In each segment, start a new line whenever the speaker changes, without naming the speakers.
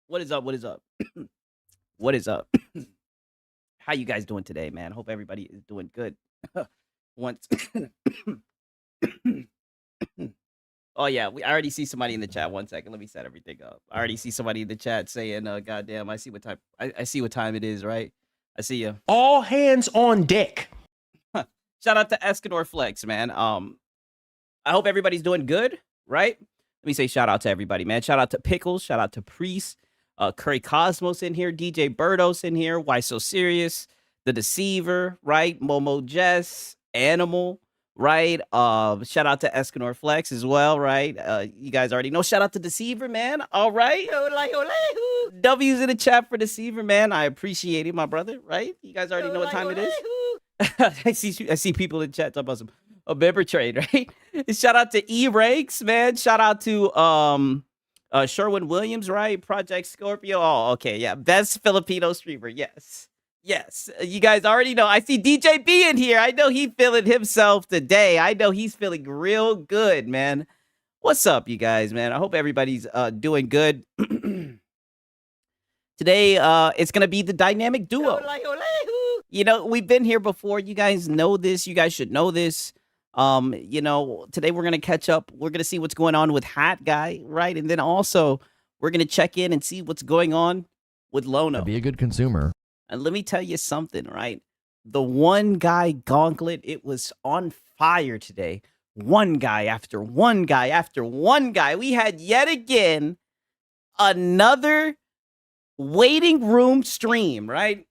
What is up? What is up? What is up? How you guys doing today, man? Hope everybody is doing good. Once Oh yeah, I already see somebody in the chat. One second, let me set everything up. I already see somebody in the chat saying, goddamn, I see what time I see what time it is, right? I see you.
All hands on deck.
Shout out to Escanor Flex, man. I hope everybody's doing good, right? Let me say shout out to everybody, man. Shout out to Pickles, shout out to Priest, Curry Cosmos in here, DJ Birdos in here, Why So Serious, The Deceiver, right? Momo Jess, Animal, right? Shout out to Escanor Flex as well, right? You guys already know. Shout out to Deceiver, man. All right. W's in the chat for Deceiver, man. I appreciate it, my brother, right? You guys already know what time it is. I see people in chat talking about a member trade, right? Shout out to E-Rakes, man. Shout out to Sherwin Williams, right? Project Scorpio. Oh, okay, yeah. Best Filipino streamer. Yes. Yes. You guys already know. I see DJ B in here. I know he's feeling himself today. I know he's feeling real good, man. What's up, you guys, man? I hope everybody's doing good. Today, it's going to be the dynamic duo. You know, we've been here before. You guys know this. You guys should know this. You know, today we're going to catch up. We're going to see what's going on with Hat Guy, right? And then also, we're going to check in and see what's going on with Lono.
Be a good consumer.
And let me tell you something, right? The one guy gauntlet, it was on fire today. One guy after one guy after one guy. We had yet again another waiting room stream, right?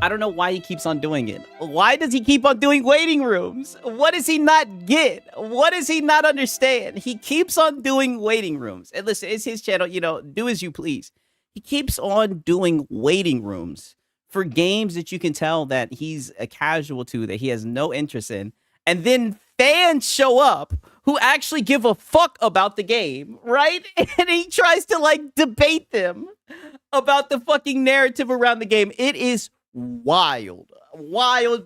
I don't know why he keeps on doing it. Why does he keep on doing waiting rooms? What does he not get? What does he not understand? He keeps on doing waiting rooms. And listen, it's his channel, you know, do as you please. He keeps on doing waiting rooms for games that you can tell that he's a casual to, that he has no interest in. And then fans show up who actually give a fuck about the game, right? And he tries to like debate them about the fucking narrative around the game. It is wild,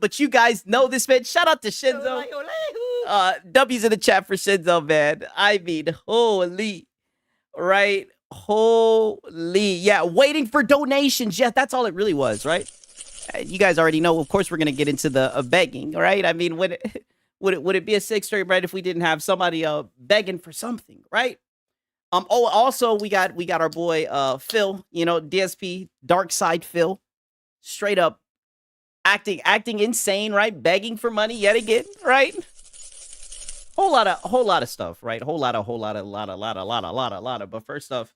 but you guys know this, man. Shout out to Shinzo. W's in the chat for Shinzo, man. I mean, holy, right? Holy, yeah. Waiting for donations. Yeah, that's all it really was, right? You guys already know. Of course, we're gonna get into the begging, right? I mean, would it be a six stream, right, if we didn't have somebody begging for something, right? Oh, also we got our boy Phil, you know, DSP Dark Side Phil. Straight up acting insane, right? Begging for money yet again, right? Whole lot of stuff, right? Whole lot of. But first off,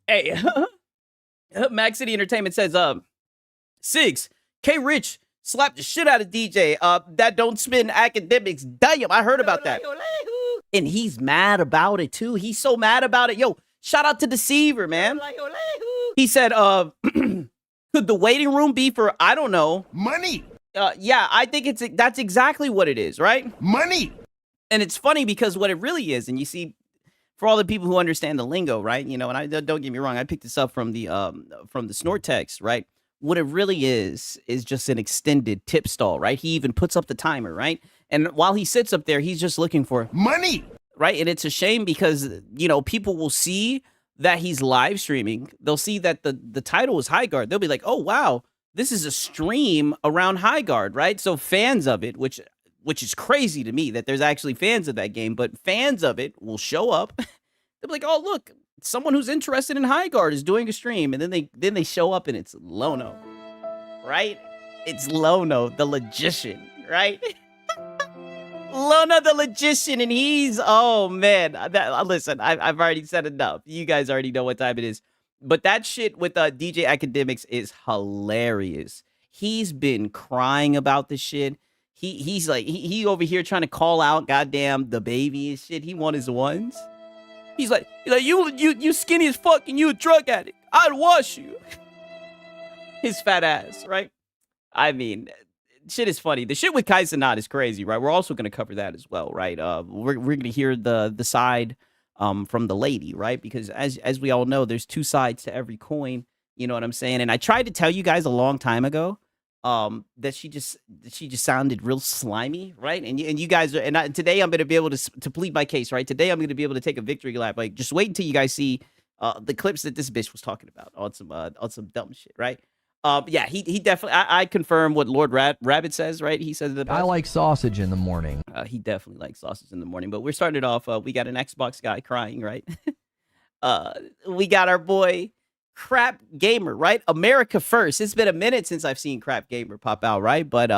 hey, Max City Entertainment says, Sigs, K Rich slapped the shit out of DJ. That don't spin academics. Damn, I heard about that. And he's mad about it too. He's so mad about it. Yo, shout out to Deceiver, man. He said, could the waiting room be for, I don't know,
Money.
Yeah, I think that's exactly what it is, right?
Money.
And it's funny because what it really is, and you see, for all the people who understand the lingo, right? You know, and I don't get me wrong, I picked this up from the snort text, right? What it really is just an extended tip stall, right? He even puts up the timer, right? And while he sits up there, he's just looking for
money,
right? And it's a shame because, you know, people will see that he's live streaming. They'll see that the title is High Guard. They'll be like, oh, wow, this is a stream around High Guard, right? So fans of it, which is crazy to me that there's actually fans of that game, but fans of it will show up. They'll be like, oh, look, someone who's interested in High Guard is doing a stream. And then they show up and it's Lono, right? It's Lono, the logician, right? Lono the Logician, and he's, oh man, listen, I've already said enough. You guys already know what time it is. But that shit with DJ Academics is hilarious. He's been crying about this shit. He's like, he over here trying to call out goddamn the baby and shit. He want his ones. He's like you skinny as fuck and you a drug addict. I'd wash you. His fat ass, right? I mean, shit is funny. The shit with Kai Cenat is crazy, right? We're also going to cover that as well, right? We're going to hear the side from the lady, right? Because as we all know, there's two sides to every coin. You know what I'm saying? And I tried to tell you guys a long time ago that she just sounded real slimy, right? And you guys are, today I'm gonna be able to plead my case, right? Today I'm gonna be able to take a victory lap. Like, just wait until you guys see the clips that this bitch was talking about on some dumb shit, right? Yeah, he definitely. I confirm what Lord Rabbit says, right? He says the best.
I like sausage in the morning.
He definitely likes sausage in the morning. But we're starting it off. We got an Xbox guy crying, right? We got our boy Crap Gamer, right? America first. It's been a minute since I've seen Crap Gamer pop out, right? But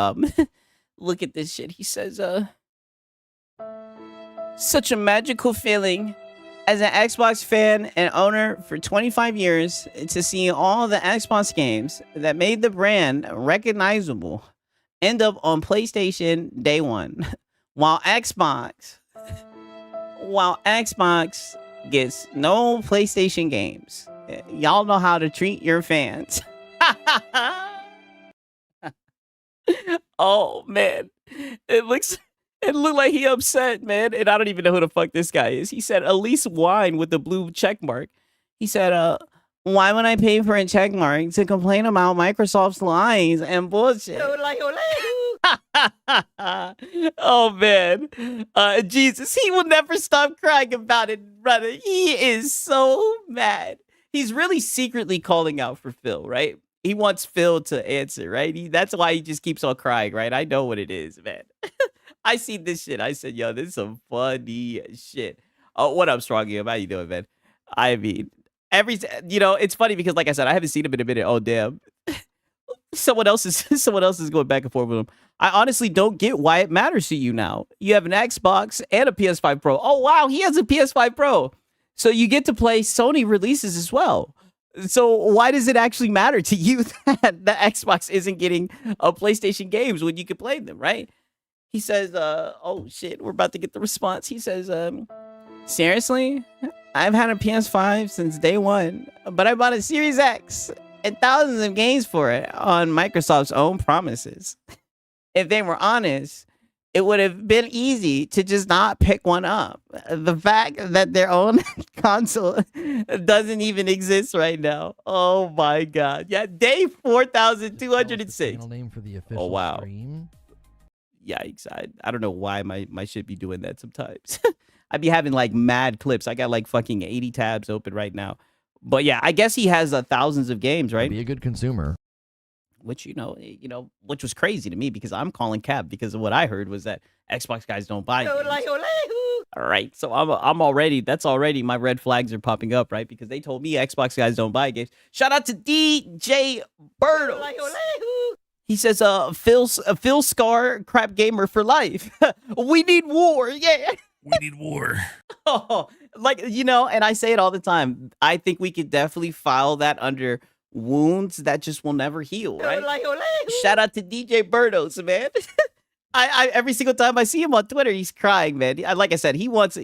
look at this shit. He says, such a magical feeling as an Xbox fan and owner for 25 years to see all the Xbox games that made the brand recognizable end up on PlayStation day one, while Xbox gets no PlayStation games. Y'all know how to treat your fans. Oh man, it looked like he upset, man. And I don't even know who the fuck this guy is. He said Elise Wine with the blue check mark. He said, why would I pay for a check mark to complain about Microsoft's lies and bullshit? Oh man, Jesus, he will never stop crying about it, brother. He is so mad. He's really secretly calling out for Phil, right? He wants Phil to answer, right? That's why he just keeps on crying, right? I know what it is, man. I see this shit. I said, yo, this is some funny shit. Oh, what up, Strongy? How you doing, man? I mean, it's funny because, like I said, I haven't seen him in a minute. Oh, damn. Someone else is going back and forth with him. I honestly don't get why it matters to you now. You have an Xbox and a PS5 Pro. Oh, wow, he has a PS5 Pro. So you get to play Sony releases as well. So why does it actually matter to you that the Xbox isn't getting PlayStation games when you can play them, right? He says, oh shit, we're about to get the response. He says, seriously? I've had a PS5 since day one, but I bought a Series X and thousands of games for it on Microsoft's own promises. If they were honest, it would have been easy to just not pick one up. The fact that their own console doesn't even exist right now. Oh my God. Yeah, day 4,206.
Channel name for the official
Oh, wow.
stream.
Yikes. I don't know why my shit be doing that sometimes. I'd be having like mad clips. I got like fucking 80 tabs open right now. But yeah, I guess he has thousands of games, right?
Be a good consumer.
Which, which was crazy to me because I'm calling cap because of what I heard was that Xbox guys don't buy games. All right. So I'm already, that's already my red flags are popping up, right? Because they told me Xbox guys don't buy games. Shout out to DJ Birdo. He says, Phil Scar, Crap Gamer for life. We need war. Yeah.
We need war.
Oh, and I say it all the time. I think we could definitely file that under wounds that just will never heal, right? Shout out to DJ Birdos, man. I every single time I see him on Twitter, he's crying, man. Like I said, he wants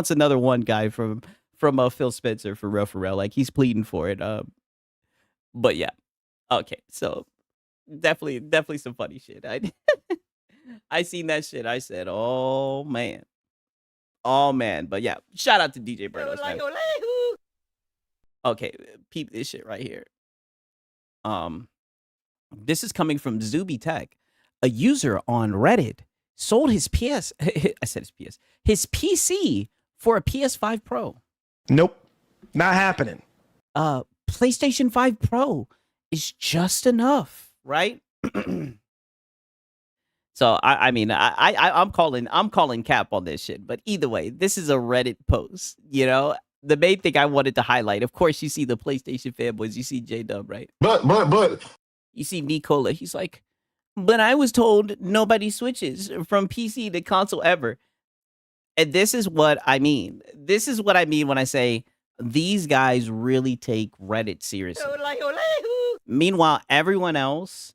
another one guy from Phil Spencer for real. Like he's pleading for it. But yeah, okay. So definitely some funny shit. I seen that shit. I said, oh man. But yeah, shout out to DJ Birdos, man. Okay, peep this shit right here. This is coming from Zuby Tech. A user on Reddit sold his his PC for a PS5 Pro.
Nope, not happening.
PlayStation 5 Pro is just enough, right? So I'm calling cap on this shit. But either way, this is a Reddit post. The main thing I wanted to highlight, of course, you see the PlayStation fanboys. You see J-Dub, right?
But
you see Nicola. He's like, but I was told nobody switches from PC to console ever. And this is what I mean. This is what I mean when I say these guys really take Reddit seriously. Meanwhile, everyone else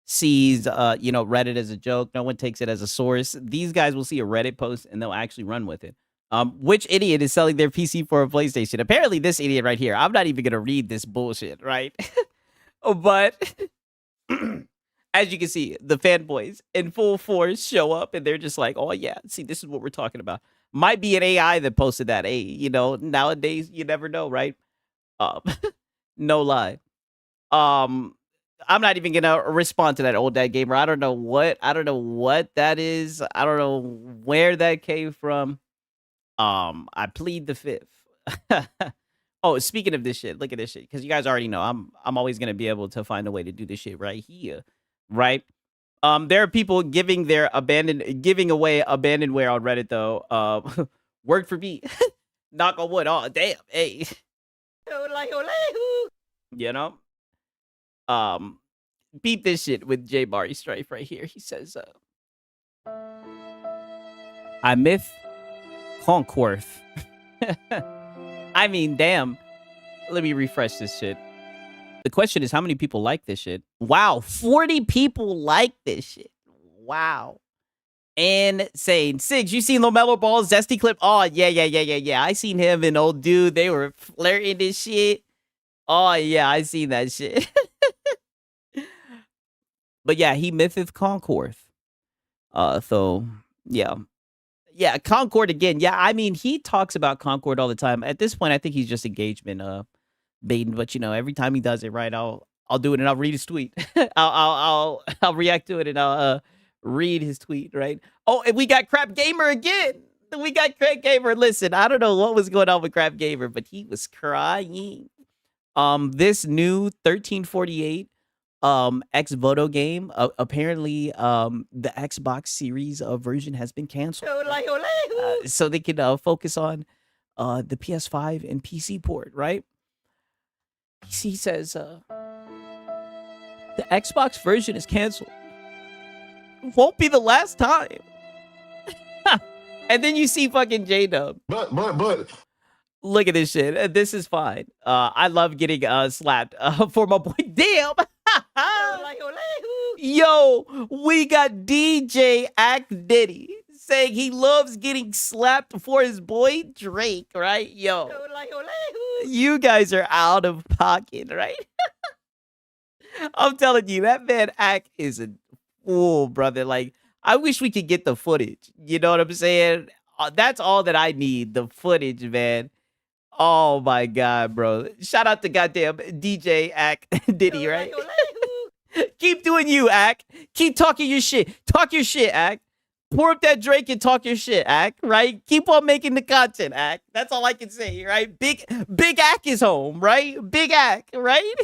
sees Reddit as a joke. No one takes it as a source. These guys will see a Reddit post and they'll actually run with it. Which idiot is selling their PC for a PlayStation? Apparently this idiot right here. I'm not even gonna read this bullshit, right? But as you can see, the fanboys in full force show up and they're just like, oh yeah, see, this is what we're talking about. Might be an AI that posted that. Hey, nowadays you never know, right? No lie. I'm not even gonna respond to that old dad gamer. I don't know what that is. I don't know where that came from. I plead the fifth. Oh, speaking of this shit, look at this shit. Because you guys already know I'm always gonna be able to find a way to do this shit right here. Right? There are people giving away abandonware on Reddit though. Work for me. Knock on wood. Oh damn. Hey. You know? Beat this shit with J Barry Strife right here. He says, I myth Concorth. I mean, damn. Let me refresh this shit. The question is, how many people like this shit? Wow, 40 people like this shit. Wow. Insane. Sigs, you seen LaMelo Ball's Zesty clip? Oh, yeah. I seen him and old dude. They were flirting this shit. Oh, yeah, I seen that shit. But yeah, he mytheth Concord. So yeah. Yeah, Concord again. Yeah, I mean, he talks about Concord all the time. At this point, I think he's just engagement baiting, but you know, every time he does it, right, I'll do it and I'll read his tweet. I'll react to it and I'll read his tweet, right? Oh, and we got Crap Gamer again. We got Crap Gamer. Listen, I don't know what was going on with Crap Gamer, but he was crying. This new 1348 X Voto game, apparently the Xbox Series version has been canceled. So they can focus on the PS5 and PC port, right? He says the Xbox version is canceled. Won't be the last time. And then you see fucking J-Dub.
But.
Look at this shit. This is fine. I love getting slapped for my boy. Damn. Yo, we got DJ Act Diddy saying he loves getting slapped for his boy Drake, right? Yo, you guys are out of pocket, right? I'm telling you, that man Act is a fool, brother. Like, I wish we could get the footage. You know what I'm saying? That's all that I need, the footage, man. Oh my God, bro. Shout out to goddamn DJ Ack Diddy, right? Keep doing you, Ack. Keep talking your shit. Talk your shit, Ack. Pour up that Drake and talk your shit, Ack, right? Keep on making the content, Ack. That's all I can say, right? Big Ack is home, right? Big Ack, right?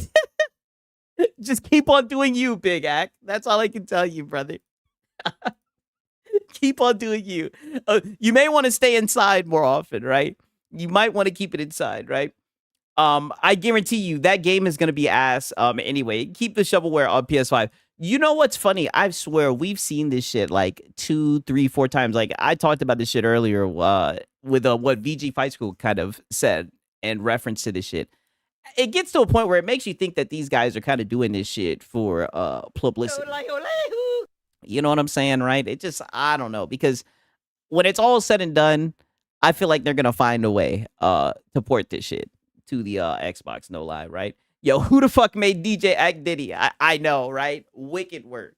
Just keep on doing you, Big Ack. That's all I can tell you, brother. Keep on doing you. You may want to stay inside more often, right? You might want to keep it inside, right? I guarantee you that game is going to be ass anyway. Keep the shovelware on PS5. You know what's funny? I swear we've seen this shit like 2, 3, 4 times. Like I talked about this shit earlier with what VG Fight School kind of said in reference to this shit. It gets to a point where it makes you think that these guys are kind of doing this shit for publicity. You know what I'm saying, right? It just, I don't know, because when it's all said and done, I feel like they're gonna find a way to port this shit to the Xbox, no lie, right? Yo, who the fuck made DJ Act Diddy? I know, right? Wicked work.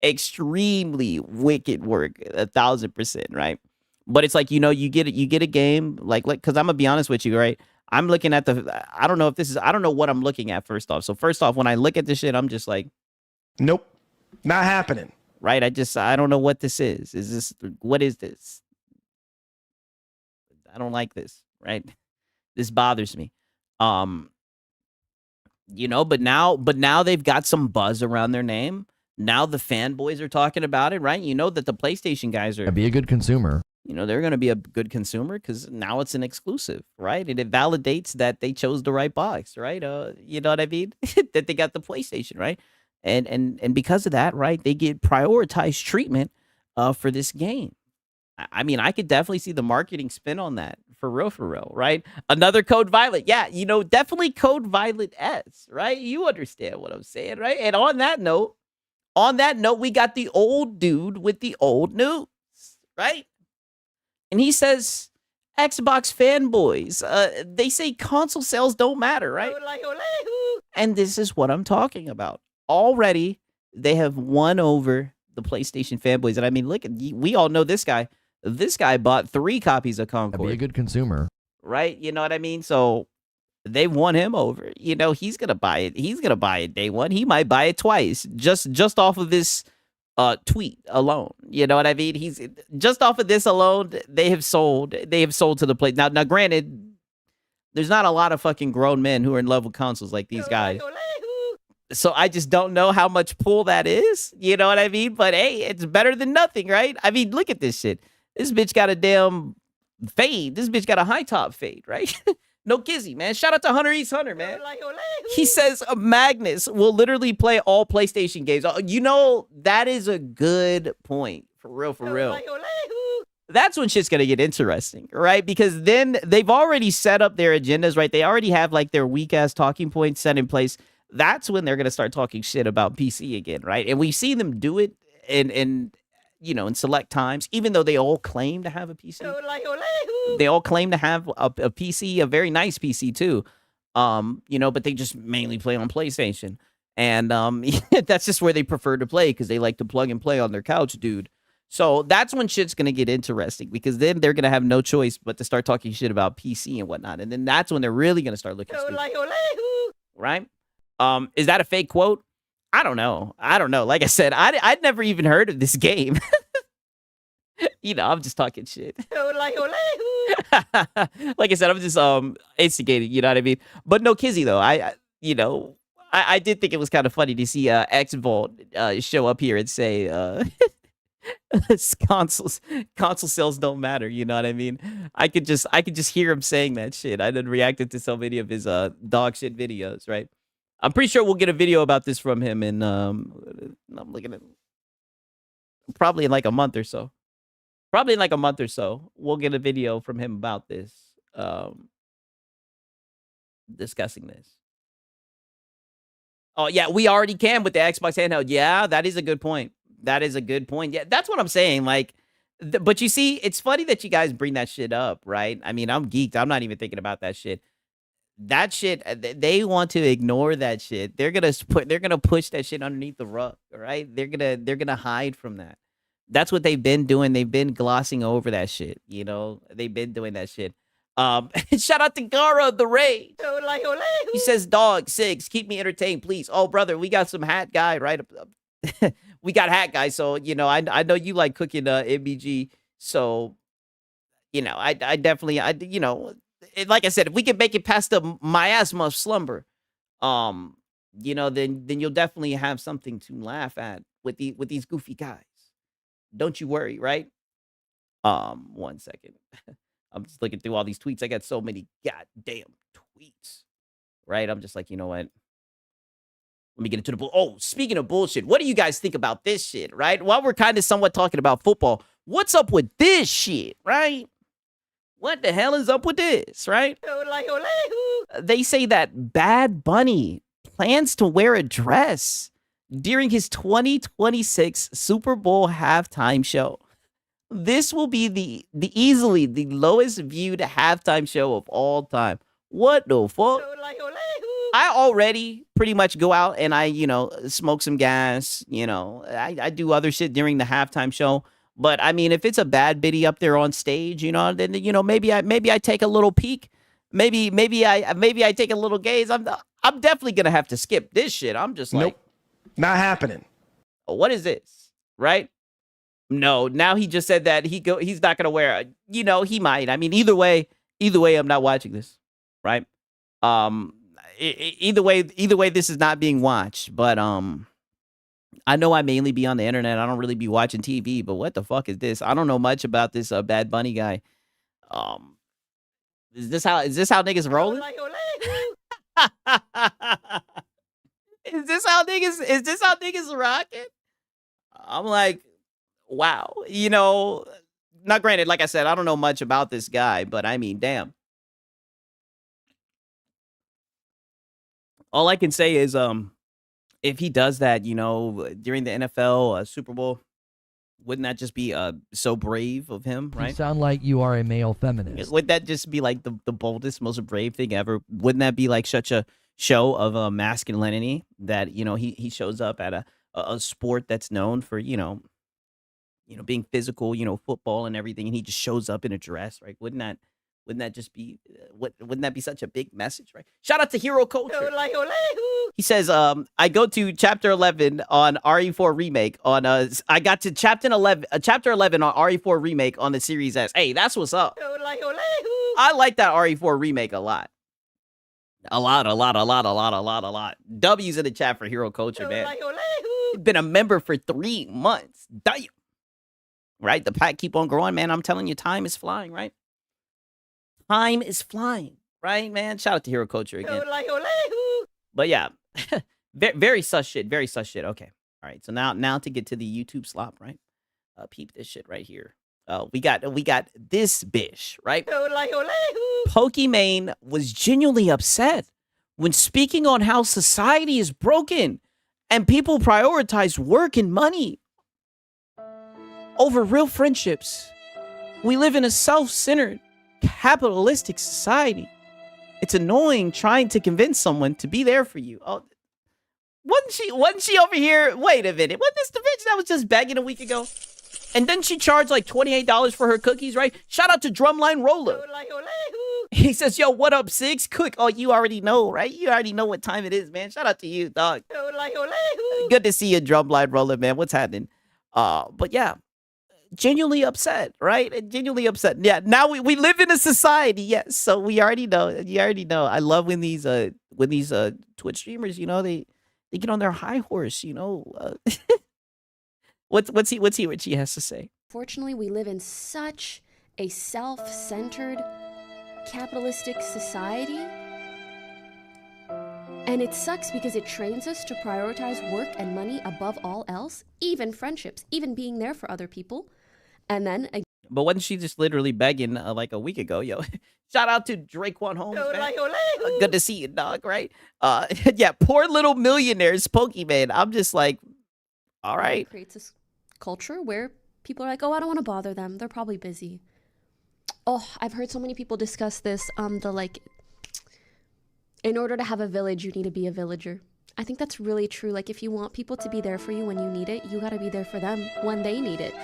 Extremely wicked work. 1,000%, right? But it's like, you know, you get a game, like because I'm gonna be honest with you, right? I'm looking at I don't know what I'm looking at first off. So first off, when I look at this shit, I'm just like,
nope, not happening.
Right? I don't know what this is. What is this? I don't like this, right? This bothers me. You know, but now they've got some buzz around their name. Now the fanboys are talking about it, right? You know that the PlayStation guys are
Be a good consumer.
You know, they're going to be a good consumer because now it's an exclusive, right? And it validates that they chose the right box, right? You know what I mean? That they got the PlayStation, right? And because of that, right, they get prioritized treatment for this game. I mean, I could definitely see the marketing spin on that for real, right? Another Code Violet. Yeah, you know, definitely Code Violet S, right? You understand what I'm saying, right? And on that note, we got the old dude with the old news, right? And he says, Xbox fanboys, they say console sales don't matter, right? And this is what I'm talking about. Already, they have won over the PlayStation fanboys. And I mean, look, we all know this guy. This guy bought 3 copies of Concord.
Be a good consumer.
Right? You know what I mean? So They won him over. You know, he's gonna buy it. He's gonna buy it day one. He might buy it twice, just off of this tweet alone. You know what I mean? He's just off of this alone. They have sold. They have sold to the plate. Now, granted, there's not a lot of fucking grown men who are in love with consoles like these guys. So I just don't know how much pull that is. You know what I mean? But hey, it's better than nothing, right? I mean, look at this shit. This bitch got a damn fade. This bitch got a high top fade, right? No kizzy, man. Shout out to Hunter East Hunter, man. He says Magnus will literally play all PlayStation games. You know, that is a good point. For real, for real. That's when shit's going to get interesting, right? Because then they've already set up their agendas, right? They already have like their weak ass talking points set in place. That's when they're going to start talking shit about PC again, right? And we've seen them do it in you know, in select times, even though they all claim to have a PC. They all claim to have a PC, a very nice PC too. You know, but they just mainly play on PlayStation. And that's just where they prefer to play because they like to plug and play on their couch, dude. So that's when shit's going to get interesting because then they're going to have no choice but to start talking shit about PC and whatnot. And then that's when they're really going to start looking stupid. Right? Is that a fake quote? I don't know. Like I said, I'd never even heard of this game. You know, I'm just talking shit. Like I said, I'm just instigating, you know what I mean? But no kizzy though. I you know, I did think it was kind of funny to see X Vault show up here and say console sales don't matter, you know what I mean? I could just hear him saying that shit. I done reacted to so many of his dog shit videos, right? I'm pretty sure we'll get a video about this from him in I'm looking at probably in like a month or so. We'll get a video from him about this, discussing this. Oh yeah, we already can with the Xbox handheld. Yeah, that is a good point. Yeah, that's what I'm saying. Like, but you see, it's funny that you guys bring that shit up, right? I mean, I'm geeked. I'm not even thinking about that shit. That shit, they want to ignore that shit. They're gonna push that shit underneath the rug, right? They're gonna hide from that. That's what they've been doing. They've been glossing over that shit. You know, they've been doing that shit. Shout out to Gara the Rage. He says, "Dog 6, keep me entertained, please." Oh, brother, we got some hat guy right up. We got hat guy, so you know, I know you like cooking MBG, so you know, I definitely you know. Like I said, if we can make it past the my ass must slumber, you know, then you'll definitely have something to laugh at with these goofy guys. Don't you worry, right? 1 second. I'm just looking through all these tweets. I got so many goddamn tweets, right? I'm just like, you know what? Let me get into the bull. Oh, speaking of bullshit, what do you guys think about this shit, right? While we're kind of somewhat talking about football, what's up with this shit, right? What the hell is up with this, right? They say that Bad Bunny plans to wear a dress during his 2026 Super Bowl halftime show. This will be the easily the lowest viewed halftime show of all time. What the fuck? I already pretty much go out and I, you know, smoke some gas, you know, I do other shit during the halftime show. But I mean, if it's a bad biddy up there on stage, you know, then you know maybe I take a little peek, maybe I take a little gaze. I'm definitely gonna have to skip this shit. I'm just like,
nope, not happening.
What is this, right? No, now he just said that he's not gonna wear it. You know, he might. I mean, either way, I'm not watching this, right? Either way, this is not being watched. But I know I mainly be on the internet. I don't really be watching TV, but what the fuck is this? I don't know much about this Bad Bunny guy. Is this how niggas rolling? Is this how niggas rocking? I'm like, wow. You know, not granted, like I said, I don't know much about this guy, but I mean, damn. All I can say is if he does that, you know, during the NFL Super Bowl, wouldn't that just be so brave of him, right?
You sound like you are a male feminist.
Would that just be like the boldest, most brave thing ever? Wouldn't that be like such a show of masculinity that, you know, he shows up at a sport that's known for, you know, being physical, you know, football and everything, and he just shows up in a dress, right? Wouldn't Wouldn't that just be wouldn't that be such a big message, right? Shout out to Hero Culture. He says, I go to chapter 11 on RE4 remake on I got to chapter 11 on RE4 remake on the Series S. Hey, that's what's up. I like that RE4 remake a lot. A lot. W's in the chat for Hero Culture, man. Been a member for 3 months. Damn. Right? The pack keep on growing, man. I'm telling you, time is flying, right? Time is flying, right, man? Shout out to Hero Culture again. But yeah, very sus shit. Very sus shit. Okay. All right. So now to get to the YouTube slop, right? Peep this shit right here. We got this bitch, right? Pokimane was genuinely upset when speaking on how society is broken and people prioritize work and money over real friendships. We live in a self-centered, capitalistic society. It's annoying trying to convince someone to be there for you. Oh, wasn't she over here? Wait a minute. Wasn't this the bitch that was just begging a week ago? And then she charged like $28 for her cookies, right? Shout out to Drumline Roller. He says, yo, what up, Six? Cook. Oh, you already know, right? You already know what time it is, man. Shout out to you, dog. Good to see you, Drumline Roller, man. What's happening? But yeah, genuinely upset, right? Genuinely upset. Yeah, now we live in a society, yes. So we already know. You already know. I love when these Twitch streamers, you know, they get on their high horse, you know. What's he has to say?
Fortunately, we live in such a self-centered, capitalistic society. And it sucks because it trains us to prioritize work and money above all else, even friendships, even being there for other people. And then...
But wasn't she just literally begging like a week ago? Yo, shout out to Draquan Holmes, man. Good to see you, dog, right? Yeah, poor little millionaires, Pokimane. I'm just like, all right.
It creates this culture where people are like, oh, I don't want to bother them. They're probably busy. Oh, I've heard so many people discuss this, in order to have a village, you need to be a villager. I think that's really true. Like, if you want people to be there for you when you need it, you got to be there for them when they need it.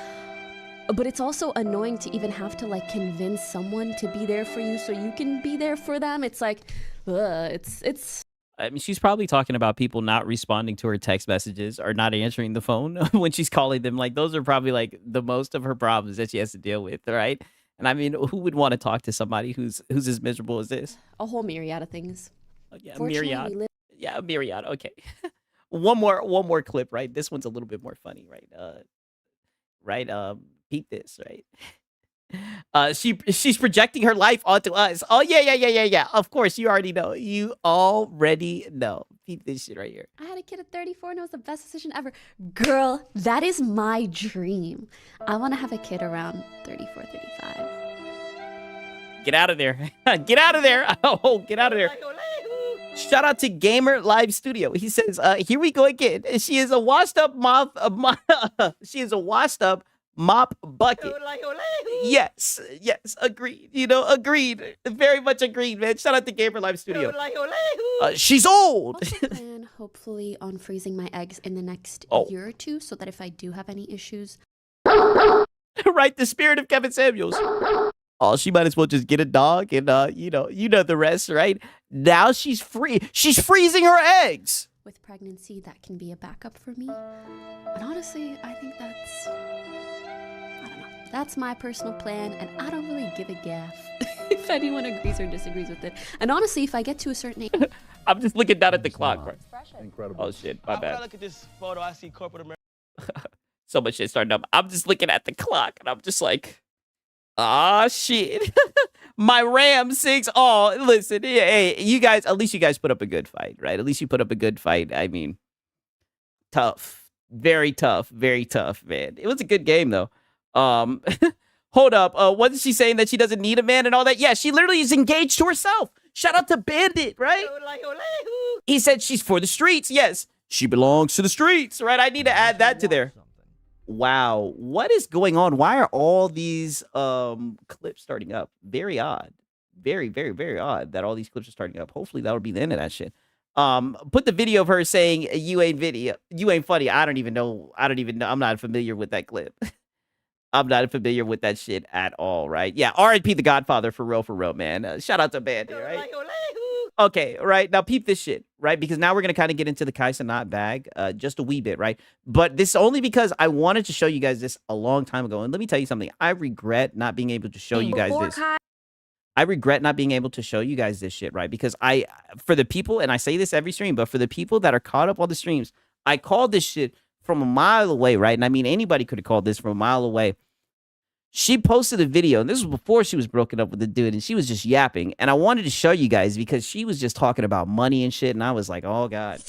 But it's also annoying to even have to, like, convince someone to be there for you so you can be there for them. It's like, it's...
I mean, she's probably talking about people not responding to her text messages or not answering the phone when she's calling them. Like, those are probably, like, the most of her problems that she has to deal with, right? And I mean, who would want to talk to somebody who's as miserable as this?
A whole myriad of things.
Yeah, myriad. Yeah, myriad. Okay. one more clip, right? This one's a little bit more funny, right? Peep this, right? She's projecting her life onto us. Oh yeah. Of course, you already know. You already know. Peep this shit right here.
I had a kid at 34 and it was the best decision ever. Girl, that is my dream. I want to have a kid around 34, 35.
Get out of there. Get out of there. Oh, get out of there. Shout out to Gamer Live Studio. He says, here we go again. She is a washed up mop. She is a washed up mop bucket. Yes. Agreed. You know, agreed. Very much agreed, man. Shout out to Gamer Live Studio. She's old.
I plan, hopefully, on freezing my eggs in the next year or two so that if I do have any issues.
Right, the spirit of Kevin Samuels. Oh, she might as well just get a dog and, you know the rest, right? Now she's free. She's freezing her eggs.
With pregnancy, that can be a backup for me. And honestly, I think that's... I don't know. That's my personal plan, and I don't really give a gaff if anyone agrees or disagrees with it. And honestly, if I get to a certain age...
I'm just looking down at the clock, right? Incredible. Oh, shit. My bad.
When I look at this photo, I see corporate America.
So much shit starting up. I'm just looking at the clock, and I'm just like... Ah, shit. My Ram 6. Oh, listen. Hey, you guys, at least you guys put up a good fight, right? At least you put up a good fight. I mean, tough. Very tough, man. It was a good game, though. Hold up. Wasn't she saying that she doesn't need a man and all that? Yeah, she literally is engaged to herself. Shout out to Bandit, right? He said she's for the streets. Yes, she belongs to the streets, right? I need to add that to there. Wow, what is going on? Why are all these clips starting up? Very odd. Very odd that all these clips are starting up. Hopefully that'll be the end of that shit. Put the video of her saying you ain't funny. I don't even know. I'm not familiar with that clip. I'm not familiar with that shit at all, right? Yeah, R.I.P. The Godfather for real, man. Shout out to Bandy, right? Okay, right. Now peep this shit, right? Because now we're going to kind of get into the Kai Cenat bag just a wee bit, right? But this is only because I wanted to show you guys this a long time ago. And let me tell you something. I regret not being able to show you guys this. I regret not being able to show you guys this shit, right? Because for the people, and I say this every stream, but for the people that are caught up on the streams, I called this shit from a mile away, right? And I mean, anybody could have called this from a mile away. She posted a video, and this was before she was broken up with the dude, and she was just yapping. And I wanted to show you guys because she was just talking about money and shit, and I was like, oh, God.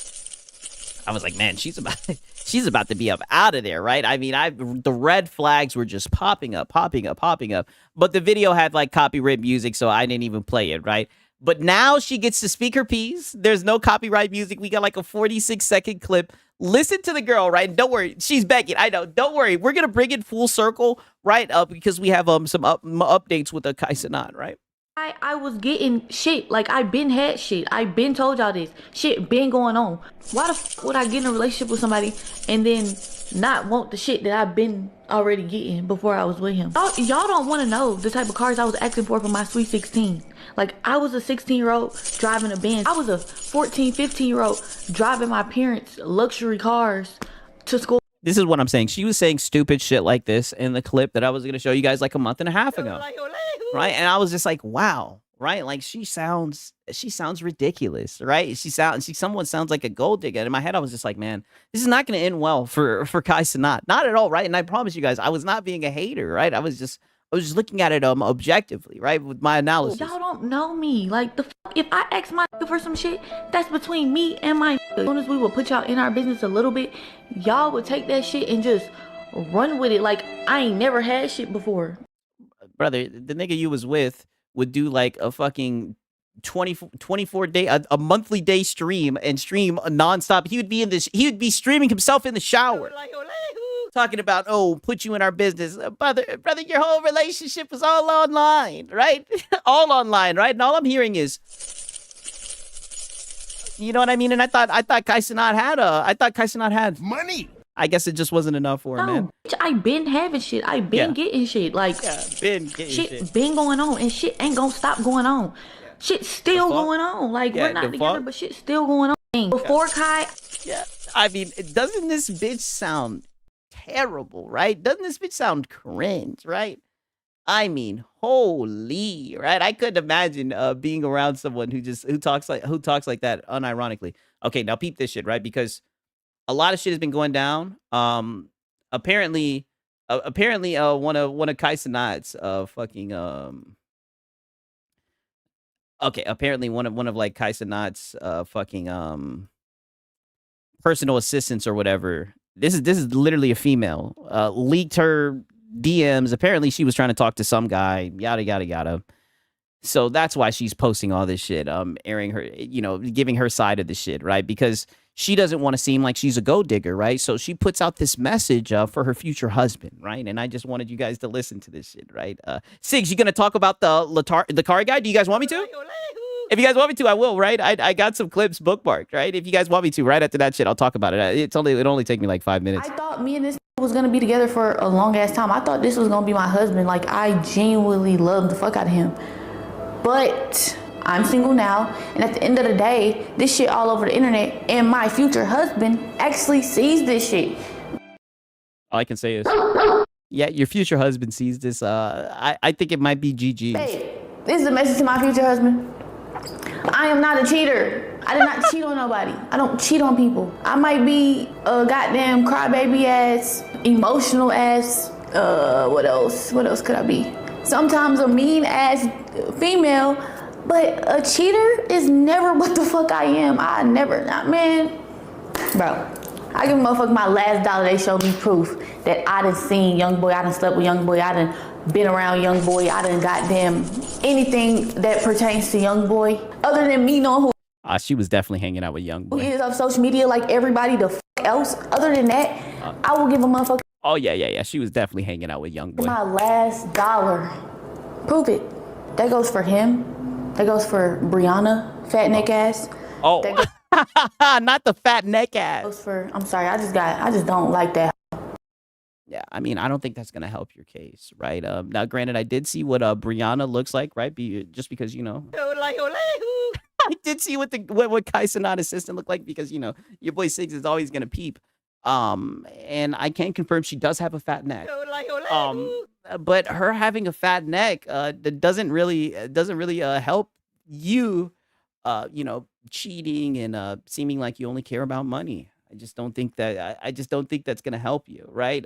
I was like, man, she's about to be up out of there, right? I mean, the red flags were just popping up. But the video had, like, copyright music, so I didn't even play it, right? But now she gets to speak her piece. There's no copyright music. We got, like, a 46-second clip. Listen to the girl, right? And don't worry. She's begging. I know. Don't worry. We're going to bring it full circle, right? Because we have some updates with the Kai Cenat, right?
I was getting shit. Like, I been had shit. I been told y'all this. Shit been going on. Why the f would I get in a relationship with somebody and then not want the shit that I've been already getting before I was with him? Y'all don't want to know the type of cars I was asking for my sweet 16. Like, I was a 16-year-old driving a Benz. I was a 14, 15-year-old driving my parents' luxury cars to school.
This is what I'm saying. She was saying stupid shit like this in the clip that I was going to show you guys like a month and a half ago. Right? And I was just like, wow. Right? Like, she sounds ridiculous, right? Someone sounds like a gold digger. And in my head, I was just like, man, this is not going to end well for Kai Cenat. Not at all, right? And I promise you guys, I was not being a hater, right? I was just looking at it objectively, right, with my analysis.
Y'all don't know me. Like, if I ask my for some shit, that's between me and my. As soon as we would put y'all in our business a little bit, y'all would take that shit and just run with it. Like, I ain't never had shit before.
Brother, the nigga you was with would do like a fucking 24 day, a monthly day stream and stream nonstop. He would be streaming himself in the shower. Talking about, oh, put you in our business. Brother, your whole relationship was all online, right? All online, right? And all I'm hearing is, you know what I mean? And I thought Kai Cenat had
money.
I guess it just wasn't enough for her, man.
I been having shit. I been getting shit. Like, shit been going on, and shit ain't gonna stop going on. Shit still going on. Like, we're not together, but shit still going on. Before Kai.
Yeah. I mean, doesn't this bitch sound terrible, right? Doesn't this bitch sound cringe, right? I mean, holy, right? I couldn't imagine being around someone who talks like that unironically. Okay, now peep this shit, right? Because a lot of shit has been going down. Apparently, one of Kai Cenat's apparently one of like Kai Cenat's personal assistants or whatever. This is literally a female. Leaked her DMs. Apparently, she was trying to talk to some guy. Yada yada yada. So that's why she's posting all this shit, airing her, giving her side of the shit, right? Because she doesn't want to seem like she's a gold digger, right? So she puts out this message for her future husband, right? And I just wanted you guys to listen to this shit, right? Sigs, you gonna talk about the car guy? Do you guys want me to? If you guys want me to, I will, right? I got some clips bookmarked, right? If you guys want me to, right after that shit, I'll talk about it. It only take me like 5 minutes.
I thought me and this was gonna be together for a long ass time. I thought this was gonna be my husband. Like, I genuinely love the fuck out of him. But I'm single now, and at the end of the day, this shit all over the internet, and my future husband actually sees this shit.
All I can say is, yeah, your future husband sees this. I think it might be GG.
Hey, this is a message to my future husband. I am not a cheater. I did not cheat on nobody. I don't cheat on people. I might be a goddamn crybaby ass, emotional ass, what else? What else could I be? Sometimes a mean ass female, but a cheater is never what the fuck I am. Man. Bro, I give a motherfucker my last dollar, they showed me proof that I done seen young boy, I done slept with young boy, I done been around young boy, I done goddamn anything that pertains to young boy, other than me knowing who
she was definitely hanging out with young boy.
He is on social media like everybody the fuck else. Other than that, I will give a motherfucker.
Oh yeah. She was definitely hanging out with young boy.
My last dollar. Prove it. That goes for him. That goes for Brianna, fat neck ass.
Oh, not the fat neck ass.
Goes for, I'm sorry, I just don't like that.
Yeah, I mean, I don't think that's gonna help your case, right? Now, granted, I did see what Brianna looks like, right? Just because I did see what Kai Cenata's assistant looked like because your boy Six is always gonna peep. And I can confirm she does have a fat neck. But her having a fat neck that doesn't really help you, cheating and seeming like you only care about money. I just don't think that I just don't think that's gonna help you, right?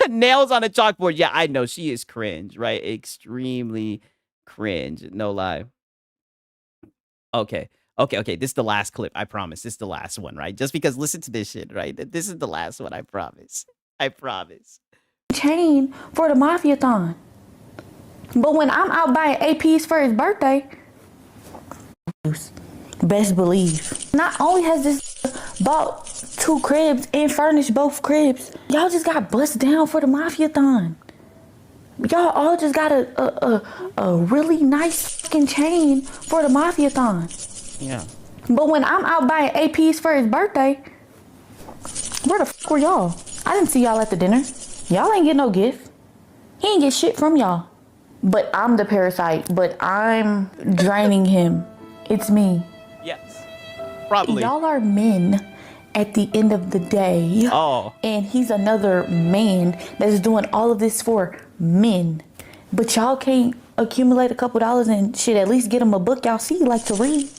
Nails on a chalkboard. Yeah, I know she is cringe, right? Extremely cringe, no lie. Okay. Okay. This is the last clip. I promise. This is the last one, right? Just because listen to this shit, right? This is the last one. I promise. I promise.
Chain for the mafia-thon. But when I'm out buying APs for his birthday, best believe. Not only has this bought 2 cribs and furnished both cribs, y'all just got bust down for the mafia-thon. Y'all all just got a really nice fucking chain for the mafia-thon.
Yeah.
But when I'm out buying APs for his birthday, where the fuck were y'all? I didn't see y'all at the dinner. Y'all ain't get no gift. He ain't get shit from y'all. But I'm the parasite, but I'm draining him. It's me.
Yes. Probably.
Y'all are men at the end of the day.
Oh.
And he's another man that's doing all of this for men. But y'all can't accumulate a couple dollars and shit, at least get him a book y'all see like to read.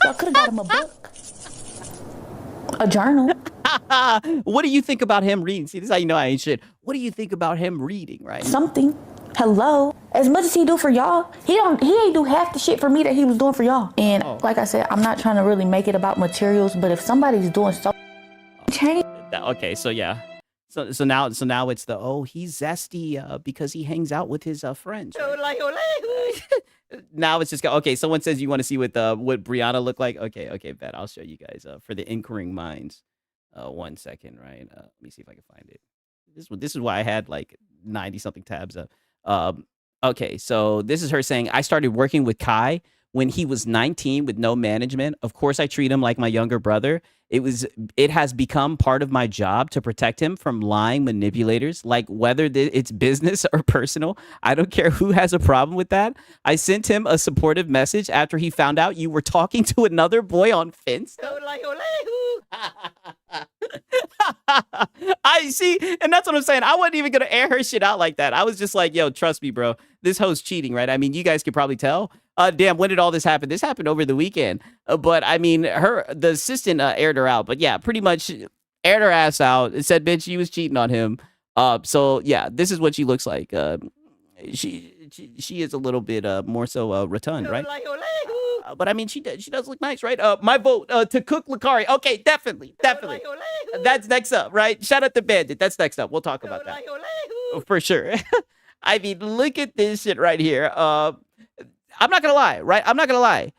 Y'all could have got him a book. A journal.
What do you think about him reading? See, this is how you know I ain't shit. What do you think about him reading, right?
Something. Hello. As much as he do for y'all, he ain't do half the shit for me that he was doing for y'all. And like I said, I'm not trying to really make it about materials, but if somebody's doing so change.
Okay, so yeah. So now it's he's zesty because he hangs out with his friends. Right? Now it's just okay. Someone says you want to see what Brianna looked like. Okay, bet I'll show you guys for the inquiring minds. 1 second, right? Let me see if I can find it. This is why I had like 90 something tabs up. Okay, so this is her saying I started working with Kai when he was 19 with no management. Of course, I treat him like my younger brother. It has become part of my job to protect him from lying manipulators, like whether it's business or personal. I don't care who has a problem with that. I sent him a supportive message after he found out you were talking to another boy on Finsta. I see, and that's what I'm saying. I wasn't even gonna air her shit out like that. I was just like, yo, trust me, bro. This hoe's cheating, right? I mean, you guys could probably tell. Damn, when did all this happen? This happened over the weekend. But I mean, the assistant aired her out. But yeah, pretty much aired her ass out. It said, bitch, she was cheating on him. So yeah, this is what she looks like. She is a little bit more so rotund, right? But I mean, she does look nice, right? My vote to cook Lakari. Okay, definitely. That's next up, right? Shout out to Bandit. That's next up. We'll talk about that for sure. I mean, look at this shit right here. I'm not gonna lie, right? I'm not gonna lie.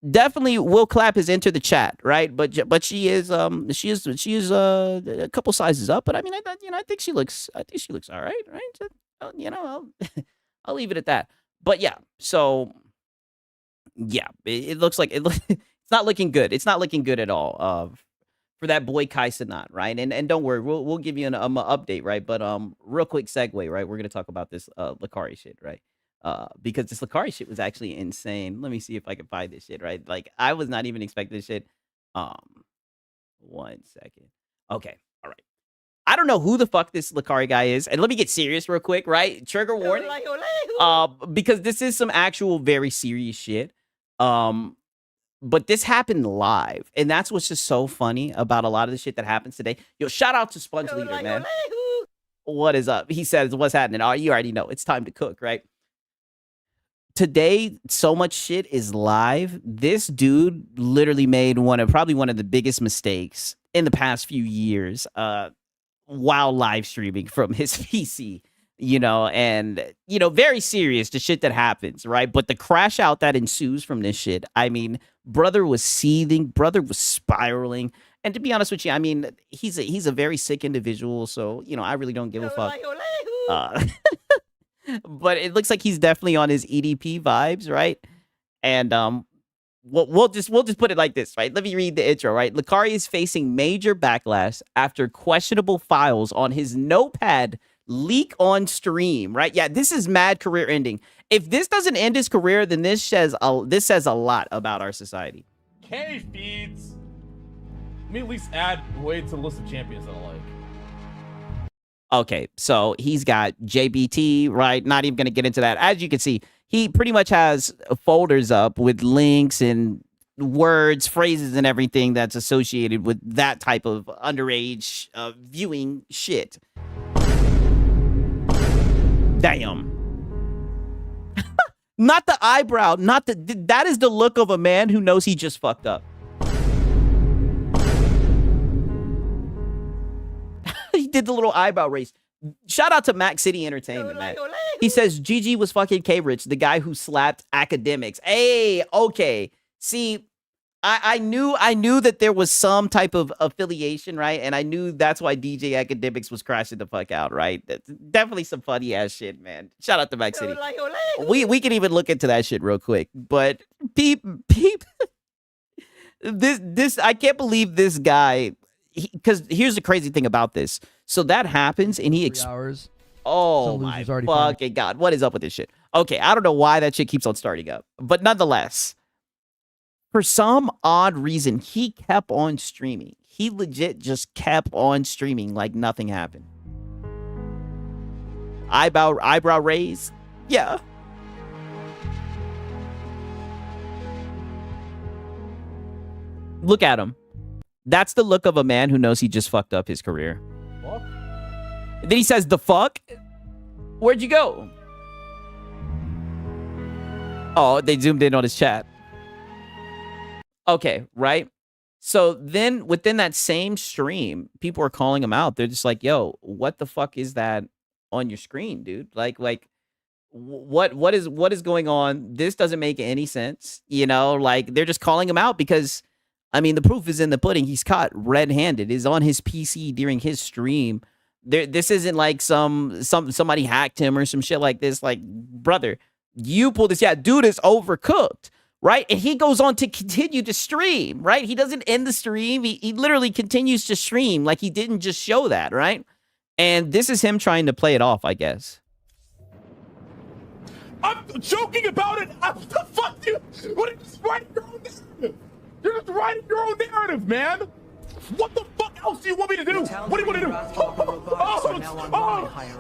Definitely, Will Clap has entered the chat, right? But she is a couple sizes up. But I mean, I think she looks all right, right? I'll leave it at that. But yeah, so yeah, it looks like it's not looking good. It's not looking good at all. For that boy Kai Cenat, right? And don't worry, we'll give you an update, right? But real quick segue, right? We're gonna talk about this Lakari shit, right? Because this Lakari shit was actually insane. Let me see if I can find this shit, right? Like I was not even expecting this shit. 1 second. Okay, all right. I don't know who the fuck this Lakari guy is, and let me get serious real quick, right? Trigger warning. Because this is some actual very serious shit. But this happened live, and that's what's just so funny about a lot of the shit that happens today. Yo, shout out to Sponge Leader, man. What is up? He says, what's happening? Oh, you already know. It's time to cook, right? Today, so much shit is live. This dude literally made probably one of the biggest mistakes in the past few years while live streaming from his PC. And, very serious, the shit that happens, right? But the crash out that ensues from this shit, I mean, brother was seething, brother was spiraling. And to be honest with you, I mean, he's a very sick individual. So, I really don't give a fuck. But it looks like he's definitely on his EDP vibes, right? And, we'll just put it like this, right? Let me read the intro, right? Lakari is facing major backlash after questionable files on his notepad leak on stream, right? Yeah, this is mad career ending. If this doesn't end his career, then this says a lot about our society.
K feeds. Let me at least add way to the list of champions that I like.
Okay, so he's got JBT, right? Not even going to get into that. As you can see, he pretty much has folders up with links and words, phrases, and everything that's associated with that type of underage viewing shit. Damn. Not the eyebrow, that is the look of a man who knows he just fucked up. He did the little eyebrow raise. Shout out to Mac City Entertainment, man. He says GG was fucking K-Rich, the guy who slapped academics. Hey, okay. See, I knew that there was some type of affiliation, right? And I knew that's why DJ Academics was crashing the fuck out, right? That's definitely some funny ass shit, man. Shout out to Mac City. We can even look into that shit real quick. But peep, this I can't believe this guy. Because here's the crazy thing about this. So that happens, and he...
3 hours.
Oh, my fucking God. What is up with this shit? Okay, I don't know why that shit keeps on starting up. But nonetheless, for some odd reason, he kept on streaming. He legit just kept on streaming like nothing happened. Eyebrow raise? Yeah. Look at him. That's the look of a man who knows he just fucked up his career.
Fuck?
And then he says, the fuck? Where'd you go? Oh, they zoomed in on his chat. Okay, right? So then within that same stream, people are calling him out. They're just like, yo, what the fuck is that on your screen, dude? Like what is going on? This doesn't make any sense. You know, like they're just calling him out because I mean, the proof is in the pudding. He's caught red-handed. Is on his PC during his stream. This isn't like somebody hacked him or some shit like this. Like, brother, you pulled this. Yeah, dude is overcooked, right? And he goes on to continue to stream, right? He doesn't end the stream. He literally continues to stream like he didn't just show that, right? And this is him trying to play it off, I guess.
I'm joking about it. What the fuck, dude? What are you writing your own narrative? You're just writing your own narrative, man. What the fuck else do you want me to do? What do you want to do?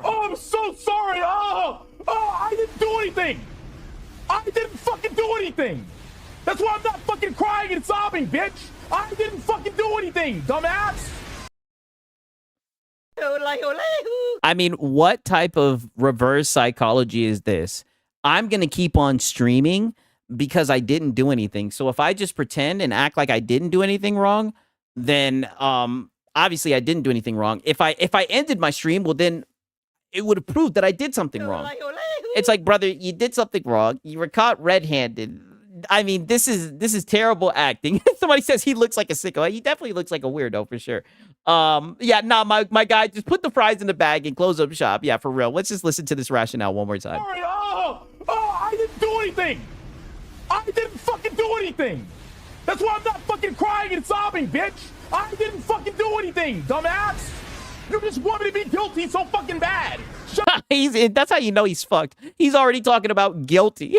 Oh, I'm so sorry. Oh, I didn't do anything. I didn't fucking do anything. That's why I'm not fucking crying and sobbing, bitch. I didn't fucking do anything, dumbass.
I mean, what type of reverse psychology is this? I'm going to keep on streaming because I didn't do anything. So if I just pretend and act like I didn't do anything wrong, then obviously I didn't do anything wrong. If I ended my stream, well then it would have proved that I did something wrong. It's like, brother, you did something wrong. You were caught red-handed. I mean, this is terrible acting. Somebody says he looks like a sicko. He definitely looks like a weirdo for sure. Yeah, nah, my guy, just put the fries in the bag and close up shop. Yeah, for real. Let's just listen to this rationale one more time.
Sorry, I didn't do anything. I didn't fucking do anything. That's why I'm not fucking crying and sobbing, bitch. I didn't fucking do anything, dumbass. You just want me to be guilty so fucking bad.
That's how you know he's fucked. He's already talking about guilty.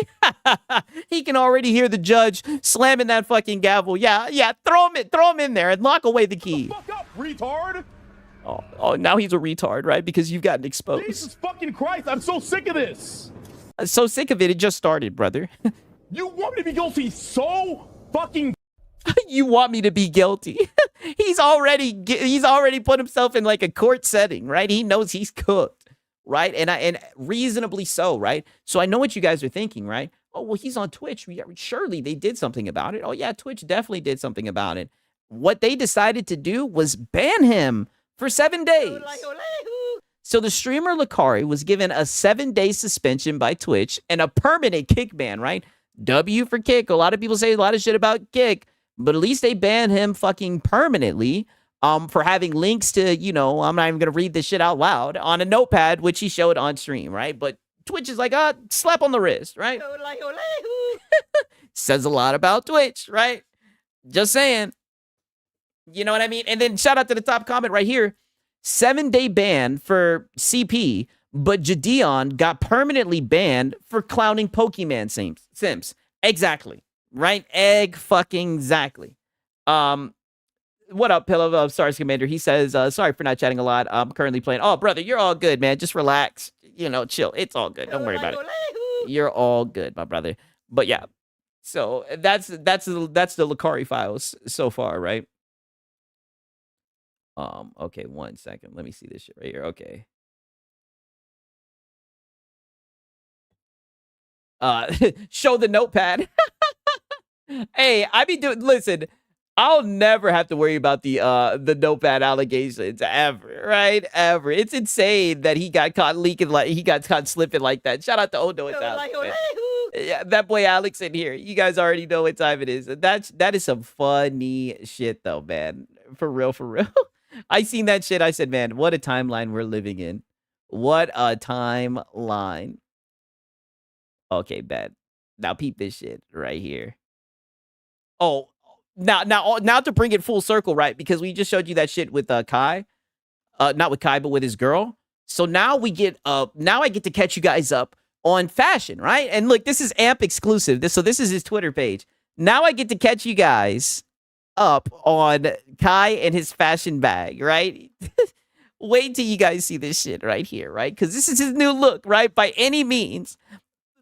He can already hear the judge slamming that fucking gavel. Yeah, throw him in there and lock away the key.
Shut the fuck up, retard.
Oh, now he's a retard, right? Because you've gotten exposed.
Jesus fucking Christ, I'm so sick of this.
I'm so sick of it. It just started, brother.
You want me to be guilty so fucking...
You want me to be guilty? He's already put himself in like a court setting, right? He knows he's cooked, right? And reasonably so, right? So I know what you guys are thinking, right? Oh, well, he's on Twitch. Surely they did something about it. Oh yeah, Twitch definitely did something about it. What they decided to do was ban him for 7 days. So the streamer Lakari was given a 7-day suspension by Twitch and a permanent kick ban, right? W for kick. A lot of people say a lot of shit about kick. But at least they banned him fucking permanently for having links to, you know, I'm not even going to read this shit out loud, on a notepad, which he showed on stream, right? But Twitch is like, slap on the wrist, right? Says a lot about Twitch, right? Just saying. You know what I mean? And then shout out to the top comment right here. 7-day ban for CP, but Jadeon got permanently banned for clowning Pokemon Sims. Exactly. Right? Exactly. What up, Pillow of Stars Commander? He says, sorry for not chatting a lot. I'm currently playing. Oh, brother, you're all good, man. Just relax. You know, chill. It's all good. Don't worry about it. You're all good, my brother. But yeah. So that's the Lucari files so far, right? Okay, 1 second. Let me see this shit right here. Okay. Show the notepad. Hey, I be doing, listen, I'll never have to worry about the notepad allegations ever, right? Ever. It's insane that he got caught leaking, like he got caught slipping like that. Shout out to Odo and Alex. Yeah, that boy Alex in here. You guys already know what time it is. That is some funny shit though, man. For real, for real. I seen that shit. I said, man, what a timeline we're living in. What a timeline. Okay, bad. Now peep this shit right here. Oh, now to bring it full circle, right? Because we just showed you that shit with Kai. Not with Kai, but with his girl. So now we get now I get to catch you guys up on fashion, right? And look, this is AMP exclusive. So this is his Twitter page. Now I get to catch you guys up on Kai and his fashion bag, right? Wait till you guys see this shit right here, right? Because this is his new look, right? By any means.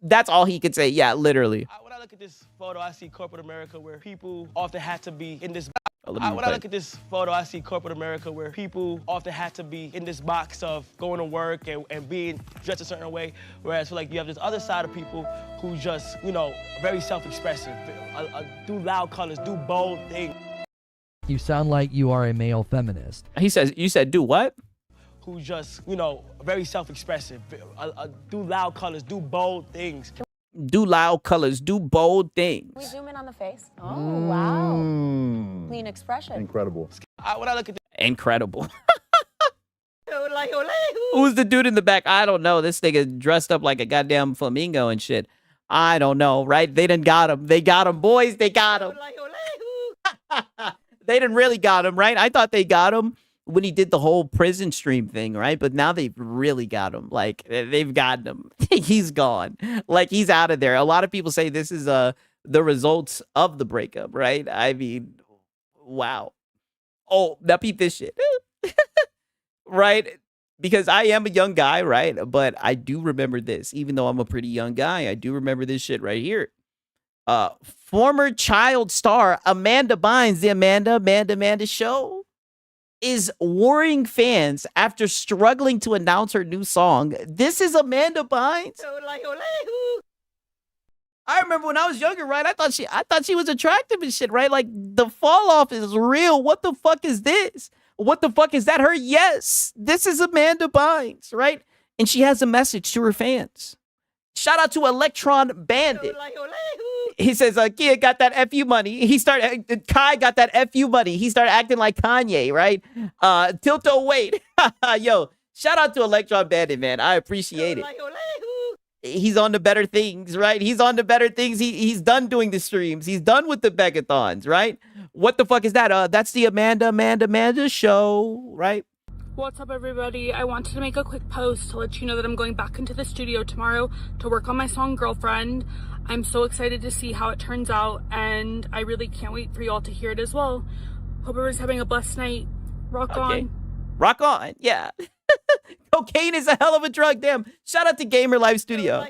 That's all he could say. Yeah, literally.
When I look at this photo, I see corporate America where people often have to be in this.
When
I look at this photo, I see corporate America where people often have to be in this box of going to work and being dressed a certain way. Whereas, like, you have this other side of people who just, you know, very self-expressive, do loud colors, do bold things.
You sound like you are a male feminist.
He says, you said do what?
Who just, you know, very self-expressive, do loud colors, do bold things.
Do loud colors, do bold things.
Can we zoom in on the face? Oh, wow. Clean expression.
Incredible.
When I look at
Incredible. Who's the dude in the back? I don't know. This nigga dressed up like a goddamn flamingo and shit. I don't know, right? They done got him. They got him, boys. They got him. They done really got him, right? I thought they got him when he did the whole prison stream thing, right? But now they've really got him. Like, they've gotten him. He's gone. Like, he's out of there. A lot of people say this is the results of the breakup, right? I mean, wow. Oh, now peep this shit. Right? Because I am a young guy, right? But I do remember this. Even though I'm a pretty young guy, I do remember this shit right here. Former child star Amanda Bynes, the Amanda Show, is warring fans after struggling to announce her new song. This is Amanda Bynes. I remember when I was younger, right? I thought she was attractive and shit, right? Like, the fall off is real. What the fuck is this? What the fuck is that? Her? Yes, this is Amanda Bynes, right? And she has a message to her fans. Shout out to Electron Bandit. He says, Kia got that FU money. Kai got that FU money. He started acting like Kanye, right? Tilto, wait. Yo, shout out to Electron Bandit, man. I appreciate it. He's on to better things, right? He's on to better things. He's done doing the streams. He's done with the begathons, right? What the fuck is that? That's the Amanda Show, right?
What's up, everybody? I wanted to make a quick post to let you know that I'm going back into the studio tomorrow to work on my song Girlfriend. I'm so excited to see how it turns out, and I really can't wait for you all to hear it as well. Hope everyone's having a blessed night. Rock on.
Rock on, yeah. Cocaine is a hell of a drug, damn. Shout out to Gamer Live Studio.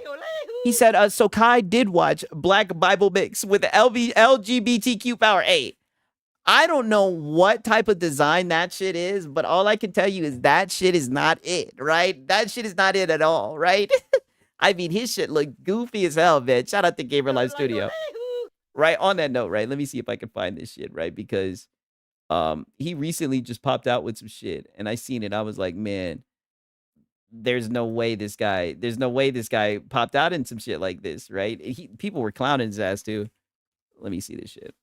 He said, so Kai did watch Black Bible Mix with the LGBTQ power. Hey, I don't know what type of design that shit is, but all I can tell you is that shit is not it, right? That shit is not it at all, right? I mean, his shit looked goofy as hell, man. Shout out to Gamer Live Studio. Right, on that note, right, let me see if I can find this shit, right? Because he recently just popped out with some shit, and I seen it. I was like, man, there's no way this guy popped out in some shit like this, right? People were clowning his ass, too. Let me see this shit.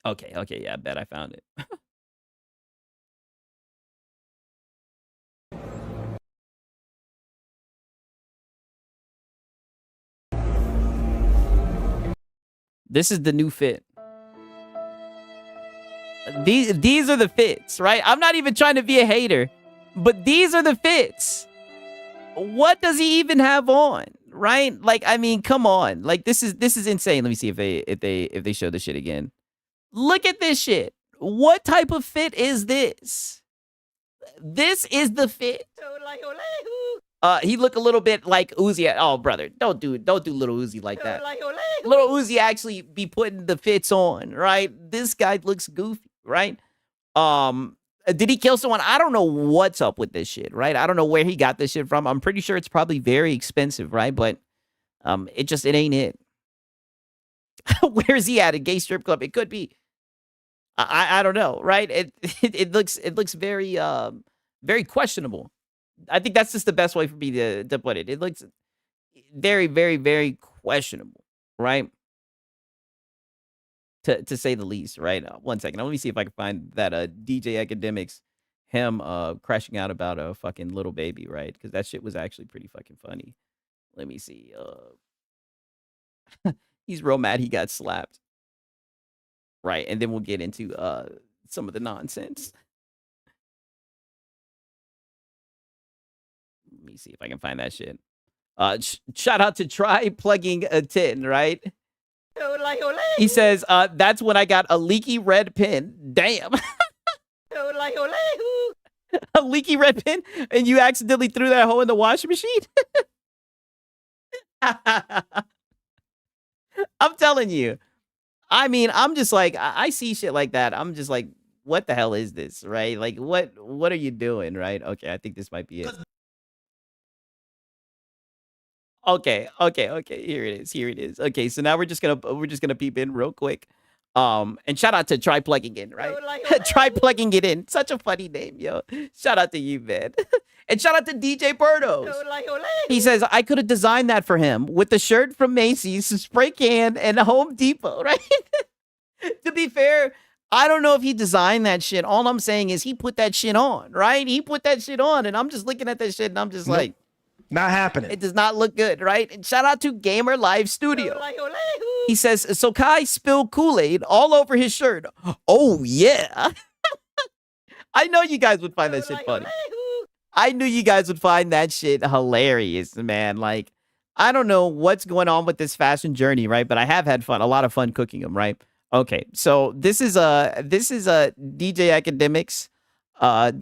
Okay, yeah, I bet I found it. This is the new fit. These are the fits, right? I'm not even trying to be a hater, but these are the fits. What does he even have on, right? Like, I mean, come on. Like, this is insane. Let me see if they show this shit again. Look at this shit. What type of fit is this? This is the fit. He look a little bit like Uzi. Oh, brother, don't do little Uzi like that. Little Uzi actually be putting the fits on, right? This guy looks goofy, right? Did he kill someone? I don't know what's up with this shit, right? I don't know where he got this shit from. I'm pretty sure it's probably very expensive, right? But it ain't it. Where's he at? A gay strip club? It could be. I don't know, right? It looks very very questionable. I think that's just the best way for me to put it. It looks very, very, very questionable, right? To say the least, right? 1 second. Let me see if I can find that DJ Academics, him crashing out about a fucking little baby, right? Because that shit was actually pretty fucking funny. Let me see. He's real mad he got slapped. Right, and then we'll get into some of the nonsense. Let me see if I can find that shit. Shout out to Try Plugging a Tin, right? He says, that's when I got a leaky red pin. Damn. A leaky red pin? And you accidentally threw that hole in the washing machine? I'm telling you. I mean, I'm just like, I see shit like that. I'm just like, what the hell is this, right? Like, what are you doing, right? Okay, I think this might be it. Okay. Here it is. Okay, so now we're just gonna peep in real quick. And shout out to Try Plugging In, right? Try Plugging It In. Such a funny name, yo. Shout out to you, man. And shout out to DJ Birdos. He says, I could have designed that for him with the shirt from Macy's, spray can, and Home Depot, right? To be fair, I don't know if he designed that shit. All I'm saying is he put that shit on, right? He put that shit on, and I'm just looking at that shit, and I'm just like,
not happening.
It does not look good, right? And shout out to Gamer Live Studio. He says, so Kai spilled Kool-Aid all over his shirt. Oh, yeah. I know you guys would find that shit funny. I knew you guys would find that shit hilarious, man. Like, I don't know what's going on with this fashion journey, right? But I have had fun, a lot of fun cooking them, right? Okay, so this is a DJ Academics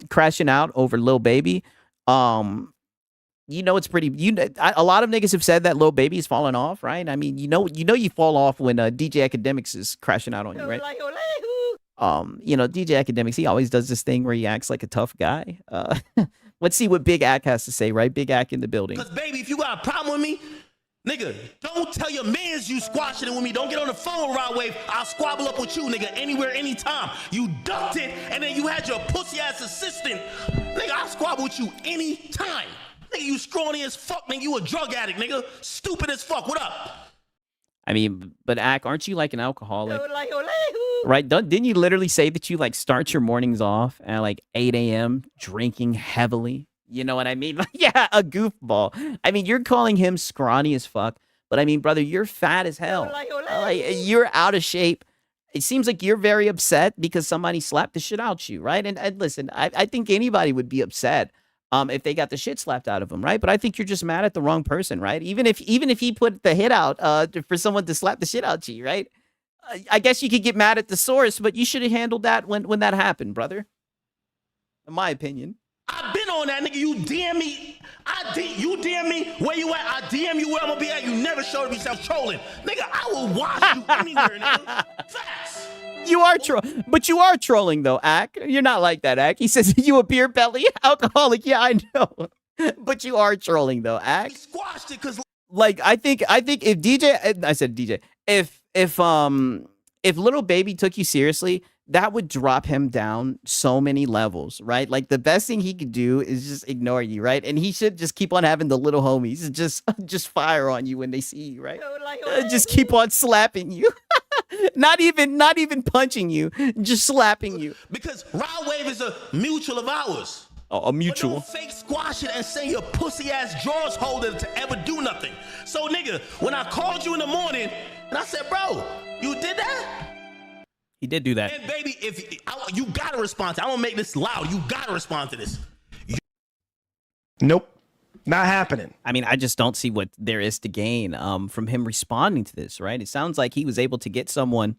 crashing out over Lil Baby. You know, it's pretty. A lot of niggas have said that Lil Baby is falling off, right? I mean, you know, you fall off when DJ Academics is crashing out on you, right? You know, DJ Academics, he always does this thing where he acts like a tough guy. Let's see what Big Ack has to say, right? Big Ack in the building.
Because, baby, if you got a problem with me, nigga, don't tell your mans you squashing it with me. Don't get on the phone with Rod Wave. I'll squabble up with you, nigga, anywhere, anytime. You ducked it, and then you had your pussy-ass assistant. Nigga, I'll squabble with you anytime. Nigga, you scrawny as fuck, nigga. You a drug addict, nigga. Stupid as fuck. What up?
I mean, but Ack, aren't you like an alcoholic? Right? Didn't you literally say that you like start your mornings off at like 8 a.m. drinking heavily? You know what I mean? Like, yeah, a goofball. I mean, you're calling him scrawny as fuck, but I mean, brother, you're fat as hell. Like, you're out of shape. It seems like you're very upset because somebody slapped the shit out you, right? And listen, I think anybody would be upset if they got the shit slapped out of them, right? But I think you're just mad at the wrong person, right? Even if he put the hit out for someone to slap the shit out you, right? I guess you could get mad at the source, but you should have handled that when that happened, brother. In my opinion.
I've been on that, nigga. You DM me. You DM me where you at. I DM you where I'm gonna be at. You never showed me yourself trolling. Nigga, I will watch you anywhere, nigga. Facts.
You are but you are trolling though, Ack. You're not like that, Ack. He says you a beer belly alcoholic. Yeah, I know. But you are trolling though, Ack.
Squashed it because
like I think if DJ, I said DJ, if Little Baby took you seriously, that would drop him down so many levels, right? Like the best thing he could do is just ignore you, right? And he should just keep on having the little homies just fire on you when they see you, right? Just keep on slapping you. Not even punching you, just slapping you.
Because Rod Wave is a mutual of ours.
A mutual.
But don't fake squash it and send your pussy ass drawers holder to ever do nothing. So nigga, when I called you in the morning and I said, bro, you did that?
He did do that.
And baby, you gotta respond to it. I'm gonna make this loud. You gotta respond to this.
Nope. Not happening.
I mean, I just don't see what there is to gain from him responding to this, right? It sounds like he was able to get someone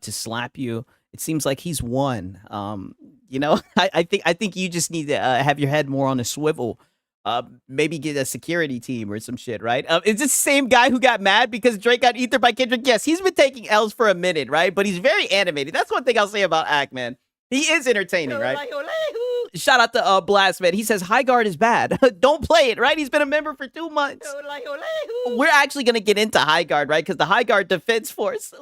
to slap you. It seems like he's won. You know, I think you just need to have your head more on a swivel. Maybe get a security team or some shit, right? Is this the same guy who got mad because Drake got ethered by Kendrick? Yes, he's been taking L's for a minute, right? But he's very animated. That's one thing I'll say about Ack, man. He is entertaining, right? Shout out to Blast, man. He says High Guard is bad. Don't play it, right? He's been a member for 2 months. We're actually gonna get into High Guard, right? Because the High Guard Defense Force.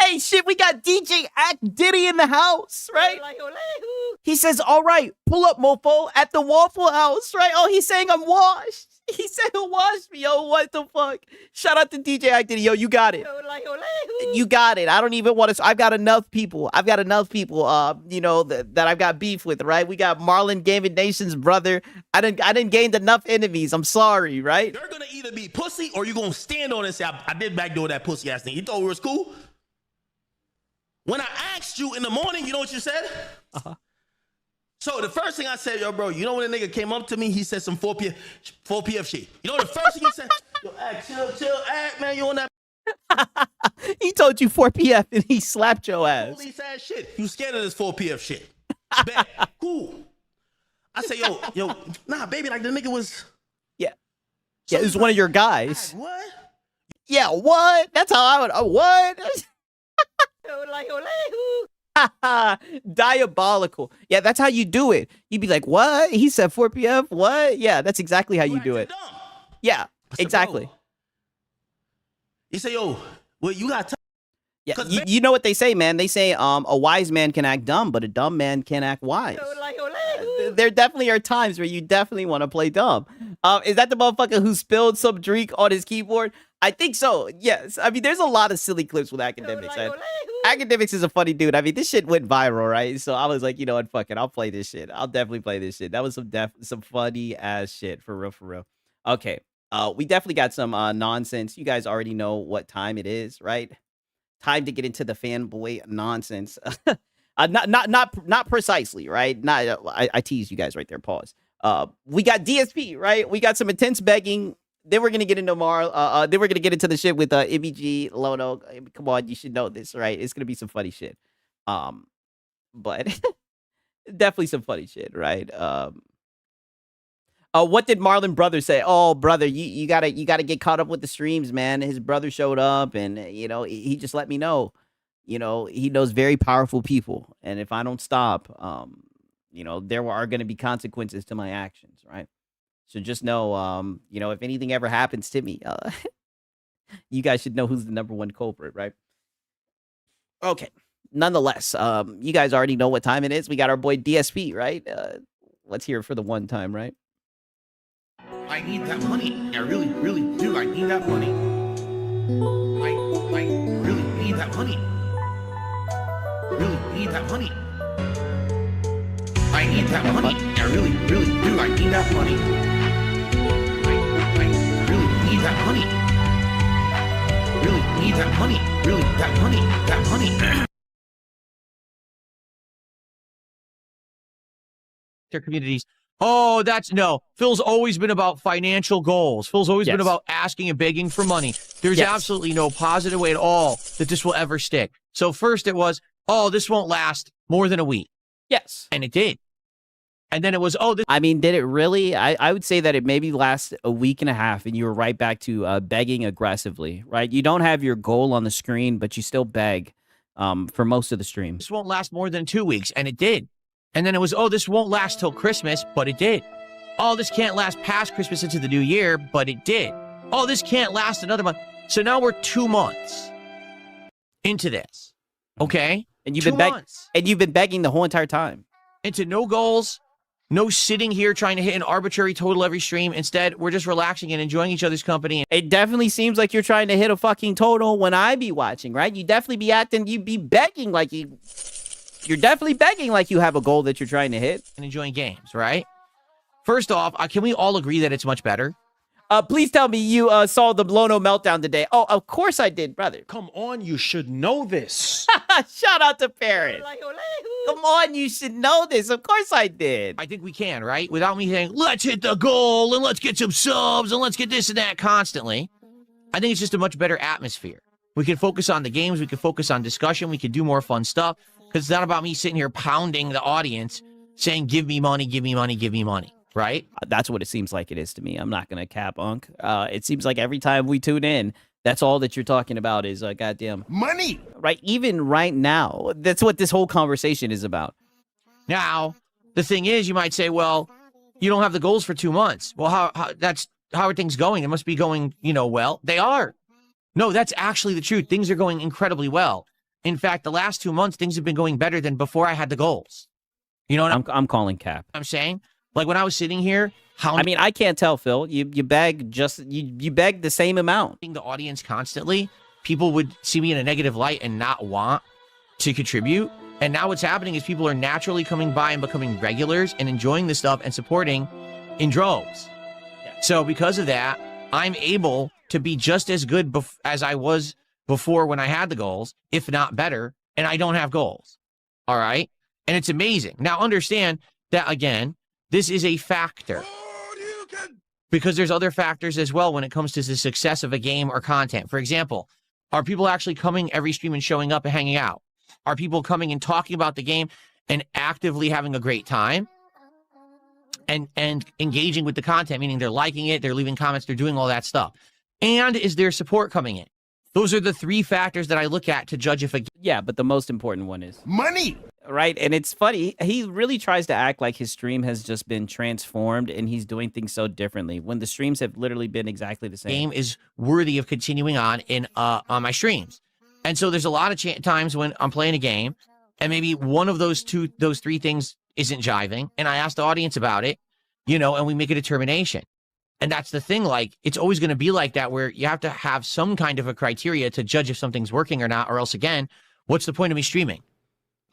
Hey, shit, we got DJ Ack Diddy in the house, right? He says, all right, pull up, mofo, at the Waffle House, right? Oh, he's saying I'm washed. He said he'll wash me. Yo, what the fuck? Shout out to DJ Ack Diddy. Yo, you got it. You got it. I don't even want to. I've got enough people. You know, that I've got beef with, right? We got Marlon Gaming Nation's brother. I didn't gained enough enemies. I'm sorry, right?
You're gonna either be pussy or you're gonna stand on it and say, I did backdoor that pussy ass thing. You thought we was cool? When I asked you in the morning, you know what you said? So the first thing I said, yo, bro, you know when a nigga came up to me, he said some 4 PF shit. You know the first thing you said? Yo, Ack, chill, Ack, man, you on that?
He told you 4 PF and he slapped your ass.
Police ass shit. You scared of this 4 PF shit? Bet. Cool. I say, yo, nah, baby, like the nigga was.
Yeah. Yeah, it was one of your guys.
Ack, what?
Yeah, what? That's how I would. What? Diabolical. Yeah, that's how you do it. You'd be like, what? He said 4 PF? What? Yeah, that's exactly how you do it. Yeah, exactly.
You say, yo, well, you got to.
Yeah, you know what they say, man. They say a wise man can act dumb, but a dumb man can act wise. There definitely are times where you definitely want to play dumb. Is that the motherfucker who spilled some drink on his keyboard? I think so, yes. I mean, there's a lot of silly clips with Academics. Academics is a funny dude. I mean, this shit went viral, right? So I was like, you know what, fuck it. I'll play this shit. I'll definitely play this shit. That was some funny ass shit, for real. Okay, we definitely got some nonsense. You guys already know what time it is, right? Time to get into the fanboy nonsense. Not precisely, right? I teased you guys right there. Pause. We got DSP, right? We got some intense begging. Then we're gonna get into then we're gonna get into the shit with MBG Lono. Come on, you should know this, right? It's gonna be some funny shit. But definitely some funny shit, right? What did Marlon brother say? Oh, brother, you gotta get caught up with the streams, man. His brother showed up, and you know he just let me know. You know, he knows very powerful people, and if I don't stop, you know, there are going to be consequences to my actions, right? So just know, you know, if anything ever happens to me, you guys should know who's the #1 culprit, right? Okay. Nonetheless, you guys already know what time it is. We got our boy DSP, right? Let's hear it for the one time, right?
I need that money. I really, really do. I need that money. I really need that money. Really need that money. I need that money. I really, really do. I need that money. I really need that money. Really need that money. Really, that money. That money.
Their communities. Oh, no. Phil's always been about financial goals. Phil's always been about asking and begging for money. There's absolutely no positive way at all that this will ever stick. So first it was, oh, this won't last more than a week.
Yes.
And it did. And then it was,
I mean, did it really? I would say that it maybe lasts a week and a half and you were right back to begging aggressively, right? You don't have your goal on the screen, but you still beg for most of the stream.
This won't last more than 2 weeks. And it did. And then it was, oh, this won't last till Christmas, but it did. Oh, this can't last past Christmas into the new year, but it did. Oh, this can't last another month. So now we're 2 months into this. Okay?
And you've been begging the whole entire time.
Into no goals, no sitting here trying to hit an arbitrary total every stream. Instead, we're just relaxing and enjoying each other's company.
It definitely seems like you're trying to hit a fucking total when I be watching, right? You definitely be acting, you be begging like you're definitely begging like you have a goal that you're trying to hit.
And enjoying games, right? First off, can we all agree that it's much better?
Please tell me you saw the Blono meltdown today. Oh, of course I did, brother.
Come on, you should know this.
Shout out to Paris. Come on, you should know this. Of course I did.
I think we can, right? Without me saying, let's hit the goal and let's get some subs and let's get this and that constantly. I think it's just a much better atmosphere. We can focus on the games. We can focus on discussion. We can do more fun stuff because it's not about me sitting here pounding the audience saying, give me money, give me money, give me money. Right?
That's what it seems like it is to me. I'm not going to cap, Unc. It seems like every time we tune in, that's all that you're talking about is goddamn
money.
Right? Even right now, that's what this whole conversation is about.
Now, the thing is, you might say, well, you don't have the goals for 2 months. Well, how are things going? It must be going, well. They are. No, that's actually the truth. Things are going incredibly well. In fact, the last 2 months, things have been going better than before I had the goals. You know what
I'm calling cap.
I'm saying? Like when I was sitting here,
I can't tell, Phil. You beg you beg the same amount.
The audience constantly, people would see me in a negative light and not want to contribute. And now what's happening is people are naturally coming by and becoming regulars and enjoying this stuff and supporting in droves. So because of that, I'm able to be just as good as I was before when I had the goals, if not better, and I don't have goals. All right? And it's amazing. Now understand that, again, this is a factor because there's other factors as well when it comes to the success of a game or content. For example, are people actually coming every stream and showing up and hanging out? Are people coming and talking about the game and actively having a great time and engaging with the content, meaning they're liking it, they're leaving comments, they're doing all that stuff? And is there support coming in? Those are the 3 factors that I look at to judge if a...
Yeah, but the most important one is...
money!
Right? And it's funny. He really tries to act like his stream has just been transformed and he's doing things so differently when the streams have literally been exactly the same.
Game is worthy of continuing on my streams. And so there's a lot of times when I'm playing a game and maybe one of those 3 things isn't jiving. And I ask the audience about it, and we make a determination. And that's the thing, like, it's always going to be like that where you have to have some kind of a criteria to judge if something's working or not, or else, again, what's the point of me streaming?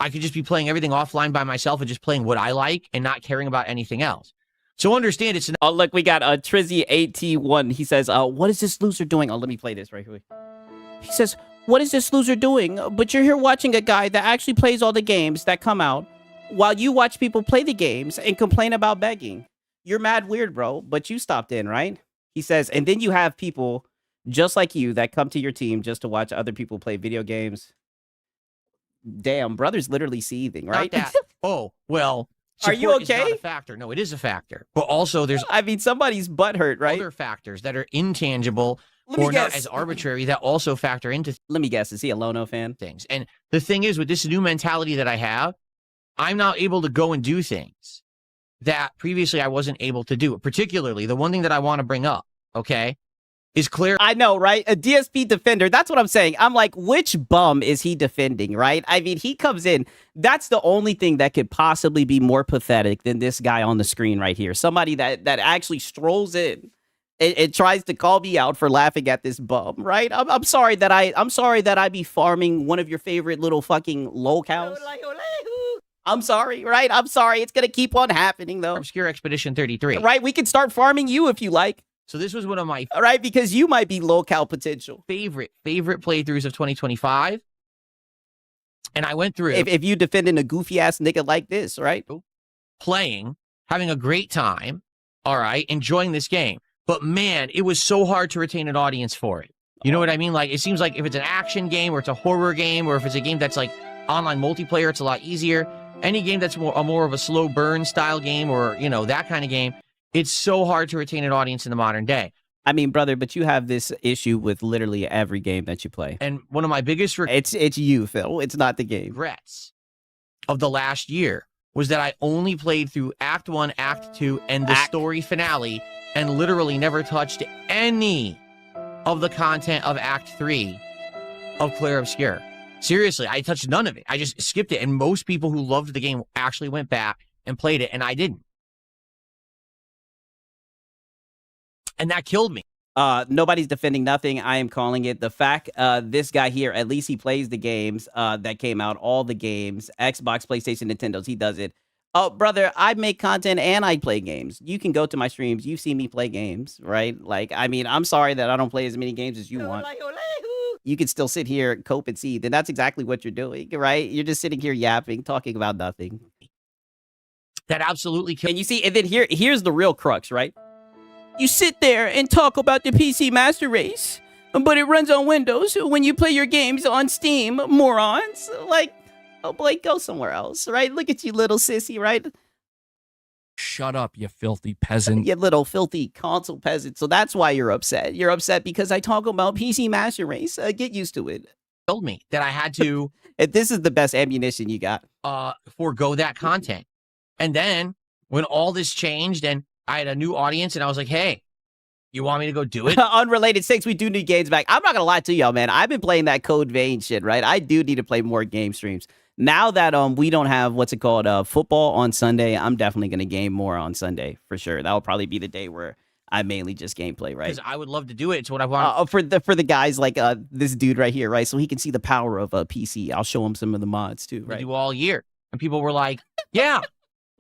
I could just be playing everything offline by myself and just playing what I like and not caring about anything else. So understand it's...
Oh, look, we got Trizzy AT1. He says, what is this loser doing? Oh, let me play this right here. He says, what is this loser doing? But you're here watching a guy that actually plays all the games that come out while you watch people play the games and complain about begging. You're mad weird, bro, but you stopped in, right? He says, and then you have people just like you that come to your team just to watch other people play video games. Damn, brother's literally seething, right?
Not that. Oh, well,
are you okay?
Is not a factor. No, it is a factor. But also there's...
somebody's butt hurt, right?
Other factors that are intangible or not as arbitrary that also factor into...
Let me guess, is he a Lono fan?
Things. And the thing is, with this new mentality that I have, I'm now able to go and do things that previously I wasn't able to do. Particularly, the one thing that I want to bring up, okay, is clear.
I know, right? A DSP defender. That's what I'm saying. I'm like, which bum is he defending, right? I mean, he comes in. That's the only thing that could possibly be more pathetic than this guy on the screen right here. Somebody that actually strolls in and tries to call me out for laughing at this bum, right? I'm sorry that I be farming one of your favorite little fucking locales. I'm sorry, right? I'm sorry. It's going to keep on happening, though.
Obscure Expedition 33.
Right? We can start farming you if you like.
So this was one of my...
All right, because you might be local potential.
Favorite playthroughs of 2025. And I went through...
If you defending a goofy-ass nigga like this, right?
Playing, having a great time, all right, enjoying this game. But, man, it was so hard to retain an audience for it. You know what I mean? Like, it seems like if it's an action game or it's a horror game or if it's a game that's, like, online multiplayer, it's a lot easier. Any game that's more of a slow burn style game or, that kind of game, it's so hard to retain an audience in the modern day.
I mean, brother, but you have this issue with literally every game that you play.
And one of my biggest...
It's you, Phil. It's not the game.
Regrets of the last year was that I only played through Act 1, Act 2, and the story finale and literally never touched any of the content of Act 3 of Clair Obscur. Seriously, I touched none of it. I just skipped it. And most people who loved the game actually went back and played it, and I didn't. And that killed me.
Nobody's defending nothing. I am calling it. The fact this guy here, at least he plays the games that came out, all the games, Xbox, PlayStation, Nintendo's, he does it. Oh, brother, I make content and I play games. You can go to my streams. You've seen me play games, right? Like, I mean, I'm sorry that I don't play as many games as you want. You can still sit here, cope and seethe, and that's exactly what you're doing, right? You're just sitting here yapping, talking about nothing.
That absolutely
And you see, and then here's the real crux, right? You sit there and talk about the PC Master Race, but it runs on Windows when you play your games on Steam, morons. Like, oh, Blake, go somewhere else, right? Look at you, little sissy, right?
Shut up, you filthy peasant.
You little filthy console peasant. So that's why you're upset. You're upset because I talk about PC Master Race. Get used to it.
Told me that I had to.
And this is the best ammunition you got.
Forego that content. And then when all this changed and I had a new audience and I was like, hey, you want me to go do it?
Unrelated six, we do need games back. I'm not going to lie to y'all, man. I've been playing that Code Vein shit, right? I do need to play more game streams. Now that we don't have, football on Sunday, I'm definitely going to game more on Sunday for sure. That'll probably be the day where I mainly just gameplay, right?
Because I would love to do it. It's what I want.
For the guys like this dude right here, right? So he can see the power of a PC. I'll show him some of the mods too, right?
We do all year. And people were like, yeah,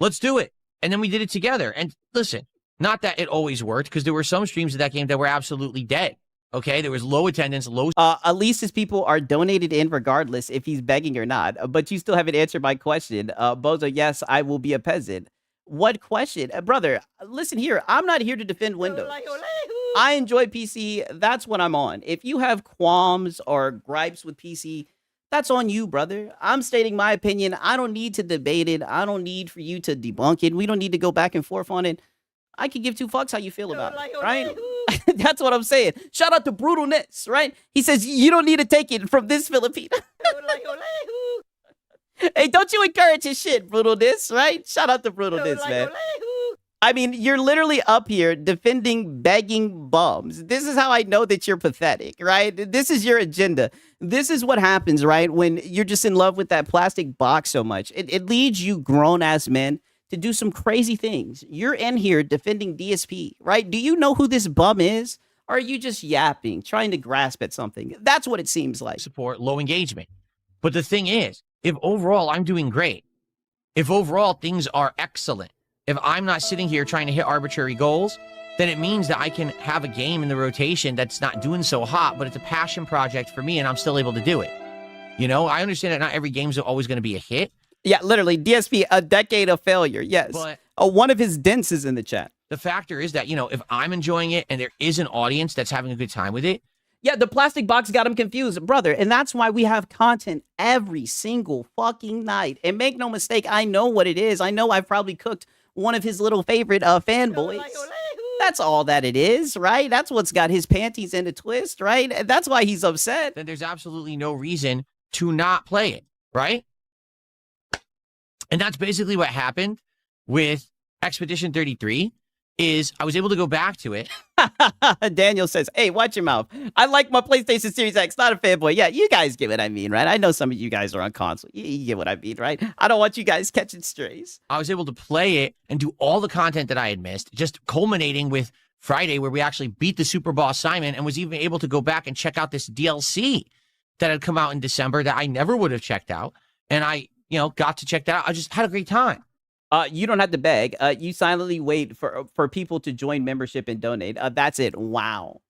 let's do it. And then we did it together. And listen, not that it always worked, because there were some streams of that game that were absolutely dead. Okay, there was low attendance, low.
At least his people are donated in regardless if he's begging or not. But you still haven't answered my question. Bozo, yes, I will be a peasant. What question? Brother, listen here. I'm not here to defend Windows. I enjoy PC. That's what I'm on. If you have qualms or gripes with PC, that's on you, brother. I'm stating my opinion. I don't need to debate it. I don't need for you to debunk it. We don't need to go back and forth on it. I can give two fucks how you feel about it, right? That's what I'm saying. Shout out to Brutalness, right? He says, you don't need to take it from this Filipino. Hey, don't you encourage his shit, Brutalness, right? Shout out to Brutalness, man. I mean, you're literally up here defending begging bums. This is how I know that you're pathetic, right? This is your agenda. This is what happens, right? When you're just in love with that plastic box so much. It leads you grown-ass men to do some crazy things. You're in here defending DSP, right? Do you know who this bum is? Or are you just yapping, trying to grasp at something? That's what it seems like.
Support, low engagement. But the thing is, if overall I'm doing great, if overall things are excellent, if I'm not sitting here trying to hit arbitrary goals, then it means that I can have a game in the rotation that's not doing so hot, but it's a passion project for me and I'm still able to do it. You know, I understand that not every game's always going to be a hit.
Yeah, literally, DSP, a decade of failure. Yes.
But
one of his dents is in the chat.
The factor is that, you know, if I'm enjoying it and there is an audience that's having a good time with it.
Yeah, the plastic box got him confused, brother. And that's why we have content every single fucking night. And make no mistake, I know what it is. I know I've probably cooked one of his little favorite fanboys. That's all that it is, right? That's what's got his panties in a twist, right? And that's why he's upset.
Then there's absolutely no reason to not play it, right? And that's basically what happened with Expedition 33 is I was able to go back to it.
Daniel says, hey, watch your mouth. I like my PlayStation Series X, not a fanboy. Yeah, you guys get what I mean, right? I know some of you guys are on console. You get what I mean, right? I don't want you guys catching strays.
I was able to play it and do all the content that I had missed, just culminating with Friday where we actually beat the Super Boss Simon and was even able to go back and check out this DLC that had come out in December that I never would have checked out. And I, you know, got to check that out. I just had a great time.
You don't have to beg. You silently wait for people to join membership and donate. That's it. Wow.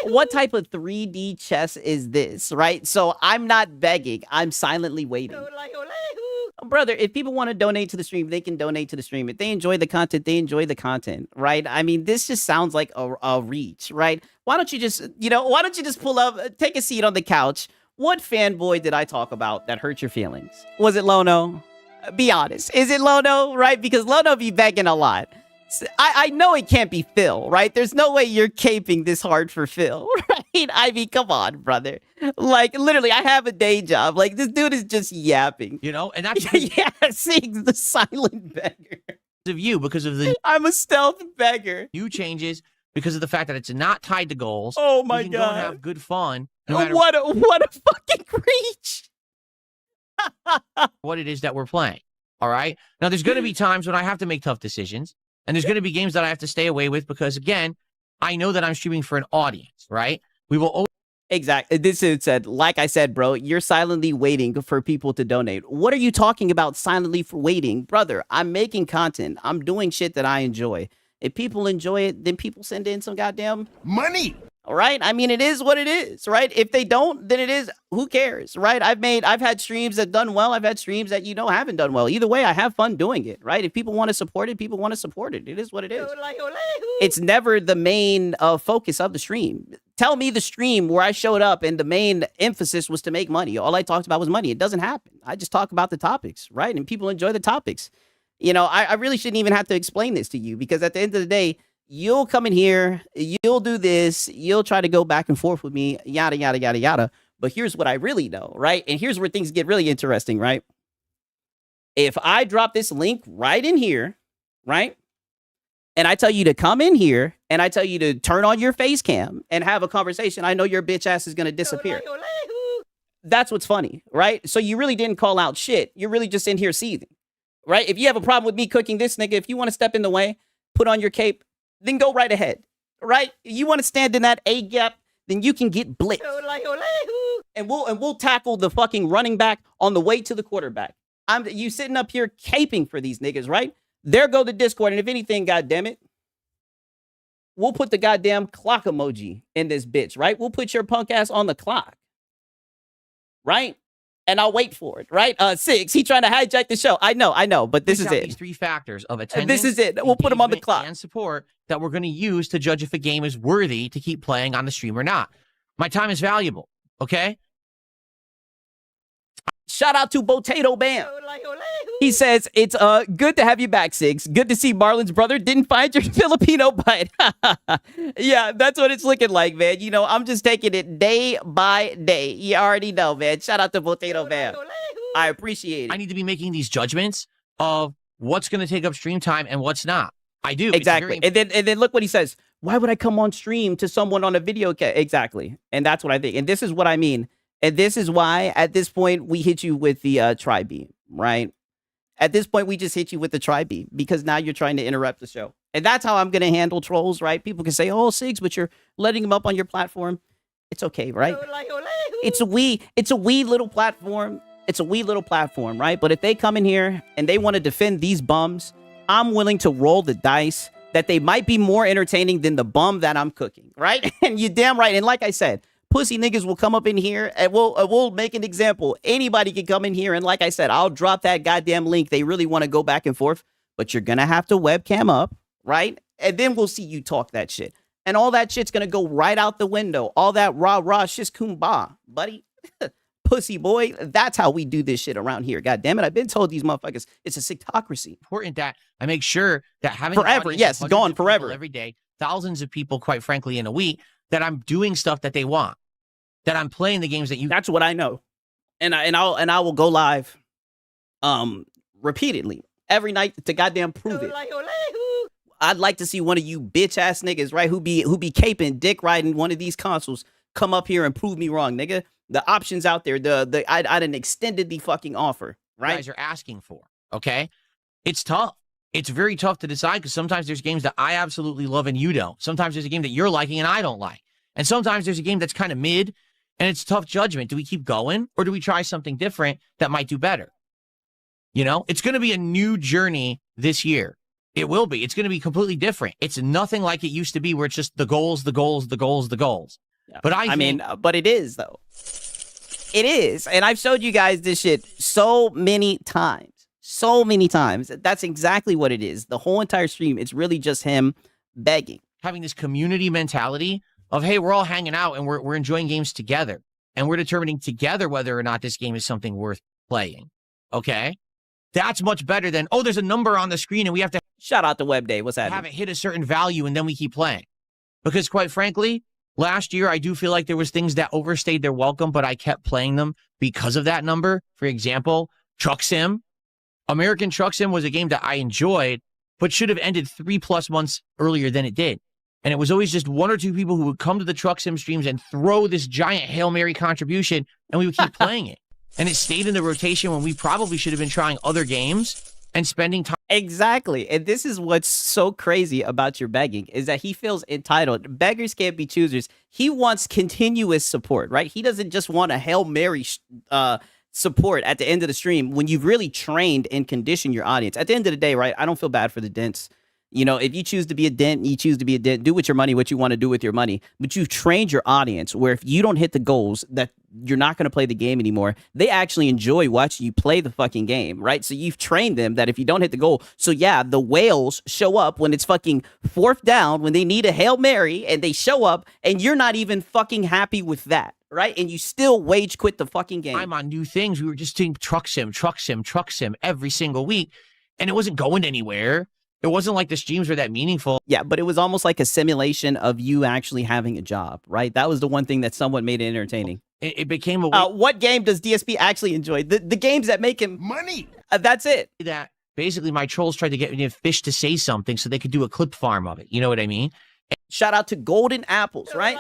What type of 3D chess is this, right? So I'm not begging. I'm silently waiting. Brother, if people want to donate to the stream, they can donate to the stream. If they enjoy the content, they enjoy the content, right? I mean, this just sounds like a reach, right? Why don't you just, why don't you just pull up, take a seat on the couch? What fanboy did I talk about that hurt your feelings? Was it Lono? Be honest. Is it Lono, right? Because Lono be begging a lot. I know it can't be Phil, right? There's no way you're caping this hard for Phil, right? I mean, come on, brother. Like, literally, I have a day job. Like, this dude is just yapping.
You know? And that's...
yeah, seeing the silent beggar.
Of you, because of the...
I'm a stealth beggar.
New changes, because of the fact that it's not tied to goals.
Oh, my
God.
God.
You can go and have good fun. No matter
what a fucking reach.
what it is that we're playing. All right. Now, there's going to be times when I have to make tough decisions, and there's going to be games that I have to stay away with because, again, I know that I'm streaming for an audience, right? We will always.
Exactly. This is said, like I said, bro, you're silently waiting for people to donate. What are you talking about silently for waiting? Brother, I'm making content. I'm doing shit that I enjoy. If people enjoy it, then people send in some goddamn
Money.
All right. I mean, it is what it is, right? If they don't, then it is, who cares, right? I've had streams that done well. I've had streams that, haven't done well. Either way, I have fun doing it, right? If people want to support it, people want to support it. It is what it is. It's never the main focus of the stream. Tell me the stream where I showed up and the main emphasis was to make money. All I talked about was money. It doesn't happen. I just talk about the topics, right? And people enjoy the topics. I really shouldn't even have to explain this to you because at the end of the day, you'll come in here, you'll do this, you'll try to go back and forth with me, yada, yada, yada, yada. But here's what I really know, right? And here's where things get really interesting, right? If I drop this link right in here, right? And I tell you to come in here and I tell you to turn on your face cam and have a conversation, I know your bitch ass is going to disappear. That's what's funny, right? So you really didn't call out shit. You're really just in here seething, right? If you have a problem with me cooking this nigga, if you want to step in the way, put on your cape, then go right ahead, right? You want to stand in that A gap, then you can get blitzed. And we'll tackle the fucking running back on the way to the quarterback. You sitting up here caping for these niggas, right? There go the Discord, and if anything, goddammit, we'll put the goddamn clock emoji in this bitch, right? We'll put your punk ass on the clock, right? And I'll wait for it, right? Six, he trying to hijack the show. I know, but this is it.
These three factors of attendance,
this is it. We'll put him on the clock.
And support that we're going to use to judge if a game is worthy to keep playing on the stream or not. My time is valuable, okay?
Shout out to Potato Bam. He says, it's good to have you back, Sigs. Good to see Marlon's brother didn't find your Filipino bite. Yeah, that's what it's looking like, man. I'm just taking it day by day. You already know, man. Shout out to Potato Bam. I appreciate it.
I need to be making these judgments of what's going to take up stream time and what's not. I do.
Exactly. And then look what he says. Why would I come on stream to someone on a video? Exactly. And that's what I think. And this is what I mean. And this is why, at this point, we hit you with the tri-beam, right? At this point, we just hit you with the tri-beam because now you're trying to interrupt the show. And that's how I'm going to handle trolls, right? People can say, oh, Sigs, but you're letting them up on your platform. It's okay, right? It's a wee little platform. It's a wee little platform, right? But if they come in here and they want to defend these bums, I'm willing to roll the dice that they might be more entertaining than the bum that I'm cooking, right? And you're damn right. And like I said, pussy niggas will come up in here and we'll make an example. Anybody can come in here and like I said, I'll drop that goddamn link. They really want to go back and forth, but you're going to have to webcam up, right? And then we'll see you talk that shit. And all that shit's going to go right out the window. All that rah shit's kumbah, buddy. Pussy boy, that's how we do this shit around here. God damn it. I've been told these motherfuckers it's a sectocracy.
Important that I make sure that having
forever, yes, gone forever.
Every day, thousands of people, quite frankly, in a week, that I'm doing stuff that they want. That I'm playing the games that you.
That's what I know, and I will go live, repeatedly every night to goddamn prove it. I'd like to see one of you bitch ass niggas, right, who be caping, dick riding one of these consoles, come up here and prove me wrong, nigga. The options out there, I done extended the fucking offer, right?
You guys are asking for, okay? It's tough. It's very tough to decide because sometimes there's games that I absolutely love and you don't. Sometimes there's a game that you're liking and I don't like, and sometimes there's a game that's kind of mid. And it's tough judgment. Do we keep going or do we try something different that might do better? It's going to be a new journey this year. It will be. It's going to be completely different. It's nothing like it used to be where it's just the goals. Yeah. But I mean,
but it is though. It is. And I've showed you guys this shit so many times. That's exactly what it is. The whole entire stream, it's really just him begging.
Having this community mentality of, hey, we're all hanging out and we're enjoying games together. And we're determining together whether or not this game is something worth playing. Okay? That's much better than, oh, there's a number on the screen and we have to
shout out to Web Day. What's that?
Have it hit a certain value and then we keep playing. Because quite frankly, last year, I do feel like there was things that overstayed their welcome, but I kept playing them because of that number. For example, Truck Sim. American Truck Sim was a game that I enjoyed, but should have ended 3+ months earlier than it did. And it was always just one or two people who would come to the Truck Sim streams and throw this giant Hail Mary contribution, and we would keep playing it. And it stayed in the rotation when we probably should have been trying other games and spending time.
Exactly. And this is what's so crazy about your begging is that he feels entitled. Beggars can't be choosers. He wants continuous support, right? He doesn't just want a Hail Mary support at the end of the stream when you've really trained and conditioned your audience. At the end of the day, right? I don't feel bad for the dents. You know, if you choose to be a dent, you choose to be a dent. Do with your money what you want to do with your money. But you've trained your audience where if you don't hit the goals, that you're not going to play the game anymore. They actually enjoy watching you play the fucking game, right? So you've trained them that if you don't hit the goal, so yeah, the whales show up when it's fucking fourth down, when they need a Hail Mary, and they show up, and you're not even fucking happy with that, right? And you still wage quit the fucking game.
I'm on new things. We were just doing truck sim every single week, and it wasn't going anywhere. It wasn't like the streams were that meaningful.
Yeah, but it was almost like a simulation of you actually having a job, right? That was the one thing that somewhat made it entertaining.
It became a
what game does DSP actually enjoy? The games that make him
money.
That's it.
That basically my trolls tried to get me a fish to say something so they could do a clip farm of it. You know what I mean?
Shout out to Golden Apples, right?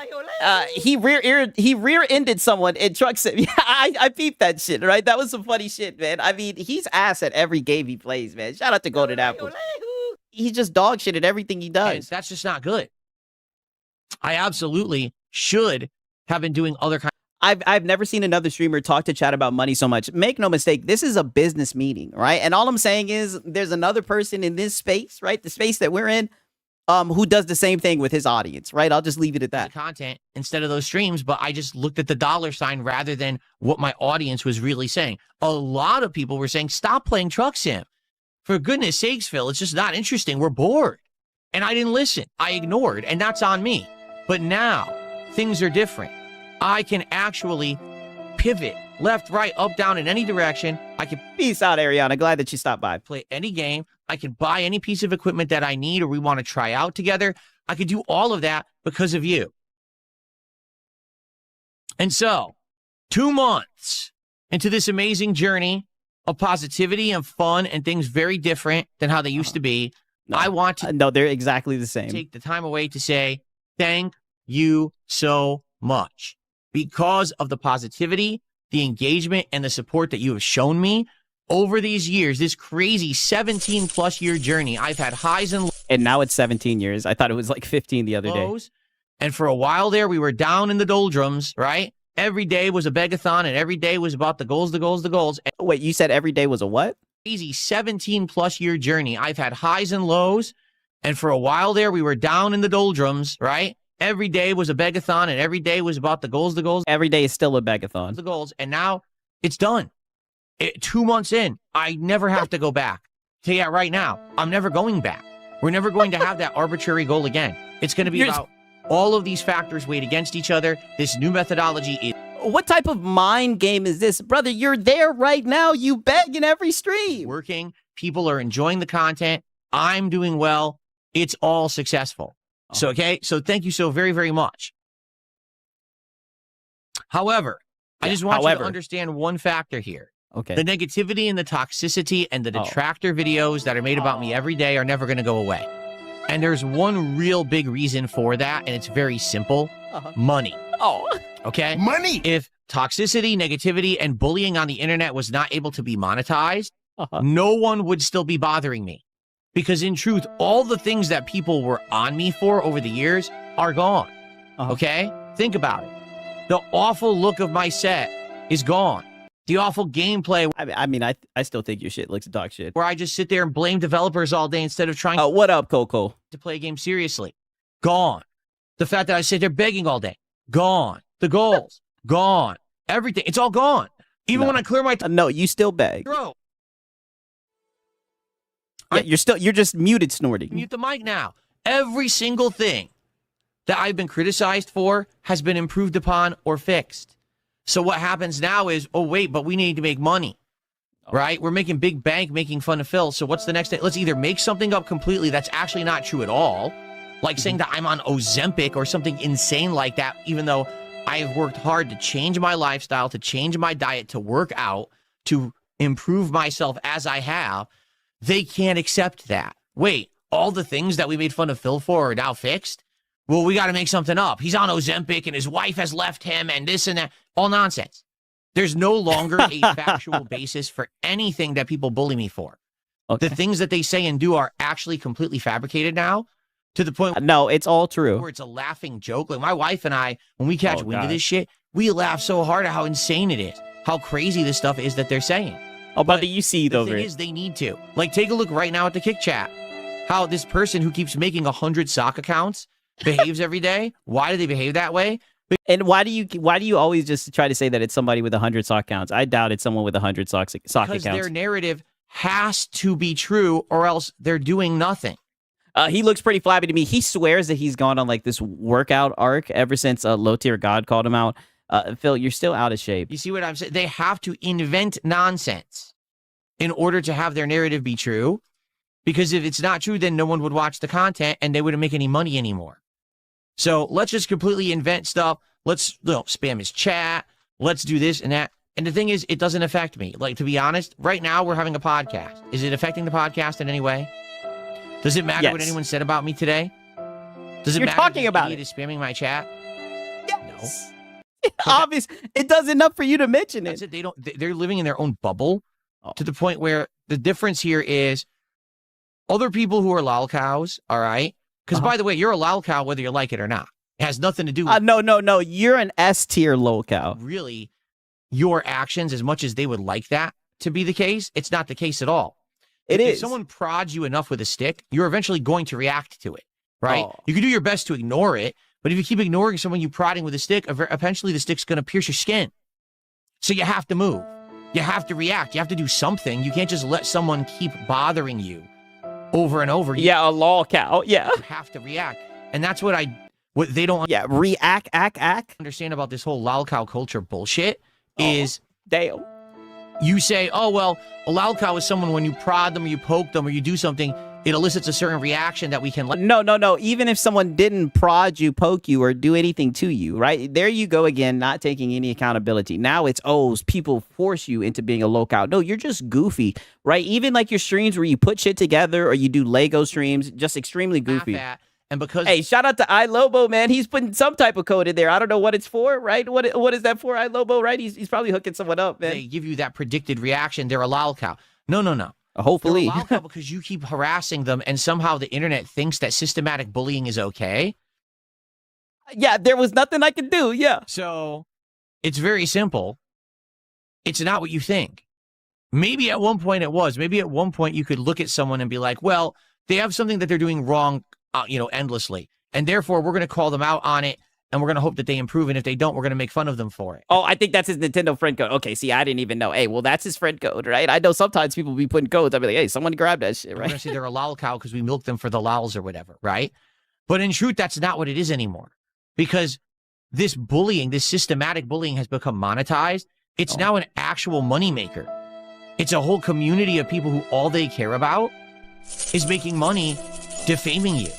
He rear-ended someone in truck sim. Yeah, I peeped that shit, right? That was some funny shit, man. I mean, he's ass at every game he plays, man. Shout out to Golden Apples. He's just dog shit at everything he does.
And that's just not good. I absolutely should have been doing other kinds.
I've never seen another streamer talk to chat about money so much. Make no mistake, this is a business meeting, right? And all I'm saying is there's another person in this space, right? The space that we're in, who does the same thing with his audience, right? I'll just leave it at that.
Content instead of those streams, but I just looked at the dollar sign rather than what my audience was really saying. A lot of people were saying, stop playing truck sim. For goodness sakes, Phil, it's just not interesting. We're bored. And I didn't listen. I ignored, and that's on me. But now, things are different. I can actually pivot left, right, up, down, in any direction. I can
peace out, Ariana. Glad that you stopped by.
Play any game. I can buy any piece of equipment that I need or we want to try out together. I could do all of that because of you. And so, 2 months into this amazing journey of positivity and fun and things very different than how they used to be,
no.
I want to
no, they're exactly the same.
Take the time away to say thank you so much because of the positivity, the engagement, and the support that you have shown me over these years, this crazy 17+ year journey. I've had highs and lows.
And now it's 17 years. I thought it was like 15 the other day.
And for a while there, we were down in the doldrums, right? Every day was a begathon, and every day was about the goals, the goals, the goals.
Wait, you said every day was a what?
Crazy 17+ year journey. I've had highs and lows. And for a while there, we were down in the doldrums, right? Every day was a begathon, and every day was about the goals, the goals.
Every day is still a begathon.
The goals. And now it's done. 2 months in, I never have to go back. So yeah, right now, I'm never going back. We're never going to have that arbitrary goal again. It's going to be about all of these factors weighed against each other. This new methodology is...
What type of mind game is this? Brother, you're there right now. You beg in every stream.
Working. People are enjoying the content. I'm doing well. It's all successful. Oh. So, okay? So thank you so very, very much. However, I just want you to understand one factor here.
Okay.
The negativity and the toxicity and the detractor videos that are made about me every day are never going to go away. And there's one real big reason for that, and it's very simple. Money.
Oh.
Okay?
Money.
If toxicity, negativity, and bullying on the internet was not able to be monetized, no one would still be bothering me. Because in truth, all the things that people were on me for over the years are gone. Okay? Think about it. The awful look of my set is gone. The awful gameplay.
I mean, I still think your shit looks dog shit.
Where I just sit there and blame developers all day instead of trying
what up, Coco?
To play a game seriously. Gone. The fact that I sit there begging all day. Gone. The goals. Gone. Everything. It's all gone. Even when I clear my...
no, you still beg.
Bro.
Yeah, you're just muted snorting.
Mute the mic now. Every single thing that I've been criticized for has been improved upon or fixed. So what happens now is, oh, wait, but we need to make money, right? We're making big bank, making fun of Phil. So what's the next thing? Let's either make something up completely that's actually not true at all, like saying that I'm on Ozempic or something insane like that, even though I have worked hard to change my lifestyle, to change my diet, to work out, to improve myself as I have. They can't accept that. Wait, all the things that we made fun of Phil for are now fixed? Well, we got to make something up. He's on Ozempic and his wife has left him and this and that. All nonsense. There's no longer a factual basis for anything that people bully me for.
Okay.
The things that they say and do are actually completely fabricated now, to the point
No, it's all true.
where it's a laughing joke. Like my wife and I, when we catch
Oh,
wind of
God.
this shit, we laugh so hard at how insane it is, how crazy this stuff is that they're saying.
Oh, but you see
The
though,
thing is, they need to. Like, take a look right now at the Kick Chat. How this person who keeps making 100 sock accounts behaves every day. Why do they behave that way?
and why do you always just try to say that it's somebody with 100 sock counts? I doubt it's someone with 100 sock
Because
accounts.
their narrative has to be true, or else they're doing nothing.
He looks pretty flabby to me. He swears that he's gone on like this workout arc ever since Low Tier God called him out. Phil, you're still out of shape.
You see what I'm saying? They have to invent nonsense in order to have their narrative be true. Because if it's not true, then no one would watch the content and they wouldn't make any money anymore. So let's just completely invent stuff. Let's spam his chat. Let's do this and that. And the thing is, it doesn't affect me. Like, to be honest, right now we're having a podcast. Is it affecting the podcast in any way? Does it matter what
Yes.
anyone said about me today? Does it
You're
matter
talking
this
about
idiot is spamming my chat?
Yes. Obvious. It does enough for you to mention
That's
it.
it. They're living in their own bubble
Oh.
to the point where the difference here is other people who are lol cows, all right? Because, by the way, you're a lol cow whether you like it or not. It has nothing to do with
No. You're an S tier lolcow.
really your actions as much as they would like that to be the case. It's not the case at all.
It
If
is.
someone prods you enough with a stick, you're eventually going to react to it, right?
Oh.
You can do your best to ignore it, but if you keep ignoring someone you prodding with a stick, eventually the stick's going to pierce your skin. So you have to move. You have to react. You have to do something. You can't just let someone keep bothering you over and over. You
Yeah, a lolcow. Yeah.
have to react. And that's what they don't
Yeah, react, act.
understand about this whole lolcow culture bullshit is
Damn.
you say, oh, well, a lolcow is someone when you prod them or you poke them or you do something, it elicits a certain reaction that we can let.
No. Even if someone didn't prod you, poke you, or do anything to you, right? There you go again, not taking any accountability. Now it's, people force you into being a lolcow. No, you're just goofy, right? Even like your streams where you put shit together or you do Lego streams, just extremely goofy.
And because
Hey, shout out to iLobo, man. He's putting some type of code in there. I don't know what it's for, right? What is that for, iLobo, right? He's probably hooking someone up, man.
they give you that predicted reaction, they're a lolcow. No.
Hopefully.
They're a lolcow because you keep harassing them and somehow the internet thinks that systematic bullying is okay.
Yeah, there was nothing I could do. Yeah.
So it's very simple. It's not what you think. Maybe at one point it was. Maybe at one point you could look at someone and be like, well, they have something that they're doing wrong, endlessly. And therefore, we're going to call them out on it, and we're going to hope that they improve. And if they don't, we're going to make fun of them for it.
Oh, I think that's his Nintendo friend code. Okay, see, I didn't even know. Hey, well, that's his friend code, right? I know sometimes people be putting codes. I'll be like, hey, someone grab that shit,
We're going to
right?
say they're a lolcow because we milk them for the lols or whatever, right? But in truth, that's not what it is anymore. Because this bullying, this systematic bullying has become monetized. It's now an actual moneymaker. It's a whole community of people who all they care about is making money defaming you.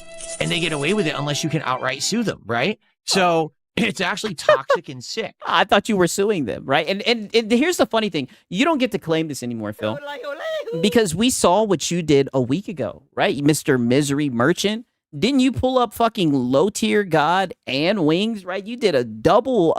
And they get away with it unless you can outright sue them, right? So it's actually toxic and sick.
I thought you were suing them, right? And here's the funny thing. You don't get to claim this anymore, Phil. Because we saw what you did a week ago, right? Mr. Misery Merchant. Didn't you pull up fucking Low Tier God and Wings, right? You did a double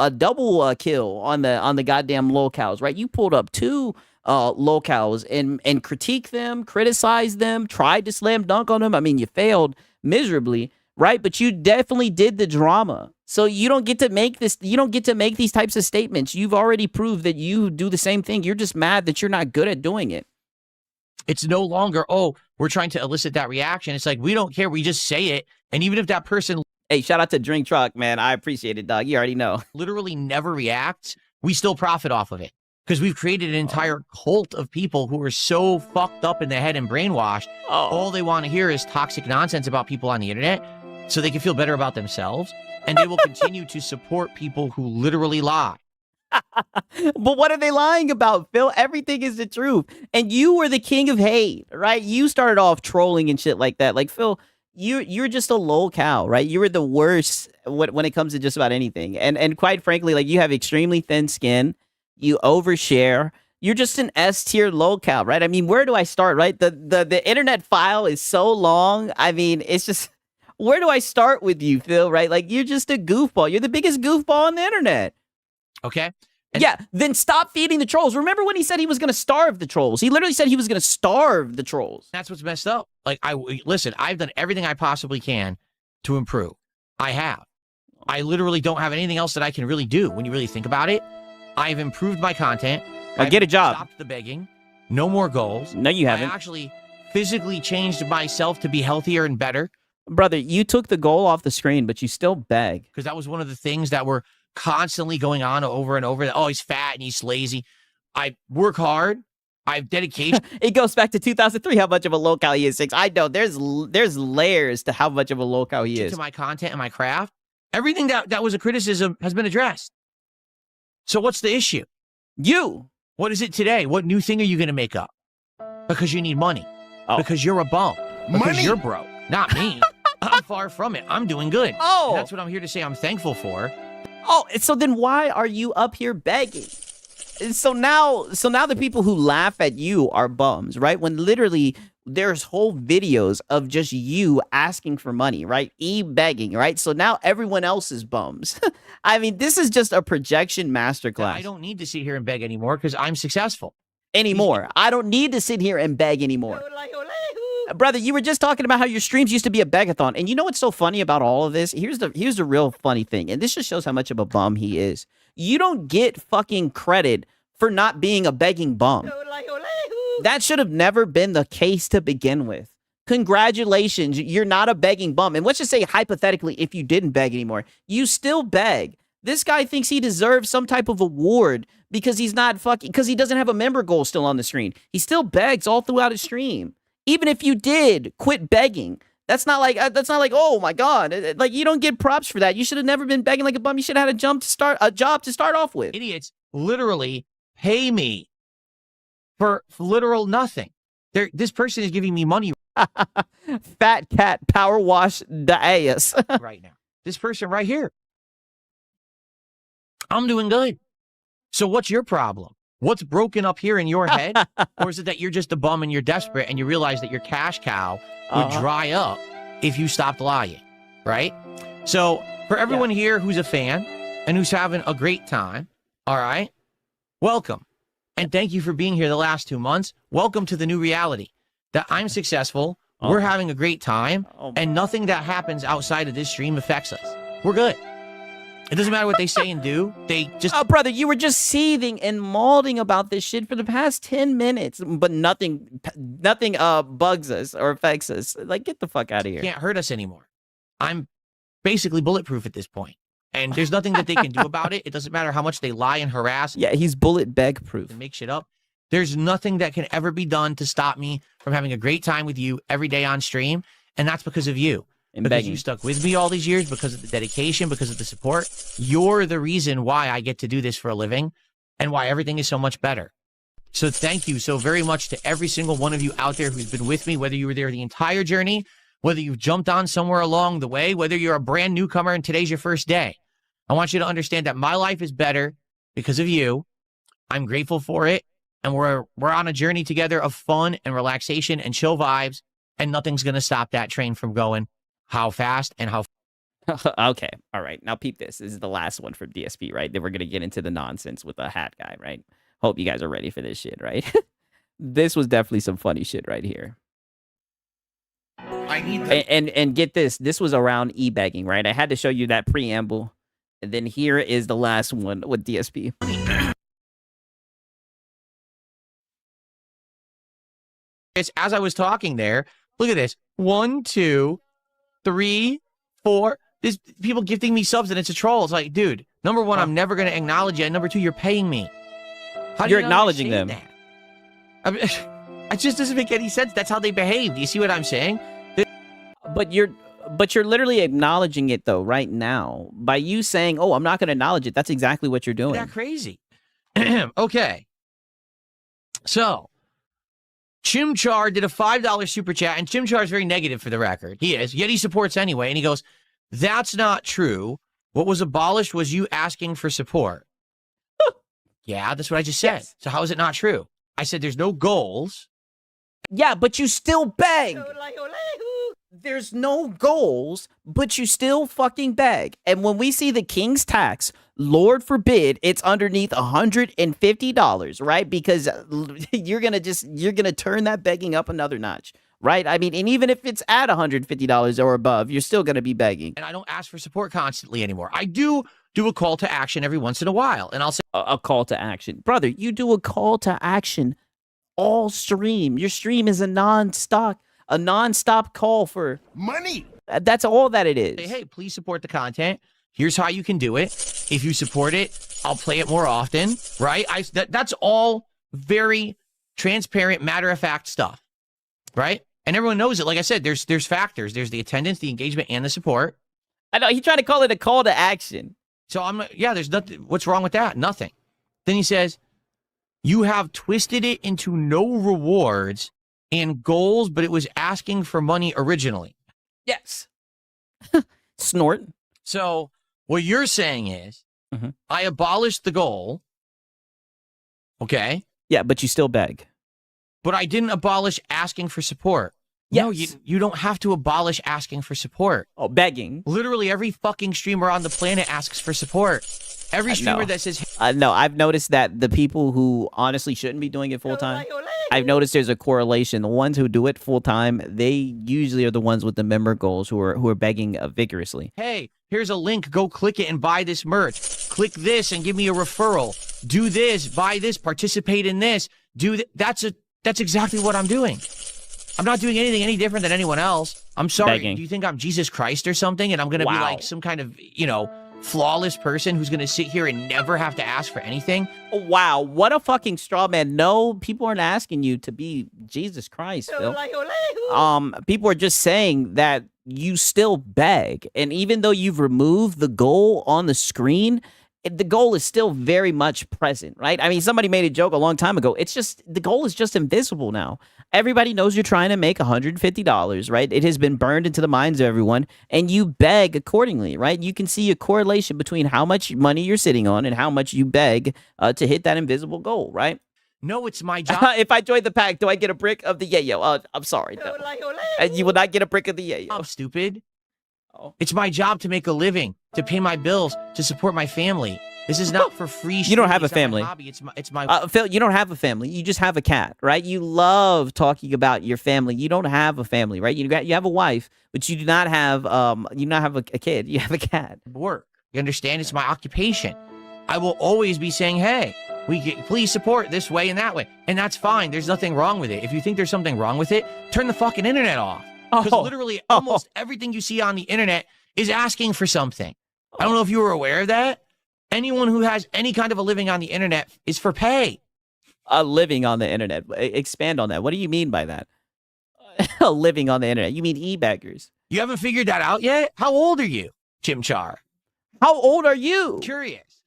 kill on the goddamn lolcows, right? You pulled up two lolcows and critique them, criticize them, tried to slam dunk on them. I mean, you failed miserably, right? But you definitely did the drama. So you don't get to make this. You don't get to make these types of statements. You've already proved that you do the same thing. You're just mad that you're not good at doing it.
It's no longer, oh, we're trying to elicit that reaction. It's like, we don't care. We just say it. And even if that person
Hey, shout out to Drink Truck, man. I appreciate it, dog. You already know.
literally never reacts, we still profit off of it. Because we've created an entire cult of people who are so fucked up in the head and brainwashed. All they want to hear is toxic nonsense about people on the internet so they can feel better about themselves. And they will continue to support people who literally lie.
But what are they lying about, Phil? Everything is the truth. And you were the king of hate, right? You started off trolling and shit like that. Like, Phil, you're just a lolcow, right? You were the worst when it comes to just about anything. And quite frankly, like, you have extremely thin skin. You overshare. You're just an S tier lolcow, right? I mean, where do I start, right? The internet file is so long. I mean, it's just, where do I start with you, Phil, right? Like, you're just a goofball. You're the biggest goofball on the internet.
Okay?
Yeah, then stop feeding the trolls. Remember when he said he was going to starve the trolls? He literally said he was going to starve the trolls.
That's what's messed up. Like, listen, I've done everything I possibly can to improve. I have. I literally don't have anything else that I can really do when you really think about it. I've improved my content.
I've get a job.
Stopped the begging. No more goals.
No, you haven't.
I actually physically changed myself to be healthier and better.
Brother, you took the goal off the screen, but you still beg.
Because that was one of the things that were constantly going on over and over. Oh, he's fat and he's lazy. I work hard. I have dedication.
It goes back to 2003, how much of a local he is. I know there's layers to how much of a local he is.
To my content and my craft. Everything that was a criticism has been addressed. So what's the issue?
You.
What is it today? What new thing are you going to make up? Because you need money.
Oh.
Because you're a bum. Because you're broke. Not me. I'm far from it. I'm doing good.
Oh.
And that's what I'm here to say I'm thankful for.
Oh, so then why are you up here begging? So now the people who laugh at you are bums, right? When literally there's whole videos of just you asking for money, right? Begging, right? So now everyone else is bums. I mean, this is just a projection masterclass.
I don't need to sit here and beg anymore because I'm successful.
Anymore. I don't need to sit here and beg anymore. Brother, you were just talking about how your streams used to be a begathon. And you know what's so funny about all of this? Here's the real funny thing. And this just shows how much of a bum he is. You don't get fucking credit for not being a begging bum. That should have never been the case to begin with. Congratulations, you're not a begging bum. And let's just say hypothetically, if you didn't beg anymore, you still beg. This guy thinks he deserves some type of award because he's not because he doesn't have a member goal still on the screen. He still begs all throughout his stream. Even if you did quit begging, that's not like oh my god, like you don't get props for that. You should have never been begging like a bum. You should have had a job to start off with.
Idiots literally pay me for literal nothing. This person is giving me money.
Fat cat power wash the ass
right now. This person right here. I'm doing good. So what's your problem? What's broken up here in your head? Or is it that you're just a bum and you're desperate and you realize that your cash cow would dry up if you stopped lying, right? So for everyone here who's a fan and who's having a great time, all right, welcome. And thank you for being here the last 2 months. Welcome to the new reality that I'm successful, we're having a great time, and nothing that happens outside of this stream affects us. We're good. It doesn't matter what they say and do. They just...
Oh, brother, you were just seething and malding about this shit for the past 10 minutes, but nothing bugs us or affects us. Like, get the fuck out of here.
Can't hurt us anymore. I'm basically bulletproof at this point. And there's nothing that they can do about it. It doesn't matter how much they lie and harass.
Yeah, he's bullet beg proof.
And make shit up. There's nothing that can ever be done to stop me from having a great time with you every day on stream. And that's because of you.
And
because
begging.
You stuck with me all these years, because of the dedication, because of the support. You're the reason why I get to do this for a living and why everything is so much better. So thank you so very much to every single one of you out there who's been with me, whether you were there the entire journey, whether you've jumped on somewhere along the way, whether you're a brand newcomer and today's your first day. I want you to understand that my life is better because of you. I'm grateful for it. And we're on a journey together of fun and relaxation and chill vibes. And nothing's going to stop that train from going how fast and how...
Okay. All right. Now peep this. This is the last one from DSP, right? Then we're going to get into the nonsense with the hat guy, right? Hope you guys are ready for this shit, right? This was definitely some funny shit right here.
I need
and get this. This was around e-begging, right? I had to show you that preamble. And then here is the last one with DSP.
It's as I was talking there. Look at this. 1, 2, 3, 4. There's people gifting me subs and it's a troll. It's like, dude, number one, I'm never going to acknowledge you. And number two, you're paying me. How do
You're
you not
acknowledging them.
understand that? I mean, it just doesn't make any sense. That's how they behave. Do you see what I'm saying?
But you're literally acknowledging it though right now by you saying, "Oh, I'm not going to acknowledge it." That's exactly what you're doing.
Isn't that crazy? Okay. So, Chimchar did a $5 super chat, and Chimchar is very negative for the record. He is, yet he supports anyway. And he goes, "That's not true. What was abolished was you asking for support." Yeah, that's what I just said. Yes. So how is it not true? I said there's no goals.
Yeah, but you still beg. There's no goals, but you still fucking beg. And when we see the king's tax, Lord forbid it's underneath $150, right? Because you're gonna turn that begging up another notch, right? I mean, and even if it's at $150 or above, you're still gonna be begging.
And I don't ask for support constantly anymore. I do a call to action every once in a while, and I'll say
A call to action, brother. You do a call to action all stream. Your stream is a non-stop call for
Money.
That's all that it is.
say, hey, please support the content. Here's how you can do it. If you support it, I'll play it more often, right? That's all very transparent, matter-of-fact stuff, right? And everyone knows it. Like I said, there's factors. There's the attendance, the engagement, and the support.
I know, he tried to call it a call to action.
So there's nothing. What's wrong with that? Nothing. Then he says, you have twisted it into no rewards and goals, but it was asking for money originally.
Yes. Snort.
So what you're saying is, I abolished the goal. Okay.
Yeah, but you still beg.
But I didn't abolish asking for support.
Yes.
No, you don't have to abolish asking for support.
Oh, begging.
Literally every fucking streamer on the planet asks for support. Every streamer that says...
No, I've noticed that the people who honestly shouldn't be doing it full-time, I've noticed there's a correlation. The ones who do it full-time, they usually are the ones with the member goals who are begging vigorously.
Hey, here's a link. Go click it and buy this merch. Click this and give me a referral. Do this, buy this, participate in this. That's exactly what I'm doing. I'm not doing anything any different than anyone else. I'm sorry.
Begging.
Do you think I'm Jesus Christ or something? And I'm going to be like some kind of, flawless person who's going to sit here and never have to ask for anything?
Wow, what a fucking straw man. No, people aren't asking you to be Jesus Christ, Phil. People are just saying that you still beg. And even though you've removed the goal on the screen, the goal is still very much present, right? I mean, somebody made a joke a long time ago. It's just, the goal is just invisible now. Everybody knows you're trying to make $150, right? It has been burned into the minds of everyone, and you beg accordingly, right? You can see a correlation between how much money you're sitting on and how much you beg to hit that invisible goal, right?
No, it's my job.
If I join the pack, do I get a brick of the yayo? I'm sorry. No. You will not get a brick of the yayo.
I'm stupid. It's my job to make a living, to pay my bills, to support my family. This is not for free.
You don't have a family.
Hobby. It's my
Phil, you don't have a family. You just have a cat, right? You love talking about your family. You don't have a family, right? You have a wife, but you do not have a kid. You have a cat.
Work. You understand? It's my occupation. I will always be saying, hey, please support this way and that way. And that's fine. There's nothing wrong with it. If you think there's something wrong with it, turn the fucking internet off. Because literally almost everything you see on the internet is asking for something. I don't know if you were aware of that. Anyone who has any kind of a living on the internet is for pay.
A living on the internet. Expand on that. What do you mean by that? A living on the internet. You mean e-beggars?
You haven't figured that out yet? How old are you, Chimchar?
How old are you?
Curious.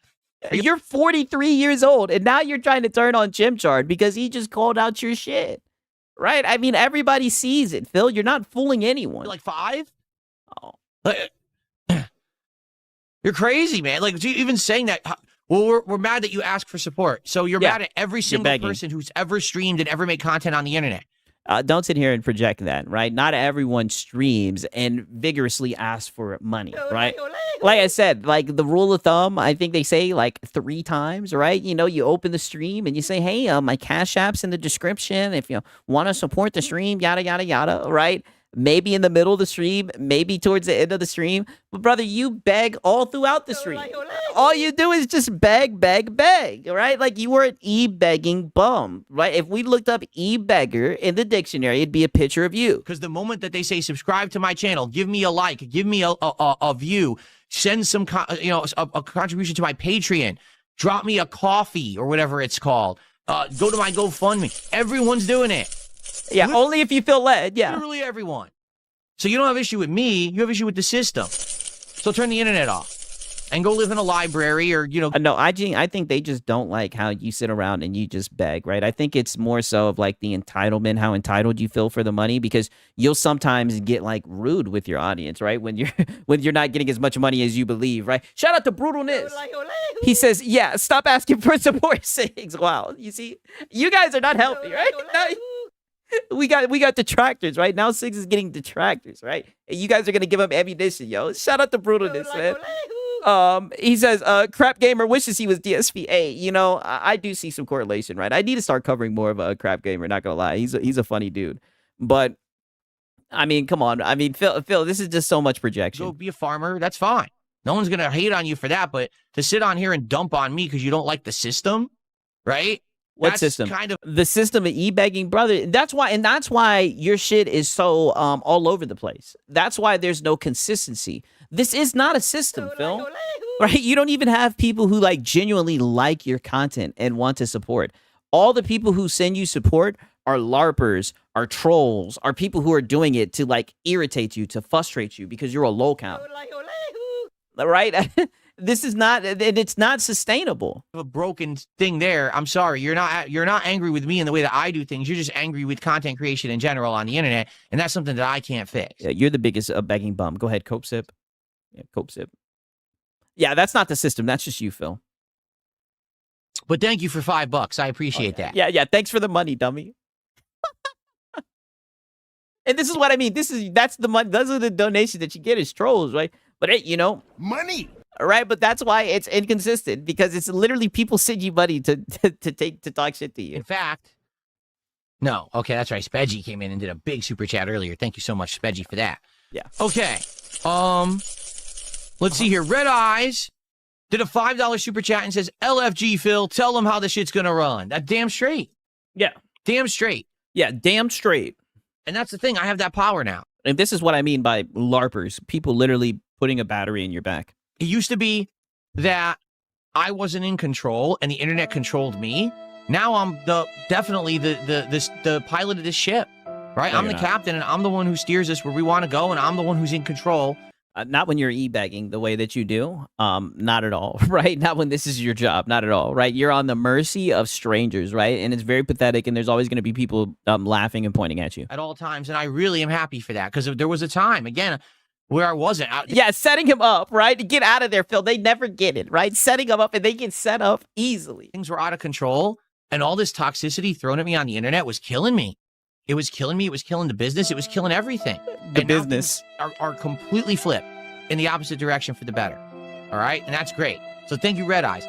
You're 43 years old, and now you're trying to turn on Chimchar because he just called out your shit. Right? I mean, everybody sees it, Phil. You're not fooling anyone.
You're like 5? Oh. You're crazy, man. Like, even saying that, well, we're mad that you ask for support. So you're mad at every single person who's ever streamed and ever made content on the internet.
Don't sit here and project that, right? Not everyone streams and vigorously asks for money, right? Like I said, like the rule of thumb, I think they say like 3 times, right? You open the stream and you say, hey, my Cash App's in the description if you want to support the stream, yada, yada, yada, right? Maybe in the middle of the stream, maybe towards the end of the stream. But brother, you beg all throughout the stream. All you do is just beg, beg, beg, right? Like you were an e-begging bum, right? If we looked up e-beggar in the dictionary, it'd be a picture of you.
Because the moment that they say, subscribe to my channel, give me a like, give me a view, send some, a contribution to my Patreon, drop me a coffee or whatever it's called, go to my GoFundMe. Everyone's doing it.
Yeah, only if you feel led, yeah.
Literally everyone. So you don't have issue with me, you have issue with the system. So turn the internet off and go live in a library or,
No, I think they just don't like how you sit around and you just beg, right? I think it's more so of like the entitlement, how entitled you feel for the money, because you'll sometimes get like rude with your audience, right? When you're not getting as much money as you believe, right? Shout out to Brutalness. He says, yeah, stop asking for support. Wow, you see, you guys are not healthy, right? We got detractors, right? Now Six is getting detractors, right? And you guys are gonna give him ammunition, yo. Shout out to Brutalness, man. He says, Crap Gamer wishes he was DSPA. You know, I do see some correlation, right? I need to start covering more of a Crap Gamer, not gonna lie. He's a funny dude. But I mean, come on. I mean, Phil, this is just so much projection.
Go be a farmer. That's fine. No one's going to hate on you for that. But to sit on here and dump on me because you don't like the system, right?
What
That's
system?
Kind of
the system of e-begging, brother. That's why your shit is so all over the place. That's why there's no consistency. This is not a system, Phil. Right? You don't even have people who like genuinely like your content and want to support. All the people who send you support are LARPers, are trolls, are people who are doing it to like irritate you, to frustrate you because you're a low count. Right? This is not, it's not sustainable.
a broken thing there. I'm sorry. You're not angry with me in the way that I do things. You're just angry with content creation in general on the internet. And that's something that I can't fix.
Yeah, you're the biggest begging bum. Go ahead, Cope Sip. Yeah, Cope Sip. Yeah, that's not the system. That's just you, Phil.
But thank you for $5. I appreciate that.
Yeah. Thanks for the money, dummy. And this is what I mean. That's the money. Those are the donations that you get as trolls, right? But hey, you know,
Money.
right? But that's why it's inconsistent because it's literally people send you money to talk shit to you.
In fact, no. Okay, that's right. Spedgy came in and did a big super chat earlier. Thank you so much, Spedgy, for that.
Yeah.
Okay. Let's see here. Red Eyes did a $5 super chat and says, LFG, Phil, tell them how the shit's going to run. That's damn straight.
Yeah.
Damn straight.
Yeah, damn straight.
And that's the thing. I have that power now.
And this is what I mean by LARPers. People literally putting a battery in your back.
It used to be that I wasn't in control and the internet controlled me. Now I'm definitely the pilot of this ship, right?
No,
I'm the
you're not.
captain and I'm the one who steers us where we want to go and I'm the one who's in control.
Not when you're e-begging the way that you do. Not at all, right? Not when this is your job. Not at all, right? You're on the mercy of strangers, right? And it's very pathetic, and there's always going to be people laughing and pointing at you.
At all times, and I really am happy for that because there was a time, again, where I wasn't.
Yeah, setting him up, right? Get out of there, Phil. They never get it, right? Setting him up, and they get set up easily.
Things were out of control, and all this toxicity thrown at me on the internet was killing me. It was killing me. It was killing the business. It was killing everything.
The
And now
business.
things are completely flipped in the opposite direction for the better. All right? And that's great. So thank you, Red Eyes.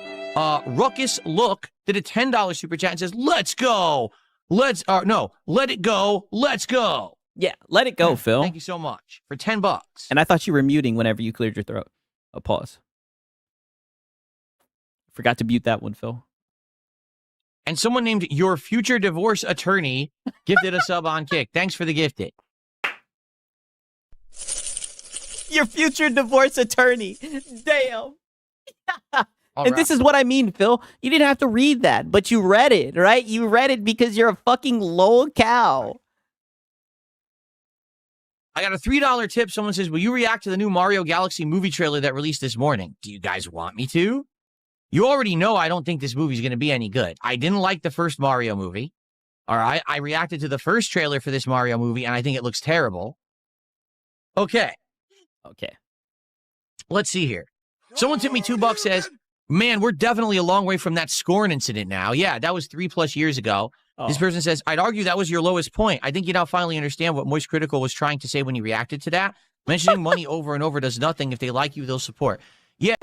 Ruckus Look did a $10 super chat and says, let's go. Let it go. Let's go.
Yeah, let it go, Phil.
Thank you so much for $10.
And I thought you were muting whenever you cleared your throat. A pause. Forgot to mute that one, Phil.
And someone named Your Future Divorce Attorney gifted a sub on Kick. Thanks for the gifted.
Your future divorce attorney. Damn.
All
And this is what I mean, Phil. You didn't have to read that, but you read it, right? You read it because you're a fucking low cow.
I got a $3 tip. Someone says, will you react to the new Mario Galaxy movie trailer that released this morning? Do you guys want me to? You already know I don't think this movie's going to be any good. I didn't like the first Mario movie. All right. I reacted to the first trailer for this Mario movie, and I think it looks terrible. Okay. Let's see here. Someone tipped me $2, says, man, we're definitely a long way from that Scorn incident now. Yeah, that was 3+ years ago. This person says, I'd argue that was your lowest point. I think you now finally understand what Moist Critical was trying to say when he reacted to that. Mentioning money over and over does nothing. If they like you, they'll support. Yeah.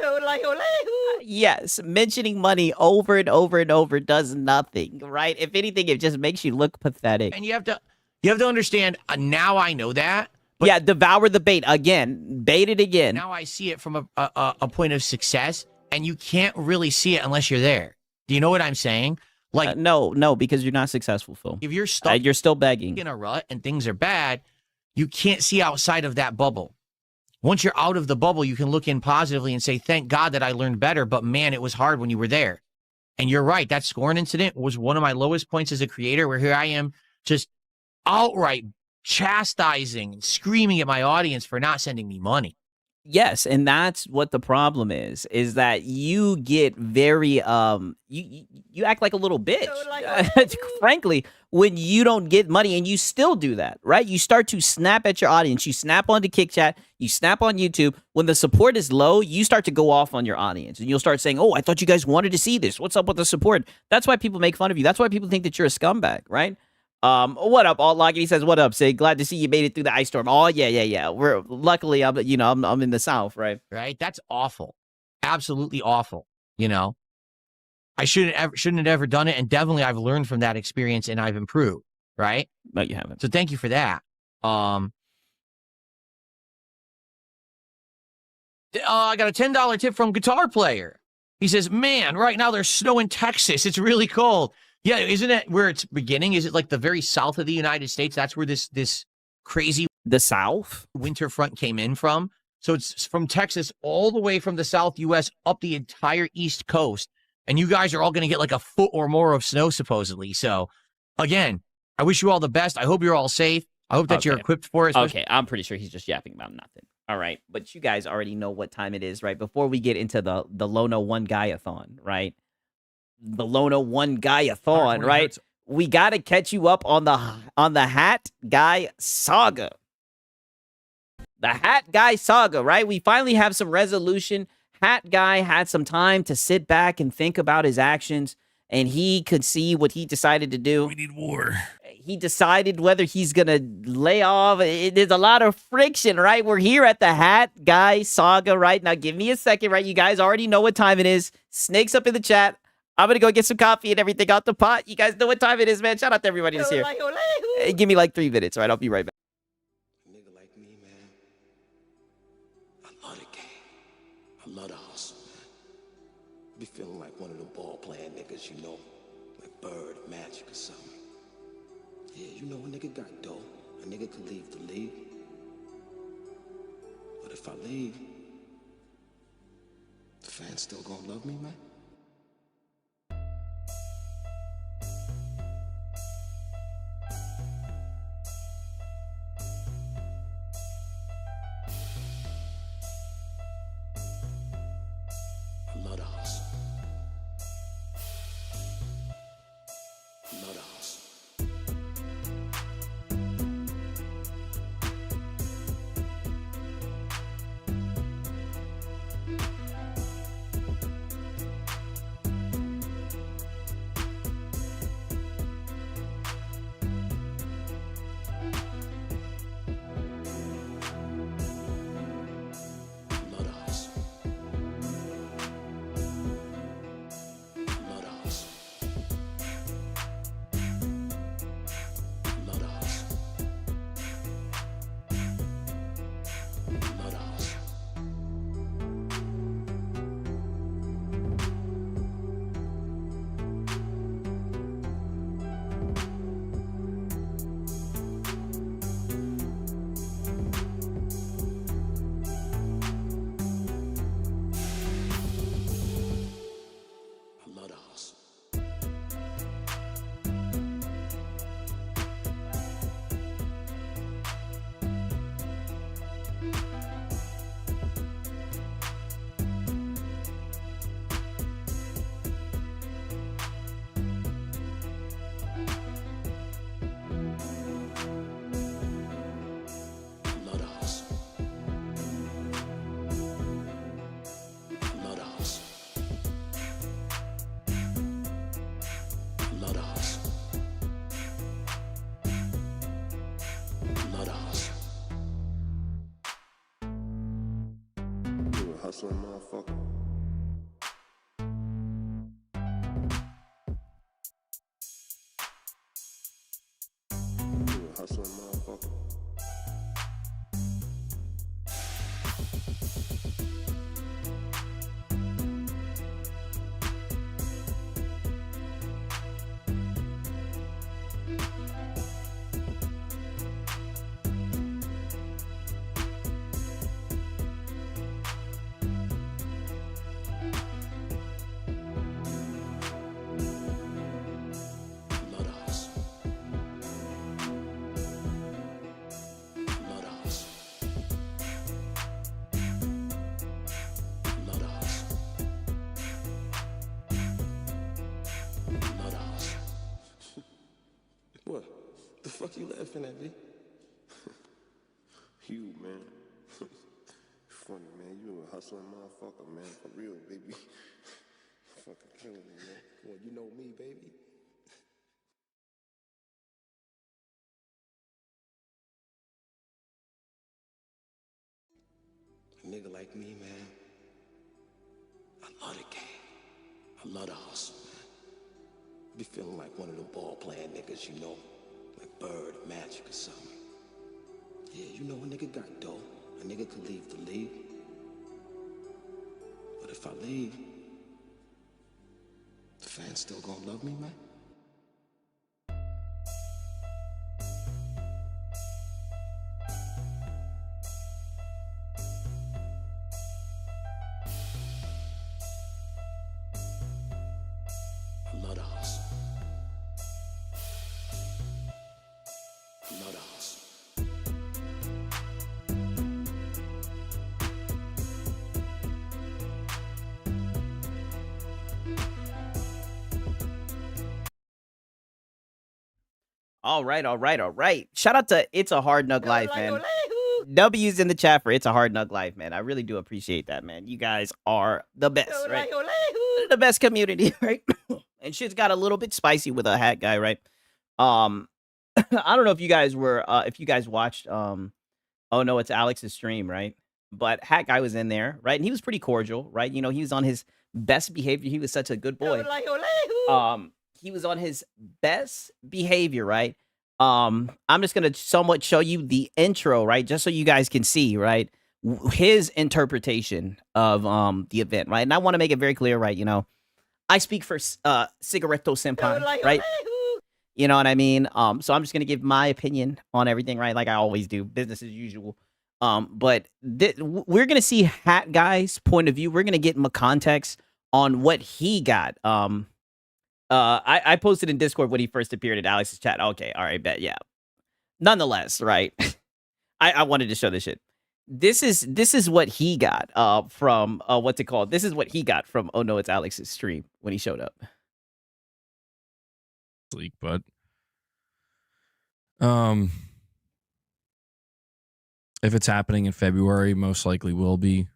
Yes, mentioning money over and over and over does nothing, right? If anything, it just makes you look pathetic.
And you have to understand, now I know that.
But yeah, devour the bait again. Bait it again.
Now I see it from a point of success, and you can't really see it unless you're there. Do you know what I'm saying? Like
no, because you're not successful, Phil.
If you're stuck,
you're still begging
in a rut and things are bad, you can't see outside of that bubble. Once you're out of the bubble, you can look in positively and say, thank God that I learned better, but man, it was hard when you were there. And you're right, that Scorn incident was one of my lowest points as a creator, where here I am just outright chastising and screaming at my audience for not sending me money.
Yes, and that's what the problem is that you get very you act like a little bitch. Frankly, when you don't get money, and you still do that, right? You start to snap at your audience. You snap onto KickChat, you snap on YouTube. When the support is low, you start to go off on your audience, and you'll start saying, "Oh, I thought you guys wanted to see this. What's up with the support?" That's why people make fun of you. That's why people think that you're a scumbag, right? What up, Alt Lock? He says, "What up, Sig? Glad to see you made it through the ice storm." Oh yeah. We're luckily, I'm in the South, right?
Right? That's awful. Absolutely awful. You know, I shouldn't have ever done it, and definitely I've learned from that experience and I've improved. Right?
No, you haven't.
So thank you for that. I got a $10 tip from Guitar Player. He says, "Man, right now there's snow in Texas. It's really cold." Yeah, isn't it where it's beginning? Is it like the very south of the United States? That's where this crazy
the South
winter front came in from. So it's from Texas all the way from the South U.S. up the entire East Coast, and you guys are all going to get like a foot or more of snow supposedly. So, again, I wish you all the best. I hope you're all safe. I hope that you're equipped for it.
Okay, I'm pretty sure he's just yapping about nothing. All right, but you guys already know what time it is, right? Before we get into the Lono One Guy-a-thon, right? The Lono One Guy-a-thon, right? We got to catch you up on the Hat Guy Saga. The Hat Guy Saga, right? We finally have some resolution. Hat Guy had some time to sit back and think about his actions, and he could see what he decided to do.
We need war.
He decided whether he's going to lay off. There's a lot of friction, right? We're here at the Hat Guy Saga, right? Now, give me a second, right? You guys already know what time it is. Snake's up in the chat. I'm going to go get some coffee and everything out the pot. You guys know what time it is, man. Shout out to everybody that's here. Hey, give me like 3 minutes, all right? I'll be right back.
Nigga like me, man. I love the game. I love the hustle, man. Be feeling like one of them ball-playing niggas, you know? Like Bird, Magic, or something. Yeah, you know a nigga got dough. A nigga could leave the league. But if I leave, the fans still gonna love me, man? I love the hustle. I love the hustle. Hustling motherfucker. You a hustling motherfucker. What? The fuck you laughing at, me? You, man. Funny, man. You a hustling motherfucker, man. For real, baby. Fucking killing me, man. Well, you know me, baby. nigga like me, man, I love the game. I love the hustle, man. I be feeling like one of them ball-playing niggas, you know? Like Bird, Magic, or something. Yeah, you know, a nigga got dough. A nigga could leave the league. But if I leave, the fans still gonna love me, man? I love the hustle. I love the hustle.
All right, all right, all right. Shout out to It's a Hard Nug Life, man. W's in the chat for It's a Hard Nug Life, man. I really do appreciate that, man. You guys are the best, right? The best community, right? And shit's got a little bit spicy with a hat guy, right? I don't know if you guys were, if you guys watched, oh no, it's Alex's stream, right? But hat guy was in there, right? And he was pretty cordial, right? You know, he was on his best behavior. He was such a good boy. He was on his best behavior, right? I'm just gonna somewhat show you the intro, right? Just so you guys can see, right? His interpretation of the event, right? And I want to make it very clear, right? You know, I speak for Cigaretto Senpai, right? You know what I mean? So I'm just gonna give my opinion on everything, right? Like I always do, business as usual. But we're gonna see Hat Guy's point of view. We're gonna get him a context on what he got. I posted in Discord when he first appeared in Alex's chat. Okay, all right, bet, yeah. Nonetheless, right? I wanted to show this shit. This is what he got from what's it called? This is what he got from Oh No, It's Alex's stream when he showed up.
But if it's happening in February, most likely will be.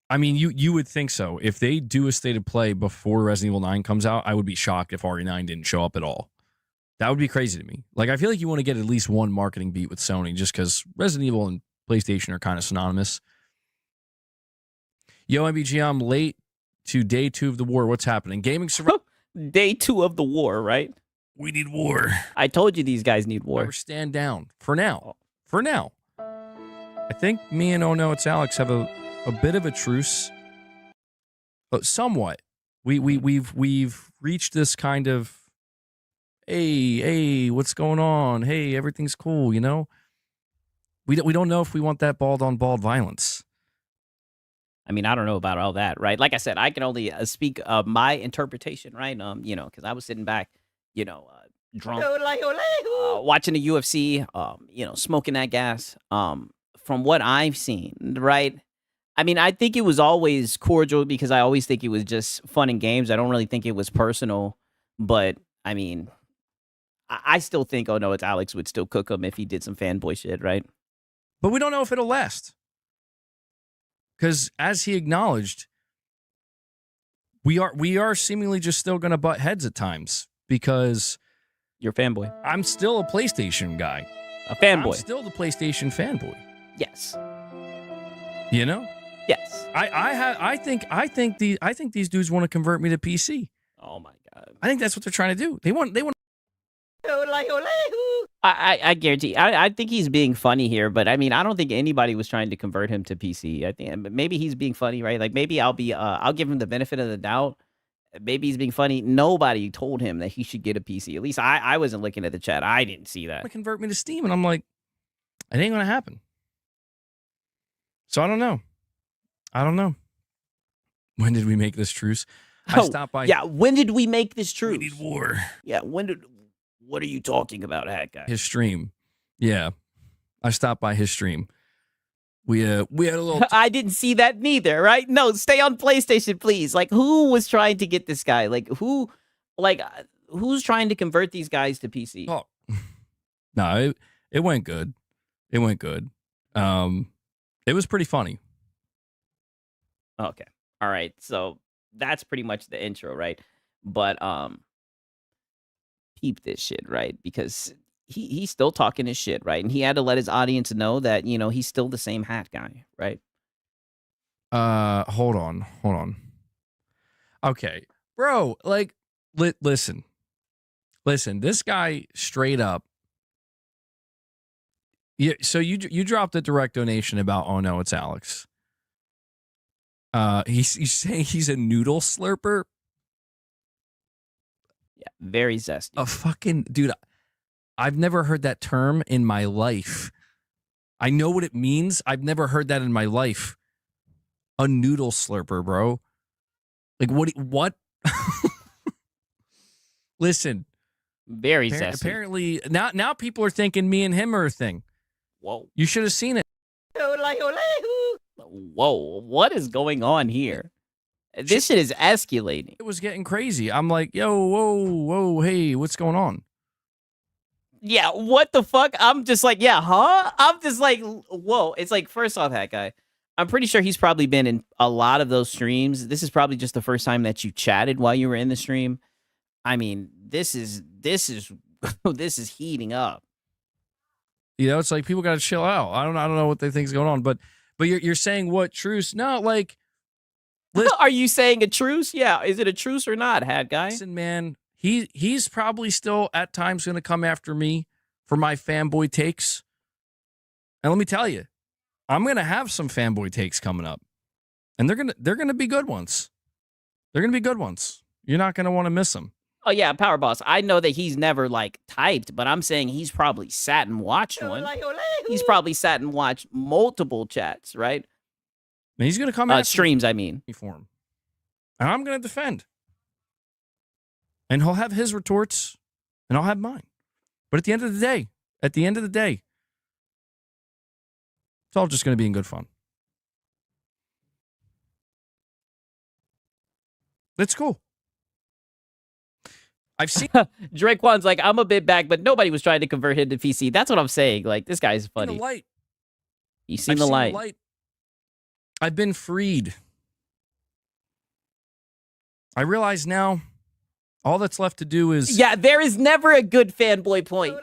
I mean, you would think so. If they do a state of play before Resident Evil 9 comes out, I would be shocked if RE9 didn't show up at all. That would be crazy to me. Like, I feel like you want to get at least one marketing beat with Sony just because Resident Evil and PlayStation are kind of synonymous. Yo, MBG, I'm late to day 2 of the war. What's happening? Gaming survival.
Day 2 of the war, right?
We need war.
I told you these guys need war.
Never stand down. For now. For now. I think me and Oh No, It's Alex have a bit of a truce. Somewhat. We've reached this kind of, hey, what's going on? Hey, everything's cool, you know? We don't know if we want that bald-on-bald violence.
I mean, I don't know about all that, right? Like I said, I can only speak my interpretation, right? You know, because I was sitting back, you know, drunk, watching the UFC, you know, smoking that gas. From what I've seen, right? I mean, I think it was always cordial because I always think it was just fun and games. I don't really think it was personal, but I mean, I still think, oh no, it's Alex would still cook him if he did some fanboy shit, right?
But we don't know if it'll last. Because as he acknowledged, we are seemingly just still going to butt heads at times because
you're a fanboy.
I'm still a PlayStation guy.
A fanboy.
I'm still the PlayStation fanboy.
Yes.
You know?
Yes.
I think these dudes want to convert me to PC.
Oh my god.
I think that's what they're trying to do. They want
I guarantee. I think he's being funny here, but I mean, I don't think anybody was trying to convert him to PC. I think maybe he's being funny, right? Like maybe I'll give him the benefit of the doubt. Maybe he's being funny. Nobody told him that he should get a PC. At least I wasn't looking at the chat. I didn't see that.
Convert me to Steam, and I'm like, it ain't gonna happen. So I don't know. When did we make this truce? I stopped by.
Yeah, when did we make this truce?
We need war.
Yeah, what are you talking about, Hat Guy?
His stream. Yeah. I stopped by his stream. We had a little
I didn't see that neither, right? No, stay on PlayStation, please. Like, who was trying to get this guy? Who's trying to convert these guys to PC?
Oh. No, it went good. It went good. It was pretty funny.
Okay. All right. So that's pretty much the intro, right? But peep this shit, right? Because he's still talking his shit, right? And he had to let his audience know that, you know, he's still the same Hat Guy, right?
Hold on. Okay, bro. Like, listen. This guy straight up. Yeah. So you dropped a direct donation about. Oh no, it's Alex. He's saying he's a noodle slurper.
Yeah, very zesty.
A fucking dude. I've never heard that term in my life. I know what it means. I've never heard that in my life. A noodle slurper, bro. Like what? Listen.
Very zesty.
Apparently now people are thinking me and him are a thing.
Whoa.
You should have seen it.
Whoa, what is going on here? This shit is escalating.
It was getting crazy. I'm like, yo, whoa, hey, what's going on?
Yeah, what the fuck? I'm just like, yeah, huh? I'm just like, whoa. It's like, first off, that guy, I'm pretty sure he's probably been in a lot of those streams. This is probably just the first time that you chatted while you were in the stream. I mean, this is this is heating up.
You know, it's like people got to chill out. I don't know what they think is going on, but you're saying what truce? No, like,
are you saying a truce? Yeah, is it a truce or not, Hat Guy?
Listen, man, he's probably still at times going to come after me for my fanboy takes. And let me tell you, I'm going to have some fanboy takes coming up, and they're gonna be good ones. They're gonna be good ones. You're not gonna want to miss them.
Oh yeah, Power Boss. I know that he's never like typed, but I'm saying he's probably sat and watched one. He's probably sat and watched multiple chats, right?
And he's gonna come after
streams. I mean,
for him, and I'm gonna defend, and he'll have his retorts, and I'll have mine. But at the end of the day, it's all just gonna be in good fun. It's cool. I've seen
Drake Wan's like, I'm a bit back, but nobody was trying to convert him to PC. That's what I'm saying. Like, this guy's funny.
The light.
You've seen the light.
I've been freed. I realize now all that's left to do is...
Yeah, there is never a good fanboy point.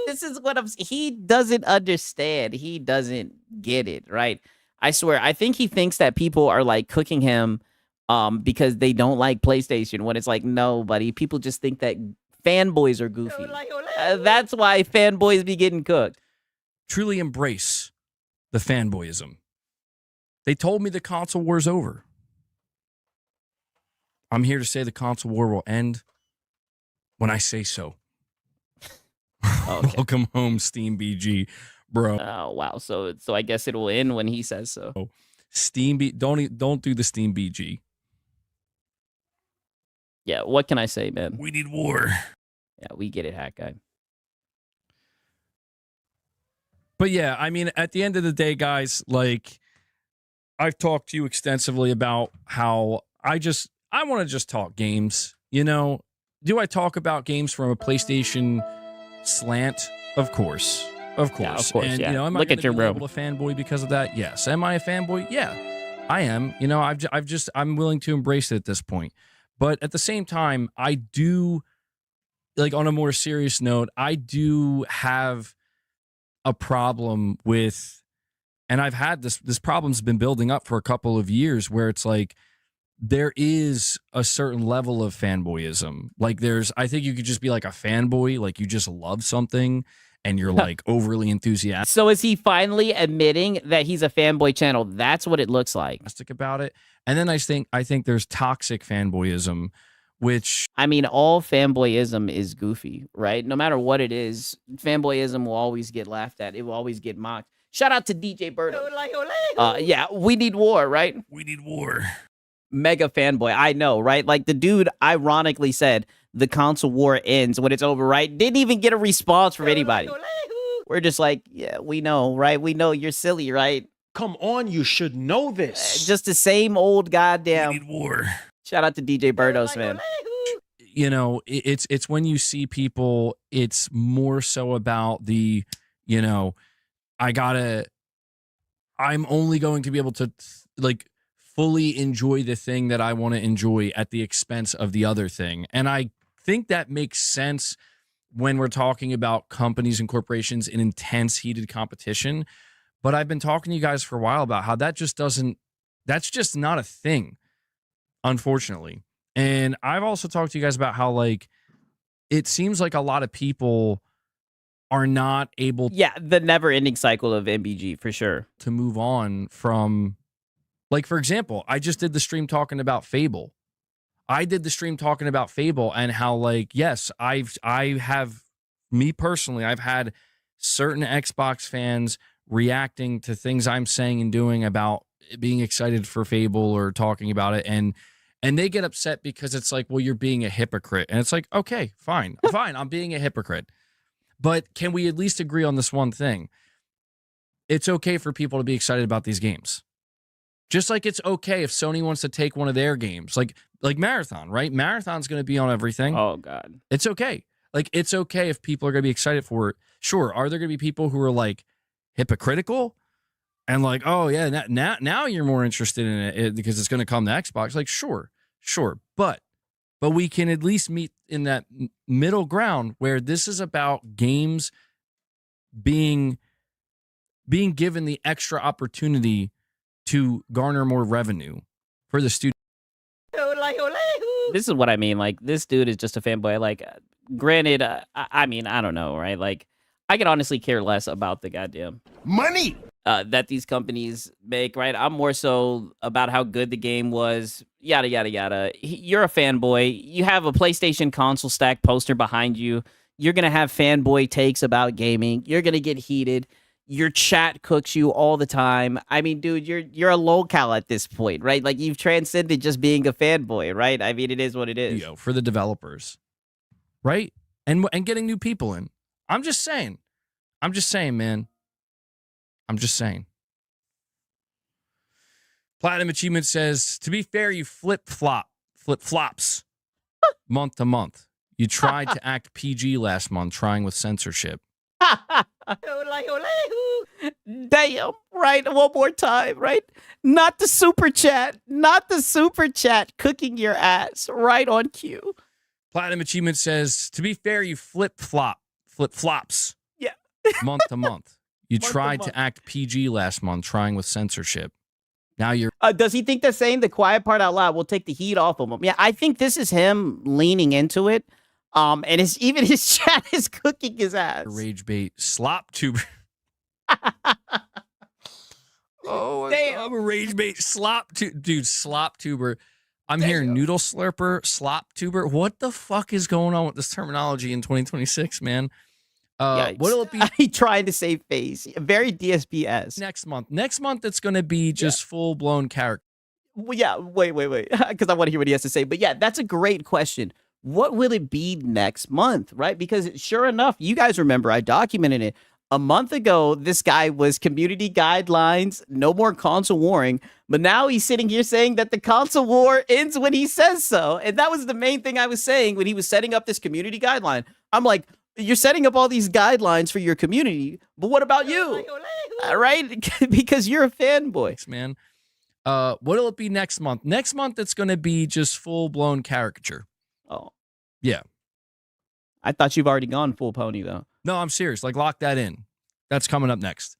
This is what he doesn't understand. He doesn't get it, right? I swear, I think he thinks that people are like cooking him because they don't like PlayStation, when it's like, no, buddy. People just think that fanboys are goofy. That's why fanboys be getting cooked.
Truly embrace the fanboyism. They told me the console war's over. I'm here to say the console war will end when I say so.
Okay.
Welcome home, Steam BG, bro.
Oh wow. So I guess it will end when he says so.
Steam B, don't do the Steam BG.
Yeah, what can I say, man?
We need war.
Yeah, we get it, Hat Guy.
But yeah, I mean, at the end of the day, guys, like, I've talked to you extensively about how I want to just talk games. You know, do I talk about games from a PlayStation slant? Of course. Of course.
Yeah, of course,
and,
yeah.
you know, am
Look
I
at your
going to be
room.
able to fanboy because of that? Yes. Am I a fanboy? Yeah, I am. You know, I'm willing to embrace it at this point. But at the same time, I do, like, on a more serious note, I do have a problem with, and I've had this problem's been building up for a couple of years, where it's like there is a certain level of fanboyism. Like, I think you could just be like a fanboy, like you just love something and you're like overly enthusiastic.
So is he finally admitting that he's a fanboy channel? That's what it looks like.
About it. And then I think there's toxic fanboyism, which,
I mean, all fanboyism is goofy, right? No matter what it is, fanboyism will always get laughed at. It will always get mocked. Shout out to DJ Birdo. Yeah, we need war, right?
We need war.
Mega fanboy. I know, right? Like, the dude ironically said the console war ends when it's over, right? Didn't even get a response from anybody. We're just like, yeah, we know, right? We know you're silly, right?
Come on, you should know this.
Just the same old goddamn.
We need war.
Shout out to DJ Birdos, man.
You know, it's when you see people, it's more so about the, you know, I'm only going to be able to, like, fully enjoy the thing that I want to enjoy at the expense of the other thing. And I think that makes sense when we're talking about companies and corporations in intense, heated competition. But I've been talking to you guys for a while about how that just doesn't That's just not a thing, unfortunately. And I've also talked to you guys about how, like, it seems like a lot of people are not able
the never-ending cycle of MBG, for sure.
to move on from, like, for example, I just did the stream talking about Fable. And how, like, yes, I have, me personally, I've had certain Xbox fans reacting to things I'm saying and doing about being excited for Fable or talking about it, and they get upset because it's like, well, you're being a hypocrite. And it's like, okay, fine, I'm being a hypocrite. But can we at least agree on this one thing? It's okay for people to be excited about these games. Just like it's okay if Sony wants to take one of their games, like Marathon, right? Marathon's going to be on everything.
Oh, God.
It's okay. Like, it's okay if people are going to be excited for it. Sure, are there going to be people who are, like, hypocritical? And like, oh, yeah, now you're more interested in it because it's going to come to Xbox. Like, sure. But we can at least meet in that middle ground where this is about games being given the extra opportunity to garner more revenue for the studio.
This is what I mean. Like, this dude is just a fanboy. Like, granted, I mean, I don't know, right? Like, I could honestly care less about the goddamn
Money.
That these companies make, right? I'm more so about how good the game was, yada, yada, yada. You're a fanboy. You have a PlayStation console stack poster behind you. You're going to have fanboy takes about gaming. You're going to get heated. Your chat cooks you all the time. I mean, dude, you're a locale at this point, right? Like, you've transcended just being a fanboy, right? I mean, it is what it is.
For the developers, right? And getting new people in. I'm just saying, man. I'm just saying. Platinum Achievement says, to be fair, you flip-flops month to month. You tried to act PG last month, trying with censorship.
Damn, right? One more time, right? Not the super chat, cooking your ass right on cue.
Platinum Achievement says, to be fair, you flip-flops month to month. You tried to act PG last month, trying with censorship. Now you're...
does he think that saying the quiet part out loud will take the heat off of him? Yeah, I think this is him leaning into it. And even his chat is cooking his ass.
Rage bait slop tuber. Oh, damn. I'm a rage bait slop dude, slop tuber. I'm hearing noodle slurper, slop tuber. What the fuck is going on with this terminology in 2026, man? What will it be?
He tried to save face. Very DSPS.
Next month, it's going to be just full-blown character.
Well, yeah, wait. Because I want to hear what he has to say. But yeah, that's a great question. What will it be next month, right? Because sure enough, you guys remember, I documented it. A month ago, this guy was community guidelines, no more console warring. But now he's sitting here saying that the console war ends when he says so. And that was the main thing I was saying when he was setting up this community guideline. I'm like, you're setting up all these guidelines for your community, but what about you? Right? Because you're a fanboy.
Thanks, man. What will it be next month? Next month, it's going to be just full-blown caricature.
Oh.
Yeah.
I thought you've already gone full pony, though.
No, I'm serious. Like, lock that in. That's coming up next.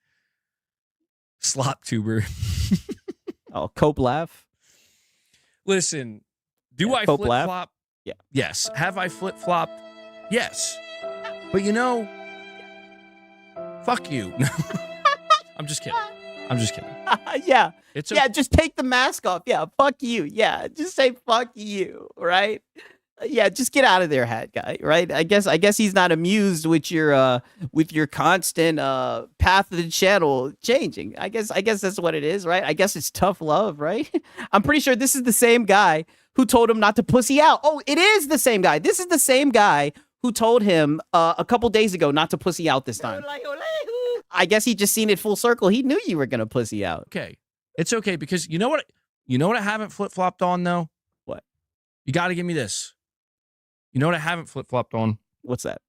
Slop tuber.
Oh, cope laugh.
Listen, do I flip-flop?
Yeah.
Yes. Have I flip-flopped? Yes. But you know, fuck you. I'm just kidding.
Yeah.
It's
yeah, just take the mask off. Yeah, fuck you. Yeah, just say fuck you, right? Yeah, just get out of there, hat guy, right? I guess he's not amused with your constant path of the channel changing. I guess that's what it is, right? I guess it's tough love, right? I'm pretty sure this is the same guy who told him not to pussy out. Oh, it is the same guy. This is the same guy who told him a couple days ago not to pussy out this time. I guess he just seen it full circle. He knew you were gonna pussy out.
Okay. It's okay because you know what I haven't flip-flopped on though?
What?
You got to give me this. You know what I haven't flip-flopped on?
What's that?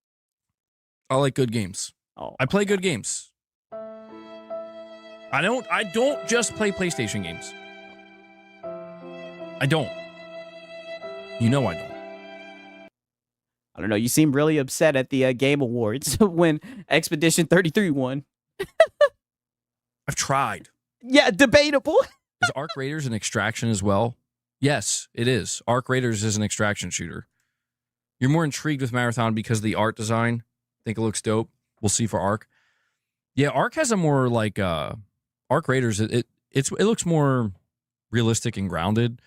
I like good games.
Oh.
I play good games. I don't just play PlayStation games. I don't. You know I don't.
I don't know. You seem really upset at the Game Awards when Expedition 33 won.
I've tried.
Yeah, debatable.
Is Arc Raiders an extraction as well? Yes, it is. Arc Raiders is an extraction shooter. You're more intrigued with Marathon because of the art design. Think it looks dope. We'll see for Arc. Yeah, Arc has a more like Arc Raiders. It looks more realistic and grounded.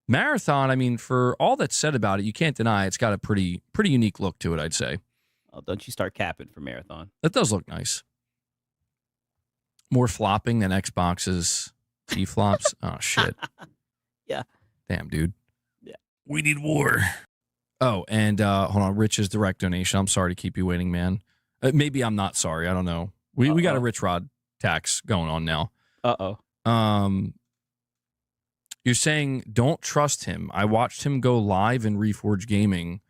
Marathon, I mean, for all that's said about it, you can't deny it's got a pretty unique look to it, I'd say.
Oh, don't you start capping for Marathon.
That does look nice. More flopping than Xbox's T-flops. Oh, shit.
Yeah.
Damn, dude.
Yeah.
We need war. Oh, and hold on. Rich's direct donation. I'm sorry to keep you waiting, man. Maybe I'm not sorry. I don't know. We got a Rich Rod tax going on now.
Uh-oh.
You're saying don't trust him. I watched him go live in Reforge Gaming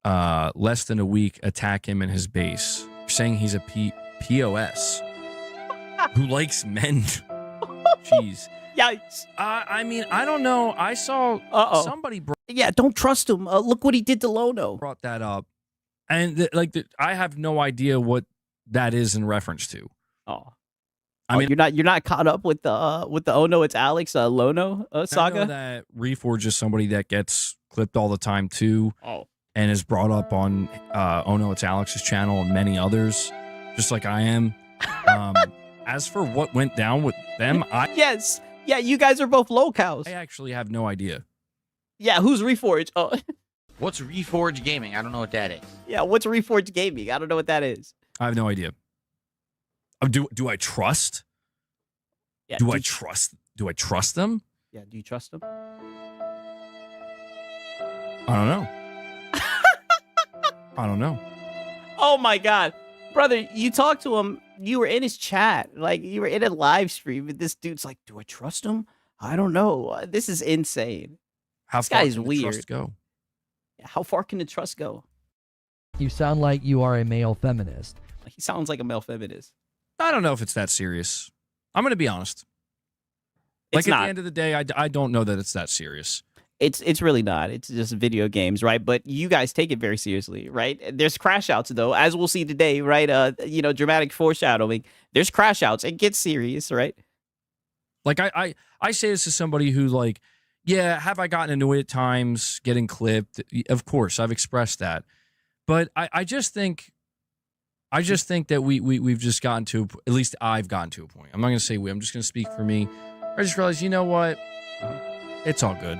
less than a week, attack him in his base. You're saying he's a POS who likes men. Jeez.
Yikes.
I mean, I don't know. I saw somebody
yeah, don't trust him. Look what he did to Lono.
Brought that up. And I have no idea what that is in reference to.
Oh.
I mean,
you're not caught up with the oh no, it's Alex Lono saga.
I know that Reforge is somebody that gets clipped all the time too.
Oh.
And is brought up on Oh No It's Alex's channel and many others, just like I am. As for what went down with them,
yes, yeah, you guys are both locals.
I actually have no idea.
Yeah, who's Reforge? Oh,
What's Reforge Gaming? I don't know what that is.
yeah, what's Reforge Gaming? I don't know what that is.
I have no idea. Do I trust?
Yeah,
Do I trust them?
Yeah, do you trust them?
I don't know. I don't know.
Oh my god, brother, you talked to him. You were in his chat, like you were in a live stream, and this dude's like, "Do I trust him? I don't know. This is insane.
How
this
far
guy's
can the
weird.
trust go?
How far can the trust go?
You sound like you are a male feminist.
He sounds like a male feminist.
I don't know if it's that serious. I'm going to be honest.
It's
Like at
not.
the end of the day, I don't know that it's that serious.
It's really not. It's just video games, right? But you guys take it very seriously, right? There's crash outs though, as we'll see today, right? Dramatic foreshadowing. There's crash outs. It gets serious, right?
Like I say this to somebody who like, yeah, have I gotten annoyed at times getting clipped? Of course, I've expressed that. But I just think that we've just gotten to, at least I've gotten to a point. I'm not going to say we. I'm just going to speak for me. I just realized, you know what? It's all good.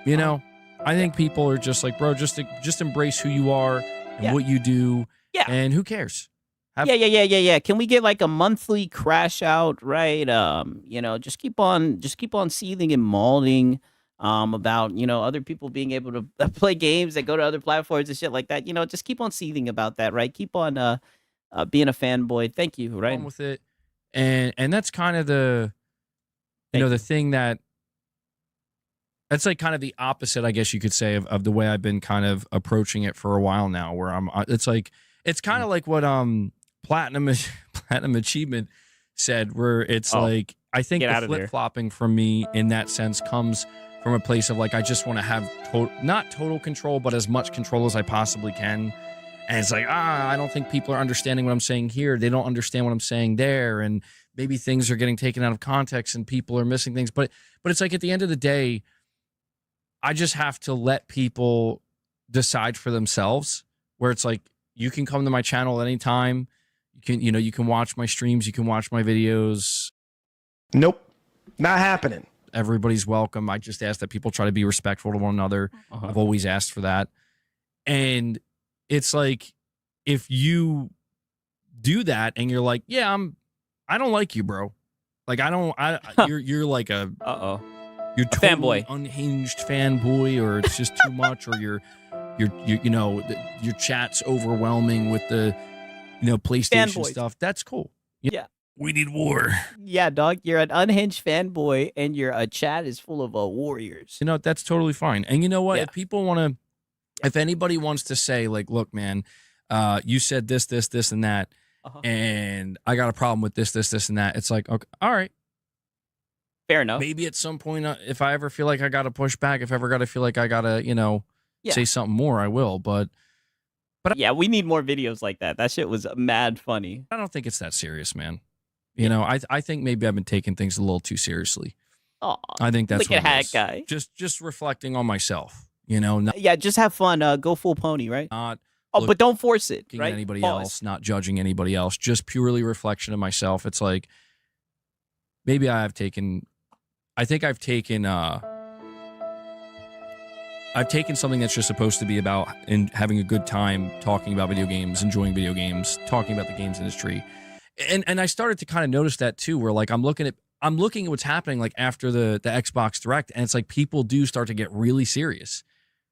You know, I think people are just like, bro, just embrace who you are and what you do.
Yeah.
And who cares?
Yeah. Can we get like a monthly crash out, right? Just keep on seething and mauling about, other people being able to play games that go to other platforms and shit like that. Just keep on seething about that, right? Keep on being a fanboy. Thank you, right?
On with it. And that's kind of the the thing that's like kind of the opposite, I guess you could say, of the way I've been kind of approaching it for a while now, where it's kind of like what Platinum Achievement said, where it's like, I think the flip-flopping from me in that sense comes from a place of like, I just want to have not total control, but as much control as I possibly can. And it's like, I don't think people are understanding what I'm saying here. They don't understand what I'm saying there. And maybe things are getting taken out of context and people are missing things. But it's like at the end of the day, I just have to let people decide for themselves, where it's like, you can come to my channel at any time. You can watch my streams. You can watch my videos.
Nope. Not happening.
Everybody's welcome. I just ask that people try to be respectful to one another. I've always asked for that. And it's like, if you do that and you're like, yeah, I don't like you, bro. Like, you're like a, you're totally
fanboy,
unhinged fanboy, or it's just too much, or your chat's overwhelming with the, PlayStation
Fanboys.
stuff. That's cool.
Yeah.
We need war.
Yeah, dog. You're an unhinged fanboy, and your chat is full of warriors.
That's totally fine. And you know what? Yeah. If anybody wants to say, like, look, man, you said this, and that, and I got a problem with this, and that. It's like, okay, all right.
Fair enough.
Maybe at some point, if I ever feel like I got to push back, if I ever got to feel like I got to, say something more, I will. But
yeah, we need more videos like that. That shit was mad funny.
I don't think it's that serious, man. You know, I think maybe I've been taking things a little too seriously.
Oh,
I think that's
look
what
at
it
that
is.
guy.
Just reflecting on myself. You know, not
Yeah, just have fun. Go full pony, right?
Look-
But don't force it,
looking
right?
at anybody
Pause.
else, not judging anybody else, just purely reflection of myself. It's like maybe I think I've taken something that's just supposed to be about and having a good time talking about video games, enjoying video games, talking about the games industry. And I started to kind of notice that too, where like I'm looking at what's happening like after the Xbox Direct, and it's like people do start to get really serious.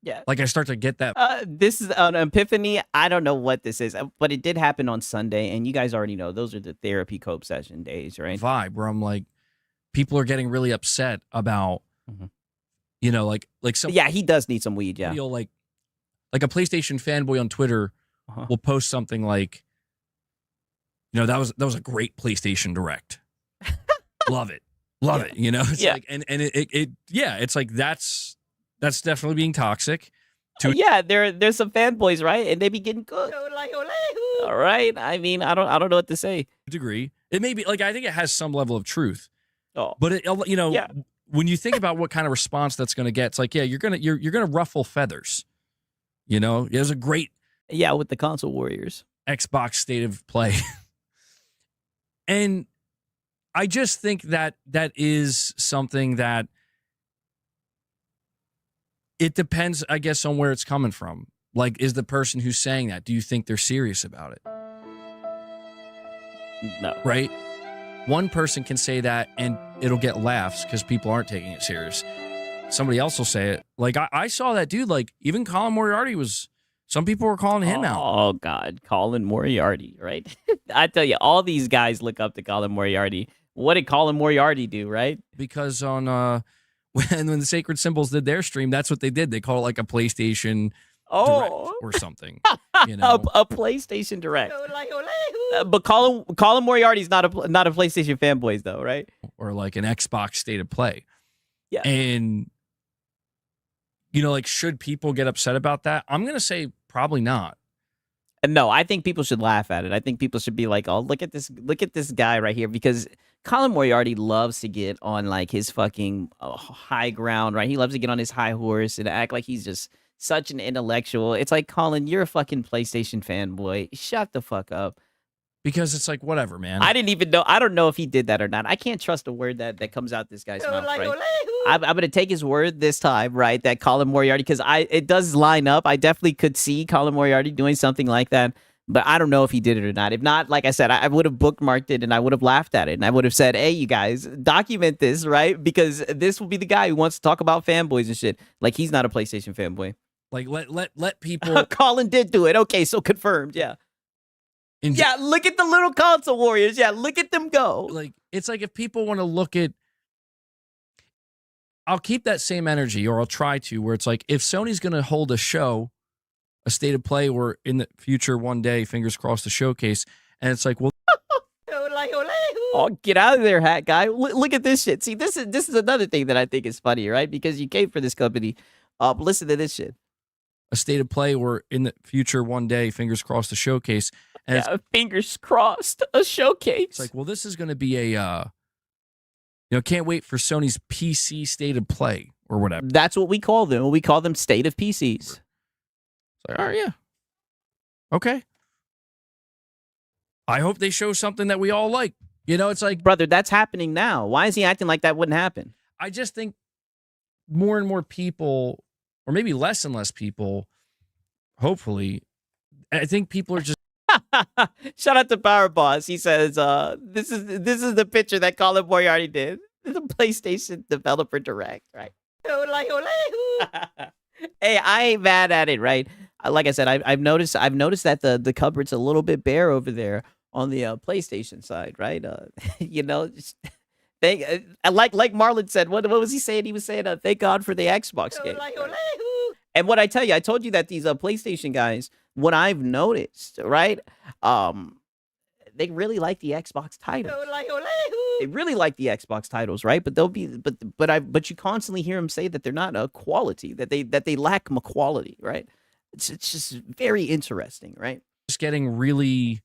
Yeah.
Like I start to get that.
This is an epiphany. I don't know what this is, but it did happen on Sunday, and you guys already know those are the therapy cope session days, right?
Vibe where I'm like, people are getting really upset about, you know, like some.
Yeah, he does need some weed. Yeah,
feel like a PlayStation fanboy on Twitter will post something like, you know, that was a great PlayStation Direct. Love it. You know, it's like, and it yeah, it's like that's definitely being toxic.
Yeah, there's some fanboys, right? And they be getting cooked. All right. I mean, I don't know what to say.
Degree. It may be like, I think it has some level of truth.
Oh,
but it, you know, when you think about what kind of response that's going to get, it's like, yeah, you're gonna ruffle feathers. You know, it was a great
with the console warriors
Xbox State of Play, and I just think that is something that it depends, I guess, on where it's coming from. Like, is the person who's saying that, do you think they're serious about it?
No.
Right? One person can say that and it'll get laughs because people aren't taking it serious. Somebody else will say it. Like, I saw that dude, like, even Colin Moriarty some people were calling him out.
Oh, God. Colin Moriarty, right? I tell you, all these guys look up to Colin Moriarty. What did Colin Moriarty do, right?
Because on when the Sacred Symbols did their stream, that's what they did. They call it like a PlayStation Direct or something. You know,
a PlayStation Direct. But Colin Moriarty's not a PlayStation fanboy, though, right?
Or like an Xbox State of Play.
Yeah.
And you know, like, should people get upset about that? I'm gonna say probably not.
No, I think people should laugh at it. I think people should be like, "Oh, look at this guy right here," because Colin Moriarty loves to get on like his fucking high ground, right? He loves to get on his high horse and act like he's just such an intellectual. It's like, Colin, you're a fucking PlayStation fanboy. Shut the fuck up.
Because it's like, whatever, man.
I didn't even know. I don't know if he did that or not. I can't trust a word that comes out this guy's mouth, right? I'm going to take his word this time, right? That Colin Moriarty, because it does line up. I definitely could see Colin Moriarty doing something like that, but I don't know if he did it or not. If not, like I said, I would have bookmarked it and I would have laughed at it and I would have said, "Hey, you guys, document this, right? Because this will be the guy who wants to talk about fanboys and shit." Like, he's not a PlayStation fanboy.
Like, let people.
Colin did do it. Okay, so confirmed. Yeah. Yeah, look at the little console warriors. Yeah, look at them go.
Like, it's like if people want to look at, I'll keep that same energy, or I'll try to, where it's like, if Sony's going to hold a show, a State of Play, or in the future one day, fingers crossed, a showcase, and it's like, well,
oh, get out of there, hat guy. Look at this shit. See, this is another thing that I think is funny, right? Because you came for this company. Listen to this shit.
A State of Play, or in the future one day, fingers crossed, a showcase. And
fingers crossed, a showcase.
It's like, well, this is going to be a, can't wait for Sony's PC State of Play or whatever.
That's what we call them. We call them State of PCs.
It's like, all right, yeah. Okay. I hope they show something that we all like. You know, it's like,
brother, that's happening now. Why is he acting like that wouldn't happen?
I just think more and more people, or maybe less and less people, hopefully, I think people are just.
Shout out to Power Boss. He says, "This is the picture that Colin Moriarty did. The PlayStation Developer Direct, right?" Hey, I ain't mad at it, right? Like I said, I've noticed that the cupboard's a little bit bare over there on the PlayStation side, right? You know, just like Marlon said. What was he saying? He was saying, "Thank God for the Xbox game." And what I tell you, I told you that these PlayStation guys, what I've noticed, right? They really like the Xbox titles. They really like the Xbox titles, right? But but you constantly hear them say that they're not quality, that they lack quality, right? It's just very interesting, right?
Just getting really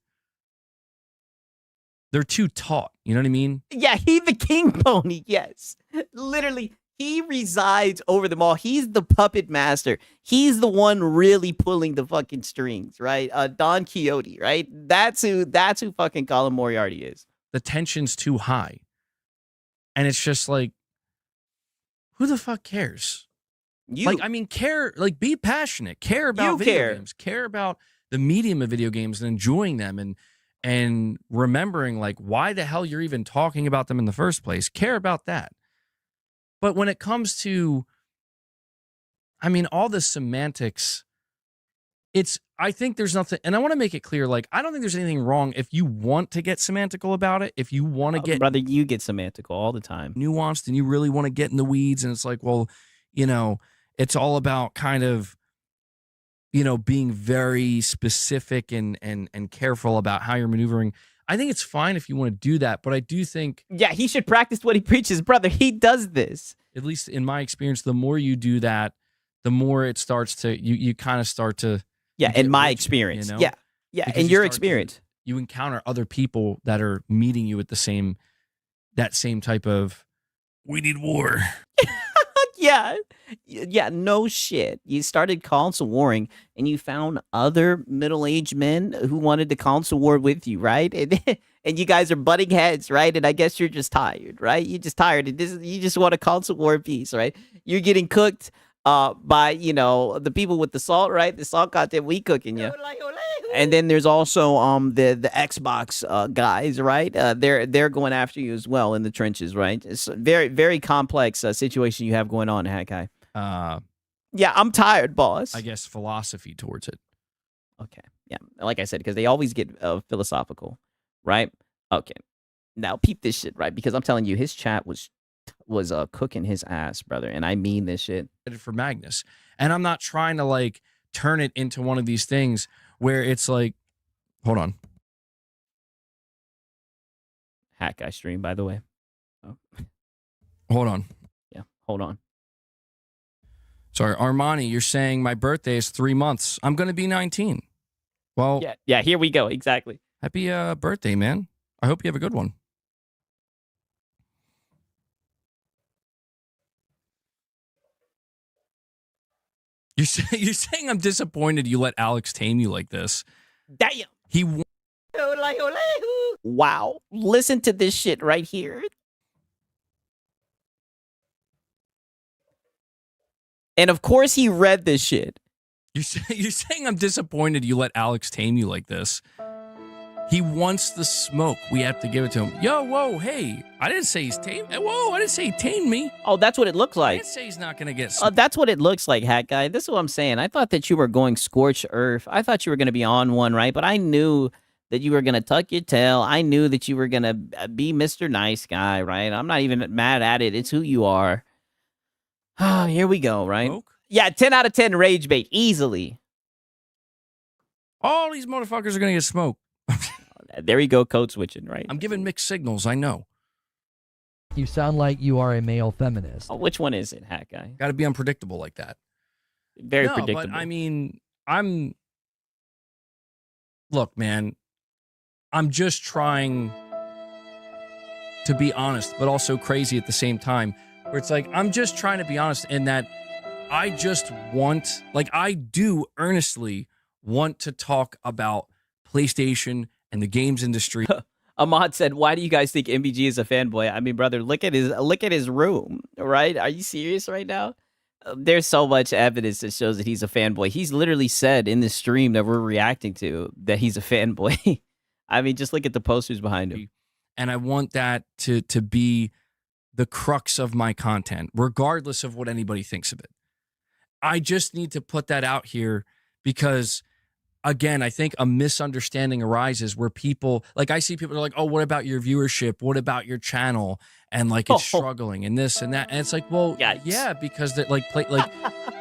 they're too taut. You know what I mean?
Yeah, he the king pony. Yes, literally, he resides over them all. He's the puppet master. He's the one really pulling the fucking strings, right? Don Quixote, right? That's who. That's who fucking Colin Moriarty is.
The tension's too high, and it's just like, who the fuck cares?
You,
like, I mean, care. Like, be passionate. Care about
You
video
care.
games. Care about the medium of video games and enjoying them, and remembering like why the hell you're even talking about them in the first place. Care about that. But when it comes to, I mean, all the semantics, I think there's nothing, and I want to make it clear, like, I don't think there's anything wrong if you want to get semantical about it, if you want to get
brother, you get semantical all the time.
nuanced and you really want to get in the weeds, and it's like, well, you know, it's all about kind of, you know, being very specific and careful about how you're maneuvering. I think it's fine if you want to do that, but I do think,
Yeah, he should practice what he preaches, brother. He does this.
at least in my experience, the more you do that, the more it starts to, you kind of start to,
Yeah,
get
in my
rigid,
experience.
you know?
Yeah, yeah,
Because
in
you
your
start to-
experience.
you encounter other people that are meeting you at that same type of, we need war.
Yeah, yeah, no shit. You started console warring, and you found other middle-aged men who wanted to console war with you, right? And you guys are butting heads, right? And I guess you're just tired, right? You're just tired. You just want a console war piece, right? You're getting cooked by, you know, the people with the salt, right? The salt content we cooking you. And then there's also the Xbox guys, right? They're going after you as well in the trenches, right? It's a very, very complex situation you have going on, Hakai. Yeah, I'm tired, boss.
I guess philosophy towards it.
Okay, yeah, like I said, because they always get philosophical, right? Okay, now peep this shit, right? Because I'm telling you, his chat was cooking his ass, brother, and I mean this shit.
For Magnus, and I'm not trying to like turn it into one of these things where it's like, hold on,
Hakai stream, by the way. Oh.
Hold on.
Yeah, hold on.
Sorry, Armani, you're saying my birthday is 3 months. I'm going to be 19. Well,
Yeah, here we go. Exactly.
happy birthday, man. I hope you have a good one. You're saying I'm disappointed you let Alex tame you like this.
Damn.
He
Wow. Listen to this shit right here. And of course he read this shit.
You're saying I'm disappointed you let Alex tame you like this. He wants the smoke. We have to give it to him. Yo, whoa, hey. I didn't say he's tamed. Whoa, I didn't say he tamed me.
Oh, that's what it looks
I
like.
didn't say he's not going to get
That's what it looks like, Hat Guy. This is what I'm saying. I thought that you were going scorched earth. I thought you were going to be on one, right? But I knew that you were going to tuck your tail. I knew that you were going to be Mr. Nice Guy, right? I'm not even mad at it. It's who you are. Here we go, right?
smoke.
Yeah, 10 out of 10 rage bait, easily.
All these motherfuckers are going to get smoked.
There you go, code switching, right?
I'm giving mixed signals, I know.
You sound like you are a male feminist.
Oh, which one is it, Hat Guy?
Got to be unpredictable like that.
Very
No,
predictable.
But I mean, look, man, I'm just trying to be honest, but also crazy at the same time. Where it's like, I'm just trying to be honest in that I just want, like, I do earnestly want to talk about PlayStation and the games industry.
Ahmad said, "Why do you guys think MBG is a fanboy?" I mean, brother, look at his room, right? Are you serious right now? There's so much evidence that shows that he's a fanboy. He's literally said in this stream that we're reacting to that he's a fanboy. I mean, just look at the posters behind him.
And I want that to be the crux of my content, regardless of what anybody thinks of it. I just need to put that out here because, again, I think a misunderstanding arises where people, like, I see people are like, oh, what about your viewership? What about your channel? And like, it's struggling and this and that. And it's like, well,
Yikes.
yeah, because that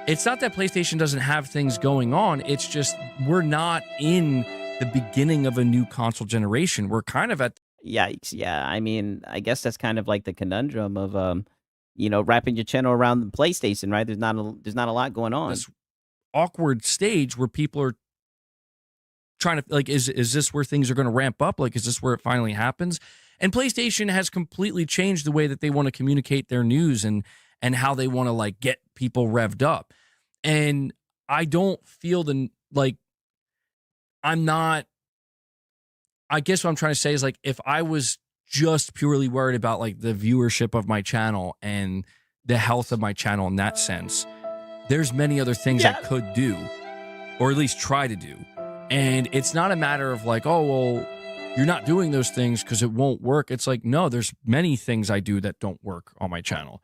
it's not that PlayStation doesn't have things going on. It's just, we're not in the beginning of a new console generation. We're kind of at.
Yikes. Yeah. I mean, I guess that's kind of like the conundrum of, wrapping your channel around the PlayStation, right? There's not a lot going on.
This awkward stage where people are trying to like, is this where things are going to ramp up? Like, is this where it finally happens? And PlayStation has completely changed the way that they want to communicate their news and how they want to like get people revved up. And I don't feel like I'm not. I guess what I'm trying to say is like, if I was just purely worried about like the viewership of my channel and the health of my channel in that sense, there's many other things I could do, or at least try to do. And it's not a matter of like, oh, well, you're not doing those things because it won't work. It's like, no, there's many things I do that don't work on my channel.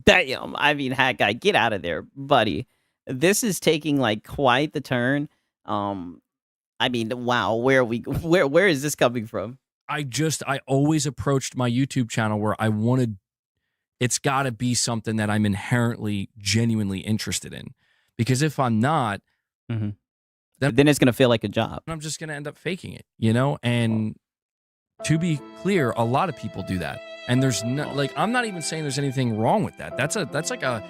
Damn. I mean, Hat Guy, get out of there, buddy. This is taking like quite the turn. I mean, wow, where is this coming from?
I always approached my YouTube channel where I wanted, it's got to be something that I'm inherently, genuinely interested in. Because if I'm not,
then it's going to feel like a job.
I'm just going to end up faking it, you know? And to be clear, a lot of people do that. And there's no, like, I'm not even saying there's anything wrong with that. That's like a,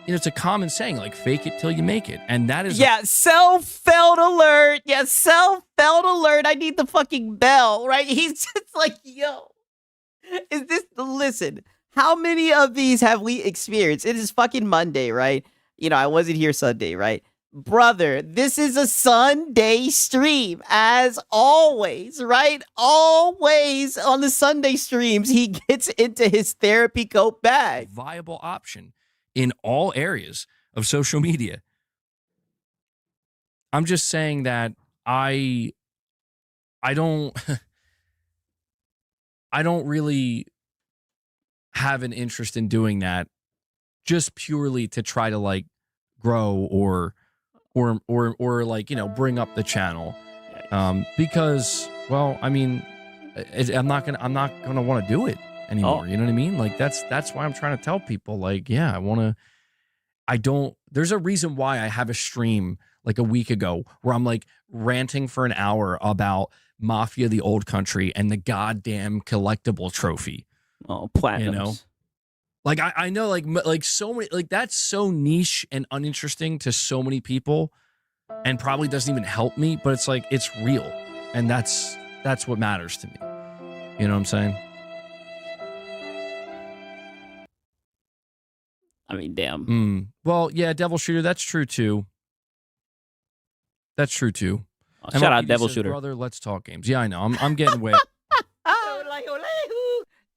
you know, it's a common saying, like, fake it till you make it. And that is...
Yeah, self-felt alert. Yeah, self-felt alert. I need the fucking bell, right? He's just like, yo, is this... Listen, how many of these have we experienced? It is fucking Monday, right? You know, I wasn't here Sunday, right? Brother, this is a Sunday stream, as always, right? Always on the Sunday streams, he gets into his therapy coat bag.
Viable option in all areas of social media. I'm just saying that I don't I don't really have an interest in doing that just purely to try to like grow or like, you know, bring up the channel. Because, well, I mean, I'm not gonna want to do it anymore. You know what I mean? Like that's why I'm trying to tell people, like, yeah, there's a reason why I have a stream like a week ago where I'm like ranting for an hour about Mafia the Old Country and the goddamn collectible trophy.
Oh, platinums.
You know? Like I know like so many, like that's so niche and uninteresting to so many people and probably doesn't even help me, but it's like it's real. And that's what matters to me. You know what I'm saying?
I mean, damn.
Well, yeah, Devil Shooter, that's true too. That's true too.
Oh, shout out Devil Shooter.
Brother, let's talk games. Yeah, I know. I'm getting way.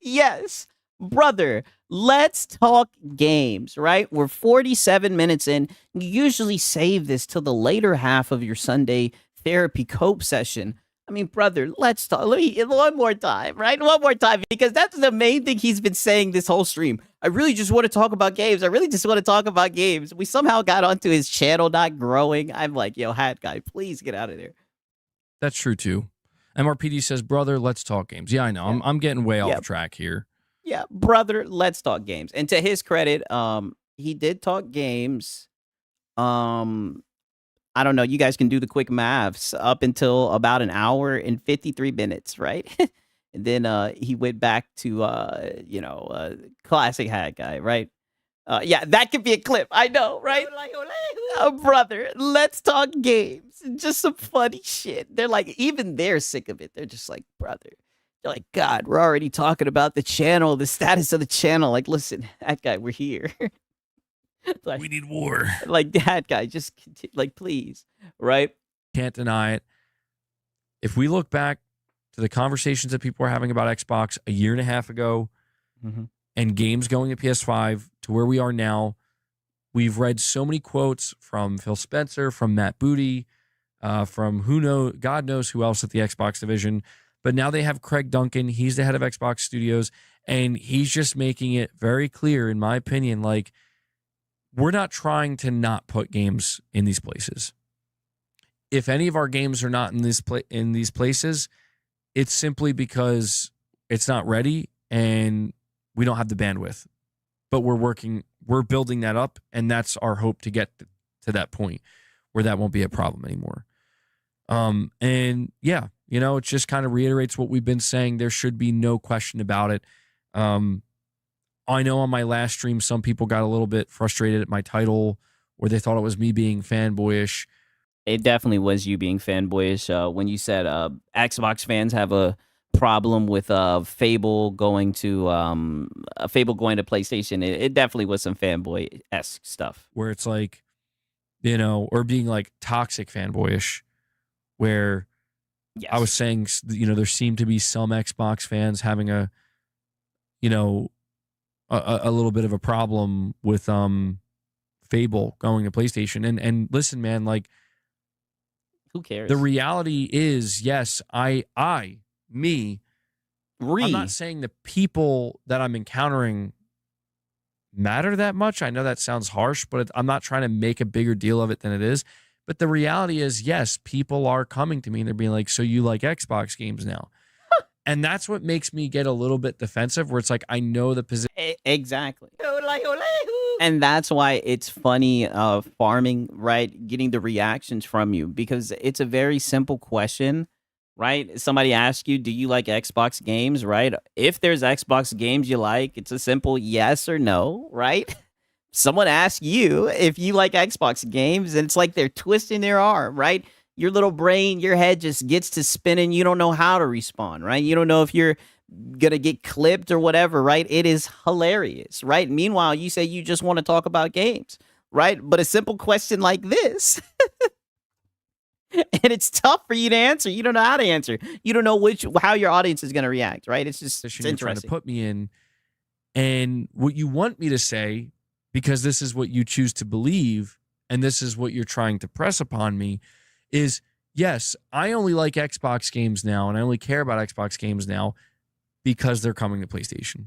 Yes, brother, let's talk games, right? We're 47 minutes in. You usually save this till the later half of your Sunday therapy cope session. I mean, brother, let's talk. One more time, right? One more time, because that's the main thing he's been saying this whole stream. I really just want to talk about games. I really just want to talk about games. We somehow got onto his channel not growing. I'm like, yo, Hat Guy, please get out of there.
That's true too. MRPD says, brother, let's talk games. Yeah, I know. Yeah. I'm getting way off track here.
Yeah, brother, let's talk games. And to his credit, he did talk games. I don't know. You guys can do the quick maths up until about an hour and 53 minutes, right? And then he went back to, classic Hat Guy, right? Yeah, that could be a clip. I know, right? Brother, let's talk games. Just some funny shit. They're like, even they're sick of it. They're just like, brother. They're like, God, we're already talking about the channel, the status of the channel. Like, listen, Hat Guy, we're here.
Like, we need war.
Like, Hat Guy, just like, please, right?
Can't deny it. If we look back to the conversations that people were having about Xbox a year and a half ago, and games going to PS5 to where we are now, we've read so many quotes from Phil Spencer, from Matt Booty, from God knows who else at the Xbox division. But now they have Craig Duncan. He's the head of Xbox Studios, and he's just making it very clear, in my opinion, like, we're not trying to not put games in these places. If any of our games are not in these places, it's simply because it's not ready and we don't have the bandwidth. But we're building that up, and that's our hope to get to that point where that won't be a problem anymore. And yeah, you know, it just kind of reiterates what we've been saying. There should be no question about it. I know on my last stream, some people got a little bit frustrated at my title, or they thought it was me being fanboyish.
It definitely was you being fanboyish when you said Xbox fans have a problem with Fable going to PlayStation. It definitely was some fanboy-esque stuff.
Where it's like, or being like toxic fanboyish, where
Yes.
I was saying, there seemed to be some Xbox fans having a little bit of a problem with Fable going to PlayStation. And listen, man, like,
who cares?
The reality is, yes, I'm not saying the people that I'm encountering matter that much. I know that sounds harsh, but I'm not trying to make a bigger deal of it than it is. But the reality is, yes, people are coming to me and they're being like, so you like Xbox games now? And that's what makes me get a little bit defensive, where it's like, I know the position.
Exactly. And that's why it's funny farming, right? Getting the reactions from you, because it's a very simple question, right? Somebody asks you, do you like Xbox games, right? If there's Xbox games you like, it's a simple yes or no, right? Someone asks you if you like Xbox games, and it's like they're twisting their arm, right? Your little brain, your head just gets to spinning. You don't know how to respond, right? You don't know if you're gonna get clipped or whatever, right? It is hilarious, right? Meanwhile, you say you just want to talk about games, right? But a simple question like this, and it's tough for you to answer. You don't know how to answer. You don't know how your audience is gonna react, right? It's just it's
you're trying to put me in, and what you want me to say, because this is what you choose to believe, and this is what you're trying to press upon me, is yes, I only like Xbox games now, and I only care about Xbox games now because they're coming to PlayStation.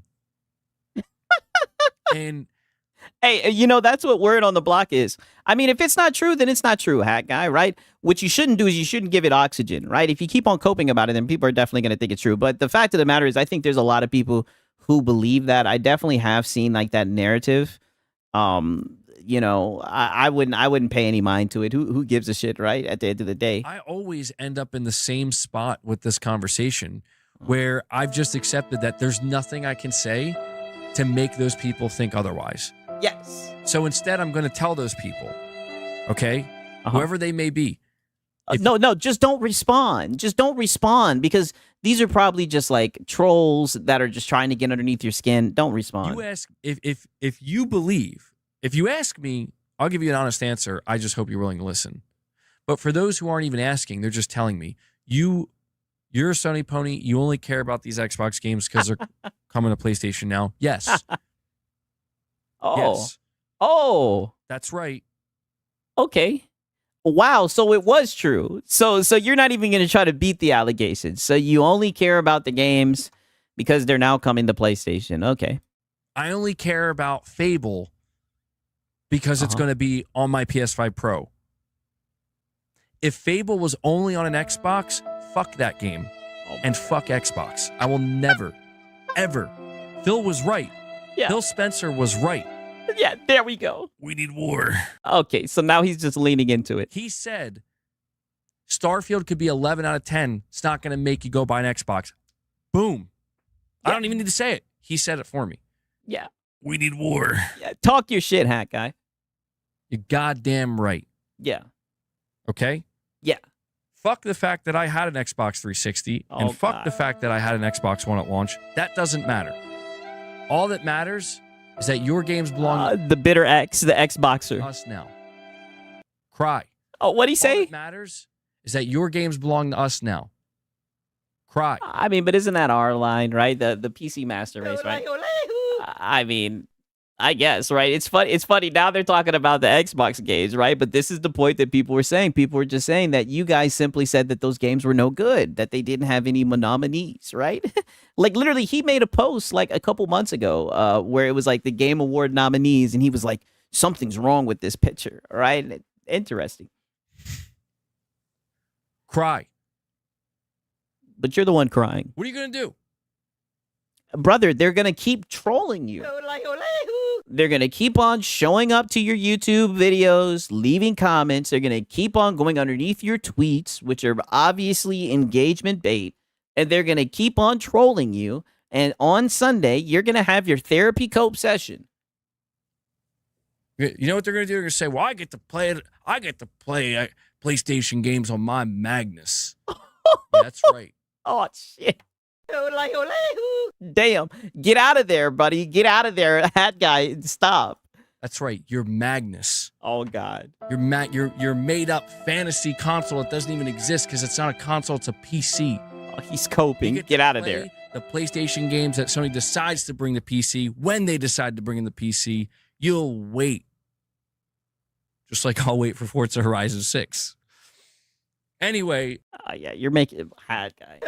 And
hey, that's what word on the block is. I mean, if it's not true, then it's not true, hat guy, right? What you shouldn't do is you shouldn't give it oxygen, right? If you keep on coping about it, then people are definitely going to think it's true. But the fact of the matter is, I think there's a lot of people who believe that. I definitely have seen like that narrative. I wouldn't pay any mind to it. Who gives a shit, right? At the end of the day,
I always end up in the same spot with this conversation, where I've just accepted that there's nothing I can say to make those people think otherwise.
Yes.
So instead, I'm going to tell those people, okay, whoever they may be.
No, just don't respond. Just don't respond, because these are probably just like trolls that are just trying to get underneath your skin. Don't respond.
You ask if you believe. If you ask me, I'll give you an honest answer. I just hope you're willing to listen. But for those who aren't even asking, they're just telling me, you're a Sony pony. You only care about these Xbox games because they're coming to PlayStation now. Yes.
Oh.
Yes.
Oh.
That's right.
Okay. Wow. So it was true. So you're not even going to try to beat the allegations. So you only care about the games because they're now coming to PlayStation. Okay.
I only care about Fable because it's going to be on my PS5 Pro. If Fable was only on an Xbox, fuck that game. And fuck Xbox. I will never, ever. Phil was right.
Yeah.
Phil Spencer was right.
Yeah, there we go.
We need war.
Okay, so now he's just leaning into it.
He said Starfield could be 11 out of 10. It's not going to make you go buy an Xbox. Boom. Yeah. I don't even need to say it. He said it for me.
Yeah.
We need war.
Yeah, talk your shit, hat guy.
You're goddamn right.
Yeah.
Okay?
Yeah.
Fuck the fact that I had an Xbox 360 and fuck the fact that I had an Xbox One at launch. That doesn't matter. All that matters is that your games belong
the bitter X, the Xboxer.
to us now. Cry.
Oh, what'd he say?
All that matters is that your games belong to us now. Cry.
I mean, but isn't that our line, right? The PC master race, right? I mean, I guess, right? It's funny. Now they're talking about the Xbox games, right? But this is the point that people were saying. People were just saying that you guys simply said that those games were no good, that they didn't have any nominees, right? Like, literally, he made a post like a couple months ago where it was like the Game Award nominees, and he was like, something's wrong with this picture, right? Interesting.
Cry.
But you're the one crying.
What are you going to do?
Brother, they're going to keep trolling you. They're going to keep on showing up to your YouTube videos, leaving comments. They're going to keep on going underneath your tweets, which are obviously engagement bait. And they're going to keep on trolling you. And on Sunday, you're going to have your therapy cope session.
You know what they're going to do? They're going to say, well, I get to play PlayStation games on my Magnus. Yeah, that's right.
Oh, shit. Damn. Get out of there, buddy. Get out of there, hat guy. Stop.
That's right. Your Magnus.
Oh, God.
Your made up fantasy console that doesn't even exist because it's not a console, it's a PC.
Oh, he's coping.
You
Get out of there.
The PlayStation games that Sony decides to bring to PC, when they decide to bring in the PC, you'll wait. Just like I'll wait for Forza Horizon 6. Anyway.
Yeah, you're making hat guy.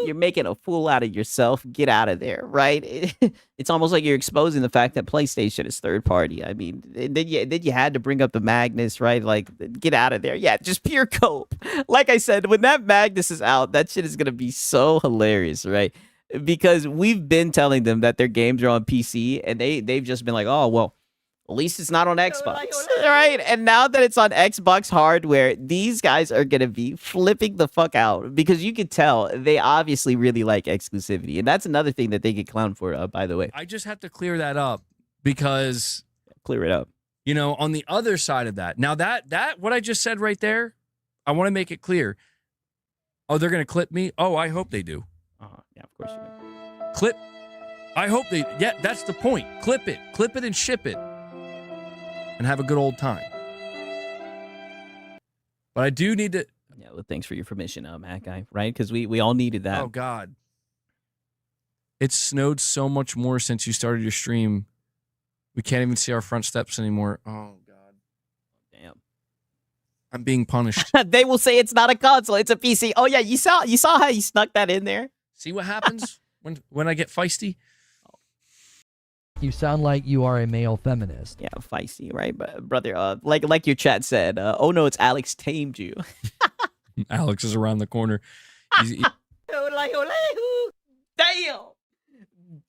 You're making a fool out of yourself. Get out of there, right? It's almost like you're exposing the fact that PlayStation is third party. I mean, then you had to bring up the Magnus, right? Like, get out of there. Yeah, just pure cope. Like I said, when that Magnus is out, that shit is gonna be so hilarious, right? Because we've been telling them that their games are on PC, and they've just been like, oh well. At least it's not on Xbox, right? And now that it's on Xbox hardware, these guys are going to be flipping the fuck out because you could tell they obviously really like exclusivity. And that's another thing that they get clowned for, by the way.
I just have to clear that up because...
Clear it up.
You know, on the other side of that. Now, that what I just said right there, I want to make it clear. Oh, they're going to clip me? Oh, I hope they do.
Yeah, of course you do.
Clip. I hope they... Yeah, that's the point. Clip it. Clip it and ship it. And have a good old time. But I do need to...
Yeah, well, thanks for your permission, Matt guy, right? Because we all needed that.
Oh, God. It snowed so much more since you started your stream. We can't even see our front steps anymore. Oh, God.
Damn.
I'm being punished.
They will say it's not a console, it's a PC. Oh, yeah, you saw how you snuck that in there?
See what happens when I get feisty?
You sound like you are a male feminist.
Yeah, feisty, right? But brother, like your chat said, oh no, it's Alex tamed you.
Alex is around the corner.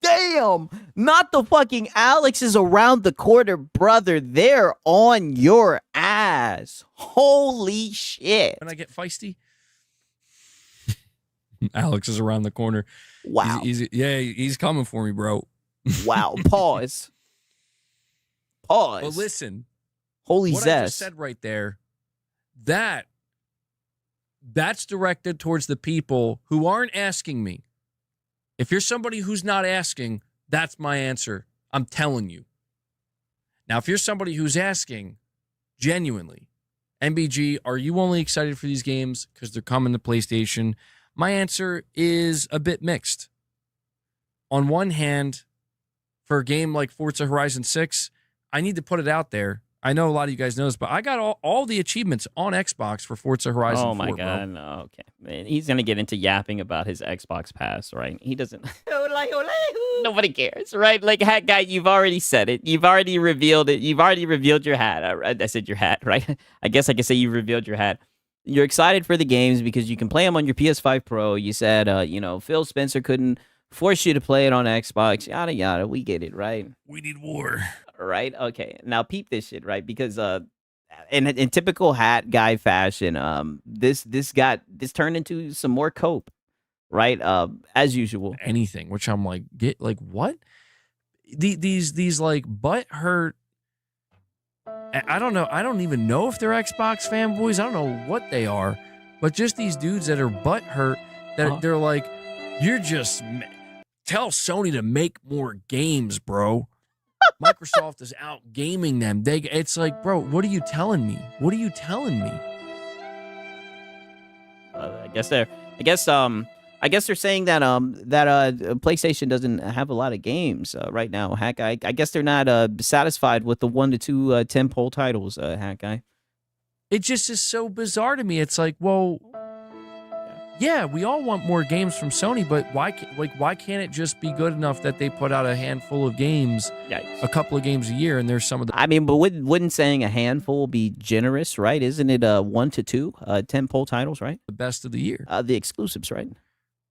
Damn! Not the fucking Alex is around the corner, brother. They're on your ass. Holy shit.
When I get feisty, Alex is around the corner.
Wow.
He's coming for me, bro.
Wow. Pause.
But listen.
Holy
what
zest.
I just said right there, that's directed towards the people who aren't asking me. If you're somebody who's not asking, that's my answer. I'm telling you. Now, if you're somebody who's asking genuinely, MBG, are you only excited for these games because they're coming to PlayStation? My answer is a bit mixed. On one hand, for a game like Forza Horizon 6, I need to put it out there. I know a lot of you guys know this, but I got all the achievements on Xbox for Forza Horizon 4.
Oh, my God. No, okay. Man, he's going to get into yapping about his Xbox Pass, right? He doesn't... Nobody cares, right? Like, hat guy, you've already said it. You've already revealed it. You've already revealed your hat. I said your hat, right? I guess I can say you revealed your hat. You're excited for the games because you can play them on your PS5 Pro. You said, Phil Spencer couldn't force you to play it on Xbox, yada, yada. We get it, right?
We need war.
Right? Okay. Now, peep this shit, right? Because in typical hat guy fashion, this turned into some more cope, right? As usual.
Anything, which I'm like, what? These like butt hurt. I don't know. I don't even know if they're Xbox fanboys. I don't know what they are, but just these dudes that are butt hurt that they're like, you're just tell Sony to make more games, bro. Microsoft is out gaming them. It's like, bro, what are you telling me? What are you telling me?
I guess they're saying that PlayStation doesn't have a lot of games right now. Hack guy. I guess they're not satisfied with the 1 to 2 tentpole titles. Hack guy.
It just is so bizarre to me. It's like, well, yeah, we all want more games from Sony, but why can't it just be good enough that they put out a handful of games, a couple of games a year, and there's some of the...
I mean, but wouldn't saying a handful be generous, right? Isn't it 1 to 2 tentpole titles, right?
The best of the year.
The exclusives, right?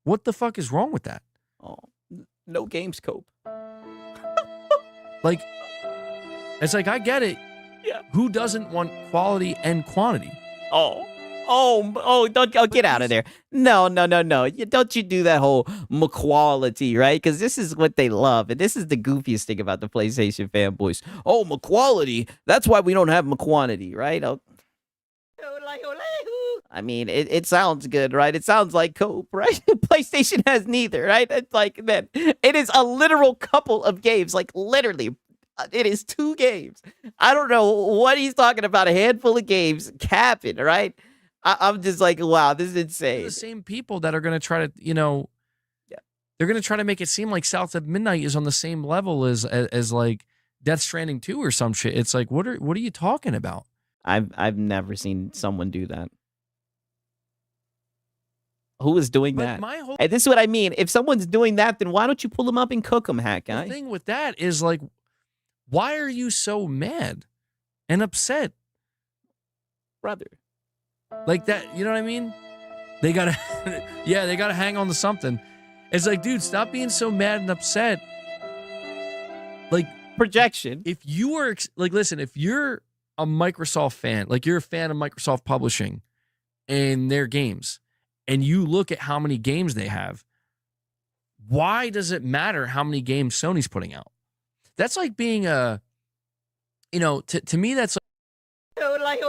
What the fuck is wrong with that?
Oh, no games cope.
Like, it's like, I get it.
Yeah.
Who doesn't want quality and quantity?
Don't get out of there. No. Don't you do that whole McQuality, right? Because this is what they love. And this is the goofiest thing about the PlayStation fanboys. Oh, McQuality. That's why we don't have McQuantity, right? Oh. I mean, it sounds good, right? It sounds like cope, right? PlayStation has neither, right? It's like, man, it is a literal couple of games, like literally. It is 2 games. I don't know what he's talking about. A handful of games, capping, right? I'm just like, wow, this is insane.
The same people that are going to try to,
Yeah.
they're going to try to make it seem like South of Midnight is on the same level as like Death Stranding 2 or some shit. It's like, what are you talking about?
I've never seen someone do that. Who is doing that? And this is what I mean. If someone's doing that, then why don't you pull them up and cook them, hat guy?
The thing with that is like, why are you so mad and upset?
Brother.
Like that, you know what I mean? They gotta, yeah, they gotta hang on to something. It's like, dude, stop being so mad and upset. Like,
projection.
If you were, like, listen, if you're a Microsoft fan, like you're a fan of Microsoft Publishing and their games, and you look at how many games they have, why does it matter how many games Sony's putting out? That's like being a, to me, that's like,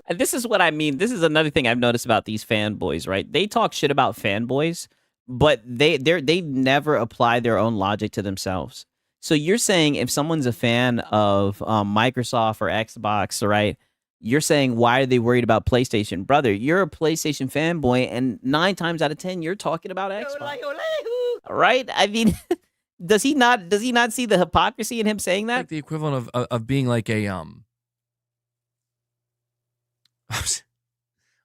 and this is what I mean. This is another thing I've noticed about these fanboys, right? They talk shit about fanboys, but they never apply their own logic to themselves. So you're saying if someone's a fan of Microsoft or Xbox, right? You're saying, why are they worried about PlayStation? Brother, you're a PlayStation fanboy, and 9 times out of 10, you're talking about Xbox. Right? I mean, does he not see the hypocrisy in him saying that?
like the equivalent of being like a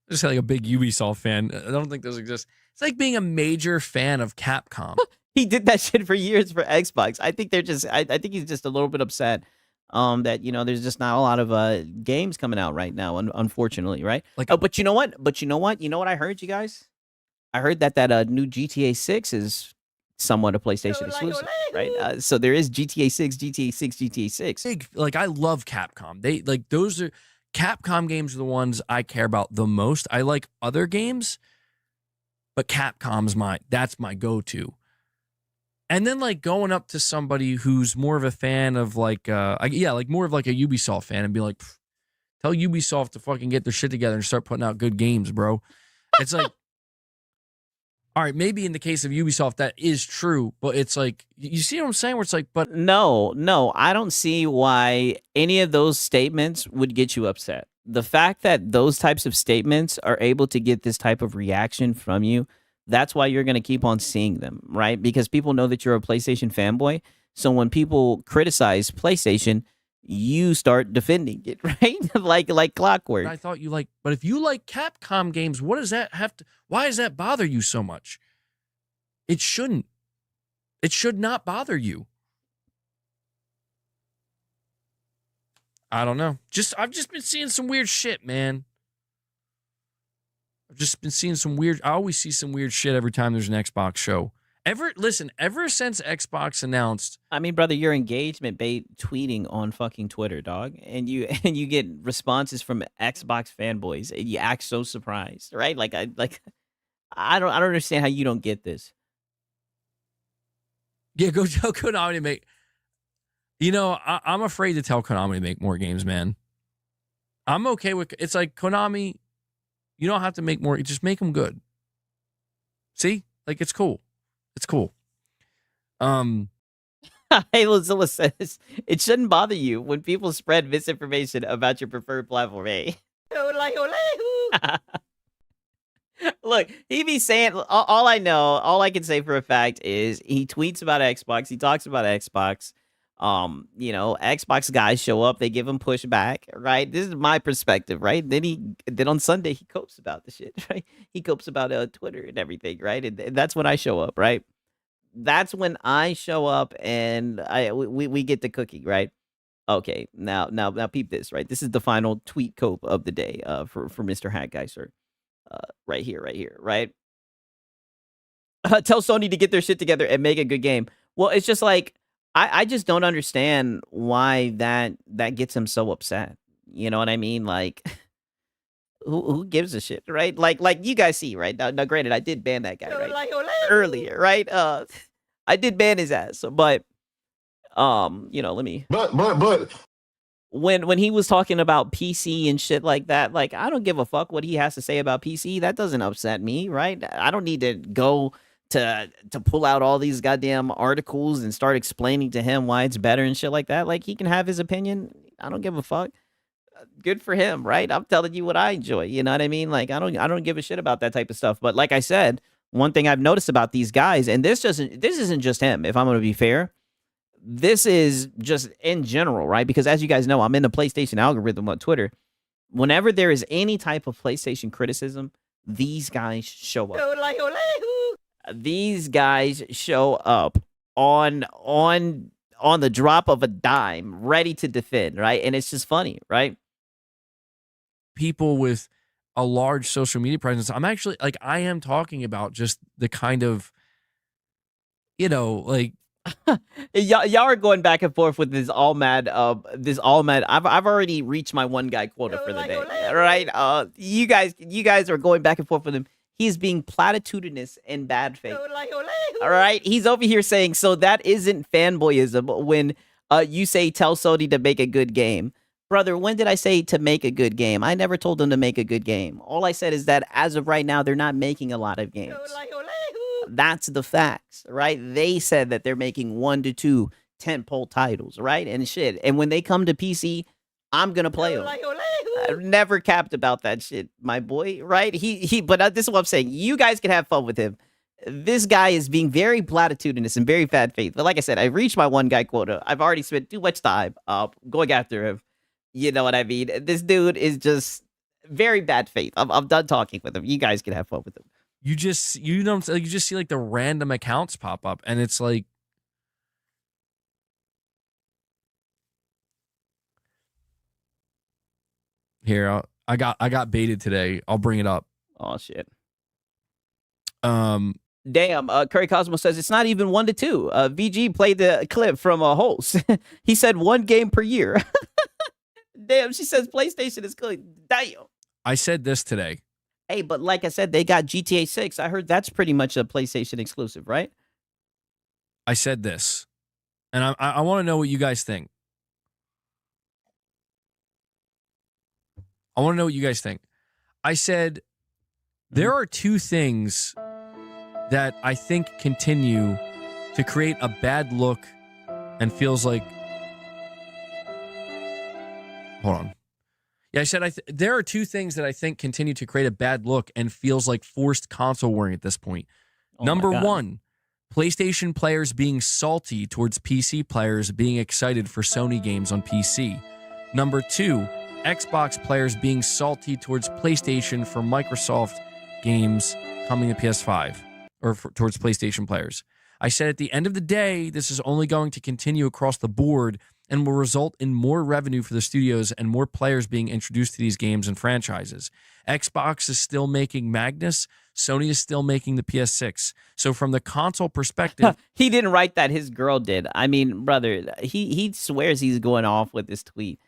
just like a big Ubisoft fan. I don't think those exist. It's like being a major fan of Capcom.
He did that shit for years for Xbox. I think they're just. I think he's just a little bit upset. That there's just not a lot of games coming out right now, unfortunately, right?
Like,
but you know what? You know what I heard, you guys? I heard that new GTA 6 is somewhat a PlayStation exclusive, right? So there is GTA 6, GTA 6, GTA 6.
Like, I love Capcom. They like those are Capcom games are the ones I care about the most. I like other games, but Capcom's that's my go-to. And then like going up to somebody who's more of a fan of like more of like a Ubisoft fan and be like, tell Ubisoft to fucking get their shit together and start putting out good games, bro. It's like, all right, maybe in the case of Ubisoft that is true, but it's like, you see what I'm saying? Where it's like, but
no, I don't see why any of those statements would get you upset. The fact that those types of statements are able to get this type of reaction from you, that's why you're going to keep on seeing them, right? Because people know that you're a PlayStation fanboy. So when people criticize PlayStation, you start defending it, right? like clockwork.
I thought you like, but if you like Capcom games, what does that have to, why does that bother you so much? It shouldn't. It should not bother you. I don't know. I've just been seeing some weird shit, man. I've just been seeing some weird, I always see some weird shit every time there's an Xbox show. Ever since Xbox announced,
I mean, brother, your engagement bait tweeting on fucking Twitter, dog, and you get responses from Xbox fanboys, and you act so surprised, right? I don't understand how you don't get this.
Yeah, go tell Konami to make. I'm afraid to tell Konami to make more games, man. I'm okay with it's like Konami. You don't have to make more. Just make them good. See, like it's cool. It's cool.
Halozilla says it shouldn't bother you when people spread misinformation about your preferred platform. Eh? Look, he be saying all I can say for a fact is he tweets about Xbox, he talks about Xbox. Xbox guys show up, they give him pushback, right? This is my perspective, right? Then on Sunday he copes about the shit, right? He copes about Twitter and everything, right? And that's when I show up, right? That's when I show up and we get the cookie, right? Okay, now peep this, right? This is the final tweet cope of the day for Mr. Hat Guy, sir. Right here, right? Tell Sony to get their shit together and make a good game. Well, it's just like I just don't understand why that gets him so upset. You know what I mean? Like, who gives a shit, right? Like you guys see, right? Now, granted, I did ban that guy right earlier, right? I did ban his ass, but let me.
But
when he was talking about PC and shit like that, like I don't give a fuck what he has to say about PC. That doesn't upset me, right? I don't need to go to pull out all these goddamn articles and start explaining to him why it's better and shit like that. Like he can have his opinion. I don't give a fuck. Good for him, right? I'm telling you what I enjoy. You know what I mean? Like I don't give a shit about that type of stuff. But like I said, one thing I've noticed about these guys, and this isn't just him, if I'm gonna be fair. This is just in general, right? Because as you guys know, I'm in the PlayStation algorithm on Twitter. Whenever there is any type of PlayStation criticism, these guys show up. These guys show up on the drop of a dime, ready to defend, right? And it's just funny, right?
People with a large social media presence. I'm actually like, I am talking about just the kind of, like,
y'all are going back and forth with this all mad. I've already reached my one guy quota for the day, right? You guys are going back and forth with him. He's being platitudinous and bad faith. All right, he's over here saying, so that isn't fanboyism when you say tell Sony to make a good game. Brother, when did I say to make a good game? I never told them to make a good game. All I said is that as of right now, they're not making a lot of games. That's the facts, right? They said that they're making 1 to 2 tentpole titles, right? And shit. And when they come to PC, I'm gonna play them. I've never capped about that shit, my boy, right? But this is what I'm saying. You guys can have fun with him. This guy is being very platitudinous and very bad faith. But like I said, I reached my one guy quota. I've already spent too much time going after him. You know what I mean? This dude is just very bad faith. I'm done talking with him. You guys can have fun with him.
you just see like the random accounts pop up, and it's like, here, I got baited today. I'll bring it up.
Oh shit. Damn, Curry Cosmo says it's not even 1 to 2. VG played the clip from a host. He said 1 game per year. Damn, she says PlayStation is good. Damn.
I said this today.
Hey, but like I said, they got GTA 6. I heard that's pretty much a PlayStation exclusive, right?
I said this, and I want to know what you guys think. I want to know what you guys think. I said there are 2 things that I think continue to create a bad look and feels like. Hold on. Yeah, I said there are 2 things that I think continue to create a bad look and feels like forced console warring at this point.
Oh
Number 1, PlayStation players being salty towards PC players being excited for Sony games on PC. Number 2, Xbox players being salty towards PlayStation for Microsoft games coming to PS5, or towards PlayStation players. I said at the end of the day, this is only going to continue across the board and will result in more revenue for the studios and more players being introduced to these games and franchises. Xbox is still making Magnus. Sony is still making the PS6. So from the console perspective...
He didn't write that. His girl did. I mean, brother, he swears he's going off with this tweet.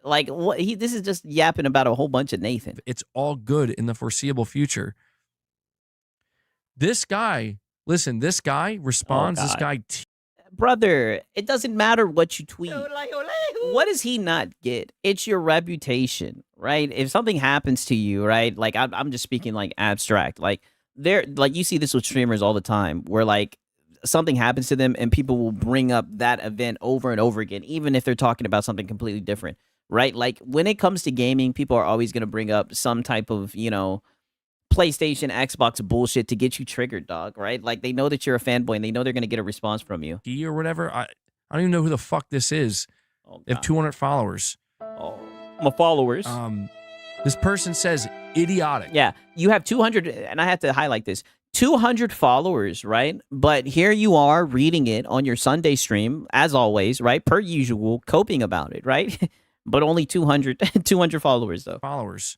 Like, what? This is just yapping about a whole bunch of Nathan.
It's all good in the foreseeable future. This guy, listen, this guy responds, this guy...
Brother, it doesn't matter what you tweet. What does he not get? It's your reputation, right? If something happens to you, right? Like, I'm just speaking like abstract. Like, you see this with streamers all the time, where like something happens to them and people will bring up that event over and over again, even if they're talking about something completely different, right? Like, when it comes to gaming, people are always going to bring up some type of, PlayStation, Xbox bullshit to get you triggered, dog, right? Like, they know that you're a fanboy and they know they're going to get a response from you.
Or whatever. I don't even know who the fuck this is. They have 200 followers.
Oh, my followers.
This person says idiotic.
Yeah, you have 200, and I have to highlight this. 200 followers, right? But here you are reading it on your Sunday stream, as always, right? Per usual, coping about it, right? But only 200 followers, though.
Followers.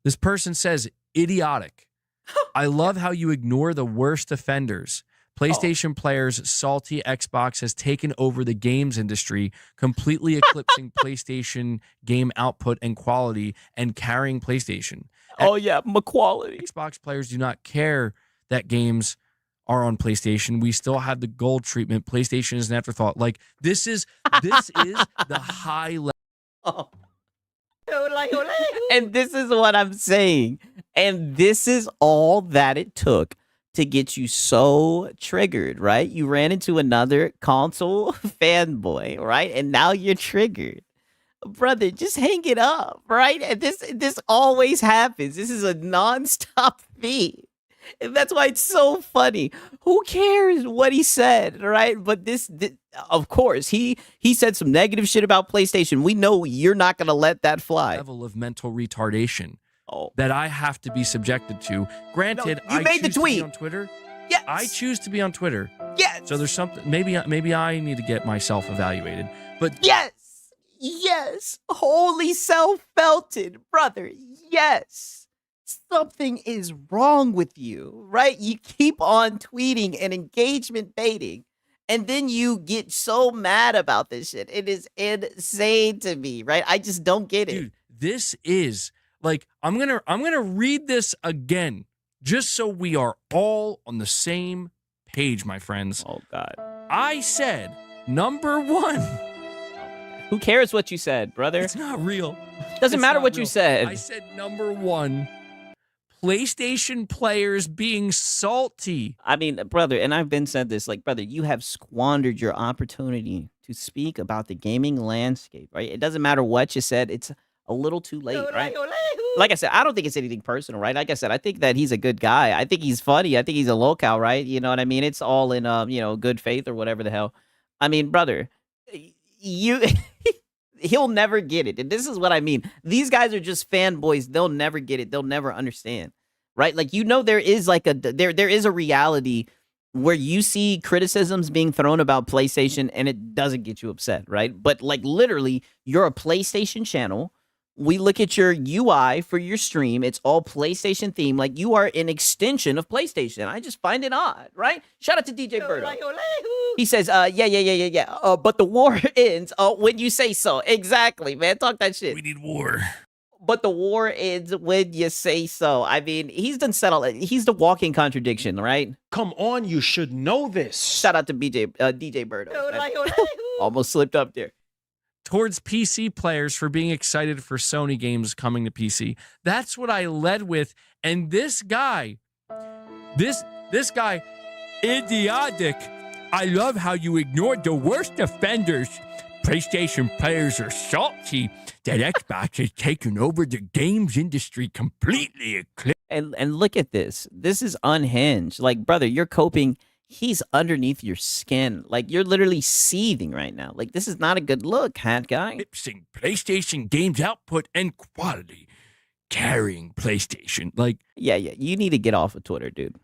This person says idiotic. I love how you ignore the worst offenders. PlayStation players salty Xbox has taken over the games industry, completely eclipsing PlayStation game output and quality and carrying PlayStation.
Oh, yeah, my quality.
Xbox players do not care that games are on PlayStation. We still have the gold treatment. PlayStation is an afterthought. Like this is the high level.
Oh. And this is what I'm saying. And this is all that it took to get you so triggered, right? You ran into another console fanboy, right? And now you're triggered. Brother, just hang it up, right? And this always happens. This is a nonstop theme. And that's why it's so funny. Who cares what he said, right? But this of course, he said some negative shit about PlayStation. We know you're not going to let that fly.
Level of mental retardation that I have to be subjected to. Granted,
no, you made the tweet
on Twitter.
Yes.
I choose to be on Twitter.
Yes.
So there's something. Maybe I need to get myself evaluated. But
yes, wholly self-felted, brother. Yes. Something is wrong with you, right? You keep on tweeting and engagement baiting, and then you get so mad about this shit. It is insane to me, right? I just don't get it.
Dude, this is like I'm gonna read this again just so we are all on the same page, my friends.
Oh God.
I said number 1.
Who cares what you said, brother?
It's not real.
Doesn't matter what you said.
I said number 1. PlayStation players being salty.
I mean, brother, and I've been said this, like, brother, you have squandered your opportunity to speak about the gaming landscape, right? It doesn't matter what you said. It's a little too late, right? Like I said, I don't think it's anything personal, right? Like I said, I think that he's a good guy. I think he's funny. I think he's a locale, right? You know what I mean? It's all in, good faith or whatever the hell. I mean, brother, he'll never get it. And this is what I mean. These guys are just fanboys. They'll never get it. They'll never understand, right? Like, there is like there is a reality where you see criticisms being thrown about PlayStation and it doesn't get you upset, right? But like literally, you're a PlayStation channel. We look at your UI for your stream. It's all PlayStation themed. Like, you are an extension of PlayStation. I just find it odd, right? Shout out to DJ Birdo. He says, yeah. But the war ends when you say so. Exactly, man. Talk that shit.
We need war.
But the war ends when you say so. I mean, he's done settled. He's the walking contradiction, right?
Come on, you should know this.
Shout out to DJ Birdo. Almost slipped up there.
Towards PC players for being excited for Sony games coming to PC. That's what I led with. And this guy, idiotic. I love how you ignored the worst offenders. PlayStation players are salty that Xbox has taken over the games industry completely.
And look at this. This is unhinged. Like, brother, you're coping. He's underneath your skin. Like, you're literally seething right now. Like, this is not a good look, hat guy.
Eclipsing PlayStation games output and quality. Carrying PlayStation. Like,
yeah. You need to get off of Twitter, dude.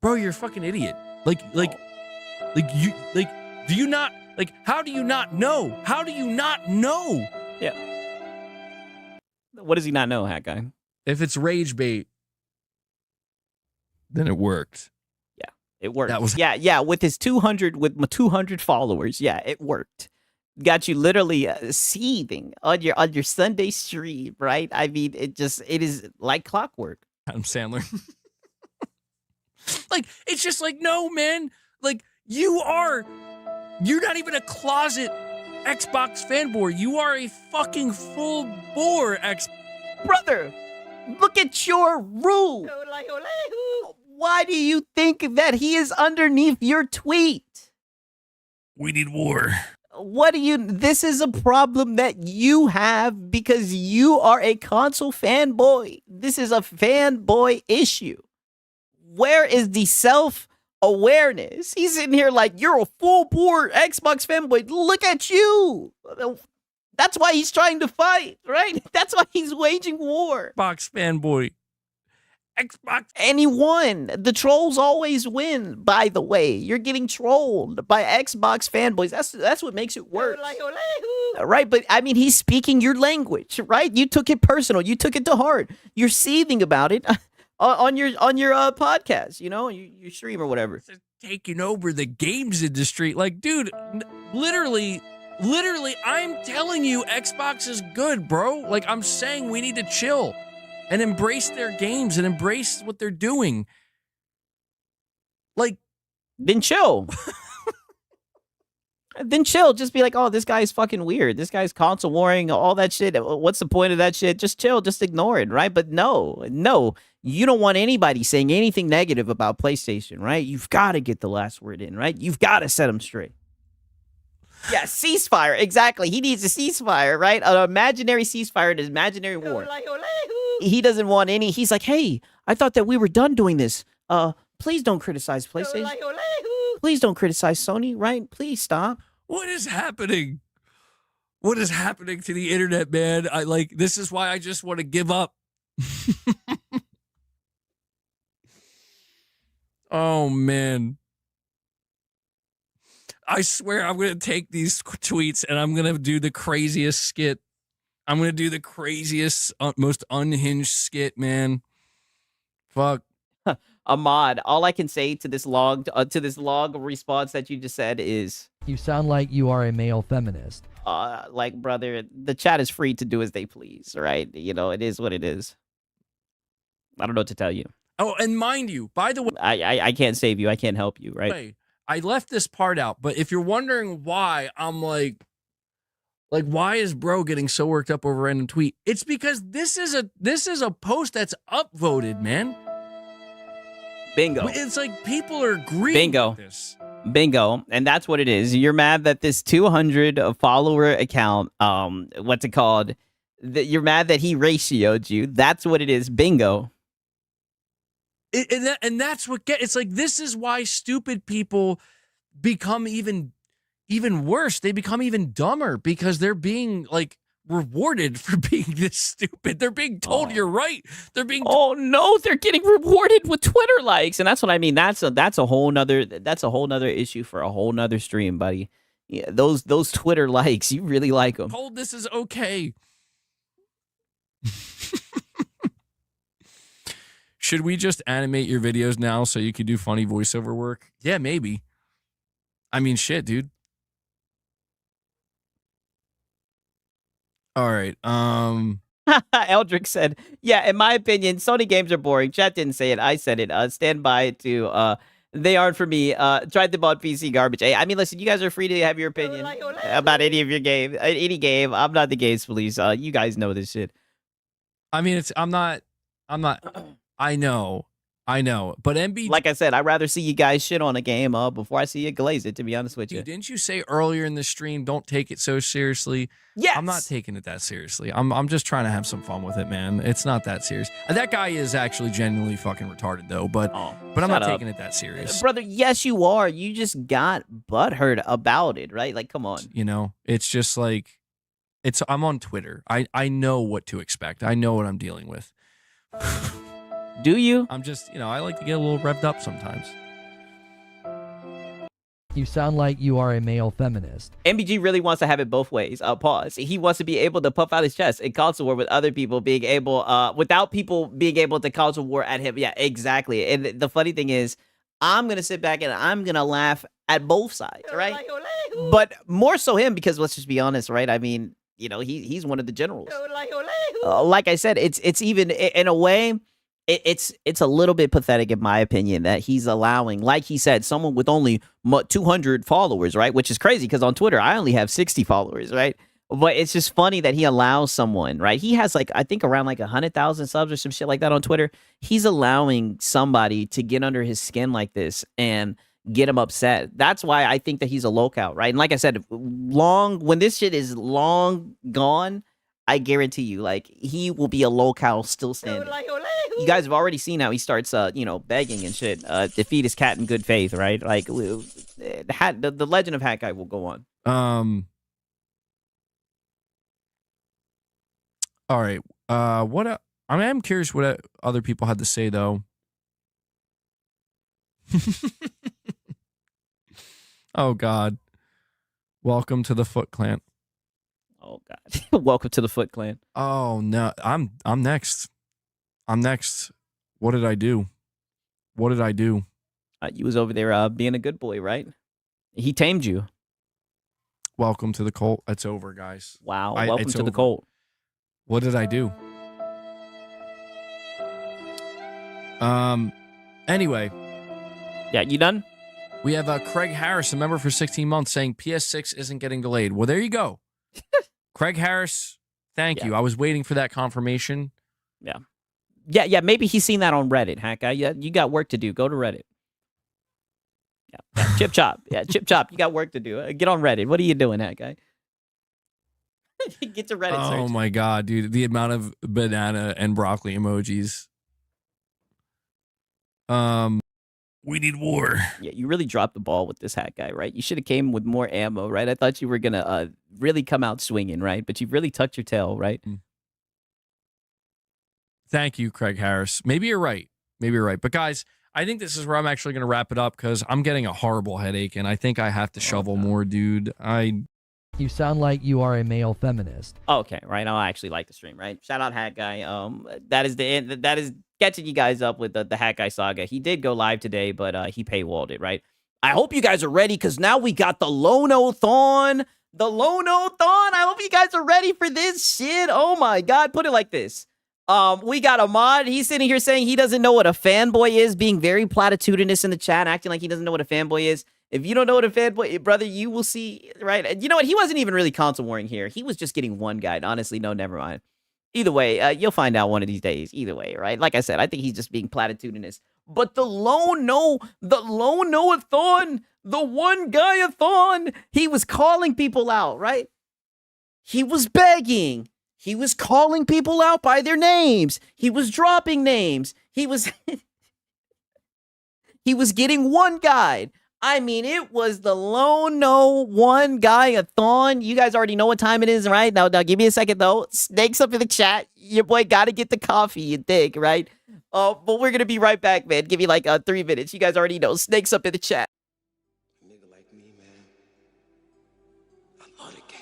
Bro, you're a fucking idiot. Do you not, how do you not know? How do you not know?
Yeah. What does he not know, hat guy?
If it's rage bait, then it worked.
Yeah, it worked.
That was
with his 200 followers. Yeah, it worked. Got you literally seething on your Sunday stream, right? I mean, it is like clockwork.
Adam Sandler. It's just like, no, man. Like, you're not even a closet Xbox fanboy. You are a fucking full bore
brother. Look at your room. Why do you think that he is underneath your tweet?
We need war.
This is a problem that you have because you are a console fanboy. This is a fanboy issue. Where is the self-awareness? He's sitting here like, you're a full-bore Xbox fanboy. Look at you. That's why he's trying to fight, right? That's why he's waging war.
Xbox fanboy. Xbox.
And he won. The trolls always win, by the way. You're getting trolled by Xbox fanboys. That's what makes it worse. Right? But, I mean, he's speaking your language, right? You took it personal. You took it to heart. You're seething about it on your podcast, your stream or whatever.
Taking over the games industry. Like, dude, literally, I'm telling you, Xbox is good, bro. Like, I'm saying we need to chill. and embrace their games and embrace what they're doing. Like,
then chill. Then chill. Just be like, oh, this guy's fucking weird. This guy's console warring, all that shit. What's the point of that shit? Just chill. Just ignore it, right? But no, you don't want anybody saying anything negative about PlayStation, right? You've got to get the last word in, right? You've got to set them straight. Yeah, ceasefire. Exactly. He needs a ceasefire, right? An imaginary ceasefire in his imaginary war. He doesn't want any. He's like, hey, I thought that we were done doing this. Please don't criticize PlayStation. Please don't criticize Sony, right? Please stop.
What is happening? What is happening to the internet, man? This is why I just want to give up. Oh, man. I swear I'm going to take these tweets and I'm going to do the craziest skit. I'm going to do the craziest, most unhinged skit, man. Fuck.
Ahmad, all I can say to this log response that you just said is,
You sound like you are a male feminist.
like, brother, the chat is free to do as they please, right? You know, it is what it is. I don't know what to tell you.
Oh, and mind you, by the way,
I can't save you. I can't help you, right?
I left this part out, but if you're wondering why I'm like, why is bro getting so worked up over a random tweet? It's because this is a post that's upvoted, man.
Bingo.
It's like people are agreeing
Bingo.
with this.
Bingo. And that's what it is. You're mad that this 200 follower account, what's it called? You're mad that he ratioed you. That's what it is. Bingo.
And that's what it's like. This is why stupid people become even worse. They become even dumber because they're being like rewarded for being this stupid. They're being told you're right. They're being
no, they're getting rewarded with Twitter likes, and that's what I mean. That's a whole nother issue for a whole nother stream, buddy. Yeah, those Twitter likes, you really like them.
Told this is okay. Should we just animate your videos now so you can do funny voiceover work? Yeah, maybe. I mean, shit, dude. All right.
Eldrick said, yeah, in my opinion, Sony games are boring. Chat didn't say it. I said it. Stand by it too. They aren't for me. Tried them on PC, garbage. Hey, I mean, listen, you guys are free to have your opinion about any of your game. Any game. I'm not the games police. You guys know this shit.
I mean, I'm not. I know. But MB,
like I said, I'd rather see you guys shit on a game before I see you glaze it, to be honest with you.
Dude, didn't you say earlier in the stream, don't take it so seriously?
Yes.
I'm not taking it that seriously. I'm just trying to have some fun with it, man. It's not that serious. That guy is actually genuinely fucking retarded, though. But I'm not taking it that serious.
Brother, yes, you are. You just got butthurt about it, right? Like, come on.
You know, it's just like, I'm on Twitter. I know what to expect. I know what I'm dealing with.
Do you?
I'm just, I like to get a little revved up sometimes.
You sound like you are a male feminist.
MBG really wants to have it both ways. Pause. He wants to be able to puff out his chest in console war with other people being able, without people being able to console war at him. Yeah, exactly. And the funny thing is, I'm going to sit back and I'm going to laugh at both sides, right? But more so him, because let's just be honest, right? I mean, he's one of the generals. Like I said, it's even, in a way, it's a little bit pathetic, in my opinion, that he's allowing, like he said, someone with only 200 followers, right? Which is crazy because on Twitter, I only have 60 followers, right? But it's just funny that he allows someone, right? He has I think around 100,000 subs or some shit like that on Twitter. He's allowing somebody to get under his skin like this and get him upset. That's why I think that he's a lockout, right? And like I said, when this shit is long gone, I guarantee you, he will be a locale still standing. You guys have already seen how he starts, begging and shit. Defeat his cat in good faith, right? The legend of Hat Guy will go on.
All right. I'm curious what other people had to say, though. Oh, God. Welcome to the Foot Clan.
Oh, God. Welcome to the Foot Clan.
Oh, no. I'm next. What did I do?
You was over there being a good boy, right? He tamed you.
Welcome to the cult. It's over, guys.
Wow. Welcome to the cult.
What did I do? Anyway.
Yeah, you done?
We have Craig Harris, a member for 16 months, saying PS6 isn't getting delayed. Well, there you go. Craig Harris, thank you. I was waiting for that confirmation.
Yeah. Yeah, maybe he's seen that on Reddit, Hack Guy. Yeah, you got work to do. Go to Reddit. Yeah. Chip Chop. Yeah, Chip Chop, you got work to do. Get on Reddit. What are you doing, Hack Guy? Get to Reddit search.
Oh my God, dude. The amount of banana and broccoli emojis. We need war.
Yeah, you really dropped the ball with this Hack Guy, right? You should have came with more ammo, right? I thought you were going to really come out swinging, right? But you've really tucked your tail, right?
Thank you, Craig Harris. Maybe you're right. Maybe you're right. But guys, I think this is where I'm actually going to wrap it up because I'm getting a horrible headache and I think I have to shovel more, dude.
You sound like you are a male feminist.
Okay, right. I actually like the stream, right? Shout out Hack Guy. That is the end. That is catching you guys up with the Hack Guy saga. He did go live today, but he paywalled it, right? I hope you guys are ready because now we got the Lono-thon. The Lono-thon. I hope you guys are ready for this shit. Oh my God. Put it like this. We got a mod. He's sitting here saying he doesn't know what a fanboy is, being very platitudinous in the chat, acting like he doesn't know what a fanboy is. If you don't know what a fanboy is, brother, you will see, right? You know what? He wasn't even really console warring here. He was just getting one guide. Honestly, no, never mind. Either way, you'll find out one of these days. Either way, right? Like I said, I think he's just being platitudinous. But the Lono-thon, the one guy-a-thon, he was calling people out, right? He was begging. He was calling people out by their names. He was dropping names. He was he was getting one guide. I mean, it was the Lono one guy-a-thon. You guys already know what time it is, right? Now give me a second, though. Snakes up in the chat. Your boy got to get the coffee, you dig, right? But we're going to be right back, man. Give me like 3 minutes. You guys already know. Snakes up in the chat.
Nigga like me, man. I love the game.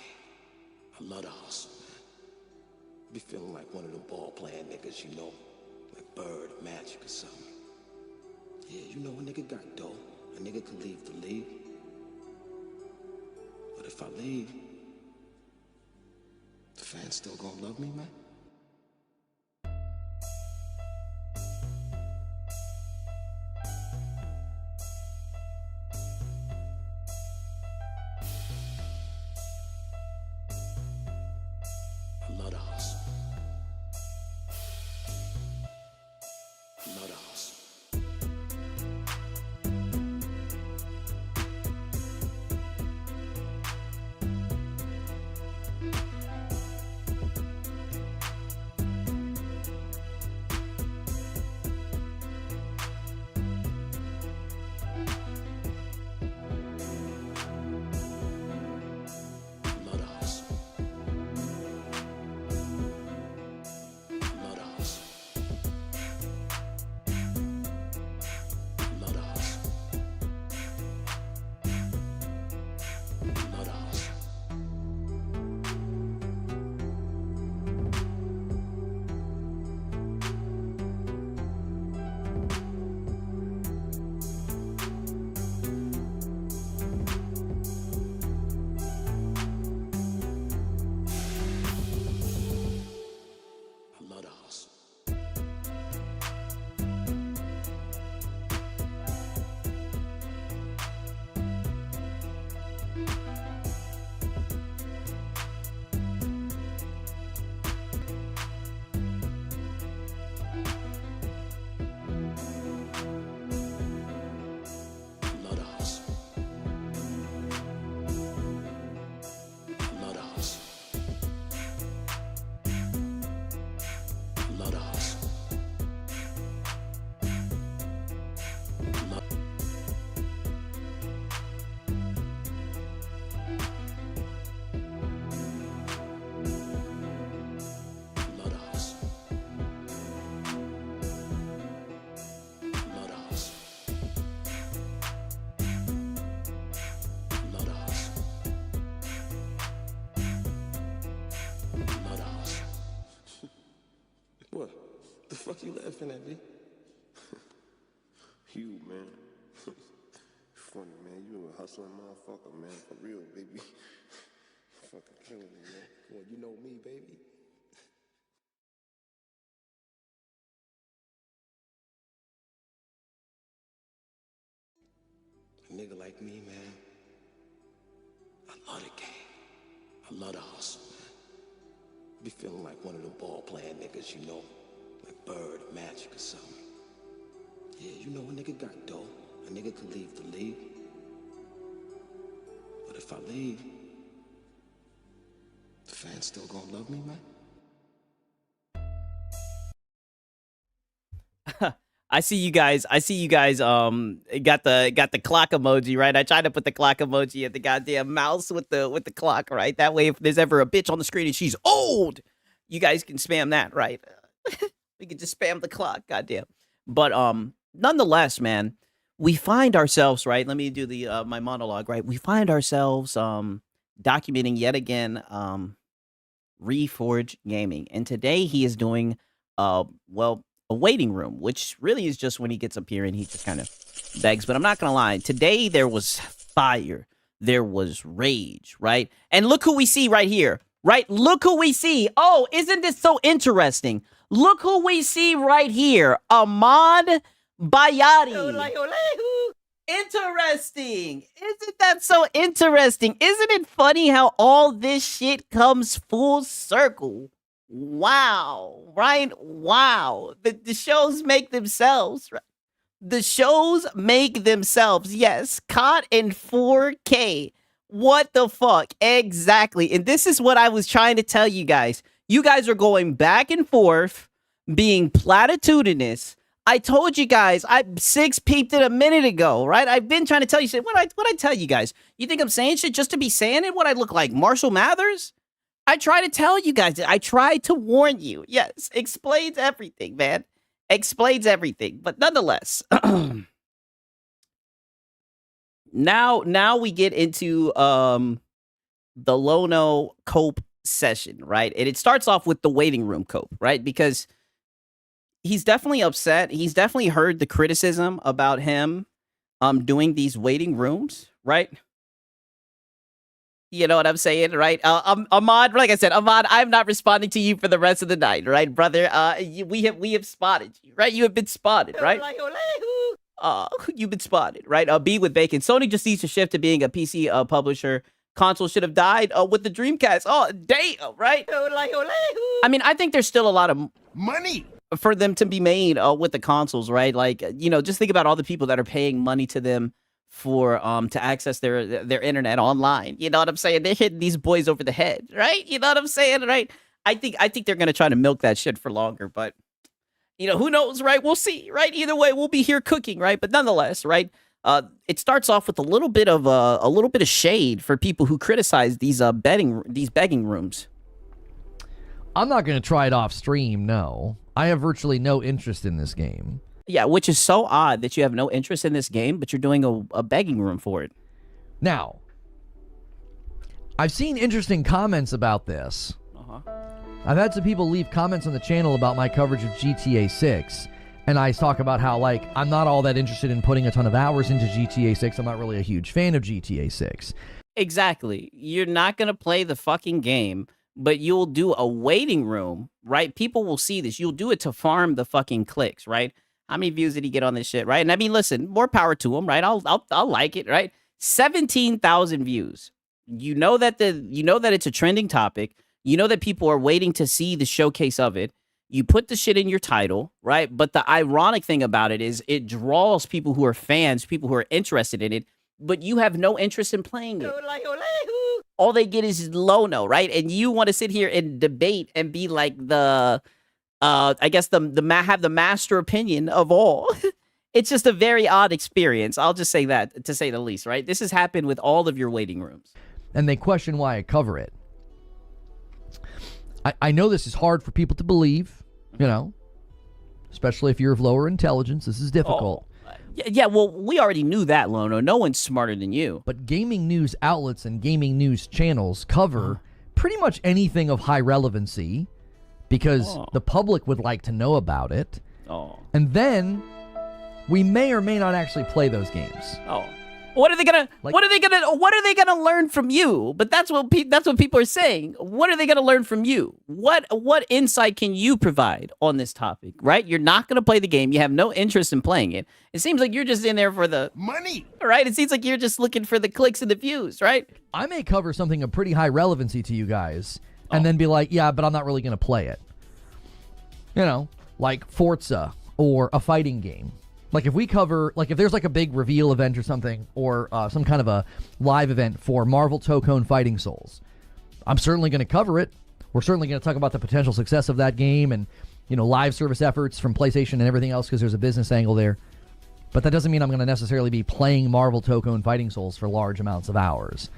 I love the hustle, man. Be feeling like one of them ball-playing niggas, you know? Like Bird, Magic, or something. Yeah, you know a nigga got dough. A nigga could leave the league. But if I leave, the fans still gonna love me, man? I love the hustle. I love the hustle. What? The fuck you laughing at, me? You, man. Funny, man. You a hustling motherfucker, man. For real, baby. Fucking killing me, man. Well, you know me, baby.
nigga like me, man, I love the game. I love the hustle, man. Be feeling like one of them ball-playing niggas, you know, like Bird or Magic or something. Yeah, you know, a nigga got dough. A nigga could leave the league. But if I leave, the fans still gonna love me, man?
I see you guys. Got the clock emoji, right? I tried to put the clock emoji at the goddamn mouse with the clock, right? That way, if there's ever a bitch on the screen and she's old, you guys can spam that, right? We can just spam the clock, goddamn. But nonetheless, man, we find ourselves, right? Let me do the my monologue, right? We find ourselves documenting yet again Reforge Gaming, and today he is doing a waiting room, which really is just when he gets up here and he just kind of begs. But I'm not gonna lie, today there was fire, there was rage, right? And look who we see right here, right? Look who we see. Oh, isn't this so interesting? Look who we see right here, Ahmad Bayati. Interesting. Isn't that so interesting? Isn't it funny how all this shit comes full circle? Wow, right? Wow. The shows make themselves, right? The shows make themselves, yes. Caught in 4K. What the fuck? Exactly. And this is what I was trying to tell you guys. You guys are going back and forth, being platitudinous. I told you guys, I six-peeped it a minute ago, right? I've been trying to tell you shit. What I tell you guys? You think I'm saying shit just to be saying it? What I look like, Marshall Mathers? I try to tell you guys. I try to warn you. Yes, explains everything, man. Explains everything. But nonetheless, now we get into the Lono cope session, right? And it starts off with the waiting room cope, right? Because he's definitely upset. He's definitely heard the criticism about him doing these waiting rooms, right? You know what I'm saying, right? Ahmad, like I said, Ahmad, I'm not responding to you for the rest of the night, right, brother? We have spotted you, right? You have been spotted, right? You've been spotted, right? B with bacon. Sony just needs to shift to being a PC publisher. Console should have died with the Dreamcast. Oh, damn, right? I mean, I think there's still a lot of money for them to be made with the consoles, right? Like, you know, just think about all the people that are paying money to them for to access their internet online. You know what I'm saying? They're hitting these boys over the head, right? You know what I'm saying, right? I think they're gonna try to milk that shit for longer, but you know, who knows, right? We'll see, right? Either way, we'll be here cooking, right? But nonetheless, right? It starts off with a little bit of shade for people who criticize these begging rooms.
I'm not gonna try it off stream. No, I have virtually no interest in this game.
Yeah, which is so odd that you have no interest in this game, but you're doing a begging room for it.
Now, I've seen interesting comments about this. I've had some people leave comments on the channel about my coverage of GTA 6, and I talk about how, like, I'm not all that interested in putting a ton of hours into GTA 6. I'm not really a huge fan of GTA 6.
Exactly. You're not going to play the fucking game, but you'll do a waiting room, right? People will see this. You'll do it to farm the fucking clicks, right? How many views did he get on this shit, right? And I mean, listen, more power to him, right? I'll like it, right? 17,000 views. You know that it's a trending topic. You know that people are waiting to see the showcase of it. You put the shit in your title, right? But the ironic thing about it is it draws people who are fans, people who are interested in it, but you have no interest in playing it. All they get is Lono, right? And you want to sit here and debate and be like the I guess have the master opinion of all. It's just a very odd experience. I'll just say that, to say the least, right? This has happened with all of your waiting rooms.
And they question why I cover it. I know this is hard for people to believe, you know, especially if you're of lower intelligence. This is difficult.
Yeah, well, we already knew that, Lono. No one's smarter than you.
But gaming news outlets and gaming news channels cover pretty much anything of high relevancy because the public would like to know about it. And then we may or may not actually play those games.
What are they gonna learn from you? But that's what people are saying. What are they gonna learn from you? What insight can you provide on this topic? Right? You're not gonna play the game. You have no interest in playing it. It seems like you're just in there for the money. Right? It seems like you're just looking for the clicks and the views. Right?
I may cover something of pretty high relevancy to you guys, and then be like, yeah, but I'm not really gonna play it. You know, like Forza or a fighting game. Like if we cover, like if there's like a big reveal event or something, or some kind of a live event for Marvel Tokone Fighting Souls, I'm certainly going to cover it. We're certainly going to talk about the potential success of that game and, you know, live service efforts from PlayStation and everything else because there's a business angle there. But that doesn't mean I'm going to necessarily be playing Marvel Tokone Fighting Souls for large amounts of hours.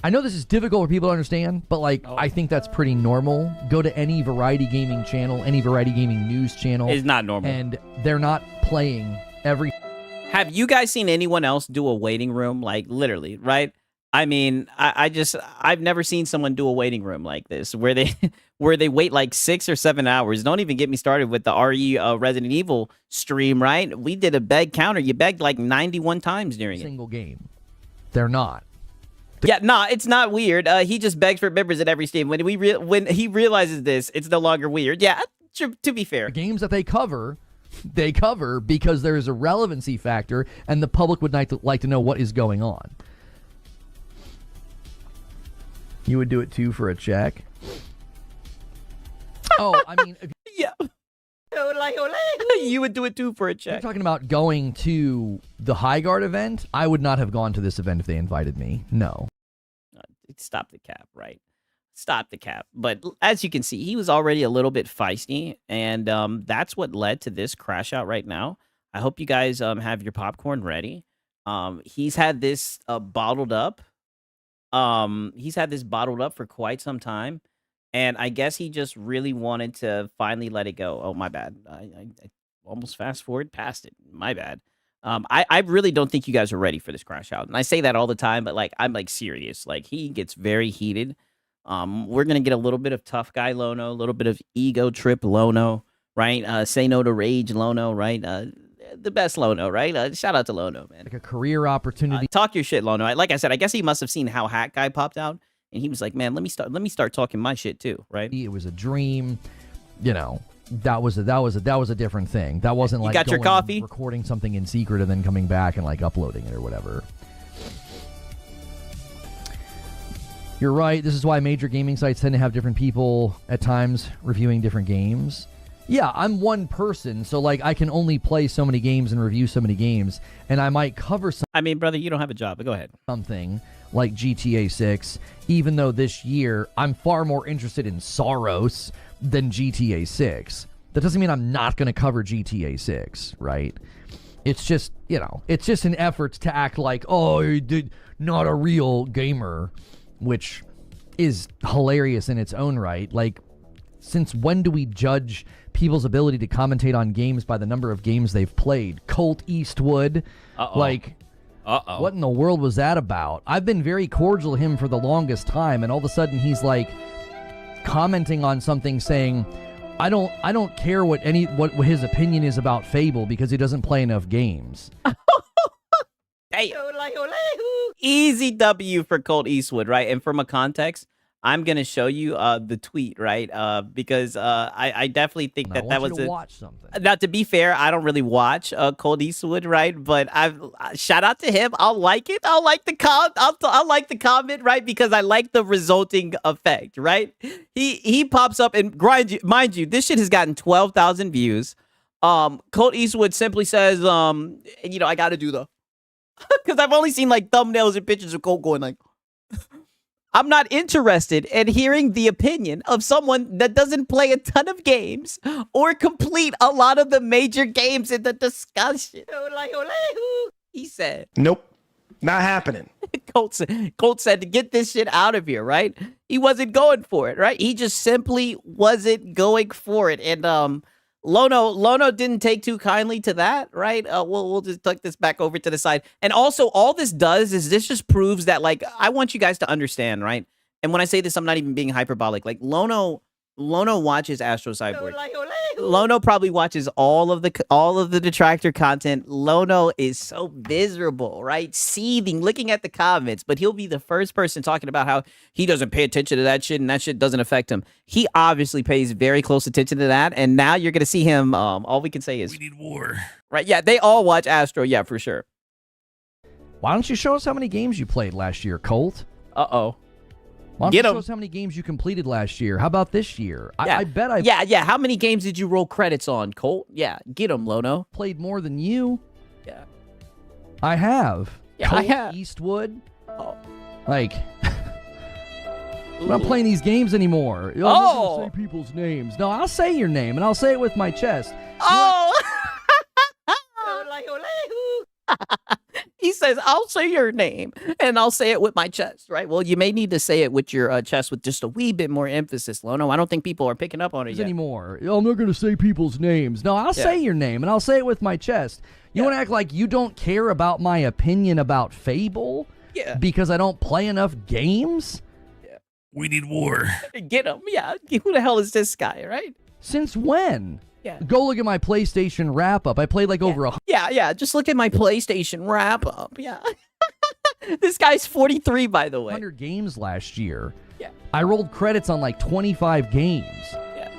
I know this is difficult for people to understand, but like I think that's pretty normal. Go to any variety gaming channel, any variety gaming news channel.
It's not normal.
And they're not playing every...
Have you guys seen anyone else do a waiting room? Like literally, right? I mean, I've never seen someone do a waiting room like this where they wait like 6 or 7 hours. Don't even get me started with the RE Resident Evil stream, right? We did a beg counter. You begged like 91 times during
single game. They're not.
Yeah, nah, it's not weird. He just begs for members at every stream. When he realizes this, it's no longer weird. Yeah, to be fair.
The games that they cover because there is a relevancy factor, and the public would like to know what is going on. You would do it too for a check? Oh, I mean...
yeah. You would do it too for a check.
You're talking about going to the High Guard event? I would not have gone to this event if they invited me. No.
Stop the cap, right? Stop the cap. But as you can see, he was already a little bit feisty, and that's what led to this crash out right now. I hope you guys have your popcorn ready. He's had this bottled up. He's had this bottled up for quite some time. And I guess he just really wanted to finally let it go. Oh, my bad. I almost fast forward past it. My bad. I really don't think you guys are ready for this crash out. And I say that all the time, but like I'm like serious. Like he gets very heated. We're gonna get a little bit of tough guy Lono, a little bit of ego trip Lono, right? Say no to rage Lono, right? The best Lono, right? Shout out to Lono, man.
Like a career opportunity.
Talk your shit, Lono. Like I said, I guess he must have seen how Hat Guy popped out. And he was like, "Man, let me start talking my shit too, right?"
It was a dream, you know. That was a different thing. That wasn't like
you got your coffee,
recording something in secret, and then coming back and like uploading it or whatever. You're right. This is why major gaming sites tend to have different people at times reviewing different games. Yeah, I'm one person, so like I can only play so many games and review so many games, and I might cover some.
I mean, brother, you don't have a job, but go ahead.
Something like GTA 6, even though this year I'm far more interested in Soros than GTA 6. That doesn't mean I'm not going to cover GTA 6, right? It's just, you know, it's just an effort to act like, oh, you're not a real gamer, which is hilarious in its own right. Like, since when do we judge people's ability to commentate on games by the number of games they've played? Colt Eastwood, like... What in the world was that about? I've been very cordial to him for the longest time, and all of a sudden he's like commenting on something saying, I don't care what his opinion is about Fable because he doesn't play enough games.
Hey, easy W for Colt Eastwood, right? And from a context, I'm gonna show you the tweet, right? Because I definitely think that was
watch something.
Now, to be fair, I don't really watch Colt Eastwood, right? But I've shout out to him. I'll like it. I'll like the I'll like the comment, right? Because I like the resulting effect, right? He pops up and mind you, this shit has gotten 12,000 views. Colt Eastwood simply says, you know, I got to do the because I've only seen like thumbnails and pictures of Colt going like. I'm not interested in hearing the opinion of someone that doesn't play a ton of games or complete a lot of the major games in the discussion. He said.
Nope. Not happening.
Colt said to get this shit out of here, right? He wasn't going for it, right? He just simply wasn't going for it. And Lono didn't take too kindly to that, right? We'll just tuck this back over to the side. And also, all this does is this just proves that, like, I want you guys to understand, right? And when I say this, I'm not even being hyperbolic. Like, Lono watches Astro Cyborg. Lono probably watches all of the detractor content. Lono is so miserable, right? Seething, looking at the comments, but he'll be the first person talking about how he doesn't pay attention to that shit and that shit doesn't affect him. He obviously pays very close attention to that, and now you're gonna see him. All we can say is
we need war,
right? Yeah, they all watch Astro. Yeah, for sure.
Why don't you show us how many games you played last year, Colt?
Uh-oh.
Why don't
Get
you
'em.
show us how many games you completed last year? How about this year?
Yeah.
I bet I
Yeah. How many games did you roll credits on, Colt? Yeah, get him, Lono.
played more than you.
Yeah.
I have.
Yeah,
Colt
I have.
Eastwood.
Oh.
Like, I'm not playing these games anymore. I'm not gonna say people's names. No, I'll say your name, and I'll say it with my chest.
Oh! He says, I'll say your name, and I'll say it with my chest, right? Well, you may need to say it with your chest with just a wee bit more emphasis, Lono. I don't think people are picking up on it yet.
Anymore. I'm not going to say people's names. No, I'll say your name, and I'll say it with my chest. You want to act like you don't care about my opinion about Fable?
Yeah.
Because I don't play enough games?
Yeah.
We need war.
Get him. Yeah. Who the hell is this guy, right?
Since when?
Yeah.
Go look at my PlayStation wrap-up. I played like over a...
Yeah. Just look at my PlayStation wrap-up. Yeah. This guy's 43, by the way.
100 games last year.
Yeah.
I rolled credits on like 25 games.
Yeah.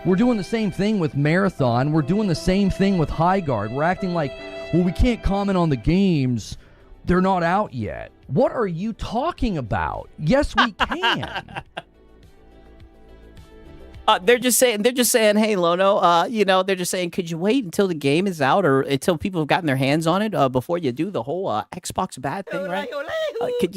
We're doing the same thing with Marathon. We're doing the same thing with High Guard. We're acting like, well, we can't comment on the games. They're not out yet. What are you talking about? Yes, we can.
They're just saying, hey, Lono, they're just saying, could you wait until the game is out or until people have gotten their hands on it before you do the whole Xbox bad thing, right? Could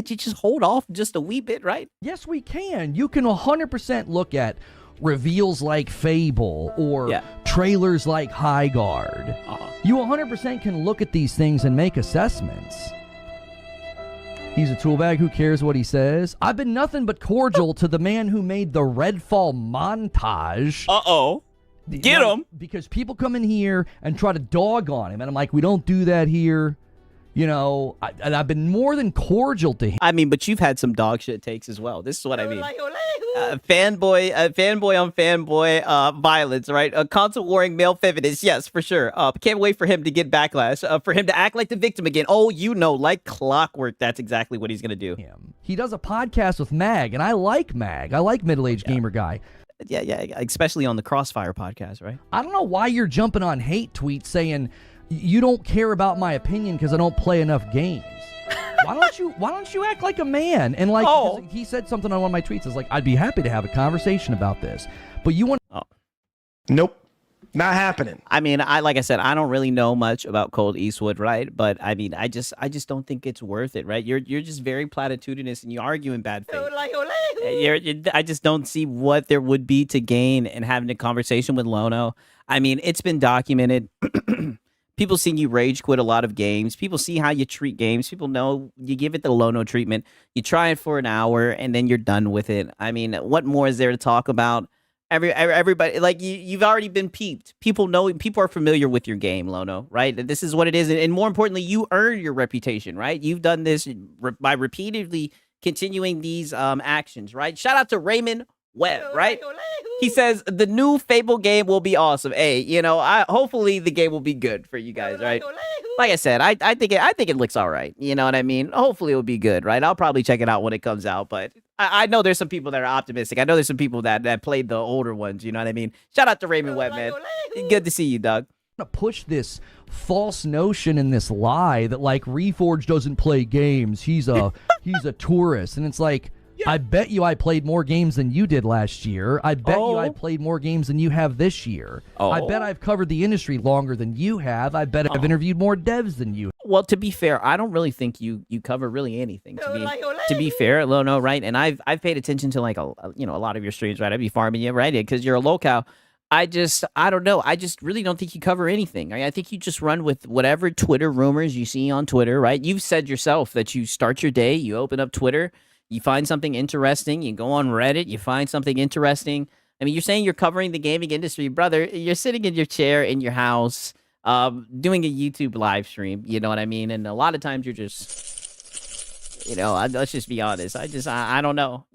you just hold off just a wee bit, right?
Yes, we can. You can 100% look at reveals like Fable or trailers like High Guard. You 100% can look at these things and make assessments. He's a tool bag. Who cares what he says? I've been nothing but cordial to the man who made the Redfall montage.
Uh-oh. Get him.
Because people come in here and try to dog on him. And I'm like, we don't do that here. You know, I've been more than cordial to him.
I mean, but you've had some dog shit takes as well. This is what I mean. Fanboy on fanboy violence, right? A constant warring male feminist, yes, for sure. Can't wait for him to get backlash, for him to act like the victim again. Oh, like clockwork, that's exactly what he's gonna do.
He does a podcast with Mag, and I like Mag. I like middle-aged gamer guy.
Yeah, especially on the Crossfire podcast, right?
I don't know why you're jumping on hate tweets saying you don't care about my opinion because I don't play enough games. Why don't you act like a man? And like he said something on one of my tweets. It's like, I'd be happy to have a conversation about this, but you want?
Nope, not happening.
I mean, like I said, I don't really know much about Colt Eastwood, right? But I mean, I just don't think it's worth it, right? You're just very platitudinous and you argue in bad faith. I just don't see what there would be to gain in having a conversation with Lono. I mean, it's been documented. People see you rage quit a lot of games. People see how you treat games. People know you give it the Lono treatment. You try it for an hour and then you're done with it. I mean, what more is there to talk about? Everybody, like you've already been peeped. People know, people are familiar with your game, Lono, right? This is what it is. And more importantly, you earn your reputation, right? You've done this by repeatedly continuing these actions, right? Shout out to Raymond Webb, right? He says the new Fable game will be awesome. Hey, hopefully the game will be good for you guys, right? Like I said, I think it looks all right. You know what I mean? Hopefully it will be good, right? I'll probably check it out when it comes out, but I know there's some people that are optimistic. I know there's some people that played the older ones. You know what I mean? Shout out to Raymond Webb, man. Good to see you, Doug.
To push this false notion and this lie that like Reforge doesn't play games. He's a tourist, and it's like. I bet you I played more games than you did last year. I bet you I played more games than you have this year. I bet I've covered the industry longer than you have. I bet I've interviewed more devs than you.
Well, to be fair, I don't really think you cover really anything. To be fair, Lono, right? And I've paid attention to like a lot of your streams, right? I'd be farming you, right? Because you're a locale. I don't know. I just really don't think you cover anything. I think you just run with whatever Twitter rumors you see on Twitter, right? You've said yourself that you start your day, you open up Twitter. You find something interesting, you go on Reddit, you find something interesting. I mean, you're saying you're covering the gaming industry. Brother, you're sitting in your chair in your house doing a YouTube live stream, you know what I mean? And a lot of times you're just Let's just be honest. I don't know.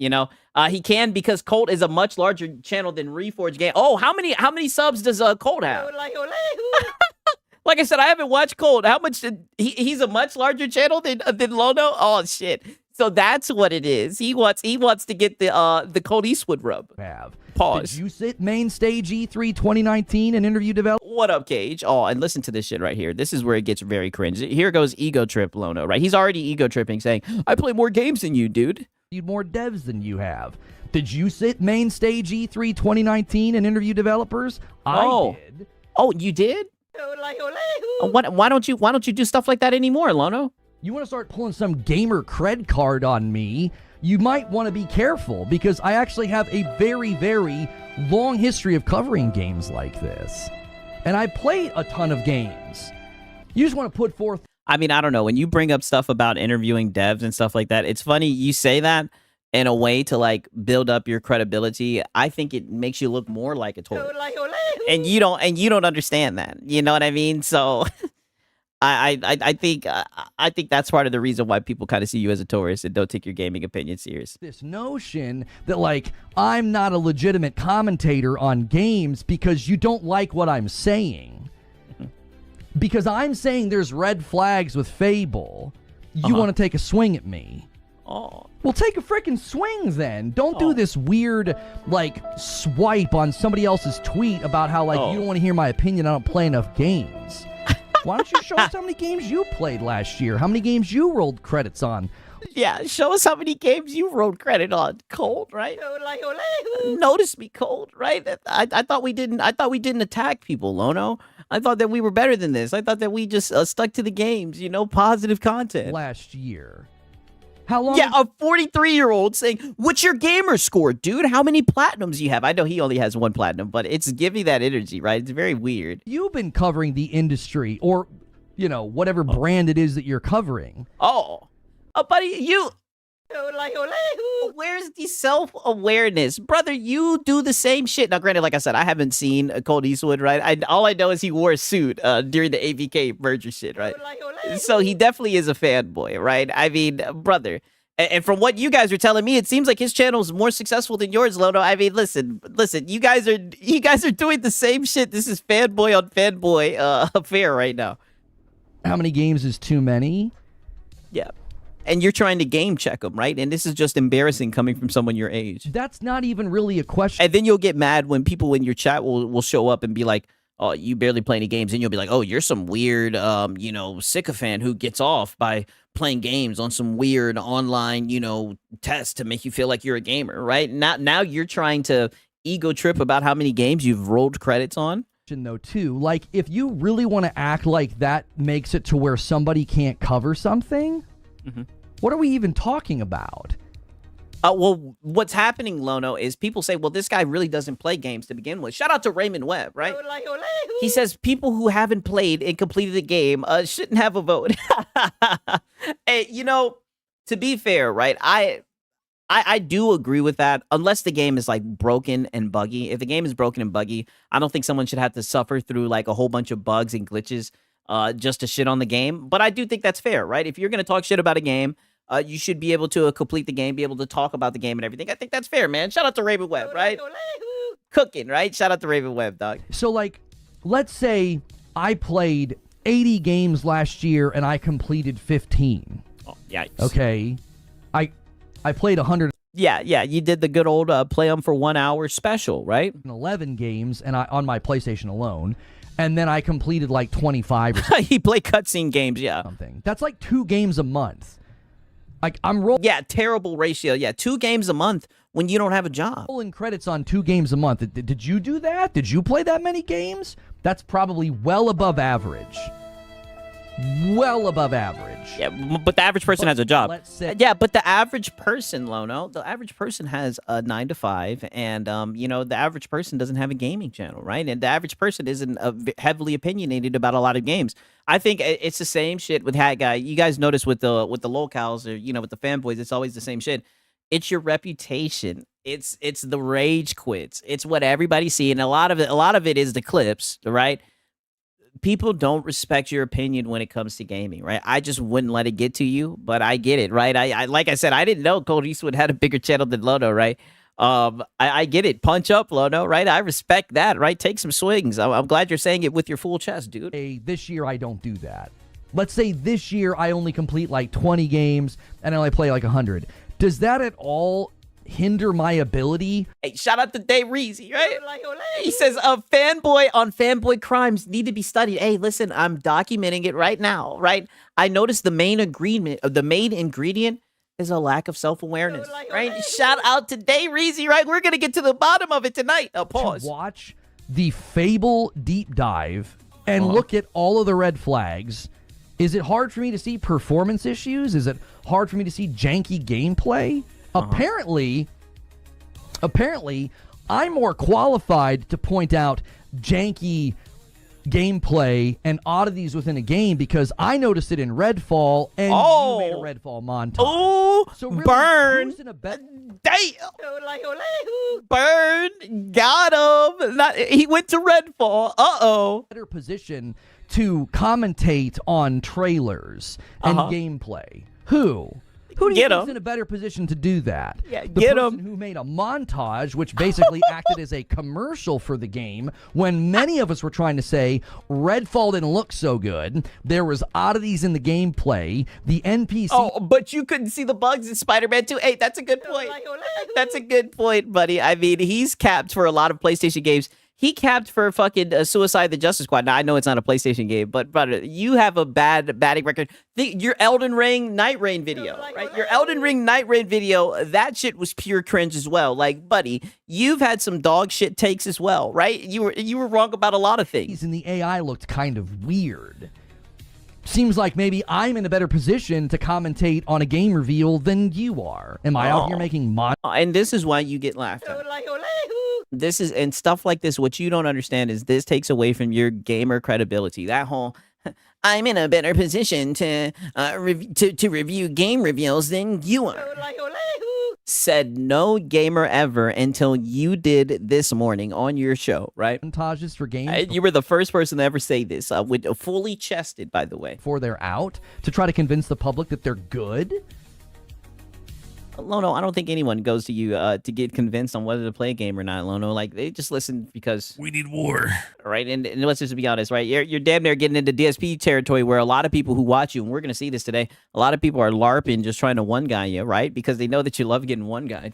He can because Colt is a much larger channel than Reforge Game. Oh, how many subs does Colt have? Like I said, I haven't watched Colt. How much he's a much larger channel than Lono? Oh shit. So that's what it is. He wants to get the Colt Eastwood rub. Pause.
Did you sit main stage E3 2019 and interview developers?
What up, Cage? Oh, and listen to this shit right here. This is where it gets very cringe. Here goes ego trip Lono, right? He's already ego tripping, saying, "I play more games than you, dude."
More devs than you have. Did you sit main stage E3 2019 and interview developers? I did.
Oh, you did? Why don't you do stuff like that anymore, Lono?
You want to start pulling some gamer cred card on me? You might want to be careful because I actually have a very, very long history of covering games like this. And I played a ton of games. You just want to put forth...
I mean, I don't know. When you bring up stuff about interviewing devs and stuff like that, it's funny you say that in a way to like build up your credibility. I think it makes you look more like a tourist. And you don't understand that. You know what I mean? So... I think that's part of the reason why people kind of see you as a tourist and don't take your gaming opinion serious.
This notion that like I'm not a legitimate commentator on games because you don't like what I'm saying. Because I'm saying there's red flags with Fable. You want to take a swing at me.
Oh.
Well, take a freaking swing then. Don't do this weird like swipe on somebody else's tweet about how like you don't want to hear my opinion. I don't play enough games. Why don't you show us how many games you played last year? How many games you rolled credits on?
Yeah, show us how many games you rolled credit on, Colt, right? Notice me, Colt, right? I thought we didn't attack people, Lono. I thought that we were better than this. I thought that we just stuck to the games, positive content.
Last year. How long?
Yeah, a 43-year-old saying, "What's your gamer score, dude? How many platinums you have?" I know he only has one platinum, but it's giving that energy, right? It's very weird.
You've been covering the industry or, whatever brand it is that you're covering.
Buddy, you... Where's the self-awareness? Brother, you do the same shit. Now, granted, like I said, I haven't seen Colt Eastwood, right? All I know is he wore a suit during the AVK merger shit, right? So he definitely is a fanboy, right? I mean, brother. And from what you guys are telling me, it seems like his channel is more successful than yours, Lono. I mean, listen, you guys are doing the same shit. This is fanboy on fanboy affair right now.
How many games is too many?
Yeah. And you're trying to game check them, right? And this is just embarrassing coming from someone your age.
That's not even really a question.
And then you'll get mad when people in your chat will show up and be like, "Oh, you barely play any games." And you'll be like, "Oh, you're some weird, sycophant who gets off by playing games on some weird online, test to make you feel like you're a gamer," right? Now you're trying to ego trip about how many games you've rolled credits on.
Though, too, like if you really want to act like that makes it to where somebody can't cover something... What are we even talking about?
Well, what's happening, Lono, is people say, well, this guy really doesn't play games to begin with. Shout out to Raymond Webb, right? He says people who haven't played and completed a game shouldn't have a vote. Hey, to be fair, right, I do agree with that, unless the game is, like, broken and buggy. If the game is broken and buggy, I don't think someone should have to suffer through, like, a whole bunch of bugs and glitches just to shit on the game. But I do think that's fair, right? If you're going to talk shit about a game, you should be able to complete the game, be able to talk about the game and everything. I think that's fair, man. Shout out to Raven Webb, right? Cooking, right? Shout out to Raven Webb, dog.
So, like, let's say I played 80 games last year and I completed 15.
Oh, yikes.
Okay. I played 100.
Yeah, you did the good old play them for 1 hour special, right?
11 games and on my PlayStation alone. And then I completed like 25 or something.
He played cutscene games, yeah.
Something. That's like 2 games a month. Like I'm rolling.
Yeah, terrible ratio. Yeah, 2 games a month when you don't have a job.
Rolling credits on 2 games a month. Did you do that? Did you play that many games? That's probably well above average. Well above average.
Yeah, but the average person has a job.
Let's say,
yeah, but the average person, Lono, the average person has a 9 to 5, and the average person doesn't have a gaming channel, right? And the average person isn't heavily opinionated about a lot of games. I think it's the same shit with Hat Guy. You guys notice with the locals or with the fanboys, it's always the same shit. It's your reputation. It's the rage quits. It's what everybody's seeing. A lot of it is the clips, right? people don't respect your opinion when it comes to gaming, right? I just wouldn't let it get to you, but I get it, right? I like I said, I didn't know Cold Eastwood had a bigger channel than Lono, right? I get it. Punch up, Lono, right? I respect that, right? Take some swings. I'm glad you're saying it with your full chest, dude.
Hey, this year I don't do that. Let's say this year I only complete like 20 games and I only play like 100. Does that at all hinder my ability?
Hey, shout out to Dave Reezy, right? He says, fanboy on fanboy crimes need to be studied. Hey, listen, I'm documenting it right now, right? I noticed the main ingredient is a lack of self-awareness, right? Shout out to Dave Reezy, right? We're going to get to the bottom of it tonight. Pause.
To watch the Fable deep dive and look at all of the red flags. Is it hard for me to see performance issues? Is it hard for me to see janky gameplay? Apparently, I'm more qualified to point out janky gameplay and oddities within a game because I noticed it in Redfall and you made a Redfall montage.
Oh,
so really,
burn! Damn! Burn! Got him! He went to Redfall.
Better position to commentate on trailers and gameplay. Who do you think is in a better position to do that?
Yeah,
the person who made a montage, which basically acted as a commercial for the game, when many of us were trying to say Redfall didn't look so good. There was oddities in the gameplay. The NPC.
Oh, but you couldn't see the bugs in Spider-Man 2. Hey, that's a good point. That's a good point, buddy. I mean, he's capped for a lot of PlayStation games. He capped for fucking Suicide the Justice Squad. Now, I know it's not a PlayStation game, but brother, you have a bad batting record. Your Elden Ring Night Rain video, right? Your Elden Ring Night Rain video, that shit was pure cringe as well. Like, buddy, you've had some dog shit takes as well, right? You were wrong about a lot of things.
And the AI looked kind of weird. Seems like maybe I'm in a better position to commentate on a game reveal than you are. Am I out here making
And this is why you get laughed at. This is, and stuff like this, what you don't understand is this takes away from your gamer credibility. That whole, I'm in a better position to review game reveals than you are. Said no gamer ever until you did this morning on your show, right?
Montages for games.
You were the first person to ever say this, with fully chested, by the way.
Before they're out, to try to convince the public that they're good?
Lono, I don't think anyone goes to you to get convinced on whether to play a game or not, Lono. Like, they just listen because
we need war,
right? And let's just be honest, right? You're damn near getting into DSP territory where a lot of people who watch you, and we're going to see this today, a lot of people are LARPing just trying to one-guy you, right? Because they know that you love getting one-guyed.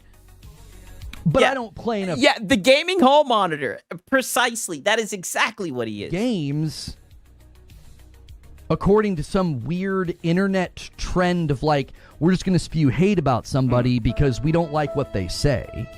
But I don't play enough.
Yeah, the gaming hall monitor. Precisely. That is exactly what he is.
Games, according to some weird internet trend of like, we're just going to spew hate about somebody because we don't like what they say.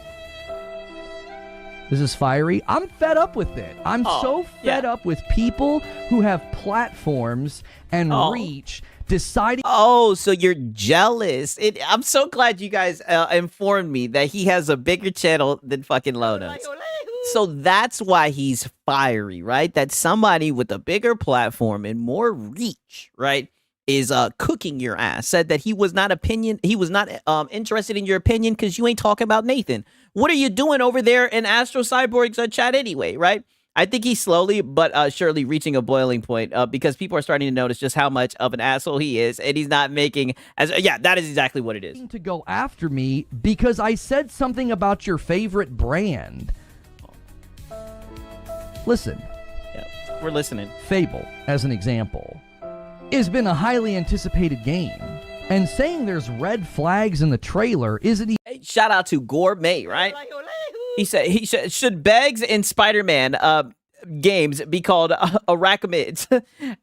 This is fiery. I'm fed up with it. I'm so fed up with people who have platforms and reach deciding.
Oh, so you're jealous. I'm so glad you guys informed me that he has a bigger channel than fucking Lono's. So that's why he's fiery, right? That somebody with a bigger platform and more reach, right, is cooking your ass. Said that he was not interested in your opinion because you ain't talking about Nathan. What are you doing over there in Astro Cyborg's chat anyway, right? I think he's slowly but surely reaching a boiling point because people are starting to notice just how much of an asshole he is, and he's not making that is exactly what it is.
To go after me because I said something about your favorite brand. Listen.
Yeah, we're listening.
Fable, as an example, has been a highly anticipated game. And saying there's red flags in the trailer isn't even...
Hey, shout out to Gourmet, right? He said, should Beggs and Spider-Man games be called Arachnids?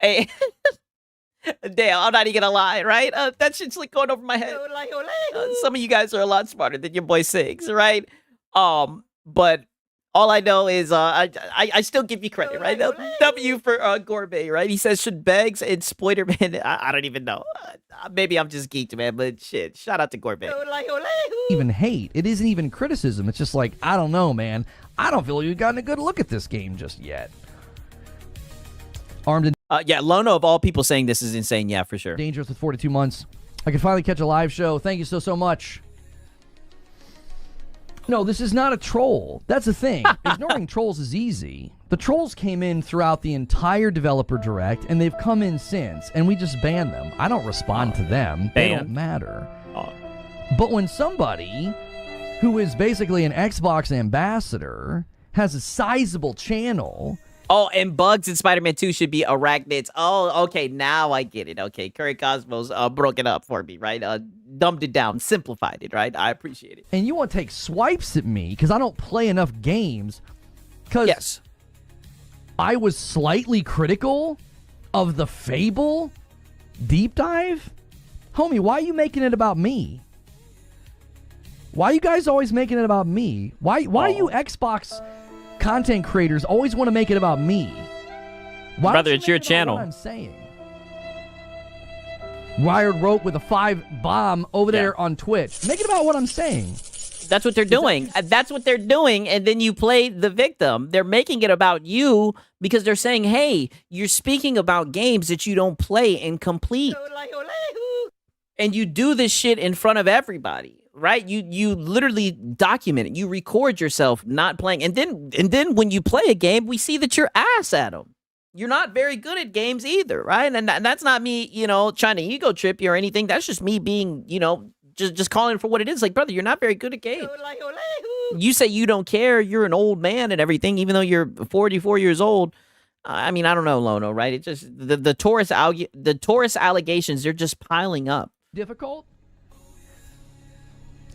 Hey, damn, I'm not even gonna lie, right? That shit's like going over my head. Some of you guys are a lot smarter than your boy Six, right? But all I know is I still give you credit, right? W for Gourmet, right? He says, should Beggs and Spider-Man... I don't even know. Maybe I'm just geeked, man, but shit. Shout out to Gourmet.
Even hate. It isn't even criticism. It's just like, I don't know, man. I don't feel you've gotten a good look at this game just yet. Armed and...
yeah, Lono of all people saying this is insane. Yeah, for sure.
Dangerous with 42 months. I can finally catch a live show. Thank you so much. No, this is not a troll. That's the thing. Ignoring trolls is easy. The trolls came in throughout the entire developer direct, and they've come in since, and we just banned them. I don't respond to them. They don't matter. But when somebody who is basically an Xbox ambassador has a sizable channel...
Oh, and Bugs in Spider-Man 2 should be arachnids. Oh, okay, now I get it. Okay, Curry Cosmos broke it up for me, right? Dumbed it down, simplified it, right? I appreciate it.
And you want to take swipes at me because I don't play enough games. Because I was slightly critical of the Fable deep dive? Homie, why are you making it about me? Why are you guys always making it about me? Why are you Xbox content creators always want to make it about me? Why
Brother, it's your channel.
What I'm saying. Wired Rope with a 5 bomb over there on Twitch. Make it about what I'm saying.
That's what they're doing. That's what they're doing. And then you play the victim. They're making it about you because they're saying, hey, you're speaking about games that you don't play and complete. And you do this shit in front of everybody. Right? You literally document it. You record yourself not playing. And then when you play a game, we see that you're ass at them. You're not very good at games either, right? And that's not me, trying to ego trip you or anything. That's just me being, just calling for what it is. Like, brother, you're not very good at games. You say you don't care. You're an old man and everything, even though you're 44 years old. I mean, I don't know, Lono, right? It just the Taurus allegations, they're just piling up.
Difficult?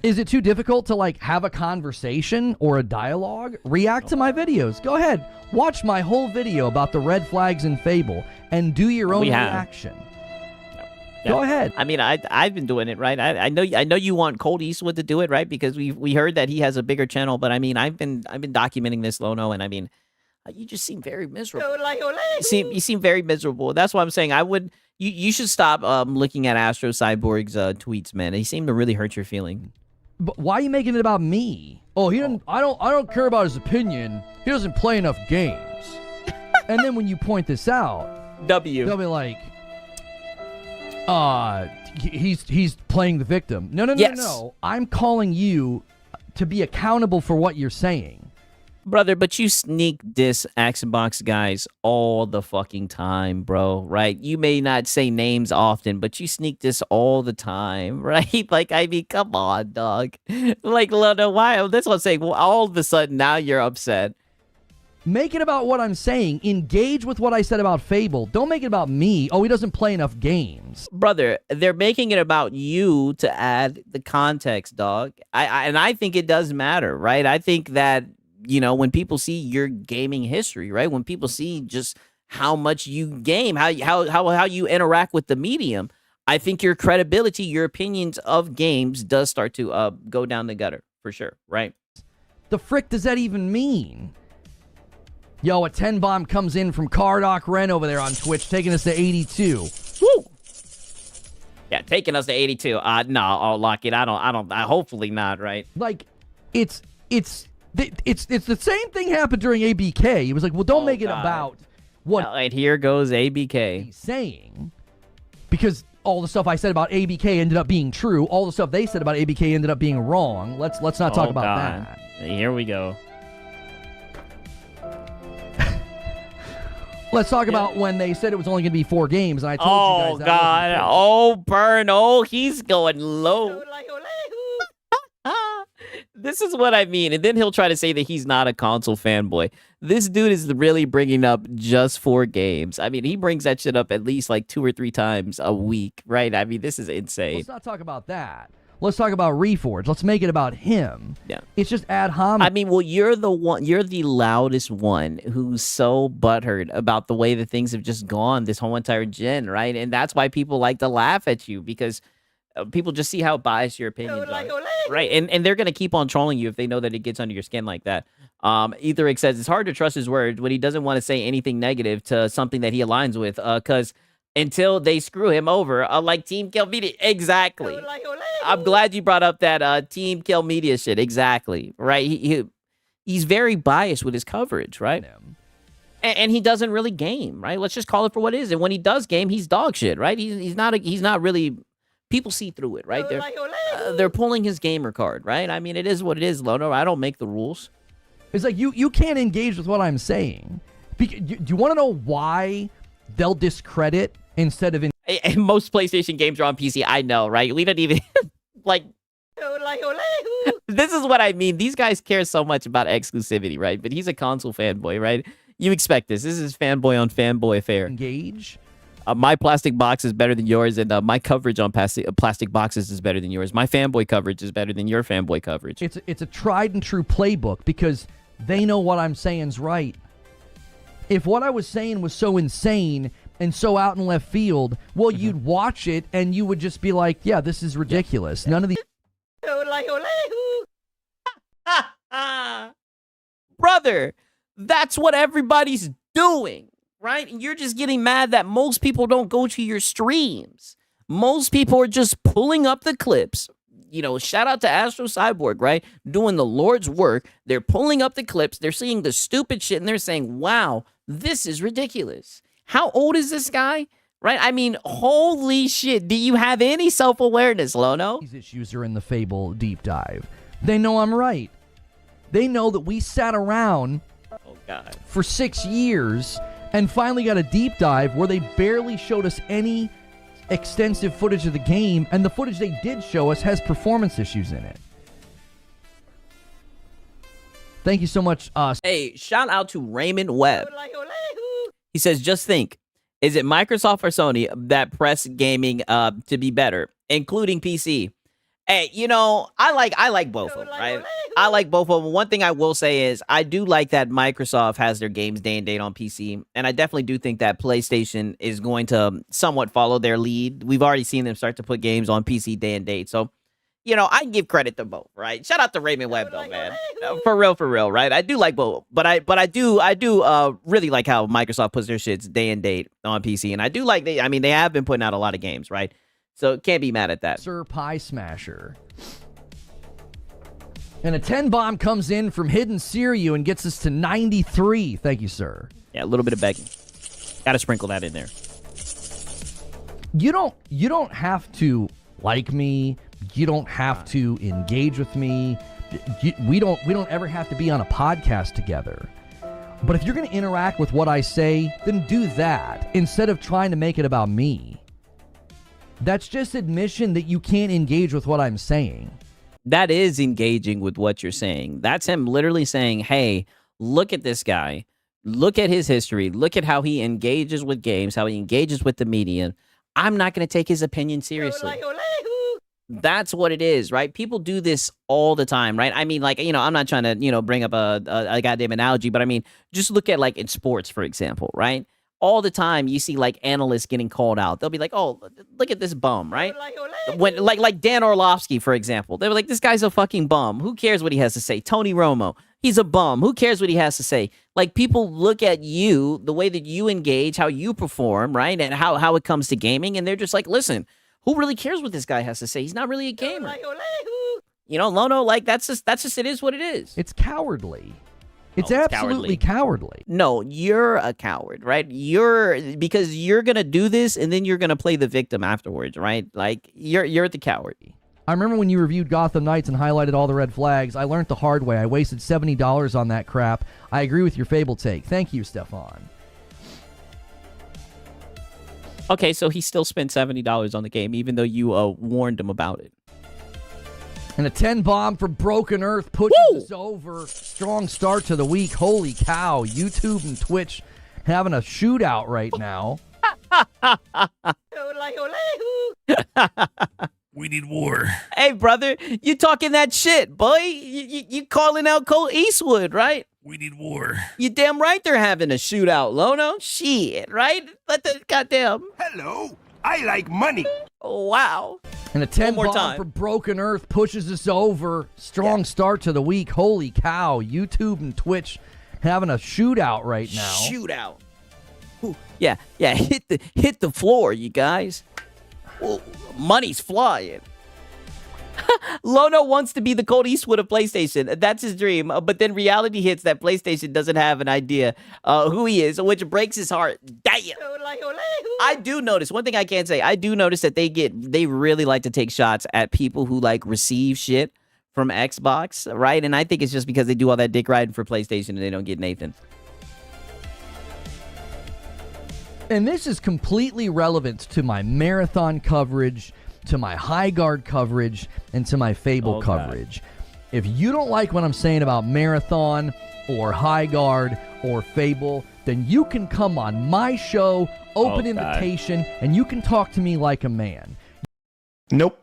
Is it too difficult to, have a conversation or a dialogue? React to my videos. Go ahead. Watch my whole video about the red flags in Fable and do your own reaction.
Yeah.
Go ahead.
I mean, I've been doing it, right? I know you want Colt Eastwood to do it, right? Because we heard that he has a bigger channel, but I mean, I've been documenting this, Lono, and I mean, you just seem very miserable. You seem very miserable. That's why I'm saying you should stop looking at Astro Cyborg's tweets, man. He seemed to really hurt your feeling.
But why are you making it about me? Oh, he didn't. I don't care about his opinion. He doesn't play enough games. And then when you point this out, they'll be like, he's playing the victim. No. I'm calling you to be accountable for what you're saying.
Brother, but you sneak diss Xbox guys all the fucking time, bro, right? You may not say names often, but you sneak diss all the time, right? Like, I mean, come on, dog. Like, Lono, why? That's what I'm saying. Well, all of a sudden, now you're upset.
Make it about what I'm saying. Engage with what I said about Fable. Don't make it about me. Oh, he doesn't play enough games.
Brother, they're making it about you to add the context, dog. And I think it does matter, right? I think that, when people see your gaming history, right? When people see just how much you game, how you interact with the medium, I think your credibility, your opinions of games does start to go down the gutter for sure, right?
The frick does that even mean? Yo, a 10 bomb comes in from Cardoc Ren over there on Twitch, taking us to 82.
Woo! Yeah, taking us to 82. No, I'll lock it. I don't. Hopefully not, right?
Like, it's the same thing happened during ABK. He was like, well, don't make it about what...
And here goes ABK.
He's saying. Because all the stuff I said about ABK ended up being true. All the stuff they said about ABK ended up being wrong. Let's not talk about that.
Here we go.
Let's talk about when they said it was only going to be 4 games, and I told you guys that.
God. Oh, burn. Oh, he's going low. This is what I mean. And then he'll try to say that he's not a console fanboy. This dude is really bringing up just 4 games. I mean, he brings that shit up at least like 2 or 3 times a week, right? I mean, this is insane.
Let's not talk about that. Let's talk about Reforge. Let's make it about him.
Yeah.
It's just ad hominem.
I mean, well, you're the loudest one who's so butthurt about the way that things have just gone this whole entire gen, right? And that's why people like to laugh at you, because people just see how biased your opinions are, right? And they're going to keep on trolling you if they know that it gets under your skin like that. Etheric says it's hard to trust his word when he doesn't want to say anything negative to something that he aligns with, because until they screw him over, like Team Kill Media. Exactly. I'm glad you brought up that Team Kill Media shit. Exactly. Right? He's very biased with his coverage, right? And he doesn't really game, right? Let's just call it for what it is. And when he does game, he's dog shit, right? He's not really People see through it, right? They're pulling his gamer card, right? I mean, it is what it is, Lono. I don't make the rules.
It's like you can't engage with what I'm saying. Do you want to know why they'll discredit instead of...
And most PlayStation games are on PC. I know, right? We don't even... like... This is what I mean. These guys care so much about exclusivity, right? But he's a console fanboy, right? You expect this. This is fanboy on fanboy affair.
Engage.
My plastic box is better than yours, and my coverage on plastic boxes is better than yours. My fanboy coverage is better than your fanboy coverage.
It's a tried and true playbook because they know what I'm saying's right. If what I was saying was so insane and so out in left field, well, you'd watch it and you would just be like, yeah, this is ridiculous. None of these...
Brother, that's what everybody's doing, right? And you're just getting mad that most people don't go to your streams. Most people are just pulling up the clips. You know, shout out to Astro Cyborg, right? Doing the Lord's work. They're pulling up the clips. They're seeing the stupid shit and they're saying, wow, this is ridiculous. How old is this guy? Right? I mean, holy shit. Do you have any self-awareness, Lono?
These issues are in the Fable deep dive. They know I'm right. They know that we sat around for 6 years and finally got a deep dive where they barely showed us any extensive footage of the game, and the footage they did show us has performance issues in it. Thank you so much.
Hey, shout out to Raymond Webb. He says, just think, is it Microsoft or Sony that press gaming to be better, including PC? Hey, you know, I like both of them, right? I like both of them. One thing I will say is I do like that Microsoft has their games day and date on PC, and I definitely do think that PlayStation is going to somewhat follow their lead. We've already seen them start to put games on PC day and date, so, you know, I give credit to both, right? Shout out to Raymond Webb, though, man. For real, right? I do like both, but I do really like how Microsoft puts their shits day and date on PC, and I do like they have been putting out a lot of games, right? So can't be mad at that.
Sir Pie Smasher. And a 10 bomb comes in from Hidden Siriu and gets us to 93. Thank you, sir.
Yeah, a little bit of begging. Gotta sprinkle that in there.
You don't have to like me. You don't have to engage with me. We don't ever have to be on a podcast together. But if you're going to interact with what I say, then do that instead of trying to make it about me. That's just admission that you can't engage with what I'm saying.
That is engaging with what you're saying. That's him literally saying, hey, look at this guy. Look at his history. Look at how he engages with games, how he engages with the media. I'm not going to take his opinion seriously. That's what it is, right? People do this all the time, right? I mean, like, you know, I'm not trying to, you know, bring up a goddamn analogy, but I mean, just look at like in sports, for example, right? All the time you see like analysts getting called out. They'll be like, oh, look at this bum, right? When like Dan Orlovsky, for example, they were like, this guy's a fucking bum. Who cares what he has to say? Tony Romo, he's a bum. Who cares what he has to say? Like, people look at you, the way that you engage, how you perform, right? And how it comes to gaming. And they're just like, listen, who really cares what this guy has to say? He's not really a gamer. You know, Lono, like, that's just, it is what it is.
It's cowardly. It's absolutely cowardly.
No, you're a coward, right? Because you're going to do this and then you're going to play the victim afterwards, right? Like, you're the coward.
I remember when you reviewed Gotham Knights and highlighted all the red flags. I learned the hard way. I wasted $70 on that crap. I agree with your Fable take. Thank you, Stefan.
Okay, so he still spent $70 on the game, even though you warned him about it.
And a 10 bomb for Broken Earth pushes us over. Strong start to the week. Holy cow. YouTube and Twitch having a shootout right now.
We need war.
Hey, brother, you talking that shit, boy. You calling out Cole Eastwood, right?
We need war.
You damn right they're having a shootout, Lono. Shit, right? Let the goddamn...
Hello, I like money.
Oh, wow.
And a 10 bomb for Broken Earth pushes us over. Strong start to the week. Holy cow. YouTube and Twitch having a shootout right now.
Shootout. Ooh, yeah. Hit the floor, you guys. Ooh, money's flying. Lono wants to be the Colt Eastwood of PlayStation. That's his dream. But then reality hits that PlayStation doesn't have an idea who he is, which breaks his heart. Damn. I do notice one thing I can say. I do notice that they really like to take shots at people who like receive shit from Xbox, right? And I think it's just because they do all that dick riding for PlayStation and they don't get Nathan.
And this is completely relevant to my marathon coverage, to my high guard coverage, and to my Fable coverage. If you don't like what I'm saying about marathon or high guard or Fable, then you can come on my show, open invitation, and you can talk to me like a man.
Nope.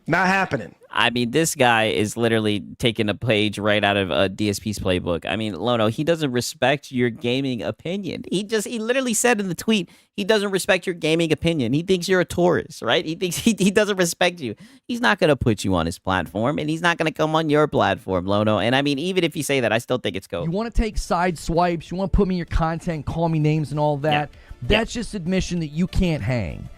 Not happening.
I mean, this guy is literally taking a page right out of DSP's playbook. I mean, Lono, he doesn't respect your gaming opinion. He literally said in the tweet, he doesn't respect your gaming opinion. He thinks you're a tourist, right? He thinks he doesn't respect you. He's not going to put you on his platform, and he's not going to come on your platform, Lono. And I mean, even if you say that, I still think it's cool.
You want to take side swipes, you want to put me in your content, call me names and all that. Yeah. That's just admission that you can't hang.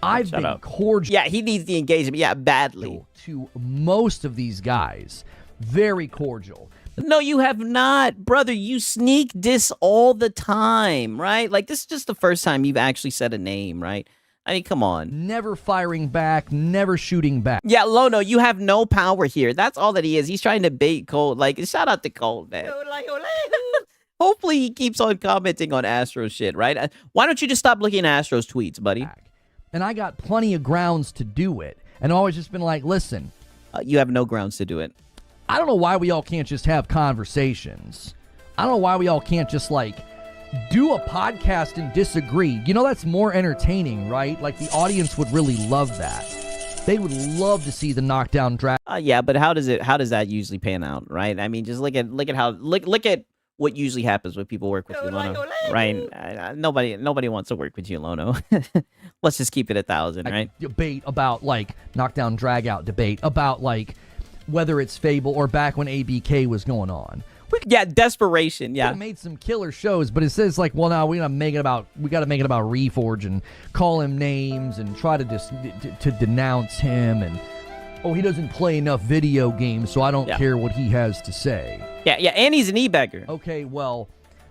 I've been cordial.
Yeah, he needs the engagement. Yeah, badly.
To most of these guys. Very cordial.
No, you have not. Brother, you sneak diss all the time, right? Like, this is just the first time you've actually said a name, right? I mean, come on.
Never firing back, never shooting back.
Yeah, Lono, you have no power here. That's all that he is. He's trying to bait Colt. Like, shout out to Colt, man. Hopefully he keeps on commenting on Astros shit, right? Why don't you just stop looking at Astros tweets, buddy?
And I got plenty of grounds to do it. And I've always just been like, listen.
You have no grounds to do it.
I don't know why we all can't just have conversations. I don't know why we all can't just, like, do a podcast and disagree. You know, that's more entertaining, right? Like, the audience would really love that. They would love to see the knockdown drag.
Yeah, but how does that usually pan out, right? I mean, just look at what usually happens when people work with you, Lono, right? Nobody wants to work with you, Lono. Let's just keep it 1,000, right?
Debate about, like, knockdown drag out debate about, like, whether it's Fable or back when ABK was going on.
Yeah, desperation. Yeah,
made some killer shows, but it says like, well, now we got to make it about Reforge and call him names and try to denounce him and he doesn't play enough video games, so I don't care what he has to say.
Yeah, and he's an e-bagger.
Okay, well,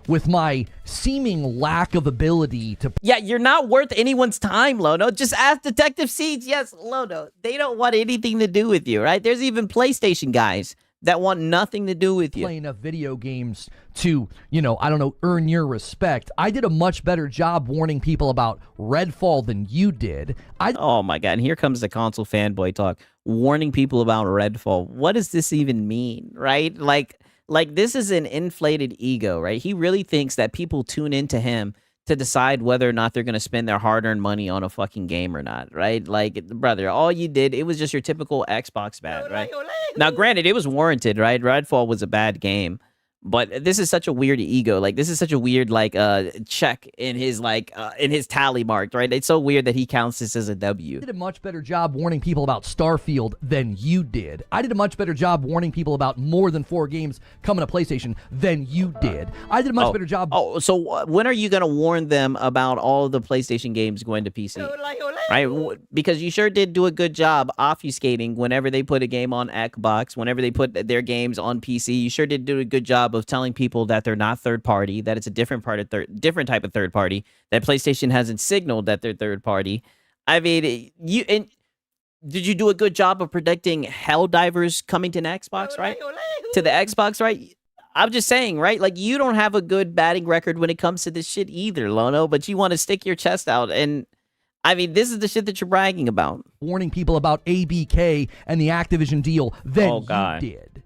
with my seeming lack of ability to...
Yeah, you're not worth anyone's time, Lono. Just ask Detective Seeds. Yes, Lono. They don't want anything to do with you, right? There's even PlayStation guys that want nothing to do with you.
Play enough video games to, earn your respect. I did a much better job warning people about Redfall than you did.
Oh my God, and here comes the console fanboy talk. Warning people about Redfall. What does this even mean, right? Like this is an inflated ego, right? He really thinks that people tune into him to decide whether or not they're going to spend their hard-earned money on a fucking game or not, right? Like, brother, all you did, it was just your typical Xbox bad, right? Now, granted, it was warranted, right? Redfall was a bad game, but this is such a weird ego. Like, this is such a weird, check in his, in his tally mark, right? It's so weird that he counts this as a W.
I did a much better job warning people about Starfield than you did. I did a much better job warning people about more than 4 games coming to PlayStation than you did. I did a much better job.
So when are you going to warn them about all the PlayStation games going to PC? Right? Because you sure did do a good job obfuscating whenever they put a game on Xbox, whenever they put their games on PC. You sure did do a good job of telling people that they're not third party, that it's a different different type of third party, that PlayStation hasn't signaled that they're third party. I mean, did you do a good job of predicting Helldivers coming to an Xbox, right? To the Xbox, right? I'm just saying, right? Like, you don't have a good batting record when it comes to this shit either, Lono, but you want to stick your chest out. And I mean, this is the shit that you're bragging about.
Warning people about ABK and the Activision deal than you did.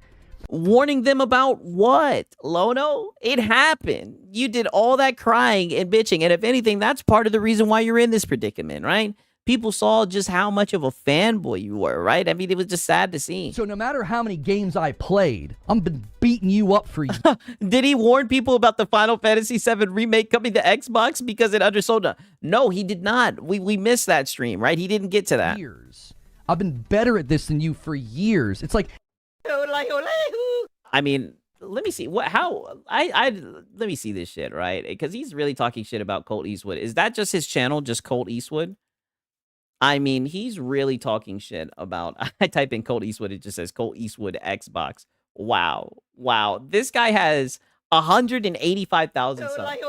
Warning them about what, Lono? It happened. You did all that crying and bitching, and if anything, that's part of the reason why you're in this predicament, right? People saw just how much of a fanboy you were, right? I mean, it was just sad to see.
So no matter how many games I played, I'm been beating you up for years.
Did he warn people about the Final Fantasy VII remake coming to Xbox because it undersold? No, he did not. We missed that stream, right? He didn't get to that.
Years. I've been better at this than you for years. It's like...
I mean, let me see let me see this shit, right? Because he's really talking shit about Colt Eastwood. Is that just his channel, just Colt Eastwood? I mean, he's really talking shit about. I type in Colt Eastwood, it just says Colt Eastwood Xbox. Wow. This guy has 185,000 subs.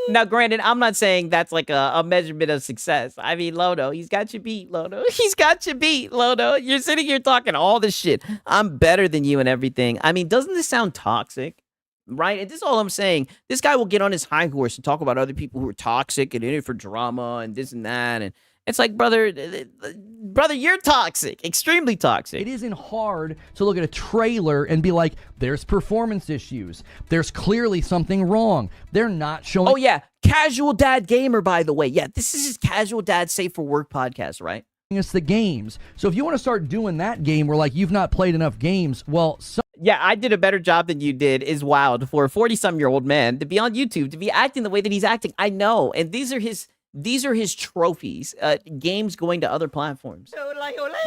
Now, granted, I'm not saying that's like a measurement of success. I mean, Lono, he's got you beat, Lono. He's got you beat, Lono. You're sitting here talking all this shit. I'm better than you and everything. I mean, doesn't this sound toxic? Right? And this is all I'm saying. This guy will get on his high horse and talk about other people who are toxic and in it for drama and this and that. And it's like, brother, you're toxic, extremely toxic.
It isn't hard to look at a trailer and be like, there's performance issues. There's clearly something wrong. They're not showing.
Oh, yeah. Casual Dad Gamer, by the way. Yeah, this is his Casual Dad Safe for Work podcast, right?
It's the games. So if you want to start doing that game where like you've not played enough games, well,
yeah, I did a better job than you did is wild for a 40-some-year-old man to be on YouTube, to be acting the way that he's acting. I know. And these are his trophies, games going to other platforms.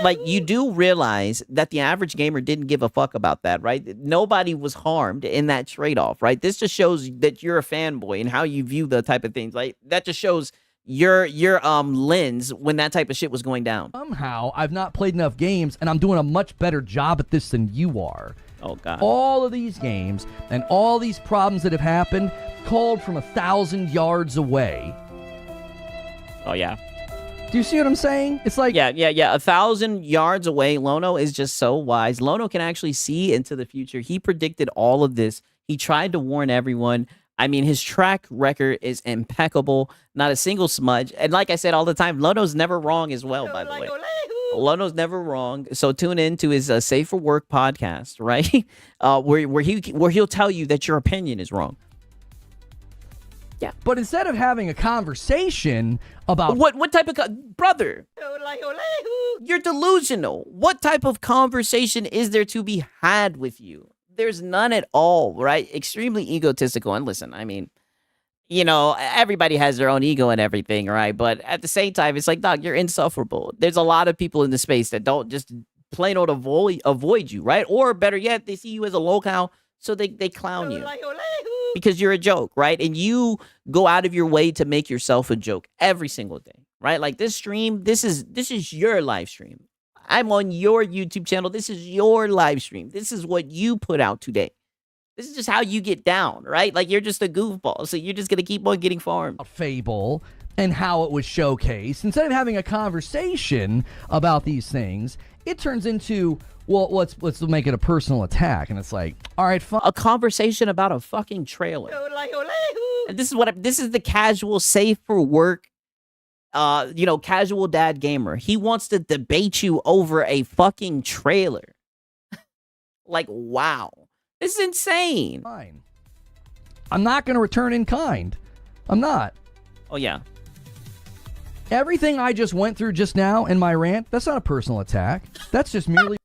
Like, you do realize that the average gamer didn't give a fuck about that, right? Nobody was harmed in that trade-off, right? This just shows that you're a fanboy and how you view the type of things. Like, that just shows your lens when that type of shit was going down.
Somehow, I've not played enough games, and I'm doing a much better job at this than you are.
Oh, God.
All of these games and all these problems that have happened called from 1,000 yards away.
Oh, yeah.
Do you see what I'm saying? It's like...
Yeah. 1,000 yards away, Lono is just so wise. Lono can actually see into the future. He predicted all of this. He tried to warn everyone. I mean, his track record is impeccable. Not a single smudge. And like I said all the time, Lono's never wrong as well, by the way. Lono's never wrong. So tune in to his Safe for Work podcast, right? Where he'll tell you that your opinion is wrong. Yeah.
But instead of having a conversation about...
What type of... Brother, you're delusional. What type of conversation is there to be had with you? There's none at all, right? Extremely egotistical. And listen, I mean, you know, everybody has their own ego and everything, right? But at the same time, it's like, dog, you're insufferable. There's a lot of people in the space that don't just plain old avoid you, right? Or better yet, they see you as a locale, so they clown you. Because you're a joke, right? And you go out of your way to make yourself a joke every single day, right? Like this stream, this is your live stream. I'm on your YouTube channel. This is your live stream. This is what you put out today. This is just how you get down, right? Like you're just a goofball, so you're just gonna keep on getting farmed.
Fable and how it was showcased. Instead of having a conversation about these things, it turns into, well, let's make it a personal attack, and it's like, all right, fine.
A conversation about a fucking trailer. And this is the casual, safe for work, casual dad gamer. He wants to debate you over a fucking trailer. Like, wow, this is insane.
Fine. I'm not gonna return in kind. I'm not.
Oh yeah.
Everything I just went through just now in my rant, that's not a personal attack. That's just merely...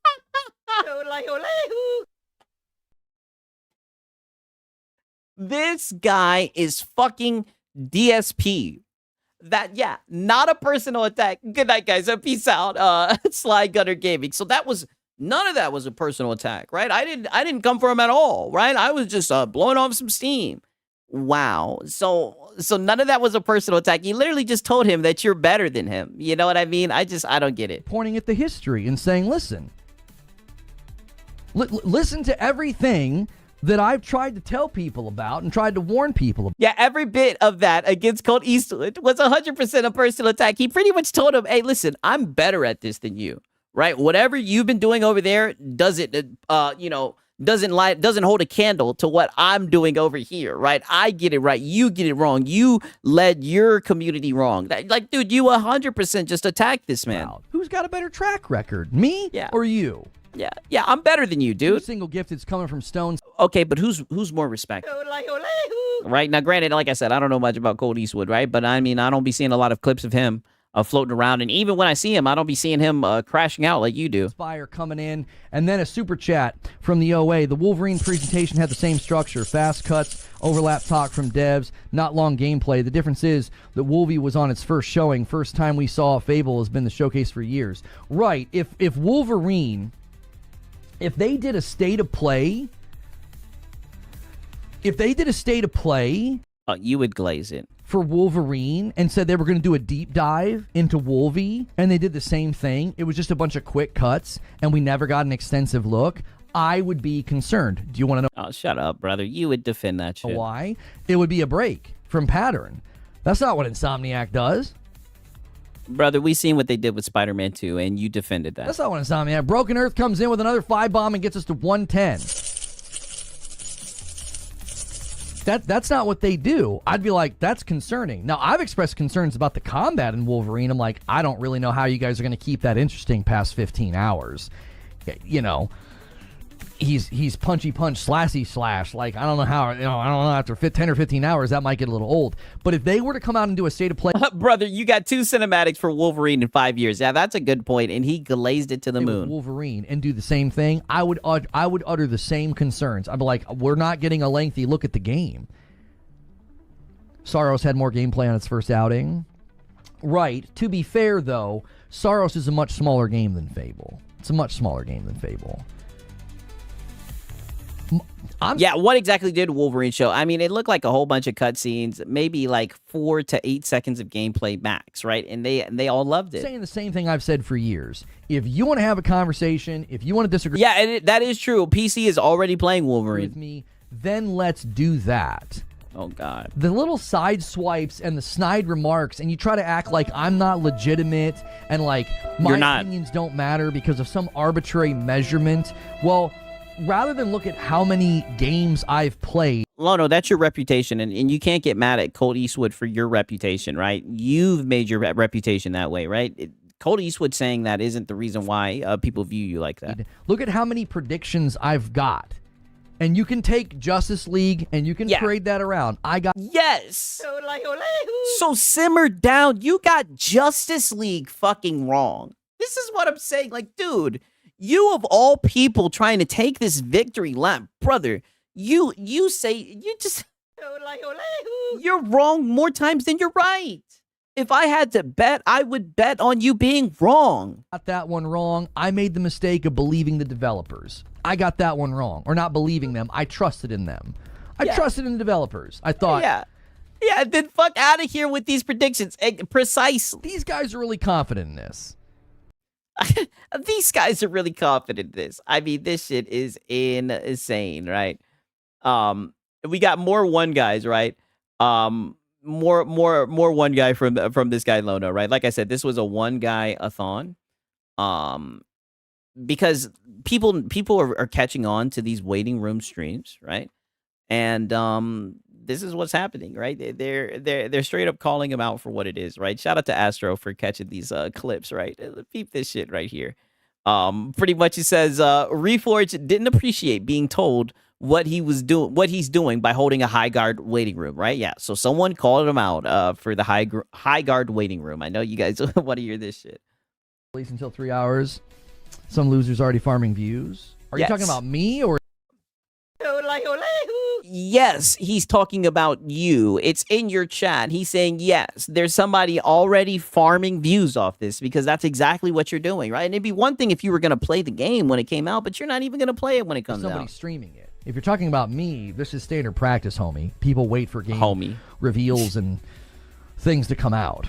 This guy is fucking DSP. That, yeah, not a personal attack. Good night, guys. Peace out. Sly Gunner Gaming. So none of that was a personal attack, right? I didn't come for him at all, right? I was just blowing off some steam. Wow. So none of that was a personal attack. You literally just told him that you're better than him. You know what I mean? I don't get it.
Pointing at the history and saying, listen, listen to everything that I've tried to tell people about and tried to warn people about.
Yeah, every bit of that against Colt Eastwood was 100% a personal attack. He pretty much told him, hey, listen, I'm better at this than you, right? Whatever you've been doing over there doesn't hold a candle to what I'm doing over here, right? I get it right. You get it wrong. You led your community wrong. Like, dude, you 100% just attacked this man.
Wow. Who's got a better track record, me or you?
Yeah, I'm better than you, dude.
Single gift is coming from Stones.
Okay, but who's more respected? Right, now granted, like I said, I don't know much about Colt Eastwood, right? But I mean, I don't be seeing a lot of clips of him floating around, and even when I see him, I don't be seeing him crashing out like you do.
Spire coming in, and then a super chat from the OA. The Wolverine presentation had the same structure: fast cuts, overlap talk from devs, not long gameplay. The difference is that Wolvie was on its first showing. First time we saw Fable has been the showcase for years. Right? If Wolverine, if they did a state of play,
you would glaze it.
for Wolverine and said they were going to do a deep dive into Wolvie, and they did the same thing. It was just a bunch of quick cuts, and we never got an extensive look. I would be concerned. Do you want to know?
Oh, shut up, brother. You would defend that shit.
Why? It would be a break from pattern. That's not what Insomniac does.
Brother, we seen what they did with Spider-Man 2, and you defended that.
That's not what Insomniac. Broken Earth comes in with another 5-bomb and gets us to 110. That's not what they do. I'd be like, that's concerning. Now, I've expressed concerns about the combat in Wolverine. I'm like, I don't really know how you guys are going to keep that interesting past 15 hours. You know, he's punchy punch, slashy slash. Like, I don't know how, I don't know, after 10 or 15 hours, that might get a little old. But if they were to come out and do a state of play.
Brother, you got 2 cinematics for Wolverine in 5 years. Yeah, that's a good point, and he glazed it to the moon.
Wolverine and do the same thing, I would utter the same concerns. I'd be like, we're not getting a lengthy look at the game. Saros had more gameplay on its first outing. Right. To be fair, though, Saros is a much smaller game than Fable. It's a much smaller game than Fable.
Yeah, what exactly did Wolverine show? I mean, it looked like a whole bunch of cutscenes, maybe like 4 to 8 seconds of gameplay max, right? And they all loved it.
Saying the same thing I've said for years. If you want to have a conversation, if you want to disagree,
yeah, and that is true. PC is already playing Wolverine
with me, then let's do that.
Oh God,
the little side swipes and the snide remarks, and you try to act like I'm not legitimate and like my opinions don't matter because of some arbitrary measurement. Well, rather than look at how many games I've played.
Lono, that's your reputation, and you can't get mad at Colt Eastwood for your reputation, right? You've made your reputation that way, right? Colt Eastwood saying that isn't the reason why people view you like that.
Look at how many predictions I've got. And you can take Justice League and you can trade that around. I got...
Yes! So simmer down. You got Justice League fucking wrong. This is what I'm saying. Like, dude... You of all people trying to take this victory lap, brother, you say, you just, you're wrong more times than you're right. If I had to bet, I would bet on you being wrong.
Got that one wrong. I made the mistake of believing the developers. I got that one wrong. Or not believing them. I trusted in them. I trusted in the developers. I thought.
Yeah, then fuck out of here with these predictions. Precisely.
These guys are really confident in this.
These guys are really confident in this. I mean, this shit is insane, right? We got more one guys, right? More one guy from this guy Lono, right? Like I said, this was a one guy a-thon. Because people are catching on to these waiting room streams, right? And this is what's happening, right? They're straight up calling him out for what it is, right? Shout out to Astro for catching these clips, right? Peep this shit right here. Pretty much he says Reforged didn't appreciate being told what he's doing by holding a high guard waiting room, right? Yeah. So someone called him out for the high guard waiting room. I know you guys want to hear this shit.
At least until 3 hours. Some losers already farming views. Are you talking about me or?
Yes, he's talking about you. It's in your chat. He's saying, yes, there's somebody already farming views off this because that's exactly what you're doing, right? And it'd be one thing if you were going to play the game when it came out, but you're not even going to play it when it comes out.
Somebody's streaming it. If you're talking about me, this is standard practice, homie. People wait for game reveals and things to come out.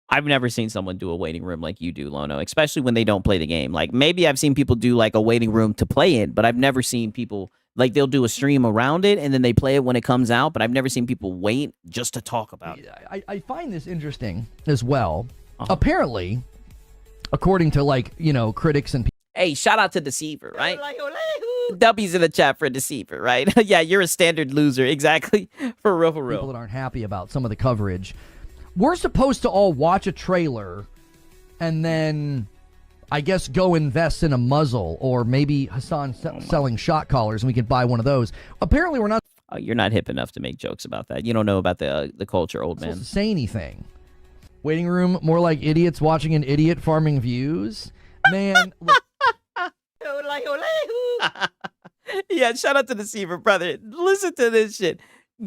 I've never seen someone do a waiting room like you do, Lono, especially when they don't play the game. Like, maybe I've seen people do, like, a waiting room to play it, but I've never seen people... Like, they'll do a stream around it, and then they play it when it comes out, but I've never seen people wait just to talk about it.
I find this interesting as well. Apparently, according to, like, you know, critics and people...
Hey, shout out to Deceiver, right? W's in the chat for Deceiver, right? Yeah, you're a standard loser. Exactly. For real, for real.
People that aren't happy about some of the coverage. We're supposed to all watch a trailer and then... I guess go invest in a muzzle, or maybe Hassan selling shot collars, and we can buy one of those. Apparently, we're not.
Oh, you're not hip enough to make jokes about that. You don't know about the culture, old man.
Say anything. Waiting room, more like idiots watching an idiot farming views. Man, look.
Yeah, shout out to Deceiver, brother. Listen to this shit.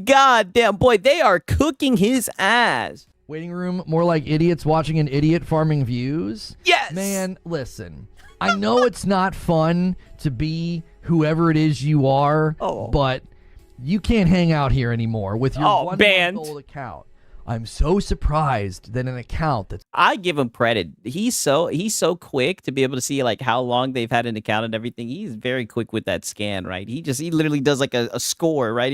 God damn, boy, they are cooking his ass.
Waiting room, more like idiots watching an idiot farming views.
Yes!
Man, listen. I know it's not fun to be whoever it is you are, but you can't hang out here anymore with your 1 month old account. I'm so surprised that an account that's
I give him credit. He's so quick to be able to see like how long they've had an account and everything. He's very quick with that scan, right? He literally does like a score, right?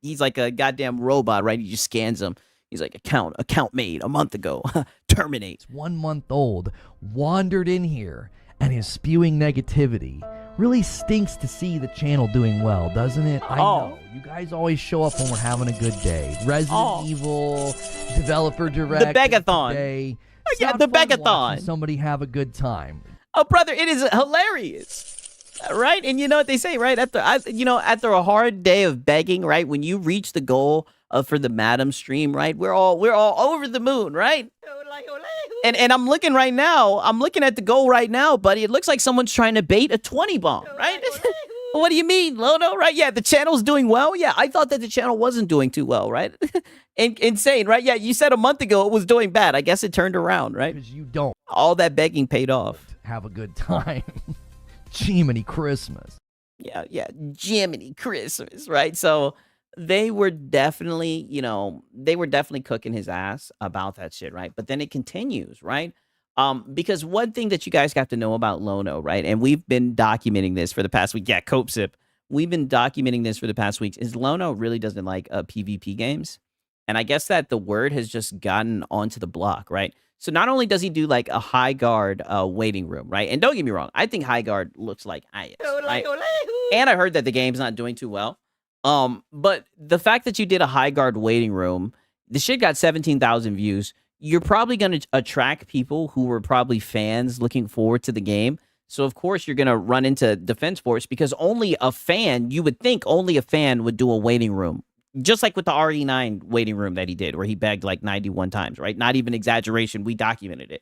He's like a goddamn robot, right? He just scans them. He's like account made a month ago. Terminate.
1 month old wandered in here and is spewing negativity. Really stinks to see the channel doing well, doesn't it? I know. You guys always show up when we're having a good day. Resident Evil, Developer Direct.
The Begathon.
Day.
Yeah, the Begathon.
Somebody have a good time.
Oh, brother, it is hilarious, right? And you know what they say, right? After a hard day of begging, right? When you reach the goal for the Madam stream, right? We're all over the moon, right? And I'm looking right now. I'm looking at the goal right now, buddy. It looks like someone's trying to bait a 20 bomb, right? What do you mean, Lono? Right? Yeah, the channel's doing well. Yeah, I thought that the channel wasn't doing too well, right? Insane, right? Yeah, you said a month ago it was doing bad. I guess it turned around, right?
Because you don't.
All that begging paid off.
Have a good time. Jiminy Christmas.
Yeah, Jiminy Christmas, right? So they were definitely cooking his ass about that shit, right? But then it continues, right? Because one thing that you guys have to know about Lono, right? And we've been documenting this for the past week. Yeah, Cope Sip. We've been documenting this for the past weeks. Is Lono really doesn't like PvP games? And I guess that the word has just gotten onto the block, right? So not only does he do like a high guard waiting room, right? And don't get me wrong, I think high guard looks like IS, right? And I heard that the game's not doing too well. But the fact that you did a high guard waiting room, the shit got 17,000 views. You're probably going to attract people who were probably fans looking forward to the game. So, of course, you're going to run into Defense Force because you would think only a fan would do a waiting room. Just like with the RE9 waiting room that he did, where he begged like 91 times, right? Not even exaggeration. We documented it.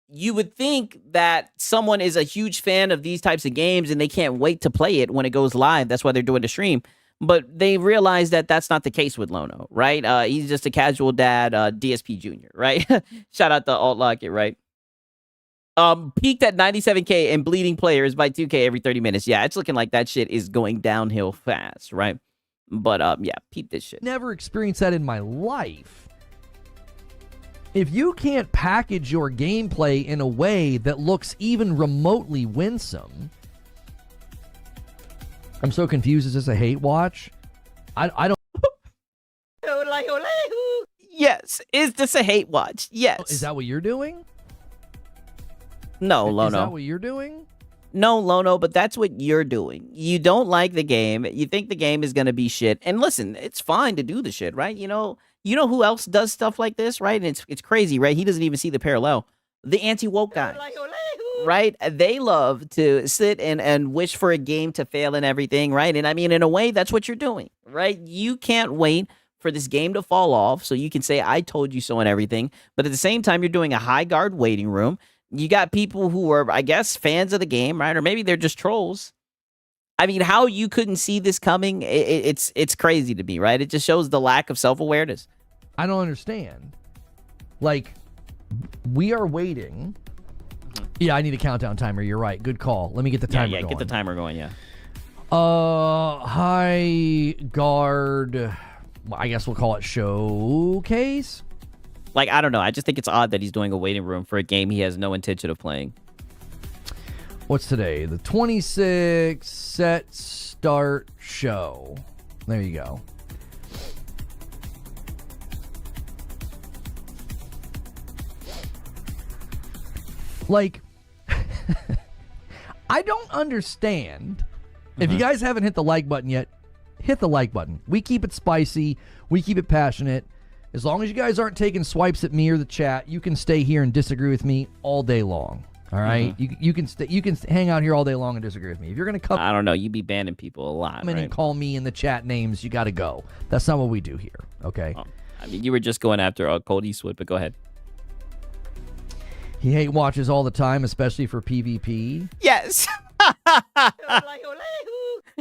You would think that someone is a huge fan of these types of games and they can't wait to play it when it goes live. That's why they're doing the stream. But they realize that that's not the case with Lono, right? He's just a casual dad, DSP Jr., right? Shout out to Alt Locket, right? Peaked at 97K and bleeding players by 2K every 30 minutes. Yeah, it's looking like that shit is going downhill fast, right? But yeah, peep this shit.
Never experienced that in my life. If you can't package your gameplay in a way that looks even remotely winsome, I'm so confused. Is this a hate watch? I don't.
Yes. Is this a hate watch? Yes.
Is that what you're doing?
No, Lono.
Is that what you're doing?
No, Lono, but that's what you're doing. You don't like the game. You think the game is going to be shit. And listen, it's fine to do the shit, right? You know who else does stuff like this, right? And it's crazy, right? He doesn't even see the parallel. The anti-woke guys, right? They love to sit and wish for a game to fail and everything, right? And I mean, in a way, that's what you're doing, right? You can't wait for this game to fall off so you can say, I told you so and everything. But at the same time, you're doing a high guard waiting room. You got people who are, I guess, fans of the game, right? Or maybe they're just trolls. I mean, how you couldn't see this coming, it's crazy to me, right? It just shows the lack of self-awareness.
I don't understand. Like, we are waiting. Yeah, I need a countdown timer. You're right. Good call. Let me get the timer going.
Yeah, get the timer going, yeah.
High guard, I guess we'll call it showcase.
Like, I don't know. I just think it's odd that he's doing a waiting room for a game he has no intention of playing.
What's today? The 26th set start show. There you go. Like, I don't understand. If you guys haven't hit the like button yet, hit the like button. We keep it spicy. We keep it passionate. As long as you guys aren't taking swipes at me or the chat, you can stay here and disagree with me all day long. All right? You can hang out here all day long and disagree with me. If you're going to come,
I don't know, you be banning people a lot, right?
And call me in the chat names, you got to go. That's not what we do here, okay?
I mean, you were just going after Cold Eastwood, but go ahead.
He hate watches all the time, especially for PvP.
Yes.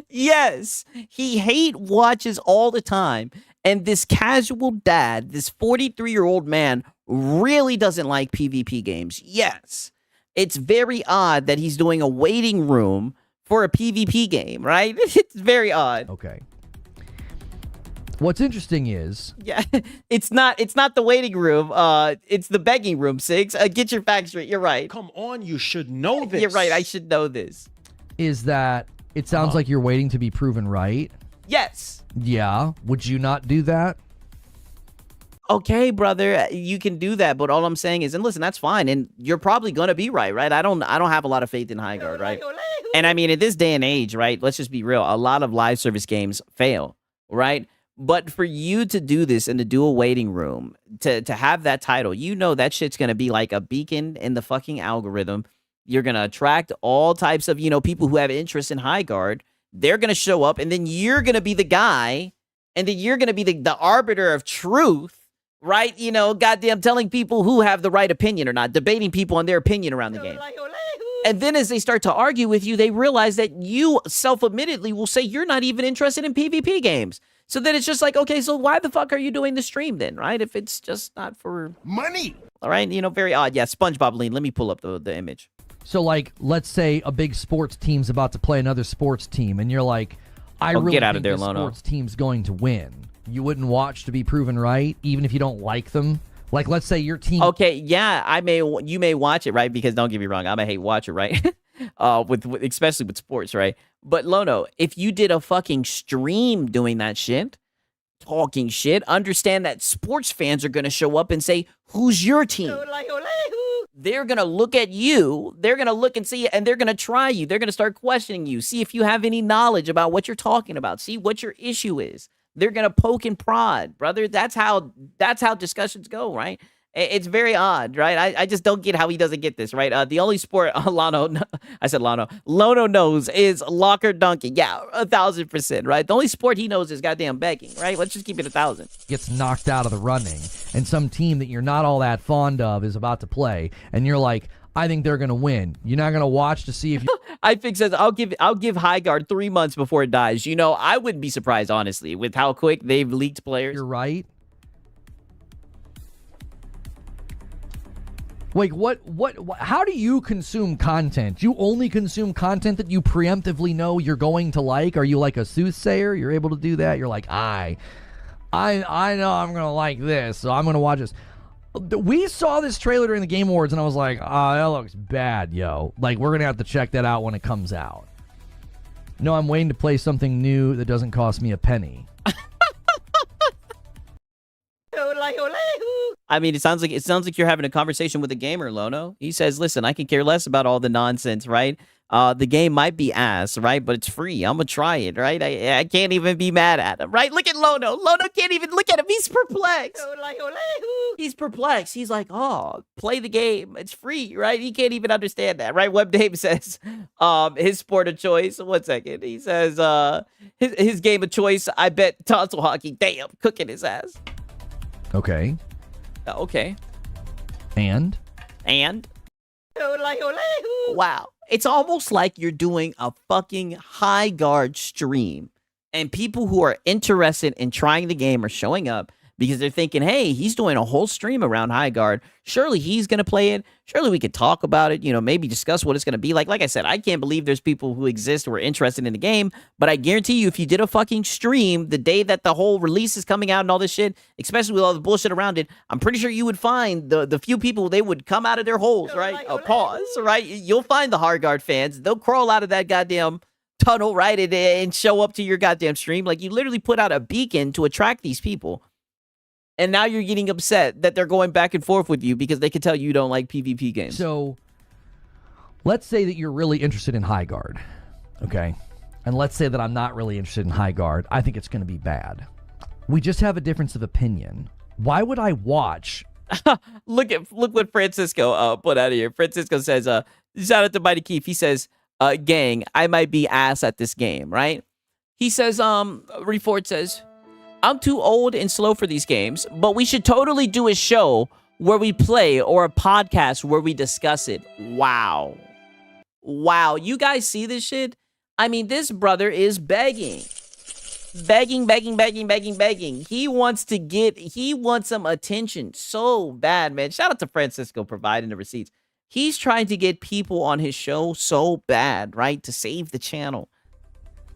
Yes. He hate watches all the time. And this casual dad, this 43-year-old man, really doesn't like PvP games. Yes. It's very odd that he's doing a waiting room for a PvP game, right? It's very odd.
Okay. What's interesting is,
yeah, it's not the waiting room. It's the begging room. Six. Get your facts straight. You're right.
Come on, you should know this.
You're right. I should know this.
is that it sounds like you're waiting to be proven right.
Yes.
Yeah. Would you not do that?
Okay, brother, you can do that, but all I'm saying is, and listen, that's fine, and you're probably gonna be right, right? I don't have a lot of faith in High Guard, right? And I mean, in this day and age, right? Let's just be real. A lot of live service games fail, right? But for you to do this in the dual waiting room, to have that title, you know that shit's gonna be like a beacon in the fucking algorithm. You're gonna attract all types of, people who have interest in High Guard. They're gonna show up, and then you're gonna be the guy, and then you're gonna be the arbiter of truth. Right? Goddamn telling people who have the right opinion or not, debating people on their opinion around the game. And then as they start to argue with you, they realize that you self-admittedly will say you're not even interested in PvP games. So then it's just like, okay, so why the fuck are you doing the stream then, right? If it's just not for
money.
All right, very odd. Yeah, SpongeBob lean. Let me pull up the image.
So like, let's say a big sports team's about to play another sports team, and you're like, I really
get out
think
of there,
this
Lono.
sports team's going to win. You wouldn't watch to be proven right, even if you don't like them? Like, let's say your team...
Okay, yeah, you may watch it, right? Because don't get me wrong, I'm a hate watcher, right? with especially with sports, right? But Lono, if you did a fucking stream doing that shit, talking shit, understand that sports fans are going to show up and say, who's your team? They're going to look at you, they're going to look and see, and they're going to try you. They're going to start questioning you, see if you have any knowledge about what you're talking about, see what your issue is. They're gonna poke and prod, brother. That's how discussions go, right? It's very odd, right? I just don't get how he doesn't get this, right? The only sport Lono knows is locker dunking. Yeah, 1,000%, right? The only sport he knows is goddamn begging, right? Let's just keep it 1,000.
Gets knocked out of the running, and some team that you're not all that fond of is about to play, and you're like, I think they're gonna win. You're not gonna watch to see if you...
iFix says, I'll give High Guard 3 months before it dies. I wouldn't be surprised, honestly, with how quick they've leaked players.
You're right. Wait, what, how do you consume content? You only consume content that you preemptively know you're going to like? Are you like a soothsayer? You're able to do that? You're like, I know I'm gonna like this, so I'm gonna watch this. We saw this trailer during the Game Awards, and I was like, oh, that looks bad, yo. Like, we're going to have to check that out when it comes out. No, I'm waiting to play something new that doesn't cost me a penny.
I mean, it sounds like you're having a conversation with a gamer, Lono. He says, listen, I can care less about all the nonsense, right? The game might be ass, right? But it's free. I'm going to try it, right? I can't even be mad at him, right? Look at Lono. Lono can't even look at him. He's perplexed. He's perplexed. He's like, oh, play the game. It's free, right? He can't even understand that, right? Web Dave says his sport of choice. 1 second. He says his game of choice, I bet tonsil hockey. Damn, cooking his ass.
Okay.
Okay.
And?
Wow. It's almost like you're doing a fucking High Guard stream, and people who are interested in trying the game are showing up because they're thinking, hey, he's doing a whole stream around High Guard. Surely he's going to play it. Surely we could talk about it, maybe discuss what it's going to be like. Like I said, I can't believe there's people who exist who are interested in the game, but I guarantee you if you did a fucking stream the day that the whole release is coming out and all this shit, especially with all the bullshit around it, I'm pretty sure you would find the few people, they would come out of their holes, right? Pause, right? You'll find the Hard Guard fans. They'll crawl out of that goddamn tunnel, right, and show up to your goddamn stream. Like, you literally put out a beacon to attract these people. And now you're getting upset that they're going back and forth with you because they can tell you don't like PvP games.
So, let's say that you're really interested in High Guard, okay? And let's say that I'm not really interested in High Guard. I think it's going to be bad. We just have a difference of opinion. Why would I watch?
Look what Francisco put out of here. Francisco says, shout out to Mighty Keith. He says, gang, I might be ass at this game, right? He says, Reford says, I'm too old and slow for these games, but we should totally do a show where we play or a podcast where we discuss it. Wow. You guys see this shit? I mean, this brother is begging. Begging. He wants some attention so bad, man. Shout out to Francisco providing the receipts. He's trying to get people on his show so bad, right? To save the channel.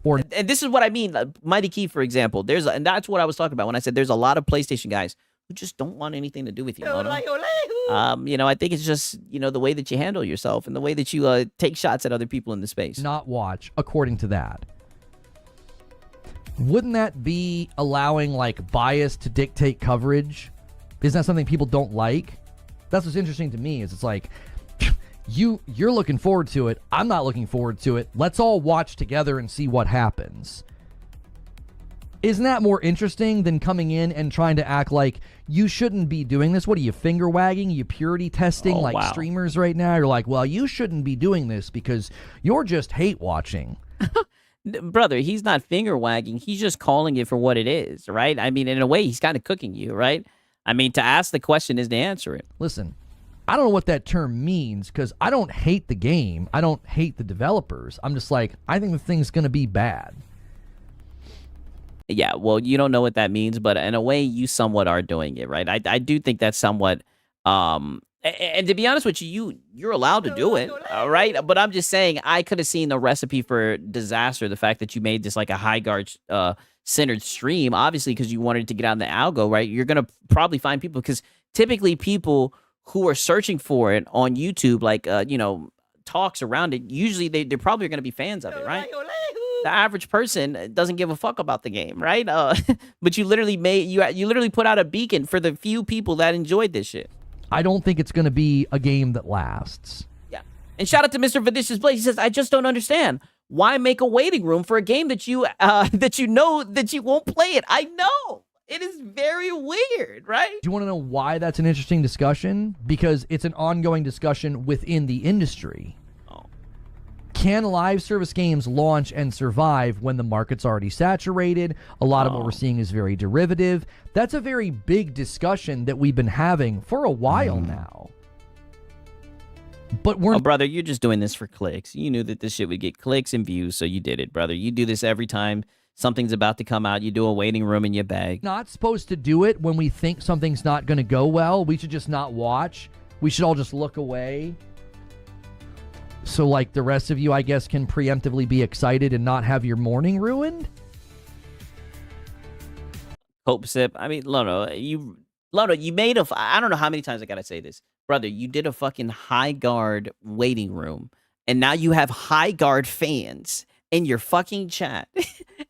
And this is what I mean. Mighty Key, for example, and that's what I was talking about when I said there's a lot of PlayStation guys who just don't want anything to do with you. I think it's just, the way that you handle yourself and the way that you take shots at other people in the space.
Not watch, according to that. Wouldn't that be allowing bias to dictate coverage? Isn't that something people don't like? That's what's interesting to me. Is it's like you're looking forward to it. I'm not looking forward to it. Let's all watch together and see what happens. Isn't that more interesting than coming in and trying to act like you shouldn't be doing this? What are you, finger wagging? Are you purity testing streamers right now? You're like, well, you shouldn't be doing this because you're just hate watching.
Brother, he's not finger wagging. He's just calling it for what it is, right? I mean, in a way, he's kind of cooking you, right? I mean, to ask the question is to answer it.
Listen, I don't know what that term means because I don't hate the game. I don't hate the developers. I'm just like, I think the thing's going to be bad.
Yeah, well, you don't know what that means, but in a way, you somewhat are doing it, right? I do think that's somewhat, and to be honest with you, you're allowed to do it, all right? But I'm just saying, I could have seen the recipe for disaster, the fact that you made this like a high guard centered stream, obviously, because you wanted to get out in the algo, right? You're going to probably find people, because typically people who are searching for it on YouTube, like, talks around it, usually they're probably going to be fans of it, right? The average person doesn't give a fuck about the game, right? But you literally you literally put out a beacon for the few people that enjoyed this shit.
I don't think it's going to be a game that lasts.
Yeah. And shout out to Mr. Vidicious Blaze. He says, I just don't understand. Why make a waiting room for a game that you know that you won't play it? I know. It is very weird, right?
Do you want to know why that's an interesting discussion? Because it's an ongoing discussion within the industry. Can live service games launch and survive when the market's already saturated? A lot of what we're seeing is very derivative. That's a very big discussion that we've been having for a while now. But we're...
Oh, brother, you're just doing this for clicks. You knew that this shit would get clicks and views, so you did it, brother. You do this every time something's about to come out. You do a waiting room in your bag.
Not supposed to do it when we think something's not going to go well. We should just not watch. We should all just look away. So, like, the rest of you, I guess, can preemptively be excited and not have your morning ruined?
Hope sip. I mean, Lono, you made I don't know how many times I gotta say this. Brother, you did a fucking high guard waiting room, and now you have high guard fans in your fucking chat,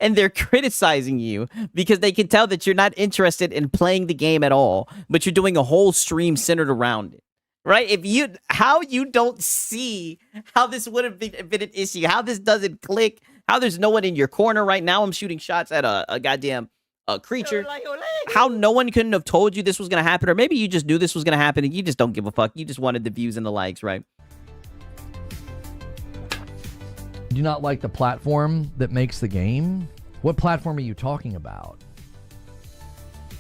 and they're criticizing you because they can tell that you're not interested in playing the game at all, but you're doing a whole stream centered around it. Right? How you don't see how this would have been an issue, how this doesn't click, how there's no one in your corner right now. I'm shooting shots at a goddamn creature. How no one couldn't have told you this was going to happen, or maybe you just knew this was going to happen and you just don't give a fuck. You just wanted the views and the likes, right?
Do you not like the platform that makes the game? What platform are you talking about?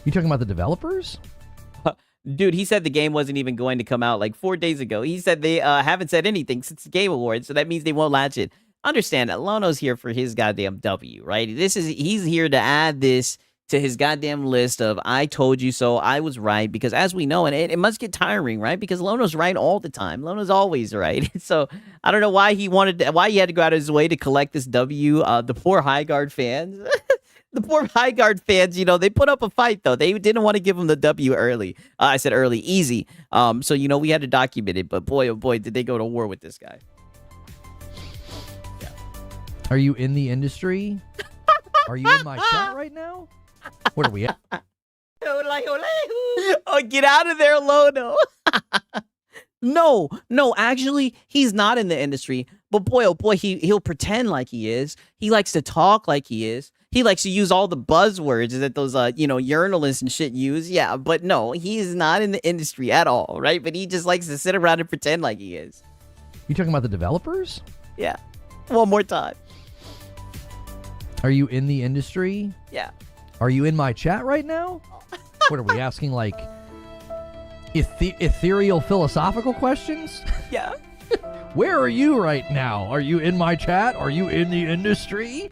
You talking about the developers?
Dude, he said the game wasn't even going to come out like 4 days ago. He said they haven't said anything since the Game Awards, so that means they won't latch it. Understand that Lono's here for his goddamn W, right? He's here to add this to his goddamn list of I told you so, I was right, because as we know, and it must get tiring, right? Because Lono's right all the time. Lono's always right. So I don't know why he had to go out of his way to collect this W. The poor High Guard fans. The poor High Guard fans, they put up a fight, though. They didn't want to give him the W early. I said early, easy. So, we had to document it. But boy, oh boy, did they go to war with this guy. Yeah.
Are you in the industry? Are you in my chat right now? What are we at?
Oh, get out of there, Lono. No, actually, he's not in the industry. But boy, oh boy, he'll pretend like he is. He likes to talk like he is. He likes to use all the buzzwords that those, journalists and shit use. Yeah, but no, he is not in the industry at all, right? But he just likes to sit around and pretend like he is.
You talking about the developers?
Yeah. One more time.
Are you in the industry?
Yeah.
Are you in my chat right now? What are we asking, like, ethereal philosophical questions?
Yeah.
Where are you right now? Are you in my chat? Are you in the industry?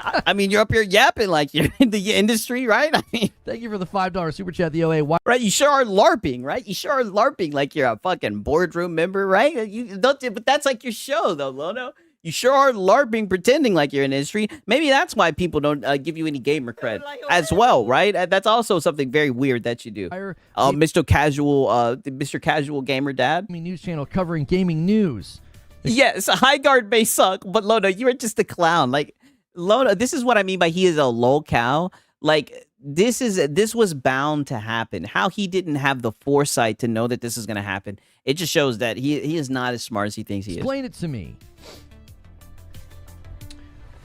I mean, you're up here yapping like you're in the industry, right? I mean,
thank you for the $5 super chat, the OA.
Right, you sure are LARPing, right? You sure are LARPing like you're a fucking boardroom member, right? But that's like your show, though, Lono. You sure are LARPing, pretending like you're in the industry. Maybe that's why people don't give you any gamer cred as well, right? That's also something very weird that you do. Mr. Casual Gamer Dad.
News channel covering gaming news.
Yes, High Guard may suck, but Lona, you are just a clown. Like, Lona, this is what I mean by he is a lol cow. Like, this was bound to happen. How he didn't have the foresight to know that this is going to happen. It just shows that he is not as smart as he thinks he is.
Explain it to me.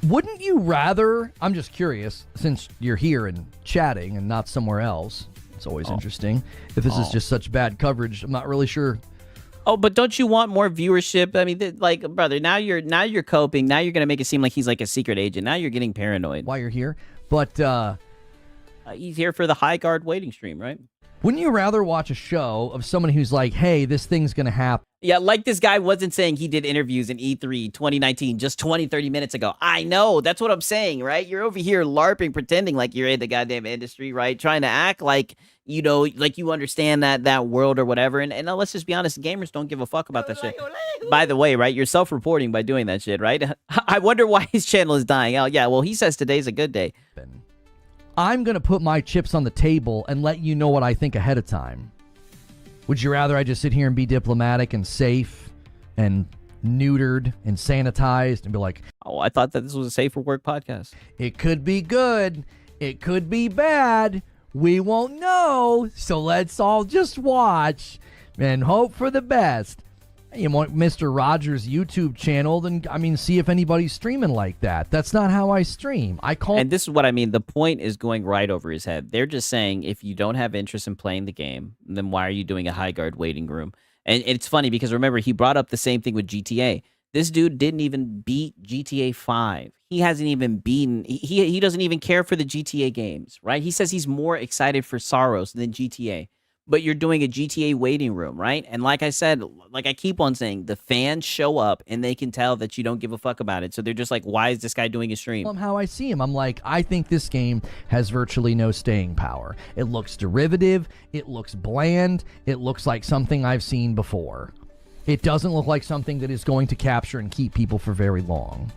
Wouldn't you rather, I'm just curious, since you're here and chatting and not somewhere else, it's always interesting. If this is just such bad coverage, I'm not really sure.
Oh, but don't you want more viewership? I mean, like, brother, now you're coping. Now you're going to make it seem like he's like a secret agent. Now you're getting paranoid.
While you're here. But
he's here for the High Guard waiting stream, right?
Wouldn't you rather watch a show of someone who's like, hey, this thing's going to happen?
Yeah, like this guy wasn't saying he did interviews in E3 2019 just 20, 30 minutes ago. I know. That's what I'm saying, right? You're over here LARPing, pretending like you're in the goddamn industry, right? Trying to act like, you know, like you understand that world or whatever. And let's just be honest, gamers don't give a fuck about that shit. By the way, right, you're self-reporting by doing that shit, right? I wonder why his channel is dying out. Yeah, well, he says today's a good day.
I'm going to put my chips on the table and let you know what I think ahead of time. Would you rather I just sit here and be diplomatic and safe and neutered and sanitized and be like,
oh, I thought that this was a safe for work podcast.
It could be good. It could be bad. We won't know. So let's all just watch and hope for the best. You want Mr. Rogers' YouTube channel, then, I mean, see if anybody's streaming like that. That's not how I stream.
And this is what I mean. The point is going right over his head. They're just saying, if you don't have interest in playing the game, then why are you doing a High Guard waiting room? And it's funny because, remember, he brought up the same thing with GTA. This dude didn't even beat GTA 5. He hasn't even beaten... He doesn't even care for the GTA games, right? He says he's more excited for Soros than GTA. But you're doing a GTA waiting room, right? And like I said, like I keep on saying, the fans show up and they can tell that you don't give a fuck about it. So they're just like, why is this guy doing a stream?
How I see him. I'm like, I think this game has virtually no staying power. It looks derivative. It looks bland. It looks like something I've seen before. It doesn't look like something that is going to capture and keep people for very long.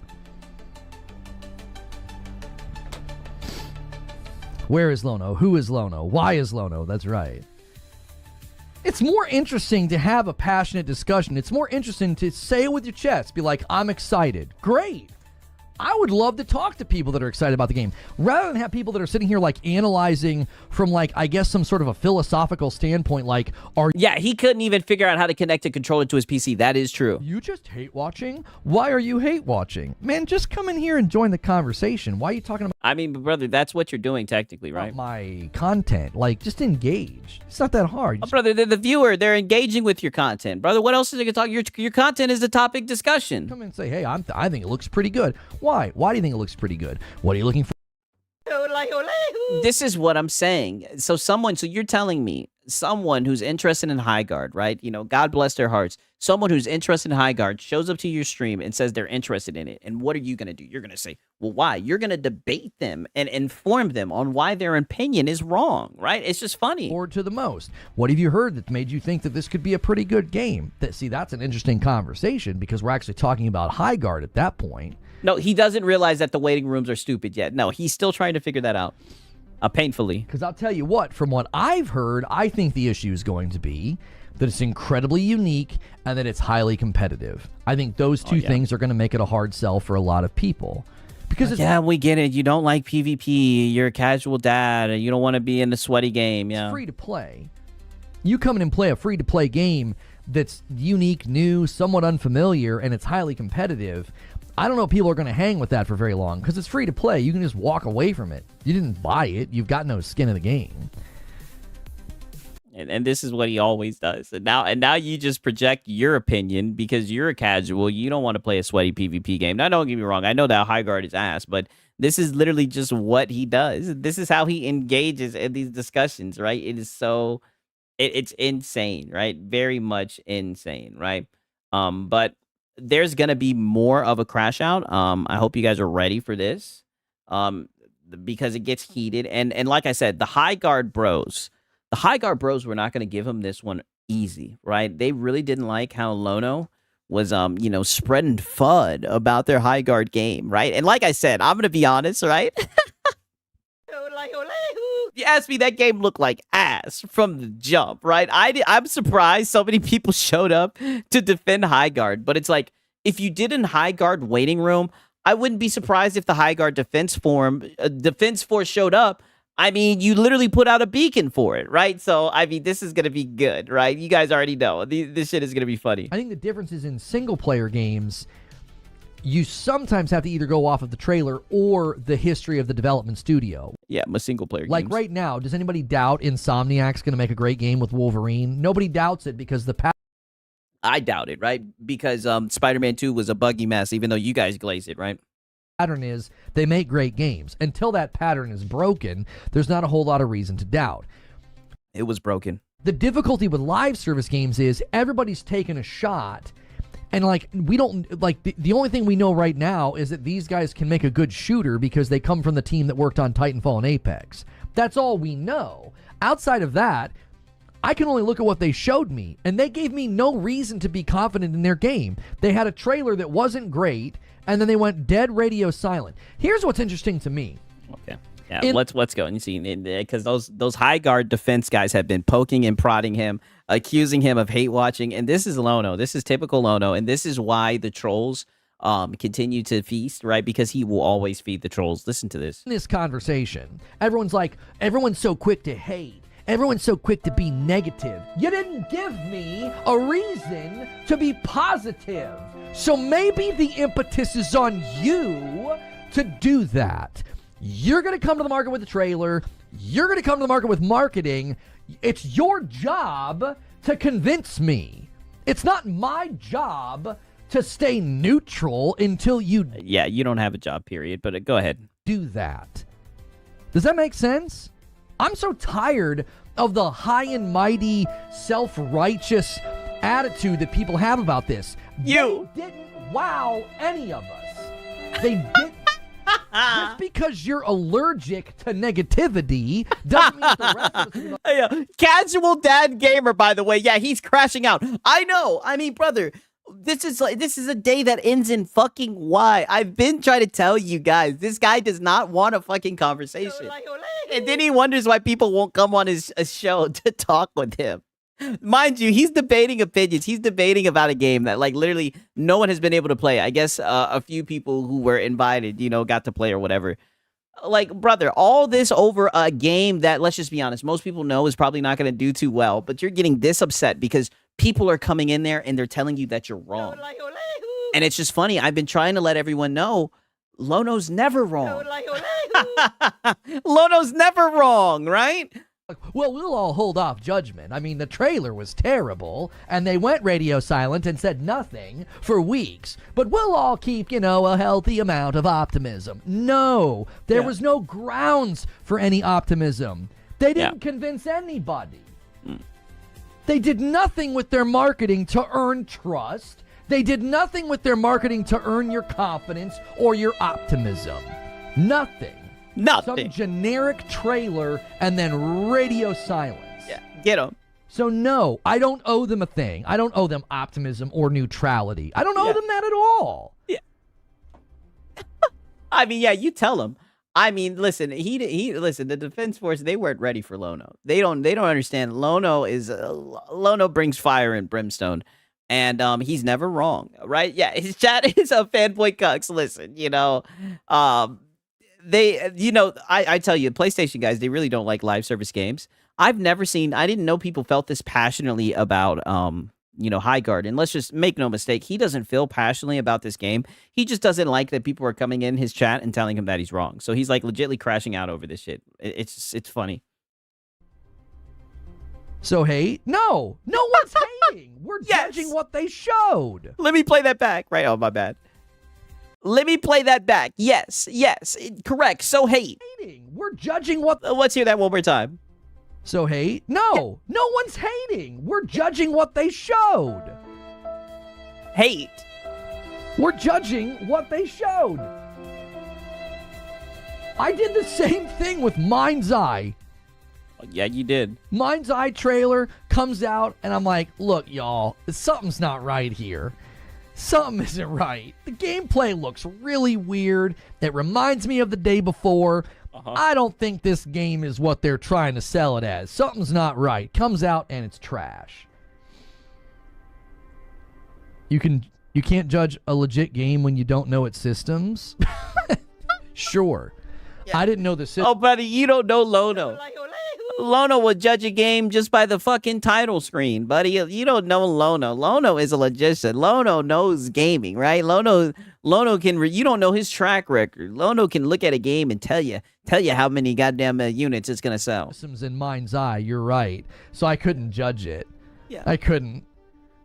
Where is Lono? Who is Lono? Why is Lono? That's right. It's more interesting to have a passionate discussion. It's more interesting to say it with your chest. Be like, I'm excited. Great. I would love to talk to people that are excited about the game, rather than have people that are sitting here like analyzing from like, I guess, some sort of a philosophical standpoint. Like,
yeah, he couldn't even figure out how to connect a controller to his PC. That is true.
You just hate watching? Why are you hate watching? Man, just come in here and join the conversation. Why are you talking about?
I mean, brother, that's what you're doing technically, right?
My content, like, just engage. It's not that hard.
Brother, the viewer, they're engaging with your content, brother. What else is they gonna talk? Your content is the topic discussion.
Come in and say, hey, I think it looks pretty good. Why? Why do you think it looks pretty good? What are you looking for?
This is what I'm saying. So you're telling me someone who's interested in High Guard, right? You know, God bless their hearts. Someone who's interested in High Guard shows up to your stream and says they're interested in it. And what are you going to do? You're going to say, well, why? You're going to debate them and inform them on why their opinion is wrong, right? It's just funny.
Forward to the most. What have you heard that made you think that this could be a pretty good game? That's an interesting conversation because we're actually talking about High Guard at that point.
No, he doesn't realize that the waiting rooms are stupid yet. No, he's still trying to figure that out. Painfully.
Because I'll tell you what, from what I've heard, I think the issue is going to be that it's incredibly unique and that it's highly competitive. I think those two things are going to make it a hard sell for a lot of people. Because
yeah, we get it. You don't like PvP. You're a casual dad. And you don't want to be in the sweaty game. Yeah,
it's free to play. You come in and play a free to play game that's unique, new, somewhat unfamiliar, and it's highly competitive. I don't know if people are going to hang with that for very long because it's free to play. You can just walk away from it. You didn't buy it. You've got no skin in the game.
And this is what he always does. And now you just project your opinion because you're a casual. You don't want to play a sweaty PvP game. Now, don't get me wrong. I know that High Guard is ass, but this is literally just what he does. This is how he engages in these discussions, right? It is so... It's insane, right? Very much insane, right? But there's going to be more of a crash out. I hope you guys are ready for this because it gets heated. And like I said, the High Guard bros were not going to give him this one easy, right? They really didn't like how Lono was spreading FUD about their high guard game, right? And like I said, I'm gonna be honest, right? You asked me, that game looked like ass from the jump, right? I'm surprised so many people showed up to defend high guard, but it's like, if you did in high guard waiting room, I wouldn't be surprised if the high guard defense force showed up. I mean, you literally put out a beacon for it, right? So, I mean, this is going to be good, right? You guys already know. This shit is going to be funny.
I think the difference is in single-player games, you sometimes have to either go off of the trailer or the history of the development studio.
Yeah, my single-player
Like
games.
right now, does anybody doubt Insomniac's going to make a great game with Wolverine? Nobody doubts it because
I doubt it, right? Because Spider-Man 2 was a buggy mess, even though you guys glazed it, right?
pattern is they make great games. Until that pattern is broken, there's not a whole lot of reason to doubt.
It was broken.
The difficulty with live service games is everybody's taking a shot. And, like, we don't, like, the only thing we know right now is that these guys can make a good shooter because they come from the team that worked on Titanfall and Apex. That's all we know. Outside of that, I can only look at what they showed me, and they gave me no reason to be confident in their game. They had a trailer that wasn't great, and then they went dead radio silent. Here's what's interesting to me.
Okay. Yeah, let's go. And you see, because those high guard defense guys have been poking and prodding him, accusing him of hate watching, and this is Lono. This is typical Lono, and this is why the trolls continue to feast, right? Because he will always feed the trolls. Listen to this.
In this conversation, everyone's so quick to hate. Everyone's so quick to be negative. You didn't give me a reason to be positive. So maybe the impetus is on you to do that. You're going to come to the market with a trailer. You're going to come to the market with marketing. It's your job to convince me. It's not my job to stay neutral until you...
Yeah, you don't have a job, period, but go ahead.
Do that. Does that make sense? I'm so tired of the high and mighty, self-righteous attitude that people have about this.
You
They didn't wow any of us. They didn't. Just because you're allergic to negativity doesn't mean the rest of us...
Yeah. Casual dad gamer, by the way. Yeah, he's crashing out. I know. I mean, brother, this is a day that ends in fucking Y. I've been trying to tell you guys, this guy does not want a fucking conversation. And then he wonders why people won't come on his show to talk with him. Mind you, he's debating opinions. He's debating about a game that, like, literally no one has been able to play. I guess a few people who were invited, got to play or whatever. Like, brother, all this over a game that, let's just be honest, most people know is probably not going to do too well. But you're getting this upset because people are coming in there and they're telling you that you're wrong. And it's just funny. I've been trying to let everyone know Lono's never wrong. Lono's never wrong, right?
Well, we'll all hold off judgment. I mean, the trailer was terrible, and they went radio silent and said nothing for weeks. But we'll all keep, a healthy amount of optimism. No, there was no grounds for any optimism. They didn't convince anybody. They did nothing with their marketing to earn trust. They did nothing with their marketing to earn your confidence or your optimism. Nothing.
Nothing.
Some generic trailer and then radio silence.
Yeah, get them.
So no, I don't owe them a thing. I don't owe them optimism or neutrality. I don't owe them that at all.
Yeah. I mean, yeah, you tell them. I mean, listen, listen, the Defense Force, they weren't ready for Lono. They don't understand. Lono brings fire and brimstone. And he's never wrong, right? Yeah, his chat is a fanboy cucks. Listen, I tell you, PlayStation guys, they really don't like live service games. I didn't know people felt this passionately about, High Guard. And let's just make no mistake, he doesn't feel passionately about this game. He just doesn't like that people are coming in his chat and telling him that he's wrong. So he's like legitimately crashing out over this shit. It's funny.
So hate? No one's hating. We're judging what they showed.
Let me play that back. Right. Oh, my bad. Let me play that back. Yes, correct. So hate.
We're judging what...
Let's hear that one more time.
So hate? No one's hating. We're judging what they showed.
Hate.
We're judging what they showed. I did the same thing with Mind's Eye.
Yeah, you did.
Mind's Eye trailer comes out, and I'm like, look, y'all, something's not right here. something isn't right. The gameplay looks really weird. It reminds me of the day before. I don't think this game is what they're trying to sell it as. Something's not right. Comes out and it's trash. You can't judge a legit game when you don't know its systems. Sure. Yeah. I didn't know the system.
Oh, buddy, you don't know Lono. Lono will judge a game just by the fucking title screen, buddy. You don't know Lono. Lono is a logician. Lono knows gaming, right? Lono can. You don't know his track record. Lono can look at a game and tell you how many goddamn units it's gonna sell.
Systems in mind's eye. You're right. So I couldn't judge it.
Yeah.
I couldn't.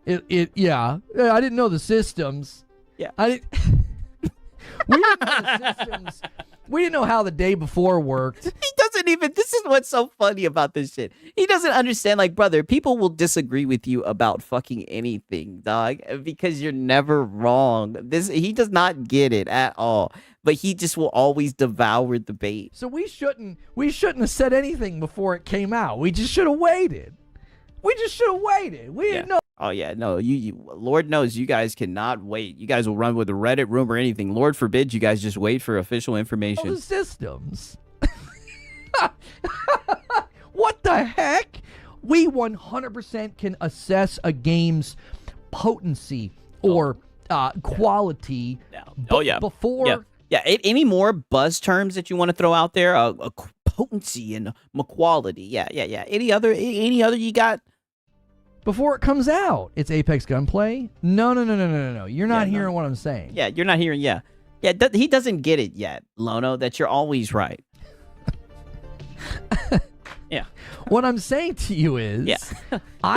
Yeah. I didn't know the systems.
Yeah.
We didn't know the systems. We didn't know how the day before worked.
He doesn't even, this is what's so funny about this shit. He doesn't understand, like, brother, people will disagree with you about fucking anything, dog, because you're never wrong. He does not get it at all, but he just will always devour the bait.
So we shouldn't have said anything before it came out. We just should have waited. We didn't know.
Oh, yeah, no, you Lord knows you guys cannot wait. You guys will run with a Reddit room or anything. Lord forbid you guys just wait for official information.
The systems. What the heck? We 100% can assess a game's potency or quality before...
Yeah, any more buzz terms that you want to throw out there? Potency and quality. Yeah. Any other you got?
Before it comes out. It's Apex gunplay? No. You're not hearing what I'm saying.
Yeah, you're not hearing, yeah. Yeah, he doesn't get it yet, Lono, that you're always right. Yeah.
What I'm saying to you is...
Yeah.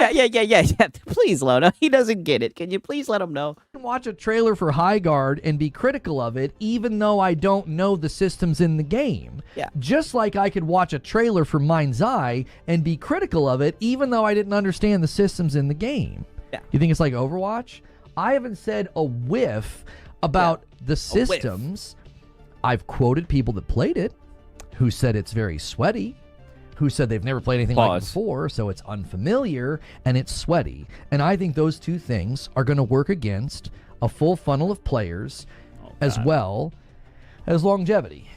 Yeah. Please, Lono, he doesn't get it. Can you please let him know?
I can watch a trailer for High Guard and be critical of it, even though I don't know the systems in the game.
Yeah.
Just like I could watch a trailer for Mind's Eye and be critical of it, even though I didn't understand the systems in the game.
Yeah.
You think it's like Overwatch? I haven't said a whiff about the systems. I've quoted people that played it who said it's very sweaty, who said they've never played anything like it before, so it's unfamiliar and it's sweaty. And I think those two things are going to work against a full funnel of players as well as longevity.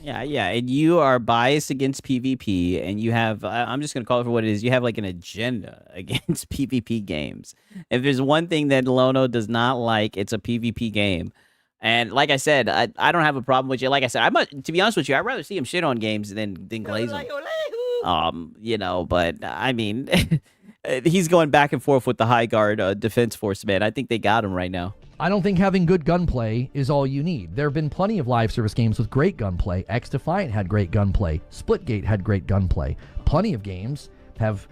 Yeah, and you are biased against PvP, and you have, I'm just going to call it for what it is, you have like an agenda against PvP games. If there's one thing that Lono does not like, it's a PvP game. And like I said, I don't have a problem with you. Like I said, to be honest with you, I'd rather see him shit on games than glaze them. But I mean, he's going back and forth with the High Guard Defense Force, man. I think they got him right now.
I don't think having good gunplay is all you need. There have been plenty of live service games with great gunplay. X-Defiant had great gunplay. Splitgate had great gunplay. Plenty of games have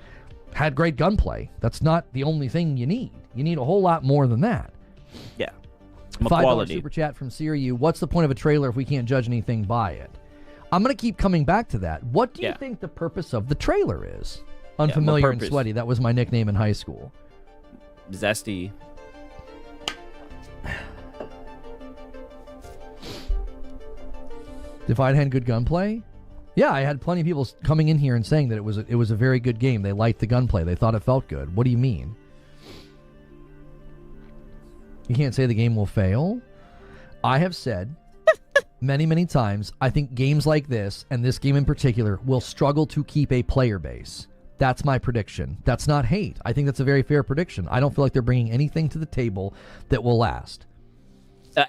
had great gunplay. That's not the only thing you need. You need a whole lot more than that.
Yeah.
$5 super chat from Siriu. What's the point of a trailer if we can't judge anything by it? I'm going to keep coming back to that. What do you think the purpose of the trailer is? Unfamiliar and sweaty. That was my nickname in high school.
Zesty.
If I'd had good gunplay? Yeah, I had plenty of people coming in here and saying that it was a very good game. They liked the gunplay. They thought it felt good. What do you mean? You can't say the game will fail? I have said many, many times, I think games like this, and this game in particular, will struggle to keep a player base. That's my prediction. That's not hate. I think that's a very fair prediction. I don't feel like they're bringing anything to the table that will last.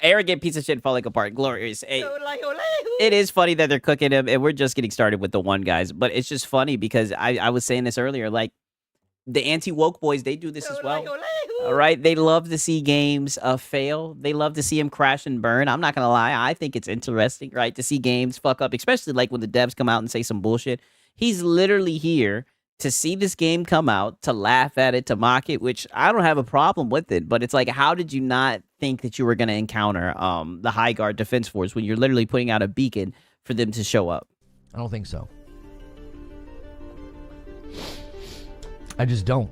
Arrogant piece of shit falling apart. Glorious. It is funny that they're cooking him, and we're just getting started with the one guys. But it's just funny because I was saying this earlier, like, the anti-woke boys, they do this as well. All right? They love to see games fail. They love to see them crash and burn. I'm not going to lie. I think it's interesting, right, to see games fuck up, especially like when the devs come out and say some bullshit. He's literally here to see this game come out, to laugh at it, to mock it, which I don't have a problem with it. But it's like, how did you not think that you were going to encounter the High Guard Defense Force when you're literally putting out a beacon for them to show up?
I don't think so. I just don't.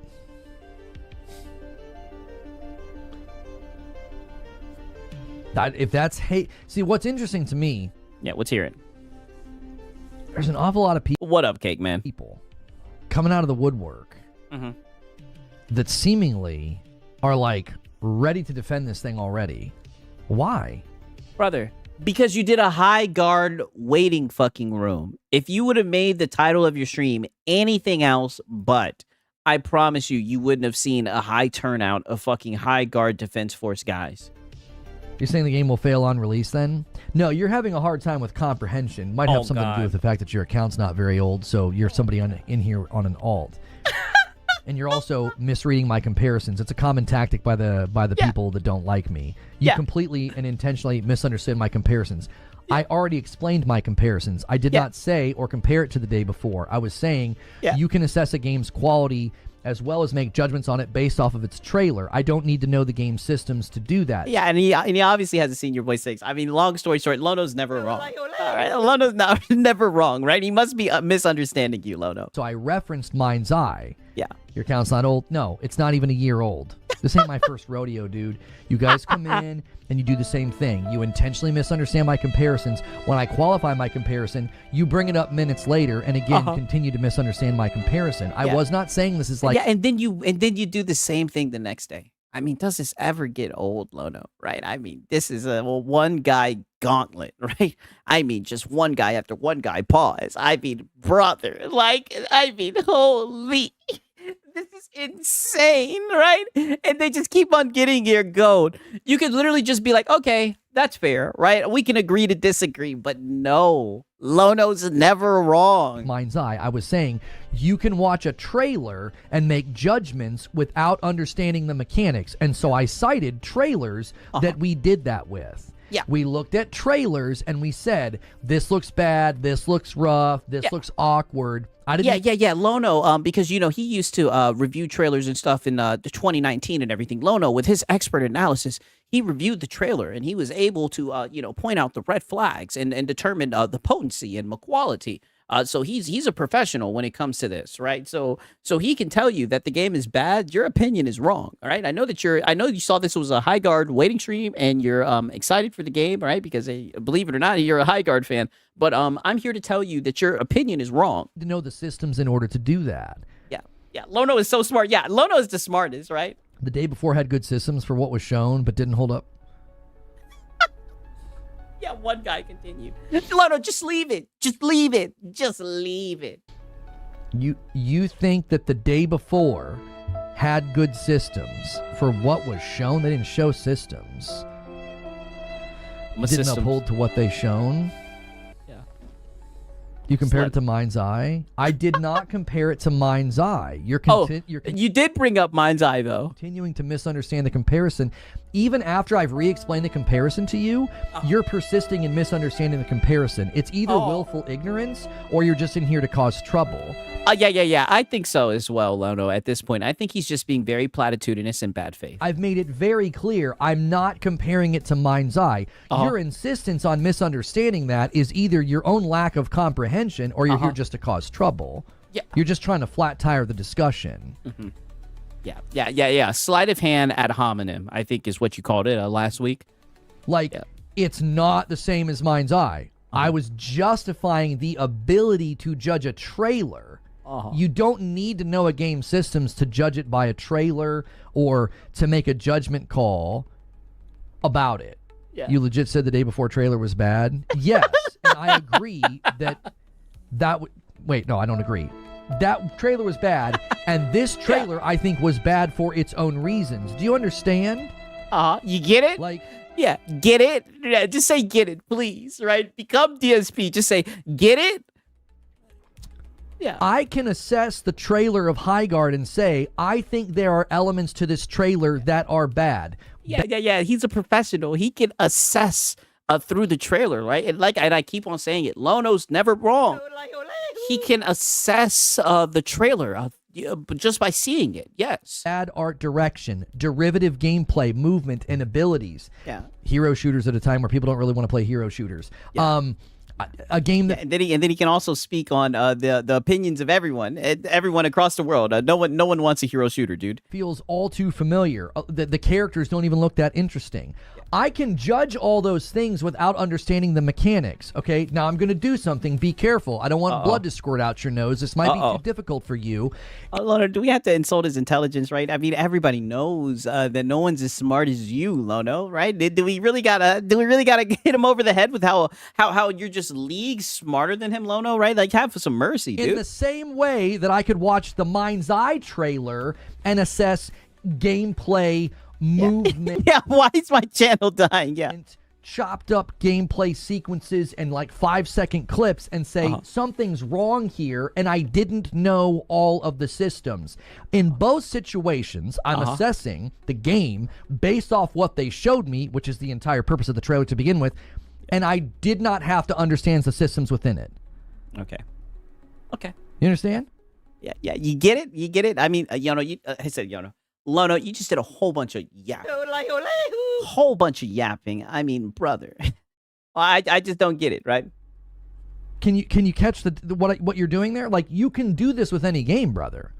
If that's hate... See, what's interesting to me...
Yeah, let's hear it.
There's an awful lot of people...
What up, Cake Man?
People coming out of the woodwork that seemingly are like ready to defend this thing already. Why?
Brother, because you did a high guard waiting fucking room. If you would have made the title of your stream anything else but, I promise you, you wouldn't have seen a high turnout of fucking high guard defense force guys.
You're saying the game will fail on release then? No, you're having a hard time with comprehension. Might have something to do with the fact that your account's not very old, so you're somebody in here on an alt. And you're also misreading my comparisons. It's a common tactic by the people that don't like me. You completely and intentionally misunderstood my comparisons. I already explained my comparisons. I did not say or compare it to the day before. I was saying you can assess a game's quality as well as make judgments on it based off of its trailer. I don't need to know the game systems to do that.
Yeah, and he obviously hasn't seen your voice 6. I mean, long story short, Lono's never wrong. All right, Lono's never wrong, right? He must be misunderstanding you, Lono.
So I referenced Mind's Eye.
Yeah.
Your account's not old? No, it's not even a year old. This ain't my first rodeo, dude. You guys come in and you do the same thing. You intentionally misunderstand my comparisons. When I qualify my comparison, you bring it up minutes later and again continue to misunderstand my comparison. I was not saying this is like...
Yeah, and then you do the same thing the next day. I mean, does this ever get old, Lono? Right? I mean, this is a one guy gauntlet, right? I mean, just one guy after one guy. Pause. I mean, brother, holy... This is insane, right? And they just keep on getting your gold. You could literally just be like, okay, that's fair, right? We can agree to disagree, but no, Lono's never wrong.
Mind's Eye, I was saying you can watch a trailer and make judgments without understanding the mechanics. And so I cited trailers that we did that with.
Yeah.
We looked at trailers and we said, this looks bad, this looks rough, this looks awkward.
Lono, because, you know, he used to review trailers and stuff in the 2019 and everything. Lono, with his expert analysis, he reviewed the trailer and he was able to, point out the red flags and determine the potency and quality. So he's a professional when it comes to this, right? So he can tell you that the game is bad. Your opinion is wrong, all right? I know you saw this was a high guard waiting stream and you're excited for the game, right? Because believe it or not, you're a high guard fan. But I'm here to tell you that your opinion is wrong.
To know the systems in order to do that.
Yeah. Lono is so smart. Yeah, Lono is the smartest, right?
The day before had good systems for what was shown, but didn't hold up.
Yeah, one guy continued. Lono, just leave it. Just leave it. Just leave it.
You think that the day before had good systems for what was shown? They didn't show systems. Didn't uphold to what they shown.
Yeah.
You compared it to Mind's Eye? I did not compare it to Mind's Eye.
You did bring up Mind's Eye, though.
Continuing to misunderstand the comparison. Even after I've re-explained the comparison to you, you're persisting in misunderstanding the comparison. It's either willful ignorance or you're just in here to cause trouble.
Yeah. I think so as well, Lono, at this point. I think he's just being very platitudinous and bad faith.
I've made it very clear I'm not comparing it to Mind's Eye. Your insistence on misunderstanding that is either your own lack of comprehension or you're here just to cause trouble.
Yeah.
You're just trying to flat tire the discussion.
Mm-hmm. Yeah. Sleight of hand ad hominem, I think is what you called it last week.
It's not the same as Mind's Eye. I was justifying the ability to judge a trailer. You don't need to know a game's systems to judge it by a trailer or to make a judgment call about it.
Yeah.
You legit said the day before trailer was bad? Yes, and I agree that wait, no, I don't agree. That trailer was bad, and this trailer, I think, was bad for its own reasons. Do you understand?
You get it? Yeah, get it? Yeah, just say get it, please, right? Become DSP. Just say, get it? Yeah.
I can assess the trailer of High Guard and say, I think there are elements to this trailer that are bad.
Yeah. He's a professional. He can assess through the trailer, right? And I keep on saying it, Lono's never wrong. He can assess the trailer just by seeing it. Yes.
Bad art direction, derivative gameplay, movement, and abilities.
Yeah.
Hero shooters at a time where people don't really want to play hero shooters.
Yeah.
a game that
and then he can also speak on the opinions of everyone across the world. No one wants a hero shooter, dude.
feels all too familiar. The characters don't even look that interesting. I can judge all those things without understanding the mechanics. Okay, now I'm going to do something. Be careful. I don't want blood to squirt out your nose. This might be too difficult for you.
Lono, do we have to insult his intelligence, right? I mean, everybody knows that no one's as smart as you, Lono, right? Do we really gotta hit him over the head with how you're just leagues smarter than him, Lono, right? Like, have some mercy, dude.
In the same way that I could watch the Mind's Eye trailer and assess gameplay, movement.
Yeah, why is my channel dying? Yeah.
Chopped up gameplay sequences and like 5-second clips and say something's wrong here and I didn't know all of the systems. In both situations, I'm assessing the game based off what they showed me, which is the entire purpose of the trailer to begin with, and I did not have to understand the systems within it.
Okay.
You understand?
Yeah, you get it? I mean, I said, Lono, you just did a whole bunch of yapping. Whole bunch of yapping. I mean, brother. I just don't get it, right?
Can you catch what you're doing there? Like, you can do this with any game, brother.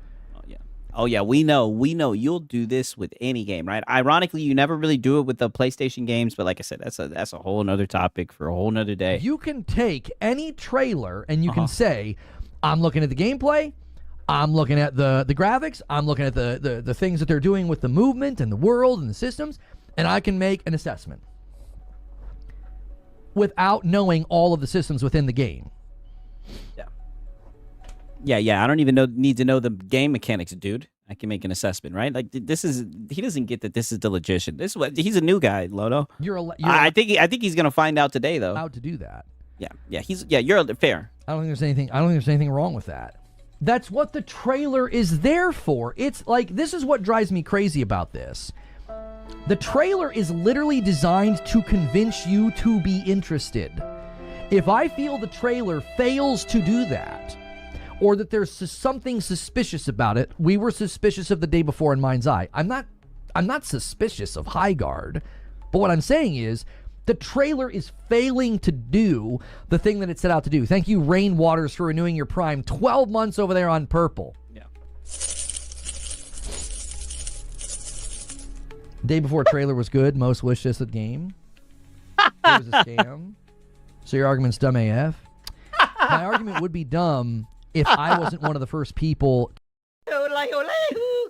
Oh yeah, we know you'll do this with any game, right? Ironically, you never really do it with the PlayStation games, but like I said, that's a whole nother topic for a whole nother day.
You can take any trailer and you can say, I'm looking at the gameplay, I'm looking at the graphics, I'm looking at the things that they're doing with the movement and the world and the systems, and I can make an assessment without knowing all of the systems within the game.
Yeah. I don't even need to know the game mechanics, dude. I can make an assessment, right? Like, he doesn't get that this is the logician. He's a new guy, Lono. I think he's gonna find out today, though.
Allowed to do that.
Yeah. You're fair.
I don't think there's anything wrong with that. That's what the trailer is there for. It's like, this is what drives me crazy about this. The trailer is literally designed to convince you to be interested. If I feel the trailer fails to do that, or that there's something suspicious about it, we were suspicious of the day before in Mind's Eye. I'm not suspicious of High Guard, but what I'm saying is, the trailer is failing to do the thing that it set out to do. Thank you, Rain Waters, for renewing your Prime. 12 months over there on Purple.
Yeah.
Day before trailer was good. Most wish list of game. It was a scam. So your argument's dumb AF. My argument would be dumb if I wasn't one of the first people.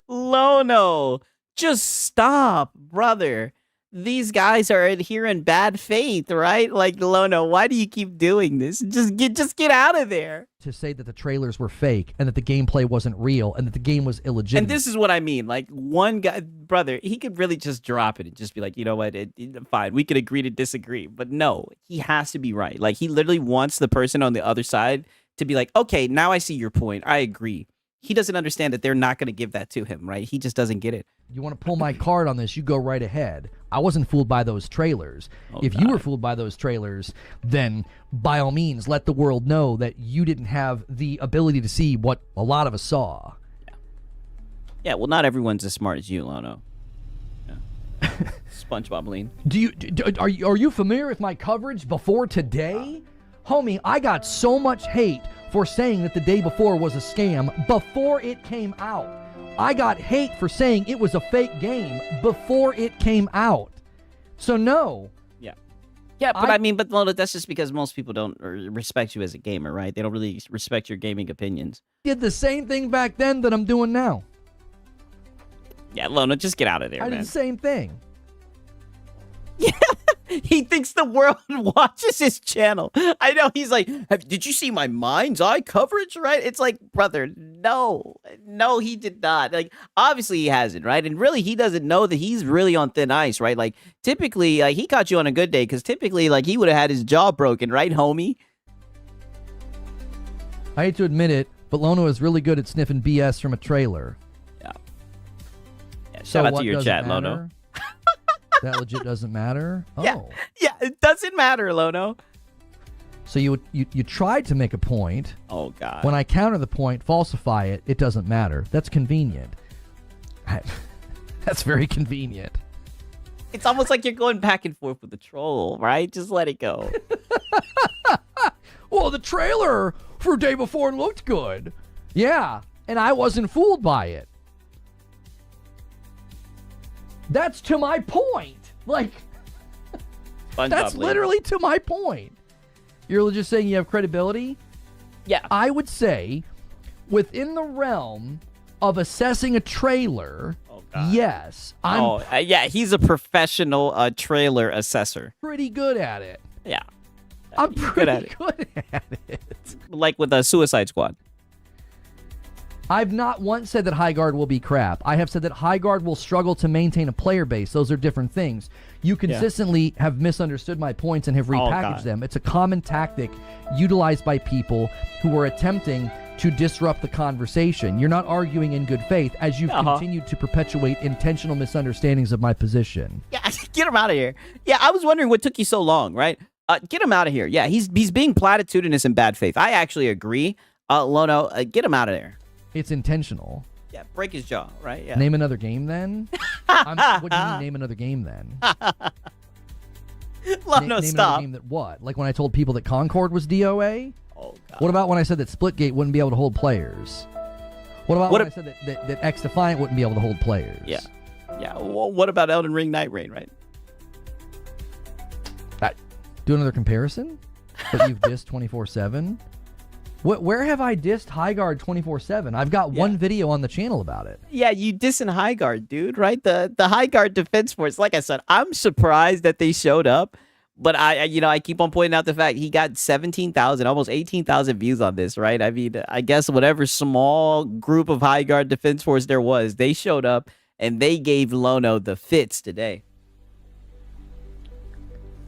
Lono, just stop, brother. These guys are here in bad faith, right? Like, Lono, why do you keep doing this? Just get out of there.
To say that the trailers were fake and that the gameplay wasn't real and that the game was illegitimate.
And this is what I mean. Like, one guy, brother, he could really just drop it and just be like, you know what, fine, we could agree to disagree. But no, he has to be right. Like, he literally wants the person on the other side to be like, okay, now I see your point. I agree. He doesn't understand that they're not going to give that to him, right? He just doesn't get it.
You want to pull my card on this, you go right ahead. I wasn't fooled by those trailers. If you were fooled by those trailers, then by all means, let the world know that you didn't have the ability to see what a lot of us saw.
Yeah, well, not everyone's as smart as you, Lono. Yeah. SpongeBob lean.
Are you familiar with my coverage before today? Homie, I got so much hate for saying that the day before was a scam before it came out. I got hate for saying it was a fake game before it came out. So no.
Yeah, but Lono, that's just because most people don't respect you as a gamer, right? They don't really respect your gaming opinions.
Did the same thing back then that I'm doing now.
Yeah, Lono, just get out of there, man.
I did the same thing.
Yeah, he thinks the world watches his channel. I know, he's like, did you see my Mind's Eye coverage, right? It's like, brother, no, he did not. Like, obviously he hasn't, right? And really, he doesn't know that he's really on thin ice, right? Like, typically, he caught you on a good day, because typically, like, he would have had his jaw broken, right, homie?
I hate to admit it, but Lono is really good at sniffing BS from a trailer.
Yeah, shout out to your chat,
matter?
Lono.
That legit doesn't matter? Oh.
Yeah, it doesn't matter, Lono.
So you tried to make a point.
Oh, God.
When I counter the point, falsify it, it doesn't matter. That's convenient. That's very convenient.
It's almost like you're going back and forth with the troll, right? Just let it go.
well, the trailer for Day Before looked good. Yeah, and I wasn't fooled by it. That's to my point. Like, that's literally to my point. You're just saying you have credibility?
Yeah.
I would say within the realm of assessing a trailer, yes.
Yeah, he's a professional trailer assessor.
Pretty good at it.
Yeah.
I'm pretty good at it.
Like with a Suicide Squad.
I've not once said that High Guard will be crap. I have said that High Guard will struggle to maintain a player base. Those are different things. You consistently have misunderstood my points and have repackaged them. It's a common tactic utilized by people who are attempting to disrupt the conversation. You're not arguing in good faith as you've continued to perpetuate intentional misunderstandings of my position.
Yeah, get him out of here. Yeah, I was wondering what took you so long, right? Get him out of here. Yeah, he's being platitudinous in bad faith. I actually agree. Lono, get him out of there.
It's intentional.
Yeah, break his jaw, right? Yeah.
Name another game then? What do you mean name another game then?
Lono,
name
stop.
Another game that what? Like when I told people that Concord was DOA?
Oh, God.
What about when I said that Splitgate wouldn't be able to hold players? What about when I said that X Defiant wouldn't be able to hold players?
Yeah. Yeah. Well, what about Elden Ring Night Rain, right?
Do another comparison? But you've dissed 24/7? Where have I dissed High Guard 24/7? I've got one video on the channel about it.
Yeah, you dissing High Guard, dude, right? The High Guard Defense Force. Like I said, I'm surprised that they showed up, but I keep on pointing out the fact he got 17,000, almost 18,000 views on this, right? I mean, I guess whatever small group of High Guard Defense Force there was, they showed up and they gave Lono the fits today.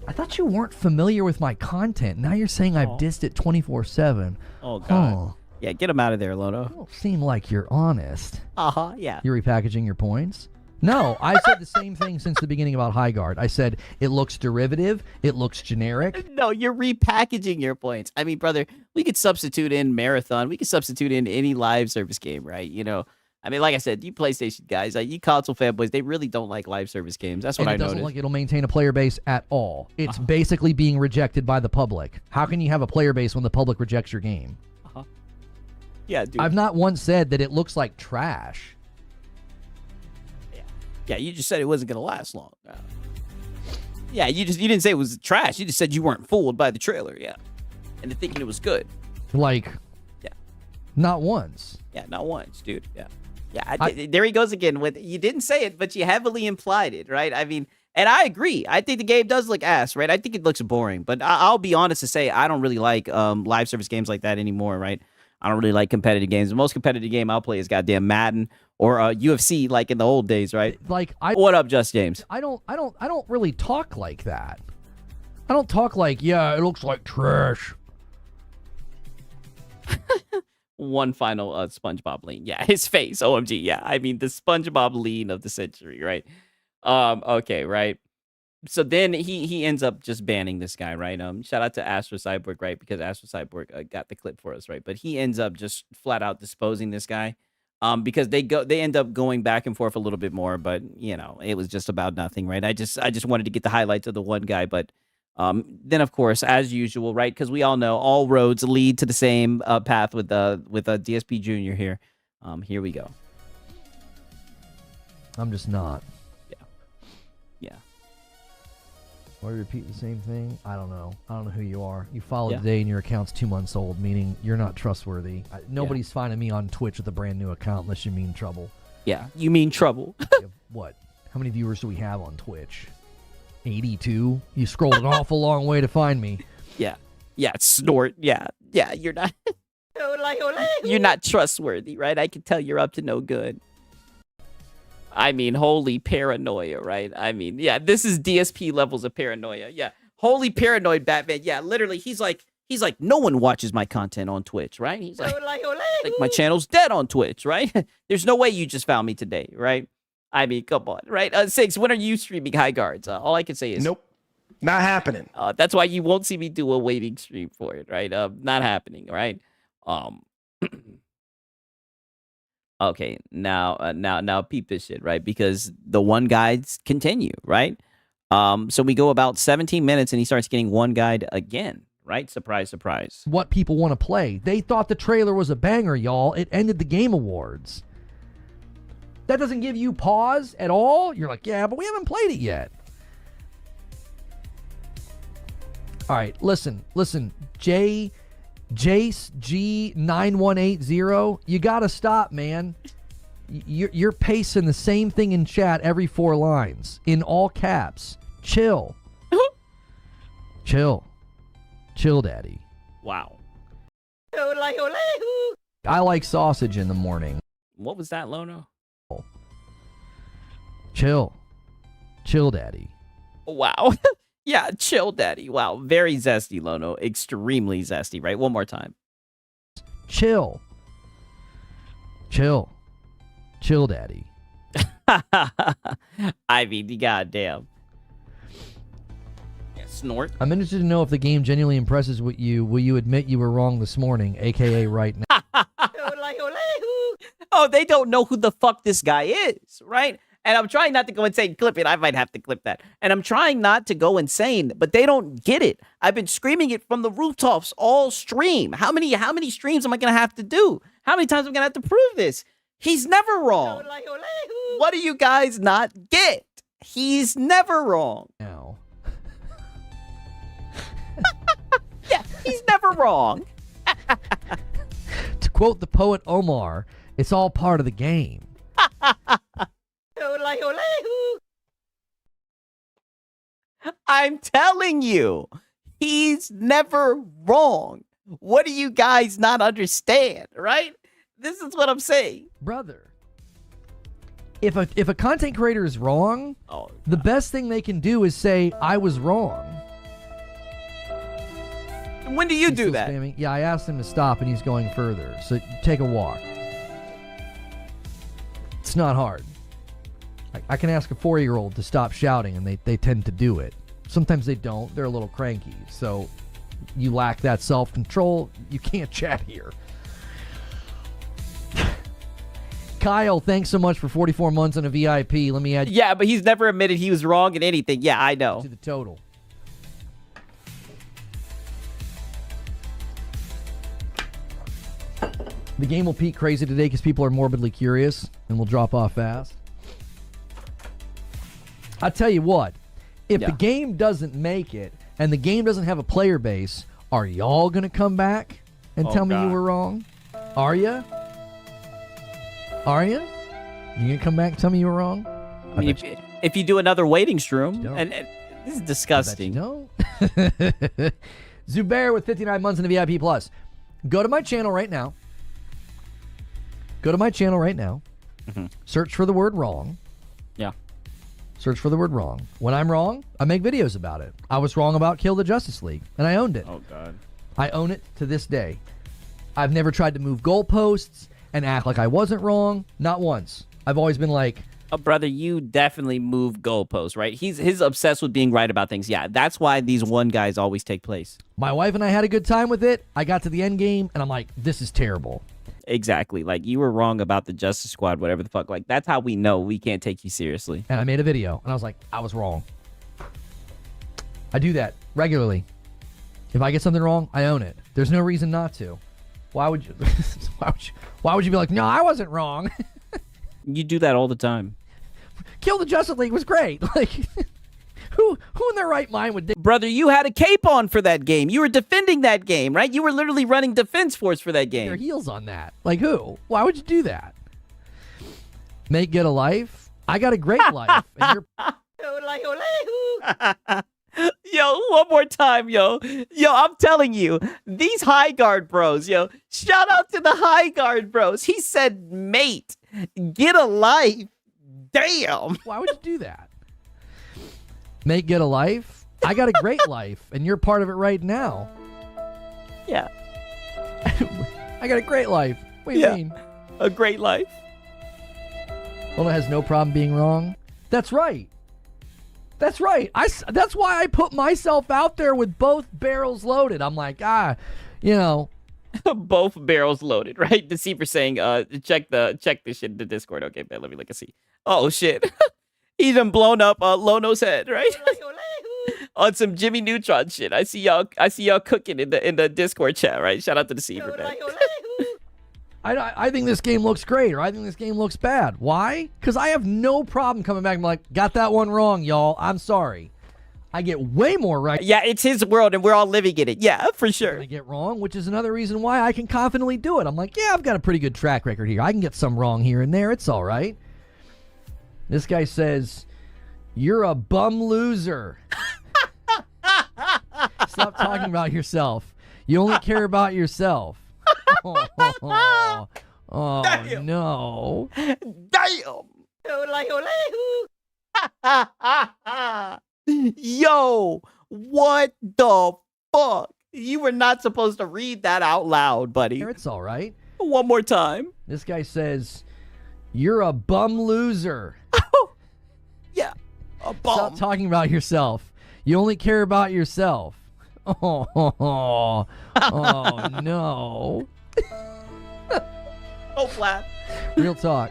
I thought you weren't familiar with my content. Now you're saying I've dissed it 24/7.
Oh, God. Yeah, get him out of there, Lono.
You don't seem like you're honest.
Yeah.
You're repackaging your points? No, I said the same thing since the beginning about High Guard. I said it looks derivative, it looks generic.
No, you're repackaging your points. I mean, brother, we could substitute in Marathon. We could substitute in any live service game, right? You know, I mean, like I said, you PlayStation guys, you console fanboys, they really don't like live service games. That's what I noticed.
It doesn't like it'll maintain a player base at all. It's basically being rejected by the public. How can you have a player base when the public rejects your game?
Yeah, dude.
I've not once said that it looks like trash.
Yeah, you just said it wasn't gonna last long. Yeah, you didn't say it was trash. You just said you weren't fooled by the trailer. Yeah, and thinking it was good.
Like,
yeah,
not once.
Yeah, not once, dude. Yeah. Yeah, there he goes again with you didn't say it, but you heavily implied it, right? I mean, and I agree. I think the game does look ass, right? I think it looks boring, but I'll be honest to say I don't really like live service games like that anymore, right? I don't really like competitive games. The most competitive game I'll play is goddamn Madden or UFC, like in the old days, right?
Like
what up, Just James?
I don't really talk like that. I don't talk like, yeah, it looks like trash.
One final SpongeBob lean. Yeah, his face. OMG. Yeah, I mean the SpongeBob lean of the century, right? Okay, right. So then he ends up just banning this guy, right? Shout out to Astro Cyborg, right? Because Astro Cyborg got the clip for us, right? But he ends up just flat out disposing this guy, because they end up going back and forth a little bit more, but you know it was just about nothing, right? I just wanted to get the highlights of the one guy, but then of course, as usual, right? Because we all know all roads lead to the same path with DSP Junior here. Here we go.
I'm just not.
Yeah.
Why repeat the same thing? I don't know. I don't know who you are. You followed today and your account's 2 months old, meaning you're not trustworthy. Nobody's finding me on Twitch with a brand new account unless you mean trouble.
Yeah, you mean trouble.
What? How many viewers do we have on Twitch? 82? You scrolled an awful long way to find me.
Yeah, snort. Yeah, you're not. You're not trustworthy, right? I can tell you're up to no good. I mean, holy paranoia, right? I mean, yeah, this is DSP levels of paranoia. Yeah, holy paranoid Batman. Yeah, literally, he's like, no one watches my content on Twitch, right? He's like my channel's dead on Twitch, right? There's no way you just found me today, right? I mean, come on, right? Six, when are you streaming High Guards? All I can say is
nope, not happening.
That's why you won't see me do a waiting stream for it, right? Not happening, right? Okay, now peep this shit, right? Because the one guides continue, right? So we go about 17 minutes and he starts getting one guide again, right? Surprise, surprise.
What people want to play. They thought the trailer was a banger, y'all. It ended the Game Awards. That doesn't give you pause at all? You're like, yeah, but we haven't played it yet. All right, listen. Jace G9180, you got to stop, man. You're pacing the same thing in chat every 4 lines in all caps. Chill. Chill, daddy.
Wow.
I like sausage in the morning.
What was that, Lono?
Chill, daddy.
Wow. Yeah, chill, daddy. Wow, very zesty, Lono. Extremely zesty, right? One more time.
Chill, daddy.
I mean, goddamn. Yeah, snort.
I'm interested to know if the game genuinely impresses with you. Will you admit you were wrong this morning, aka right now?
Oh, they don't know who the fuck this guy is, right? And I'm trying not to go insane. Clip it. I might have to clip that. And I'm trying not to go insane, but they don't get it. I've been screaming it from the rooftops all stream. How many streams am I going to have to do? How many times am I going to have to prove this? He's never wrong. What do you guys not get? He's never wrong.
Now.
Yeah, he's never wrong.
To quote the poet Omar, it's all part of the game.
I'm telling you, he's never wrong. What do you guys not understand, right? This is what I'm saying.
Brother, if a content creator is wrong, the best thing they can do is say, I was wrong.
When do you do that?
Spamming. Yeah, I asked him to stop, and he's going further. So take a walk. It's not hard. I can ask a 4-year-old to stop shouting, and they tend to do it. Sometimes they don't. They're a little cranky. So you lack that self-control. You can't chat here. Kyle, thanks so much for 44 months on a VIP. Let me add.
Yeah, but he's never admitted he was wrong in anything. Yeah, I know.
To the total. The game will peak crazy today because people are morbidly curious and will drop off fast. I tell you what, if the game doesn't make it and the game doesn't have a player base, are y'all going to come back and tell me you were wrong? Are you? Are you? You going to come back and tell me you were wrong?
I mean, if you do another waiting stream, and this is disgusting.
No. Zubair with 59 months in the VIP Plus. Go to my channel right now.
Mm-hmm.
Search for the word wrong.
Yeah.
Search for the word wrong. When I'm wrong, I make videos about it. I was wrong about Kill the Justice League, and I owned it.
Oh, God.
I own it to this day. I've never tried to move goalposts and act like I wasn't wrong. Not once. I've always been like...
Oh, brother, you definitely move goalposts, right? He's obsessed with being right about things. Yeah, that's why these one guys always take place.
My wife and I had a good time with it. I got to the end game, and I'm like, this is terrible.
Exactly. Like, you were wrong about the Justice Squad, whatever the fuck. Like, that's how we know we can't take you seriously.
And I made a video, and I was like, I was wrong. I do that regularly. If I get something wrong, I own it. There's no reason not to. Why would you? Why would you be like, no, I wasn't wrong?
You do that all the time.
Kill the Justice League was great. Like, who in their right mind would?
Brother, you had a cape on for that game. You were defending that game, right? You were literally running defense force for that game.
Your heels on that. Like who? Why would you do that? Get a life. I got a great life. And
Yo, one more time, yo. Yo, I'm telling you, these high guard bros, yo. Shout out to the high guard bros. He said, mate, get a life. Damn.
Why would you do that? Get a life. I got a great life, and you're part of it right now.
Yeah.
I got a great life. What do you mean?
A great life.
Lona has no problem being wrong. That's right. That's right. That's why I put myself out there with both barrels loaded. I'm like,
both barrels loaded, right? Deceiver saying, check this shit in the Discord. Okay, man, let me look and see. Oh shit. He done blown up Lono's head, right? on some Jimmy Neutron shit. I see y'all cooking in the Discord chat, right? Shout out to the Seaver, man.
I think this game looks great, or I think this game looks bad. Why? Because I have no problem coming back and be like, got that one wrong, y'all. I'm sorry. I get way more right.
Yeah, it's his world, and we're all living in it. Yeah, for sure.
I get wrong, which is another reason why I can confidently do it. I'm like, yeah, I've got a pretty good track record here. I can get some wrong here and there. It's all right. This guy says, you're a bum loser. Stop talking about yourself. You only care about yourself. Oh,
Damn.
No.
Damn. Yo, what the fuck? You were not supposed to read that out loud, buddy.
It's all right.
One more time.
This guy says, you're a bum loser.
Yeah, a bum.
Stop talking about yourself. You only care about yourself. Oh no.
Oh, flat.
Real talk.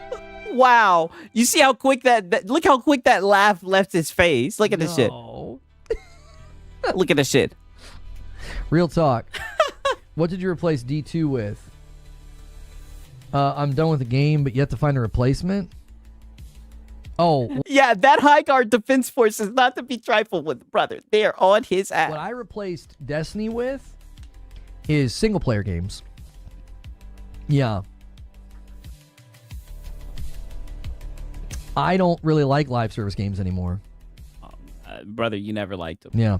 Wow. You see how quick look how quick that laugh left his face. Look at this shit. Look at this shit.
Real talk. What did you replace D2 with? I'm done with the game, but you have to find a replacement. Oh.
Yeah, that high guard defense force is not to be trifled with, brother. They are on his ass.
What I replaced Destiny with is single player games. Yeah. I don't really like live service games anymore.
Brother, you never liked them.
Yeah.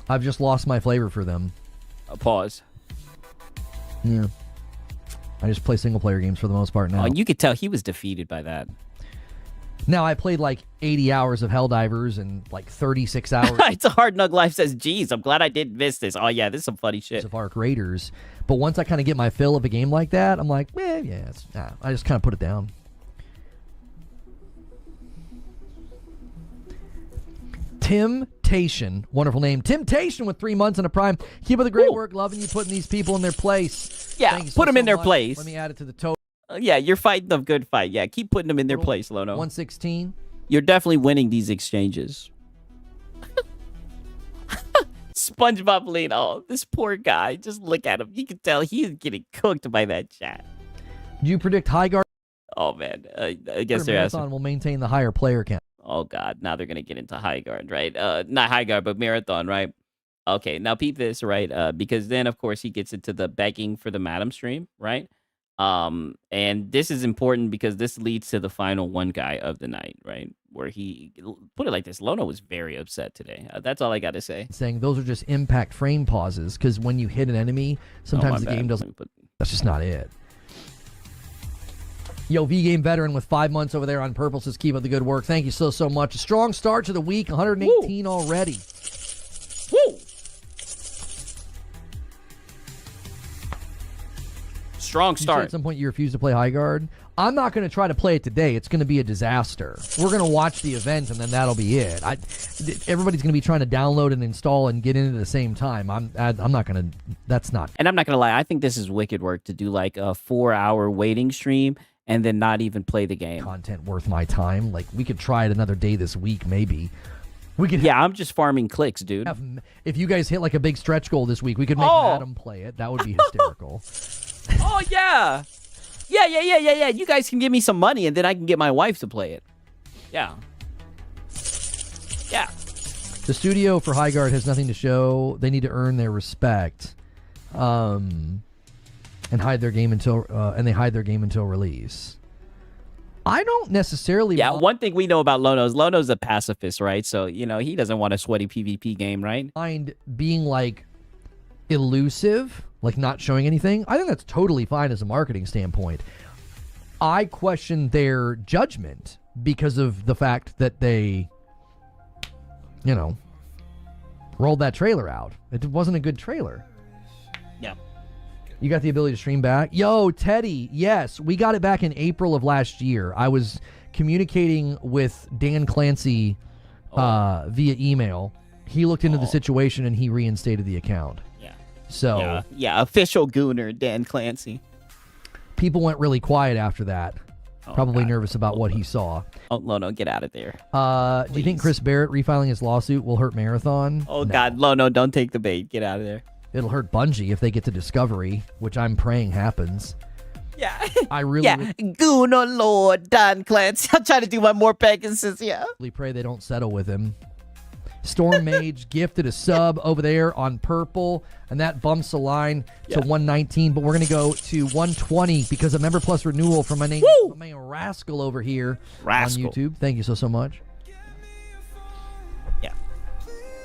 I've just lost my flavor for them.
Pause.
Yeah. I just play single player games for the most part now.
Oh, you could tell he was defeated by that.
Now, I played like 80 hours of Helldivers and like 36 hours.
It's a Hard Nug Life says, geez, I'm glad I didn't miss this. Oh, yeah, this is some funny shit.
Of Arc Raiders. But once I kind of get my fill of a game like that, I'm like, I just kind of put it down. Temptation. Wonderful name. Temptation with 3 months and a Prime. Keep up the great work. Loving you putting these people in their place.
Yeah, put them in their place.
Let me add it to the total.
Yeah, you're fighting a good fight. Yeah, keep putting them in their place, Lono.
116.
You're definitely winning these exchanges. SpongeBob Lane. Oh, this poor guy. Just look at him. You can tell he is getting cooked by that chat.
Do you predict High Guard?
Oh, man. I guess they're
Marathon
asking.
will maintain the higher player count.
Oh, God. Now they're going to get into High Guard, right? Not High Guard, but Marathon, right? Okay, now peep this, right? Because then, of course, he gets into the begging for the Madam stream, right? And this is important because this leads to the final one guy of the night, right? Where he put it like this. Lono was very upset today. That's all I got to say.
Saying those are just impact frame pauses because when you hit an enemy, sometimes the game doesn't. That's just not it. Yo, V-Game veteran with 5 months over there on Purple says, keep up the good work. Thank you so much. A strong start to the week, 118 already.
Woo! Strong
You said
start.
at some point you refuse to play High Guard. I'm not going to try to play it today. It's going to be a disaster. We're going to watch the event, and then that'll be it. Everybody's going to be trying to download and install and get in at the same time. I'm not going to. That's not.
And I'm not going to lie. I think this is wicked work to do like a 4-hour waiting stream and then not even play the game.
Content worth my time. Like, we could try it another day this week, maybe. We could.
Yeah, I'm just farming clicks, dude.
If you guys hit like a big stretch goal this week, we could make Adam play it. That would be hysterical.
Oh, yeah. Yeah. You guys can give me some money, and then I can get my wife to play it. Yeah. Yeah.
The studio for High Guard has nothing to show. They need to earn their respect, and hide their game until release. I don't necessarily.
Yeah, one thing we know about Lono is Lono's a pacifist, right? So, he doesn't want a sweaty PvP game, right?
Mind being like elusive, like not showing anything. I think that's totally fine as a marketing standpoint. I question their judgment because of the fact that they, rolled that trailer out. It wasn't a good trailer.
Yeah.
You got the ability to stream back? Yo, Teddy, yes. We got it back in April of last year. I was communicating with Dan Clancy via email. He looked into the situation and he reinstated the account.
Yeah.
So
yeah, official gooner Dan Clancy.
People went really quiet after that. Probably nervous about what he saw.
Oh, Lono, get out of there.
Do you think Chris Barrett refiling his lawsuit will hurt Marathon?
Oh, no. God, Lono, don't take the bait. Get out of there.
It'll hurt Bungie if they get to Discovery, which I'm praying happens.
Yeah.
I really
Goono Lord, Don Clancy. I'm trying to do my more Pegasus, yeah.
really pray they don't settle with him. Storm Mage gifted a sub over there on Purple, and that bumps the line to 119. But we're going to go to 120 because of Member Plus renewal from my man Rascal over here on YouTube. Thank you so much.
Yeah.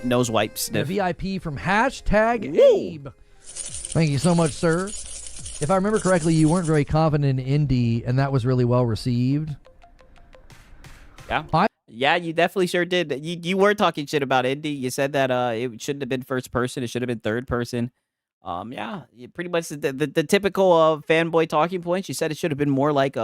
Nose wipe sniff.
The VIP from #Abe. Thank you so much, sir. If I remember correctly, you weren't very confident in Indy, and that was really well received.
Yeah. Yeah, you definitely sure did. You were talking shit about Indy. You said that it shouldn't have been first person. It should have been third person. Yeah, pretty much the typical fanboy talking points. You said it should have been more like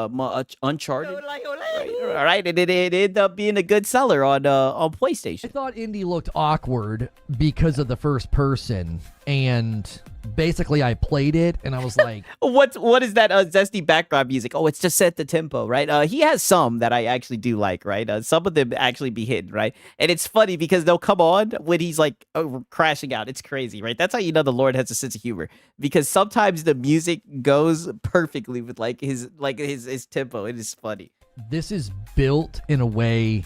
Uncharted. Right, and it ended up being a good seller on PlayStation.
I thought Indy looked awkward because of the first person, and basically I played it, and I was like,
what is that zesty background music? Oh, it's just set the tempo, right? He has some that I actually do like, right? Some of them actually be hidden, right? And it's funny because they'll come on when he's like crashing out. It's crazy, right? That's how you know the Lord has a sense of humor, because sometimes the music goes perfectly with his tempo. It is funny.
This is built in a way,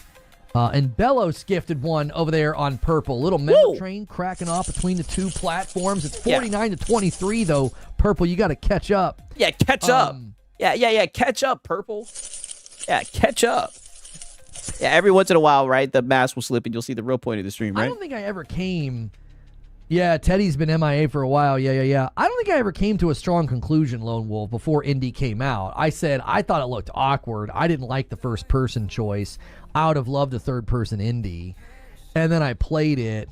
and Bellows gifted one over there on Purple. Little metal train cracking off between the two platforms. It's 49-23 though. Purple, you got to catch up.
Yeah, catch up. Yeah, catch up, Purple. Yeah, catch up. Yeah, every once in a while, right, the mask will slip and you'll see the real point of the stream, right?
I don't think I ever came. Yeah, Teddy's been MIA for a while. Yeah. I don't think I ever came to a strong conclusion, Lone Wolf, before Indy came out. I said I thought it looked awkward. I didn't like the first-person choice. I would have loved a third-person Indy. And then I played it,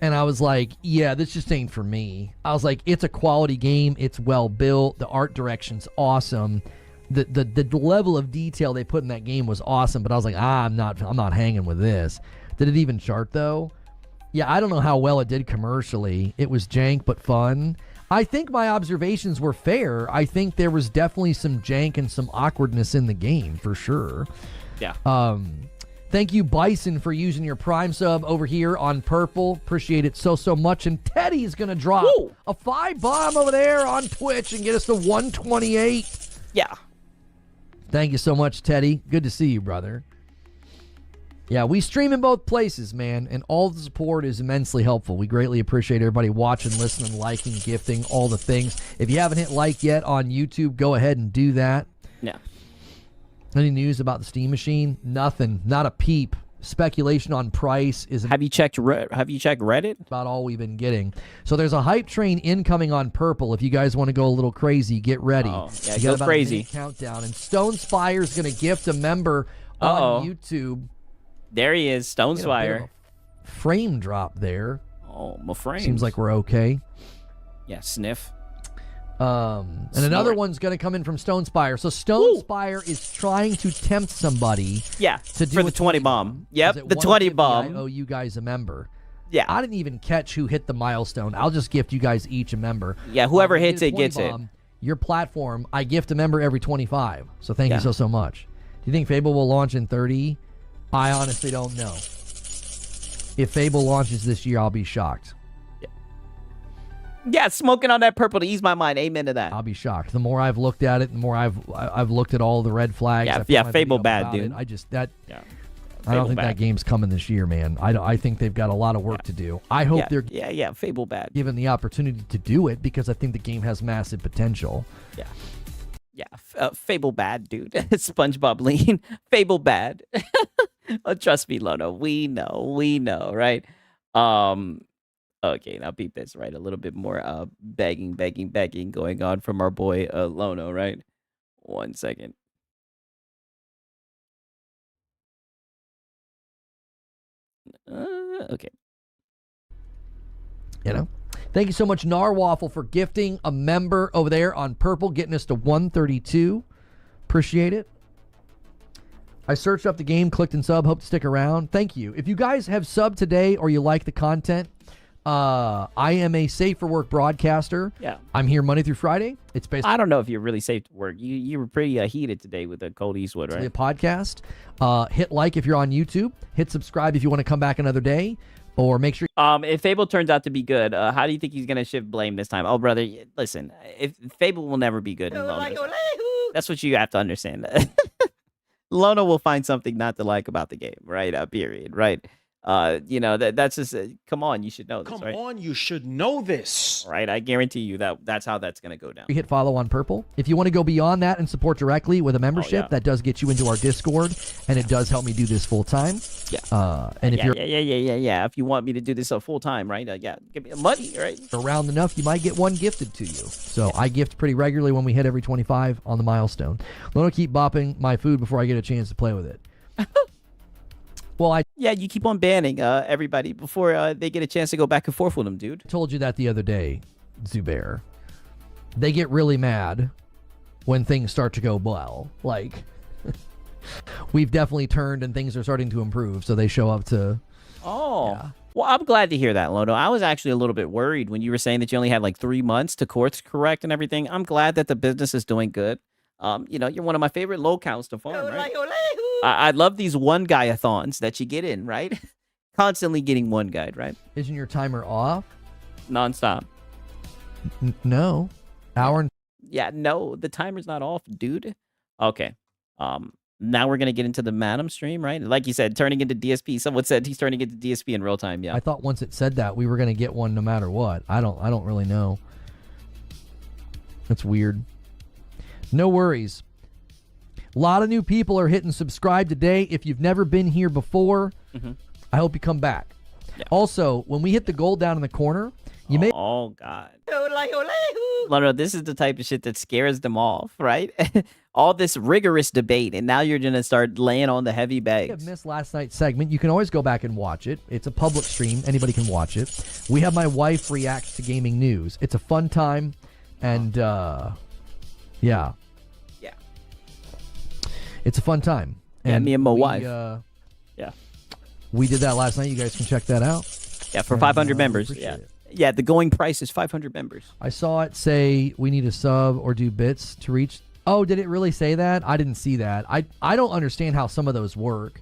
and I was like, yeah, this just ain't for me. I was like, it's a quality game. It's well-built. The art direction's awesome. The level of detail they put in that game was awesome, but I was like, I'm not hanging with this. Did it even chart, though? Yeah, I don't know how well it did commercially. It was jank but fun. I think my observations were fair. I think there was definitely some jank and some awkwardness in the game, for sure.
Yeah.
Thank you, Bison, for using your Prime sub over here on Purple. Appreciate it so much. And Teddy's going to drop a 5-bomb over there on Twitch and get us to 128.
Yeah.
Thank you so much, Teddy. Good to see you, brother. Yeah, we stream in both places, man, and all the support is immensely helpful. We greatly appreciate everybody watching, listening, liking, gifting, all the things. If you haven't hit like yet on YouTube, go ahead and do that.
Yeah.
Any news about the Steam machine? Nothing. Not a peep. Speculation on price is...
Have you checked Reddit?
About all we've been getting. So there's a hype train incoming on Purple. If you guys want to go a little crazy, get ready.
Oh, yeah,
you
go
got
crazy.
Countdown. And Stone Spire's going to gift a member on YouTube.
There he is, Stonespire.
Frame drop there.
Oh, my frame.
Seems like we're okay.
Yeah, sniff.
And another one's going to come in from Stonespire. So Stonespire is trying to tempt somebody.
Yeah,
to do
for the 20 bomb. Yep, the 20 bomb.
I owe you guys a member.
Yeah.
I didn't even catch who hit the milestone. I'll just gift you guys each a member.
Yeah, whoever hits it gets it.
Your platform, I gift a member every 25. So thank you so much. Do you think Fable will launch in 30? I honestly don't know. If Fable launches this year, I'll be shocked.
Yeah, smoking on that purple to ease my mind. Amen to that.
I'll be shocked. The more I've looked at it, the more I've looked at all the red flags.
Yeah, Fable bad, dude.
I don't think that game's coming this year, man. I think they've got a lot of work to do. I hope they're
Fable bad.
Given the opportunity to do it, because I think the game has massive potential.
Yeah. Yeah, Fable bad, dude. SpongeBob lean. Fable bad. Trust me, Lono. We know, right? Okay, now beat this, right? A little bit more begging going on from our boy Lono, right? 1 second. Okay.
You know? Thank you so much, Narwaffle, for gifting a member over there on Purple, getting us to 132. Appreciate it. I searched up the game, clicked and sub, hope to stick around. Thank you. If you guys have subbed today or you like the content, I am a safe for work broadcaster.
Yeah.
I'm here Monday through Friday. It's basically
I don't know if you're really safe to work. You were pretty heated today with the Cold Eastwood, right?
a podcast. Hit like if you're on YouTube. Hit subscribe if you want to come back another day. Or make sure.
If Fable turns out to be good, how do you think he's gonna shift blame this time? Oh, brother, listen. If Fable will never be good in Lono. That's what you have to understand. Lono will find something not to like about the game, right? Period, right? That's just come on, you should know this, right?
Come on, you should know this.
Right, I guarantee you that's how that's going to go down.
hit follow on purple. If you want to go beyond that and support directly with a membership, that does get you into our Discord, and it does help me do this full time.
Yeah.
And if you're
If you want me to do this full time, right? Give me money, right?
around enough, you might get one gifted to you. So I gift pretty regularly when we hit every 25 on the milestone. Lono, keep bopping my food before I get a chance to play with it. Well,
you keep on banning everybody before they get a chance to go back and forth with them, dude.
told you that the other day, Zubair. They get really mad when things start to go well. Like, we've definitely turned and things are starting to improve, so they show up to...
Oh. Well, I'm glad to hear that, Lono. I was actually a little bit worried when you were saying that you only had like 3 months to course correct and everything. I'm glad that the business is doing good. You're one of my favorite low counts to farm, right? I love these one guy-a-thons that you get in, right? Constantly getting one guide, right?
Isn't your timer off?
Nonstop.
No. Hour and...
Yeah, no, the timer's not off, dude. Okay. Now we're gonna get into the Madam stream, right? Like you said, turning into DSP. Someone said he's turning into DSP in real time. Yeah.
I thought once it said that we were gonna get one no matter what. I don't really know. That's weird. No worries. A lot of new people are hitting subscribe today. If you've never been here before, I hope you come back. Yeah. Also, when we hit the gold down in the corner, you may...
Oh, God. Lono, this is the type of shit that scares them off, right? All this rigorous debate, and now you're going to start laying on the heavy bags.
If you missed last night's segment, you can always go back and watch it. It's a public stream. Anybody can watch it. We have my wife react to gaming news. It's a fun time, and, yeah. It's a fun time.
Yeah, me and my wife.
Yeah. We did that last night. You guys can check that out.
Yeah, for 500 members. Yeah. Yeah, the going price is 500 members.
I saw it say we need a sub or do bits to reach. Oh, did it really say that? I didn't see that. I don't understand how some of those work.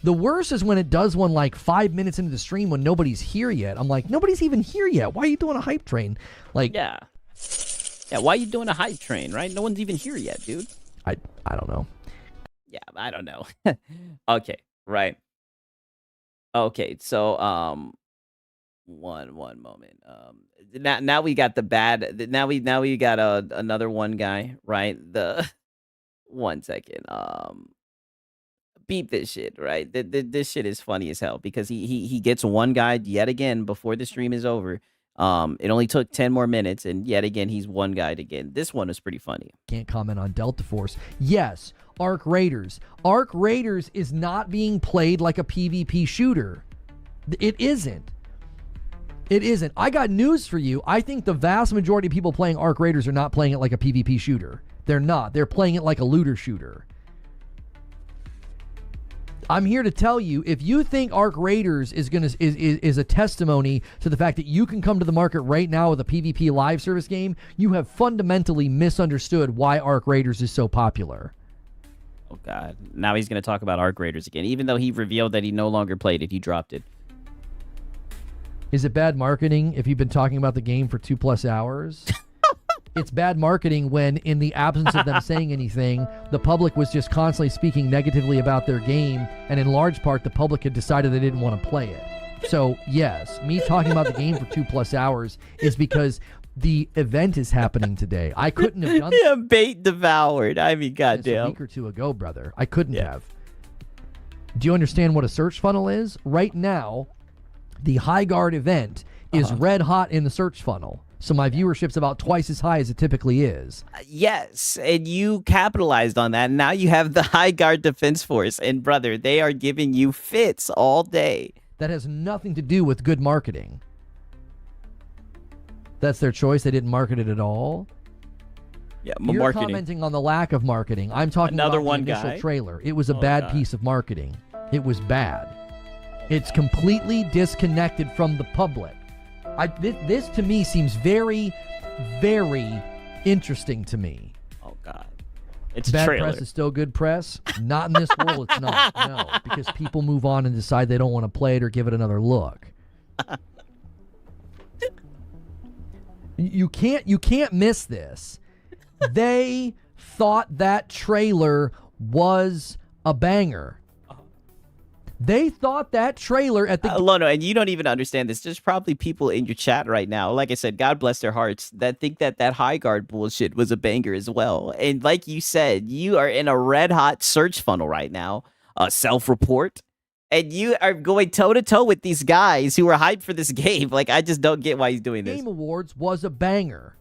The worst is when it does one like 5 minutes into the stream when nobody's here yet. I'm like, nobody's even here yet. Why are you doing a hype train? Like,
yeah, why are you doing a hype train, right? No one's even here yet, dude.
I don't know.
Yeah, I don't know. Okay, right. Okay, so one moment. Now we got the bad. Now we got another one guy, right? The 1 second. Beep this shit, right? This shit is funny as hell because he gets one guy yet again before the stream is over. It only took 10 more minutes, and yet again he's one guide again. This one is pretty funny.
Can't comment on Delta Force. Yes, Arc Raiders. Arc Raiders is not being played like a PvP shooter. It isn't. It isn't. I got news for you. I think the vast majority of people playing Arc Raiders are not playing it like a PvP shooter. They're not. They're playing it like a looter shooter. I'm here to tell you, if you think Arc Raiders is a testimony to the fact that you can come to the market right now with a PvP live service game, you have fundamentally misunderstood why Arc Raiders is so popular.
Oh, God. Now he's going to talk about Arc Raiders again. Even though he revealed that he no longer played it, he dropped it.
Is it bad marketing if you've been talking about the game for 2+ hours? It's bad marketing when, in the absence of them saying anything, the public was just constantly speaking negatively about their game, and in large part, the public had decided they didn't want to play it. So, yes, me talking about the game for 2+ hours is because the event is happening today. I couldn't have done
yeah, bait devoured. I mean, goddamn.
A week or two ago, brother. I couldn't have. Do you understand what a search funnel is? Right now, the High Guard event is red hot in the search funnel. So my viewership's about twice as high as it typically is.
Yes, and you capitalized on that. Now you have the High Guard Defense Force, and brother, they are giving you fits all day.
That has nothing to do with good marketing. That's their choice. They didn't market it at all.
Yeah,
You're
marketing.
Commenting on the lack of marketing. I'm talking
Another
about
one
the initial
guy?
trailer. It was a bad piece of marketing. It was bad. It's completely disconnected from the public. This to me seems very, very interesting to me.
Oh God, it's
bad
a trailer.
press is still good press. Not in this world, it's not. No, because people move on and decide they don't want to play it or give it another look. You can't miss this. They thought that trailer was a banger. They thought that trailer at the
Lono, and you don't even understand this. There's probably people in your chat right now, like I said, God bless their hearts, that think that high guard bullshit was a banger as well. And like you said, you are in a red hot search funnel right now, self-report, and you are going toe-to-toe with these guys who are hyped for this game. Like, I just don't get why he's doing this.
Game Awards was a banger.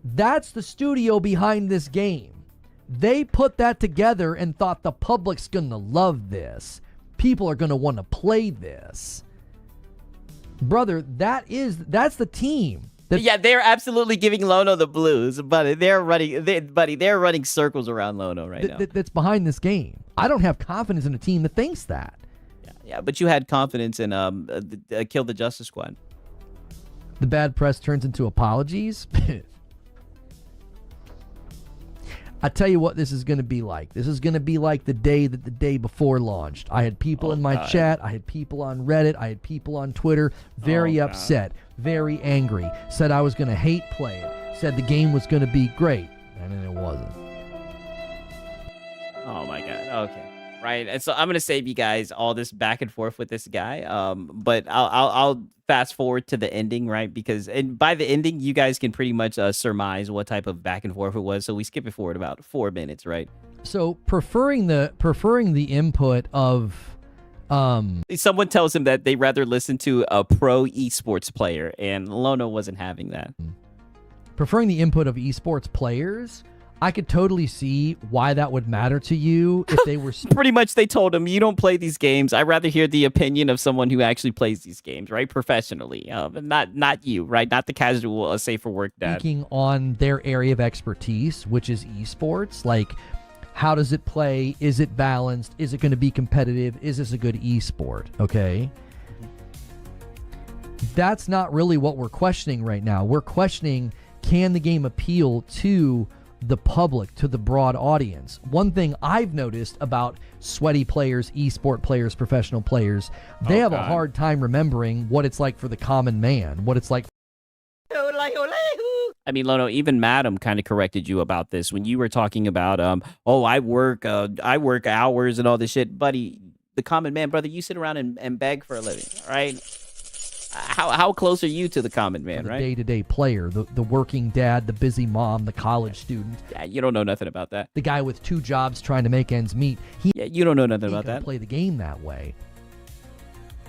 That's the studio behind this game. They put that together and thought the public's gonna love this. People are going to want to play this. Brother, that's the team.
Yeah, they're absolutely giving Lono the blues, but they're running circles around Lono right now.
That's behind this game. I don't have confidence in a team that thinks that.
Yeah, but you had confidence in Kill the Justice Squad.
The bad press turns into apologies. I tell you what this is going to be like. This is going to be like the day before launched. I had people in my chat. I had people on Reddit. I had people on Twitter very upset, very angry, said I was going to hate play it, said the game was going to be great, and then it wasn't.
Oh, my God. Okay. Right. And so I'm going to save you guys all this back and forth with this guy. But I'll fast forward to the ending, right? Because by the ending, you guys can pretty much surmise what type of back and forth it was. So we skip it forward about 4 minutes, right?
So preferring the input of
someone tells him that they rather listen to a pro esports player, and Lono wasn't having that.
Preferring the input of esports players, I could totally see why that would matter to you if they were...
Pretty much they told him, you don't play these games. I'd rather hear the opinion of someone who actually plays these games, right? Professionally. Not you, right? Not the casual, safer work dad.
Speaking on their area of expertise, which is esports, like, how does it play? Is it balanced? Is it going to be competitive? Is this a good esport? Okay? That's not really what we're questioning right now. We're questioning, can the game appeal to the public, to the broad audience? One thing I've noticed about sweaty players, esport players, professional players, they have a hard time remembering what it's like for the common man, what it's like.
I mean, Lono, even Madam kind of corrected you about this when you were talking about, I work hours and all this shit. Buddy, the common man, brother, you sit around and beg for a living, all right? How close are you to the common man,
the
right?
Day-to-day player, the working dad, the busy mom, the college student.
Yeah, you don't know nothing about that.
The guy with 2 jobs trying to make ends meet.
You don't know nothing about that.
Play the game that way.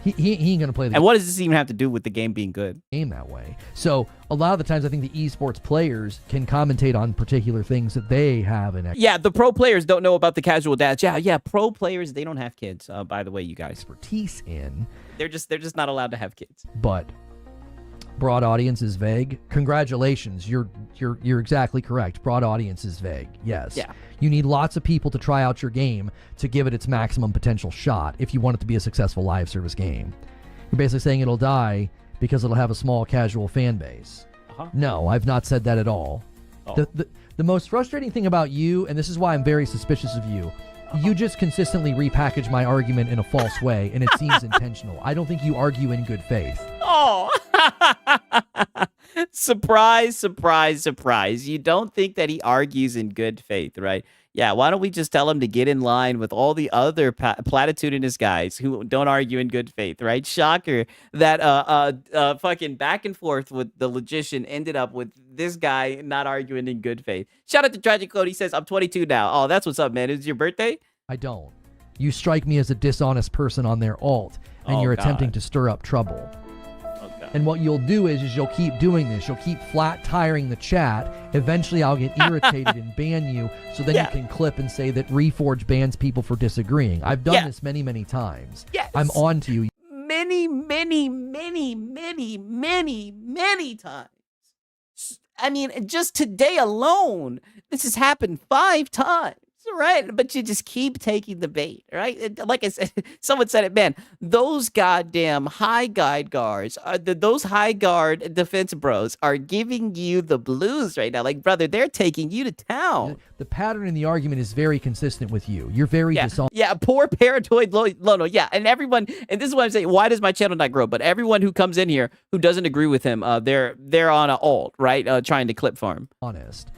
He ain't gonna play the game.
And what does this even have to do with the game being good?
Game that way. So a lot of the times I think the esports players can commentate on particular things that they have in.
Yeah, the pro players don't know about the casual dads. Yeah, pro players, they don't have kids. By the way, you guys.
Expertise in.
They're just not allowed to have kids.
But broad audience is vague. Congratulations, you're exactly correct. Broad audience is vague. Yes.
Yeah.
You need lots of people to try out your game to give it its maximum potential shot if you want it to be a successful live service game. You're basically saying it'll die because it'll have a small casual fan base. No, I've not said that at all. The most frustrating thing about you, and this is why I'm very suspicious of you, you just consistently repackage my argument in a false way, and it seems intentional. I don't think you argue in good faith.
Oh, surprise, surprise, surprise. You don't think that he argues in good faith, right? Yeah, why don't we just tell him to get in line with all the other platitudinous guys who don't argue in good faith, right? Shocker that fucking back and forth with the logician ended up with this guy not arguing in good faith. Shout out to Tragic Code. He says, I'm 22 now. Oh, that's what's up, man. Is it your birthday?
I don't. You strike me as a dishonest person on their alt, and you're attempting to stir up trouble. And what you'll do is you'll keep doing this. You'll keep flat tiring the chat. Eventually, I'll get irritated and ban you, so then you can clip and say that Reforge bans people for disagreeing. I've done this many, many times.
Yes.
I'm on to you.
Many, many, many, many, many, many times. I mean, just today alone, this has happened 5 times. right? But you just keep taking the bait, right? Like I said, someone said it, man. Those goddamn high guard guards, those high guard defense bros, are giving you the blues right now. Like, brother, they're taking you to town.
The pattern in the argument is very consistent with you. You're very dishonest.
Yeah, poor paranoid Lono. Yeah, and everyone, and this is what I'm saying. Why does my channel not grow? But everyone who comes in here who doesn't agree with him, they're on an alt, right? Trying to clip farm.
Honest.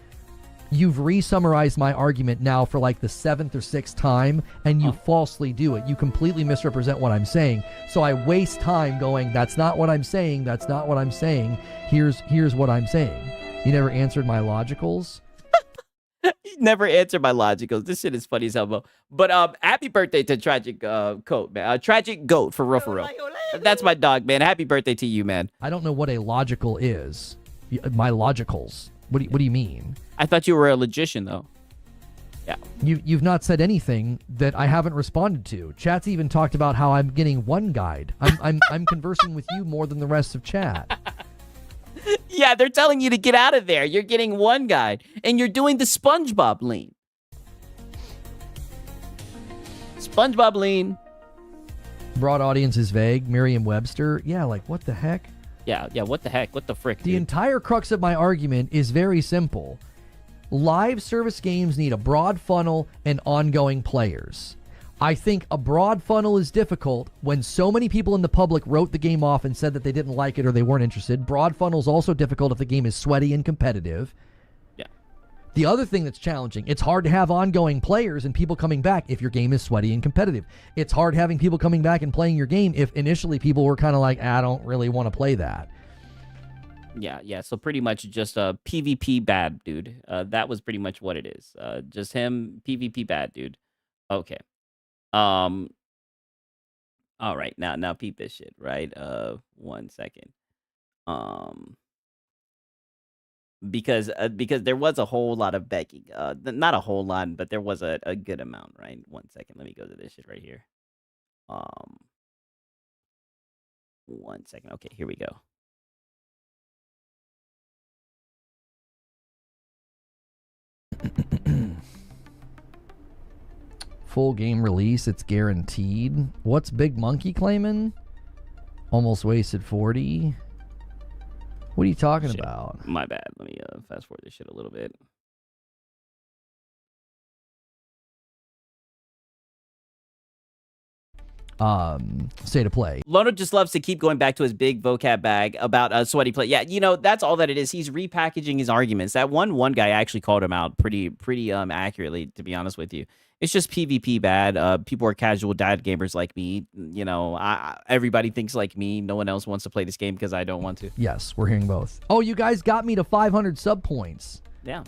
You've re-summarized my argument now for like the 7th or 6th time, and you falsely do it. You completely misrepresent what I'm saying. So I waste time going, that's not what I'm saying. That's not what I'm saying. Here's what I'm saying. You never answered my logicals.
You never answered my logicals. This shit is funny as hell, bro. But happy birthday to Tragic Coat, man. Tragic Goat for real. That's my dog, man. Happy birthday to you, man.
I don't know what a logical is. My logicals. What do you mean?
I thought you were a logician, though. Yeah.
You've not said anything that I haven't responded to. Chat's even talked about how I'm getting one guide. I'm conversing with you more than the rest of chat.
Yeah, they're telling you to get out of there. You're getting one guide, and you're doing the SpongeBob lean. SpongeBob lean.
Broad audience is vague. Merriam-Webster. Yeah, like what the heck?
Yeah, what the heck? What the frick,
The entire crux of my argument is very simple. Live service games need a broad funnel and ongoing players. I think a broad funnel is difficult when so many people in the public wrote the game off and said that they didn't like it or they weren't interested. Broad funnel is also difficult if the game is sweaty and competitive.
Yeah.
The other thing that's challenging, it's hard to have ongoing players and people coming back if your game is sweaty and competitive. It's hard having people coming back and playing your game if initially people were kind of like, I don't really want to play that.
Yeah. So pretty much just a PvP bad dude. That was pretty much what it is. Just him PvP bad dude. Okay. All right. Now peep this shit, right? 1 second. Because there was a whole lot of begging. Not a whole lot, but there was a good amount, right? 1 second. Let me go to this shit right here. 1 second. Okay, here we go.
Full game release, it's guaranteed. What's Big Monkey claiming? Almost wasted 40. What are you talking about?
My bad. Let me fast forward this shit a little bit.
State of play.
Lono just loves to keep going back to his big vocab bag about sweaty play. Yeah, that's all that it is. He's repackaging his arguments. That one guy actually called him out pretty accurately, to be honest with you. It's just PvP bad. People are casual dad gamers like me. Everybody thinks like me. No one else wants to play this game because I don't want to.
Yes, we're hearing both. Oh, you guys got me to 500 sub points.
Yeah.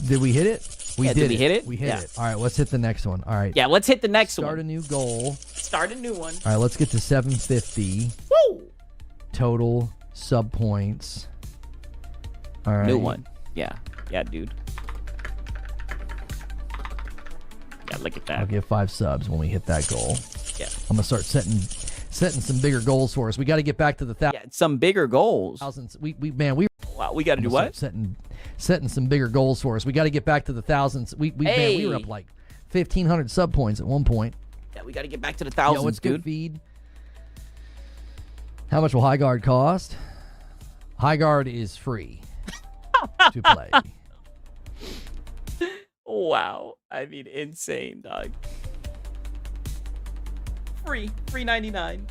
Did we hit it? We
did we hit it?
We hit it. All right, let's hit the next one. All right.
Yeah, let's hit the next one.
Start a new goal.
Start a new one.
All right, let's get to 750.
Woo!
Total sub points. All right.
New one. Yeah, dude. Yeah, look at that.
I'll give 5 subs when we hit that goal.
Yeah.
I'm gonna start setting some bigger goals for us. We got to get back to the
some bigger goals.
Thousands. We
got to do what?
Setting some bigger goals for us. We got to get back to the thousands. We were up like 1,500 sub points at one point.
Yeah, we got to get back to the thousands,
what's
dude.
Good feed? How much will High Guard cost? High Guard is free to play.
Wow. I mean, insane, dog. Free $3.99.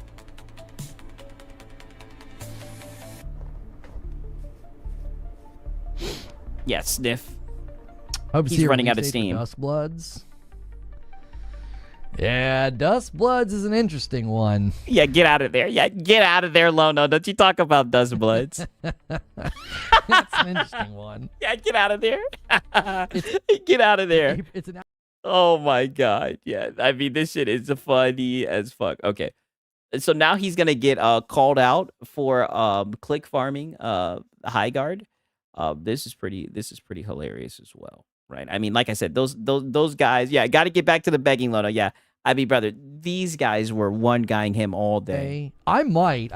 Yeah, sniff. He's running out of steam.
Dust Bloods. Yeah, Dust Bloods is an interesting one.
Yeah, get out of there. Yeah, get out of there, Lono. Don't you talk about Dust Bloods.
That's an interesting one.
Yeah, get out of there. Get out of there. Oh my God. Yeah, I mean, this shit is funny as fuck. Okay. So now he's going to get called out for click farming High Guard. This is pretty hilarious as well, right? I mean, like I said, those guys, yeah, got to get back to the begging, Lono. Yeah, I mean, brother, these guys were one-guying him all day.
I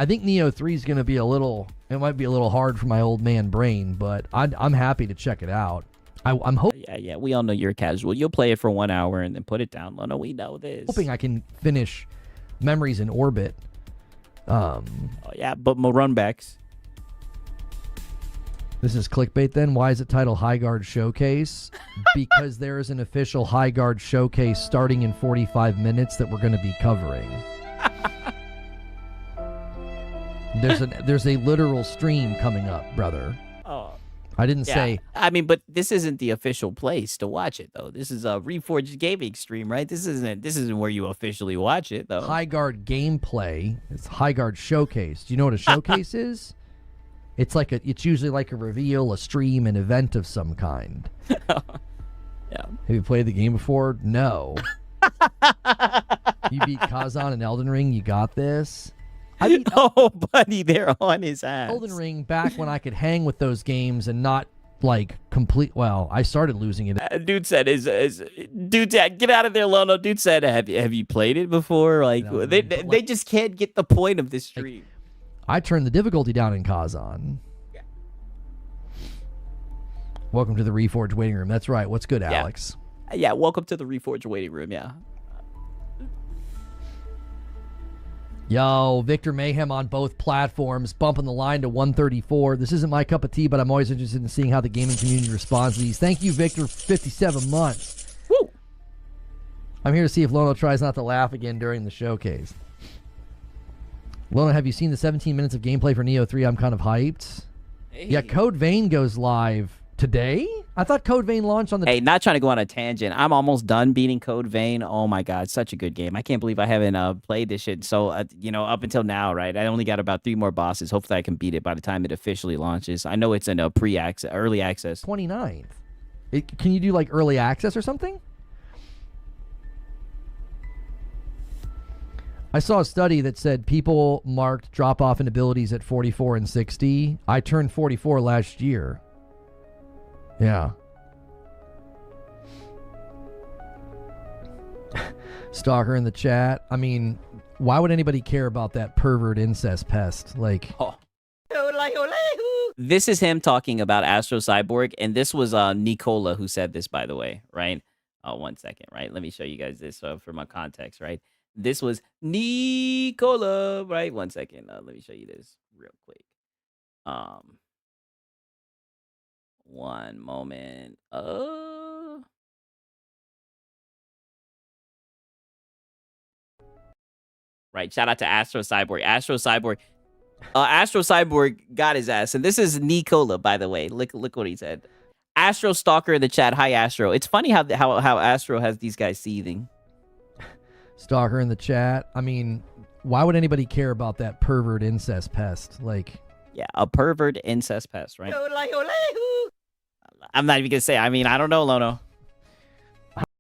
think Neo 3 is going to be it might be a little hard for my old man brain, but I'm happy to check it out. I'm
Yeah, we all know you're casual. You'll play it for 1 hour and then put it down. Lono, we know this.
hoping I can finish Memories in Orbit.
Oh, yeah, but my runbacks.
This is clickbait then. Why is it titled High Guard Showcase? Because there is an official High Guard Showcase starting in 45 minutes that we're going to be covering. There's a literal stream coming up, brother.
Oh.
I didn't say.
I mean, but this isn't the official place to watch it, though. This is a Reforged Gaming stream, right? This isn't where you officially watch it, though.
High Guard Gameplay. It's High Guard Showcase. Do you know what a showcase is? It's usually like a reveal, a stream, an event of some kind.
Yeah.
Have you played the game before? No. You beat Kazan in Elden Ring. You got this.
Oh, buddy, they're on his ass.
Elden Ring back when I could hang with those games and not like complete. Well, I started losing it.
Dude said, dude said, get out of there, Lono. Dude said, have you played it before? Like they just can't get the point of this stream.
I turned the difficulty down in Kazan.
Yeah.
Welcome to the Reforged waiting room. That's right. What's good, Alex?
Yeah, welcome to the Reforged waiting room. Yeah.
Yo, Victor Mayhem on both platforms, bumping the line to 134. This isn't my cup of tea, but I'm always interested in seeing how the gaming community responds to these. Thank you, Victor, 57 months.
Woo!
I'm here to see if Lono tries not to laugh again during the showcase. Lono, have you seen the 17 minutes of gameplay for Neo 3? I'm kind of hyped.
Hey.
Yeah, Code Vein goes live today? I thought Code Vein launched on the...
Hey, not trying to go on a tangent. I'm almost done beating Code Vein. Oh, my God. Such a good game. I can't believe I haven't played this shit. So, up until now, right? I only got about 3 more bosses. Hopefully, I can beat it by the time it officially launches. I know it's in a early access.
29th. Can you do, like, early access or something? I saw a study that said people marked drop-off in abilities at 44 and 60. I turned 44 last year. Yeah. Stalker in the chat. I mean, why would anybody care about that pervert incest pest? Like...
Oh. This is him talking about Astro Cyborg, and this was Nicola who said this, by the way, right? 1 second, right? Let me show you guys this for my context, right? This was Nicola, right? 1 second. Let me show you this real quick. One moment. Right. Shout out to Astro Cyborg. Astro Cyborg got his ass. And this is Nicola, by the way. Look what he said. Astro Stalker in the chat. Hi, Astro. It's funny how Astro has these guys seething.
Stalker in the chat. I mean, why would anybody care about that pervert incest pest? Like,
yeah, a pervert incest pest, right? I'm not even gonna say. I mean, I don't know, Lono.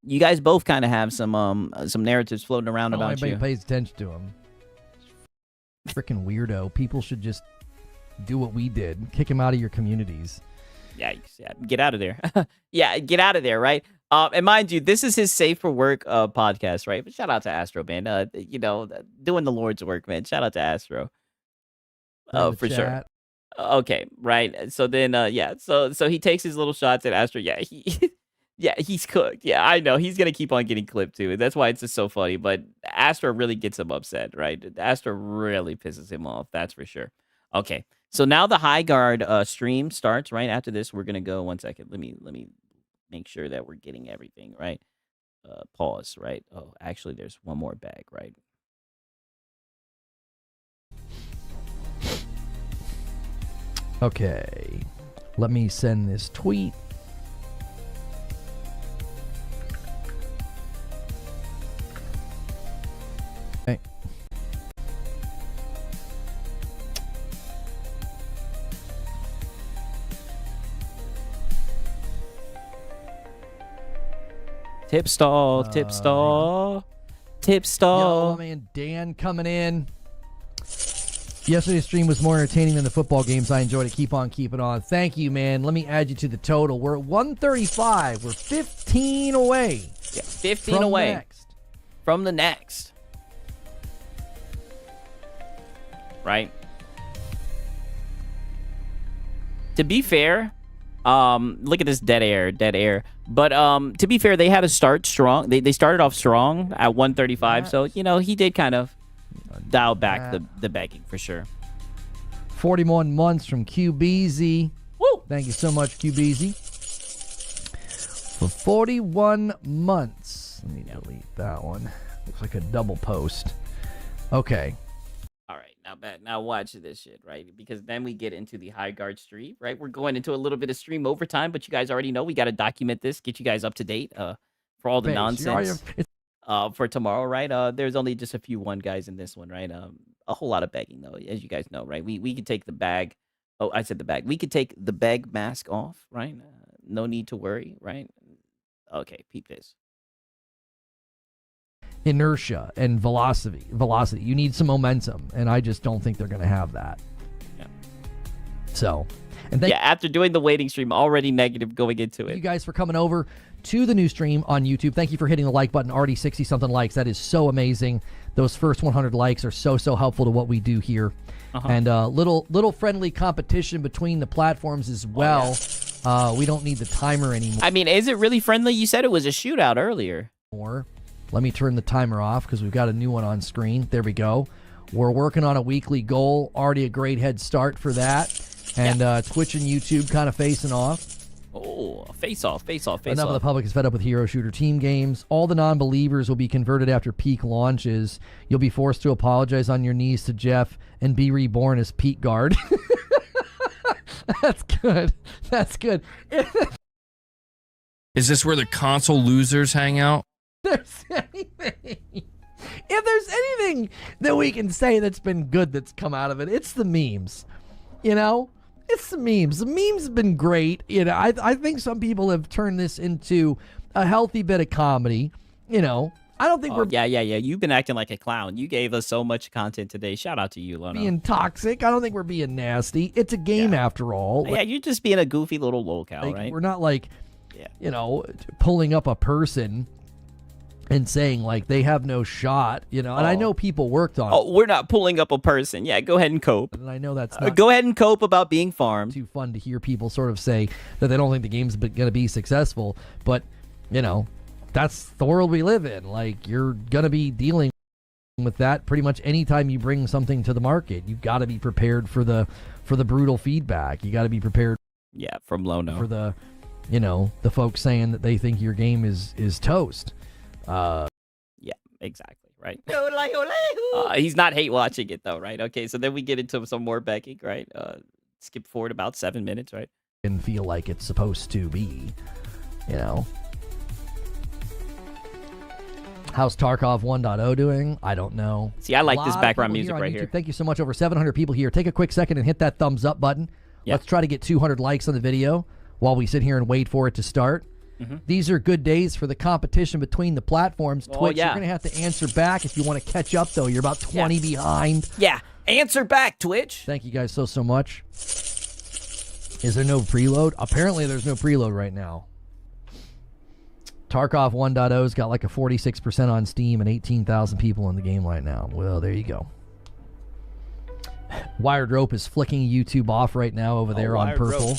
You guys both kind of have some narratives floating around about
anybody
you.
Pays attention to him. Freaking weirdo. People should just do what we did. Kick him out of your communities.
Yeah, get out of there. Yeah, get out of there, right? And mind you, this is his Safe for Work podcast, right? But shout out to Astro, man. Doing the Lord's work, man. Shout out to Astro. For sure. Okay, right. So then, so he takes his little shots at Astro. Yeah, he's cooked. Yeah, I know. He's going to keep on getting clipped, too. That's why it's just so funny. But Astro really gets him upset, right? Astro really pisses him off. That's for sure. Okay, so now the High Guard stream starts right after this. We're going to go 1 second. Let me make sure that we're getting everything right. Pause, right? Oh, actually, there's one more bag, right?
Okay, let me send this tweet. Okay.
Tip stall.
Yo, man, Dan coming in. Yesterday's stream was more entertaining than the football games. I enjoyed it. Keep on keeping on. Thank you, man. Let me add you to the total. We're at 135. We're 15 away.
Yeah, 15 away from the next. Right? To be fair, Look at this dead air. But to be fair, they had to start strong. They started off strong at 135. So, you know, he did kind of dial back the begging for sure.
41 months from QBZ.
Woo!
Thank you so much, QBZ. For 41 months. Let me delete that one. Looks like a double post. Okay.
All right, now watch this shit, right? Because then we get into the high guard stream, right? We're going into a little bit of stream overtime, but you guys already know we got to document this, get you guys up to date for all the nonsense for tomorrow, right? There's only just a few guys in this one, right? A whole lot of begging, though, as you guys know, right? We could take the bag. Oh, I said the bag. We could take the bag mask off, right? No need to worry, right? Okay, peep this.
Inertia and velocity. You need some momentum, and I just don't think they're going to have that.
Yeah.
So,
after doing the waiting stream, already negative going into it.
You guys for coming over to the new stream on YouTube. Thank you for hitting the like button. Already 60-something likes. That is so amazing. Those first 100 likes are so helpful to what we do here. And little friendly competition between the platforms as well. We don't need the timer anymore.
I mean, is it really friendly? You said it was a shootout earlier.
Let me turn the timer off because we've got a new one on screen. There we go. We're working on a weekly goal. Already a great head start for that. And Twitch and YouTube kind of facing off.
Oh, face off.
Enough of the public is fed up with hero shooter team games. All the non-believers will be converted after peak launches. You'll be forced to apologize on your knees to Jeff and be reborn as Pete Guard. That's good.
Is this where the console losers hang out?
If there's anything that we can say that's been good that's come out of it, it's the memes. You know? It's the memes. The memes have been great. You know, I think some people have turned this into a healthy bit of comedy. You know, I don't think we're
yeah. You've been acting like a clown. You gave us so much content today. Shout out to you, Lono.
being toxic. I don't think we're being nasty. It's a game after all.
Yeah, you're just being a goofy little lolcow, right?
We're not like, you know, pulling up a person and saying like they have no shot, you know. And I know people worked on it.
Oh, we're not pulling up a person. Yeah, go ahead and cope.
And I know that's not
go ahead and cope about being farmed.
Too fun to hear people sort of say that they don't think the game's going to be successful, but you know, that's the world we live in. Like, you're going to be dealing with that pretty much anytime you bring something to the market. You've got to be prepared for the brutal feedback. You got to be prepared
from Lono
for the, you know, the folks saying that they think your game is toast.
Yeah, exactly, right? He's not hate watching it though, right? Okay, so then we get into some more begging, right? Skip forward about 7 minutes, right?
And feel like it's supposed to be, you know. How's Tarkov 1.0 doing? I don't know.
See, I like this background music right here.
Thank you so much. Over 700 people here. Take a quick second and hit that thumbs up button. Let's try to get 200 likes on the video while we sit here and wait for it to start. These are good days for the competition between the platforms. Twitch, you're going to have to answer back if you want to catch up, though. You're about 20 behind.
Yeah, answer back, Twitch.
Thank you guys so much. Is there no preload? Apparently, there's no preload right now. Tarkov 1.0's got like a 46% on Steam and 18,000 people in the game right now. Well, there you go. Wired Rope is flicking YouTube off right now over there on purple.
Rope.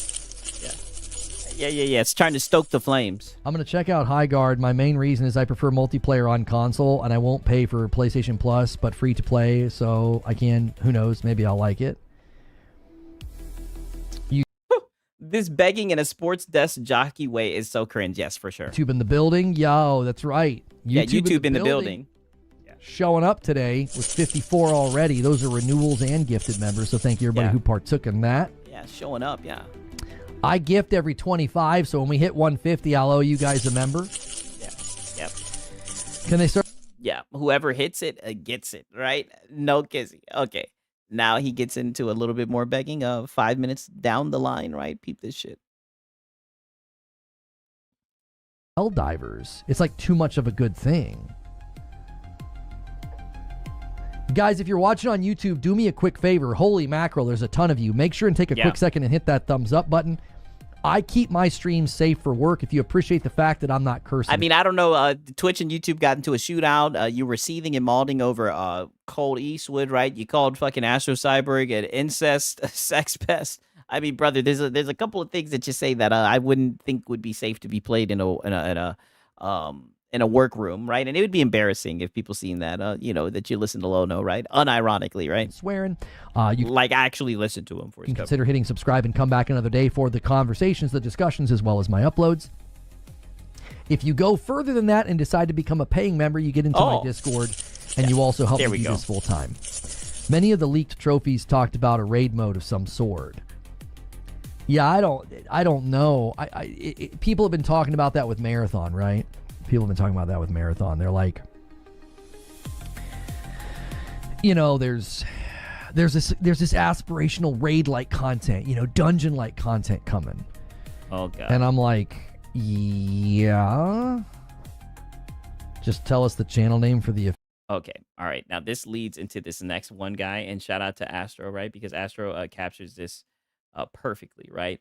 Yeah. It's trying to stoke the flames.
I'm going to check out High Guard. My main reason is I prefer multiplayer on console, and I won't pay for PlayStation Plus, but free to play, so I can, who knows, maybe I'll like it.
This begging in a sports desk jockey way is so cringe. Yes, for sure.
YouTube in the building. Yo, that's right.
YouTube in the building.
Showing up today with 54 already. Those are renewals and gifted members, so thank you everybody who partook in that.
Yeah, showing up, yeah.
I gift every 25, so when we hit 150, I'll owe you guys a member.
Yep.
Can they start?
Yeah, whoever hits it gets it, right? No kissing. Okay. Now he gets into a little bit more begging 5 minutes down the line, right? Peep this shit.
Divers. It's like too much of a good thing. Guys, if you're watching on YouTube, do me a quick favor. Holy mackerel, there's a ton of you. Make sure and take a quick second and hit that thumbs up button. I keep my streams safe for work if you appreciate the fact that I'm not cursing.
I mean, I don't know. Twitch and YouTube got into a shootout. You were seething and malding over Cold Eastwood, right? You called fucking Astro Cyborg an incest sex pest. I mean, brother, there's a couple of things that you say that I wouldn't think would be safe to be played in a workroom, right? And it would be embarrassing if people seen that, you know, that you listen to Lono, right? Unironically, right?
Swearing. You
like actually listen to him for his
can
cover.
consider hitting subscribe and come back another day for the conversations, the discussions, as well as my uploads. If you go further than that and decide to become a paying member, you get into my Discord, and you also help me do this full time. Many of the leaked trophies talked about a raid mode of some sort. Yeah, I don't know. People have been talking about that with Marathon, right? People have been talking about that with Marathon. They're like, you know, there's this aspirational raid-like content, you know, dungeon-like content coming.
Oh god.
And I'm like, yeah. Just tell us the channel name for the.
Okay. All right. Now this leads into this next one guy, and shout out to Astro, right? Because Astro captures this perfectly, right?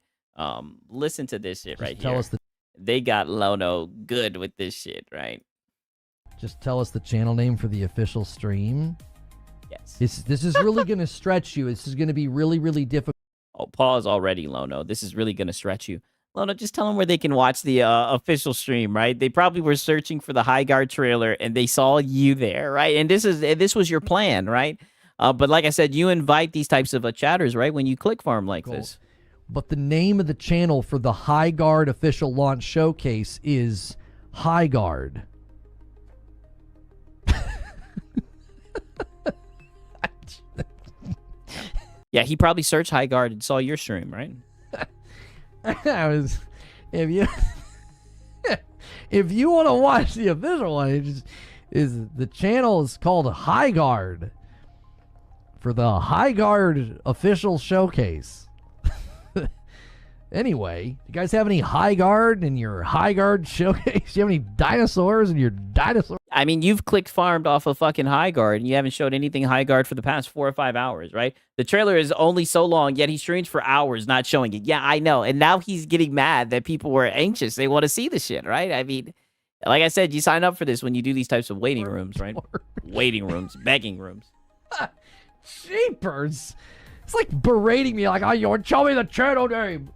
Listen to this shit right
tell
here.
us the.
They got Lono good with this shit, right?
Just tell us the channel name for the official stream.
Yes.
This is really going to stretch you. This is going to be really, really difficult.
Oh, pause already, Lono. This is really going to stretch you. Lono, just tell them where they can watch the official stream, right? They probably were searching for the High Guard trailer, and they saw you there, right? And this was your plan, right? But like I said, you invite these types of chatters, right? When you click farm like this.
But the name of the channel for the High Guard official launch showcase is High Guard.
Yeah, he probably searched High Guard and saw your stream, right?
If you want to watch the official one, the channel is called High Guard for the High Guard official showcase. Anyway, you guys have any High Guard in your High Guard showcase? Do you have any dinosaurs in your dinosaur?
I mean, you've clicked farmed off of fucking High Guard, and you haven't showed anything High Guard for the past 4 or 5 hours, right? The trailer is only so long, yet he streams for hours not showing it. Yeah, I know. And now he's getting mad that people were anxious. They want to see the shit, right? I mean, like I said, you sign up for this when you do these types of waiting rooms, right? Waiting rooms, begging rooms.
Jeepers. It's like berating me like, oh, you want to show me the channel name.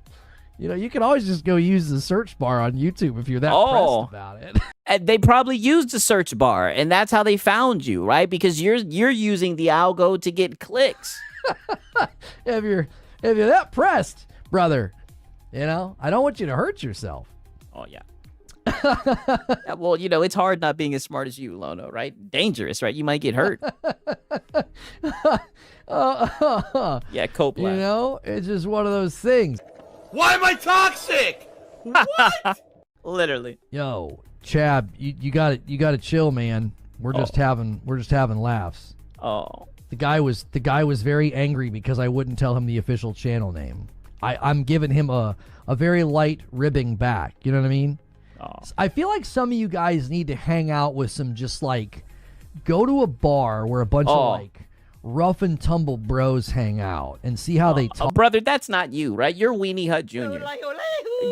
You know, you can always just go use the search bar on YouTube if you're that pressed about it.
And they probably used the search bar, and that's how they found you, right? Because you're using the algo to get clicks.
If you're that pressed, brother, you know, I don't want you to hurt yourself.
Oh yeah. Yeah, well, you know, it's hard not being as smart as you, Lono, right? Dangerous, right? You might get hurt. Yeah, cope.
You know, it's just one of those things.
Why am I toxic? What?
Literally.
Yo, Chab, you got to chill, man. We're just having laughs.
Oh.
The guy was very angry because I wouldn't tell him the official channel name. I'm giving him a very light ribbing back. You know what I mean?
Oh.
I feel like some of you guys need to hang out with some just like go to a bar where a bunch of like rough and tumble bros hang out and see how they talk.
Brother, that's not you, right? You're Weenie Hut Jr.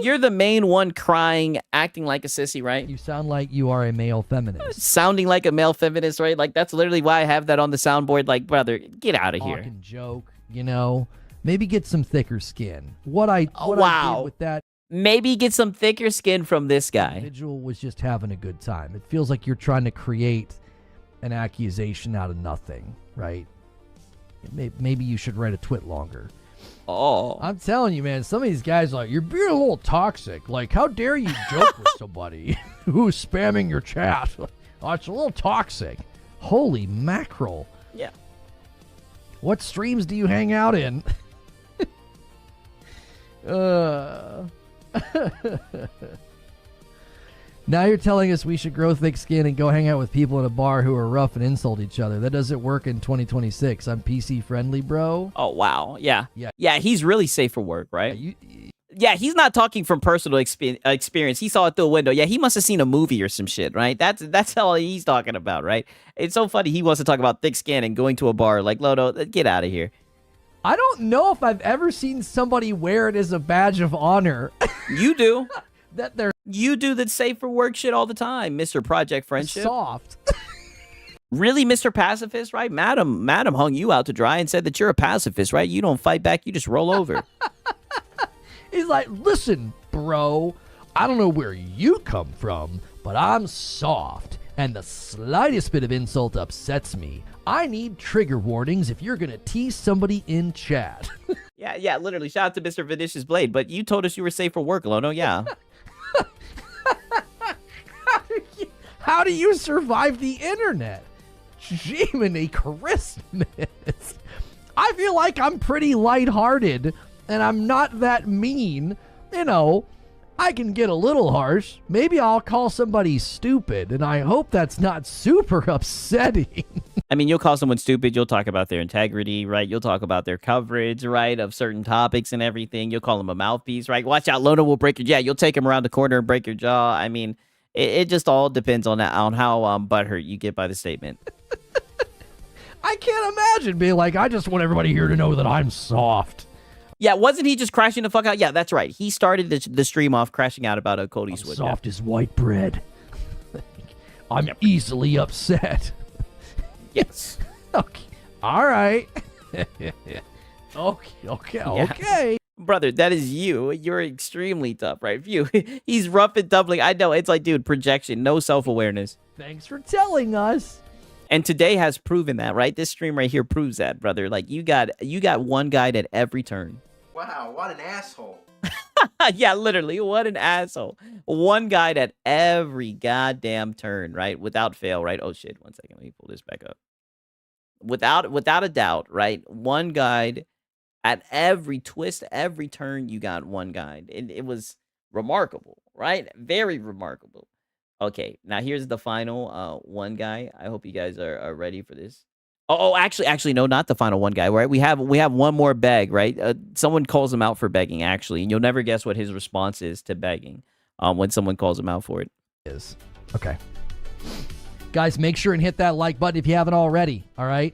You're the main one crying, acting like a sissy, right?
You sound like you are a male feminist.
Sounding like a male feminist, right? Like, that's literally why I have that on the soundboard. Like, brother, get out of here.
Talking joke, you know? Maybe get some thicker skin. What I did with that.
Maybe get some thicker skin from this guy.
Individual was just having a good time. It feels like you're trying to create an accusation out of nothing, right? Maybe you should write a twit longer.
Oh.
I'm telling you, man, some of these guys are like, you're being a little toxic. Like, how dare you joke with somebody who's spamming your chat? Oh, it's a little toxic. Holy mackerel.
Yeah.
What streams do you hang out in? Now you're telling us we should grow thick skin and go hang out with people in a bar who are rough and insult each other. That doesn't work in 2026. I'm PC friendly, bro.
Oh, wow. Yeah.
Yeah.
Yeah, he's really safe for work, right? Yeah, he's not talking from personal experience. He saw it through a window. Yeah, he must have seen a movie or some shit, right? That's all he's talking about, right? It's so funny. He wants to talk about thick skin and going to a bar. Like, Lono, get out of here.
I don't know if I've ever seen somebody wear it as a badge of honor.
You do.
That they're
You do the safe for work shit all the time, Mr. Project Friendship.
soft.
Really, Mr. Pacifist, right? Madam hung you out to dry and said that you're a pacifist, right? You don't fight back, you just roll over.
He's like, listen, bro, I don't know where you come from, but I'm soft, and the slightest bit of insult upsets me. I need trigger warnings if you're going to tease somebody in chat.
Yeah, literally. Shout out to Mr. Vinicius Blade, but you told us you were safe for work, Lono, yeah.
How do you survive the internet? Jiminy Christmas. I feel like I'm pretty lighthearted, and I'm not that mean. You know, I can get a little harsh. Maybe I'll call somebody stupid, and I hope that's not super upsetting.
I mean, you'll call someone stupid. You'll talk about their integrity, right? You'll talk about their coverage, right, of certain topics and everything. You'll call them a mouthpiece, right? Watch out, Lono will break your... Yeah, you'll take him around the corner and break your jaw. I mean, it just all depends on how butthurt you get by the statement.
I can't imagine being like, I just want everybody here to know that I'm soft.
Yeah, wasn't he just crashing the fuck out? Yeah, that's right. He started the stream off crashing out about a Cody Switch.
Soft as white bread. I'm easily upset.
Yes.
Okay. All right. Okay.
Brother, that is you. You're extremely tough, right? He's rough and tumbling. I know. It's like, dude, projection, no self-awareness.
Thanks for telling us.
And today has proven that, right? This stream right here proves that, brother. Like, you got one guide at every turn.
Wow, what an asshole.
Yeah, literally, what an asshole. One guide at every goddamn turn, right? Without fail, right? Oh, shit. 1 second. Let me pull this back up. Without a doubt, right? One guide at every twist, every turn, you got one guide. And it was remarkable, right? Very remarkable. Okay, now here's the final one guy. I hope you guys are ready for this. Oh, actually, no, not the final one guy, right? We have one more beg, right? Someone calls him out for begging, actually, and you'll never guess what his response is to begging when someone calls him out for it.
Okay. Guys, make sure and hit that like button if you haven't already, all right?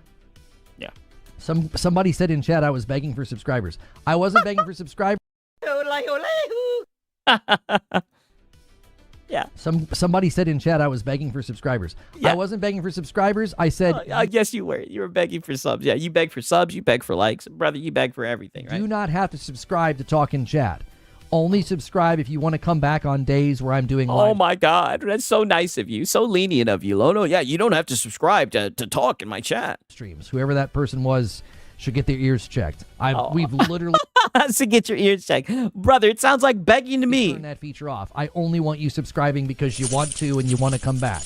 Yeah.
Somebody said in chat I was begging for subscribers. I wasn't begging for subscribers.
Yeah.
Somebody said in chat I was begging for subscribers.
Yeah.
I wasn't begging for subscribers. I said...
I guess you were. You were begging for subs. Yeah, you beg for subs. You beg for likes. Brother, you beg for everything, right?
Do not have to subscribe to talk in chat. Only subscribe if you want to come back on days where I'm doing live.
Oh, my God. That's so nice of you. So lenient of you, Lono. Yeah, you don't have to subscribe to talk in my chat.
Streams. Whoever that person was should get their ears checked. We've literally...
So get your ears checked. Brother, it sounds like begging to me.
Turn that feature off. I only want you subscribing because you want to and you want to come back.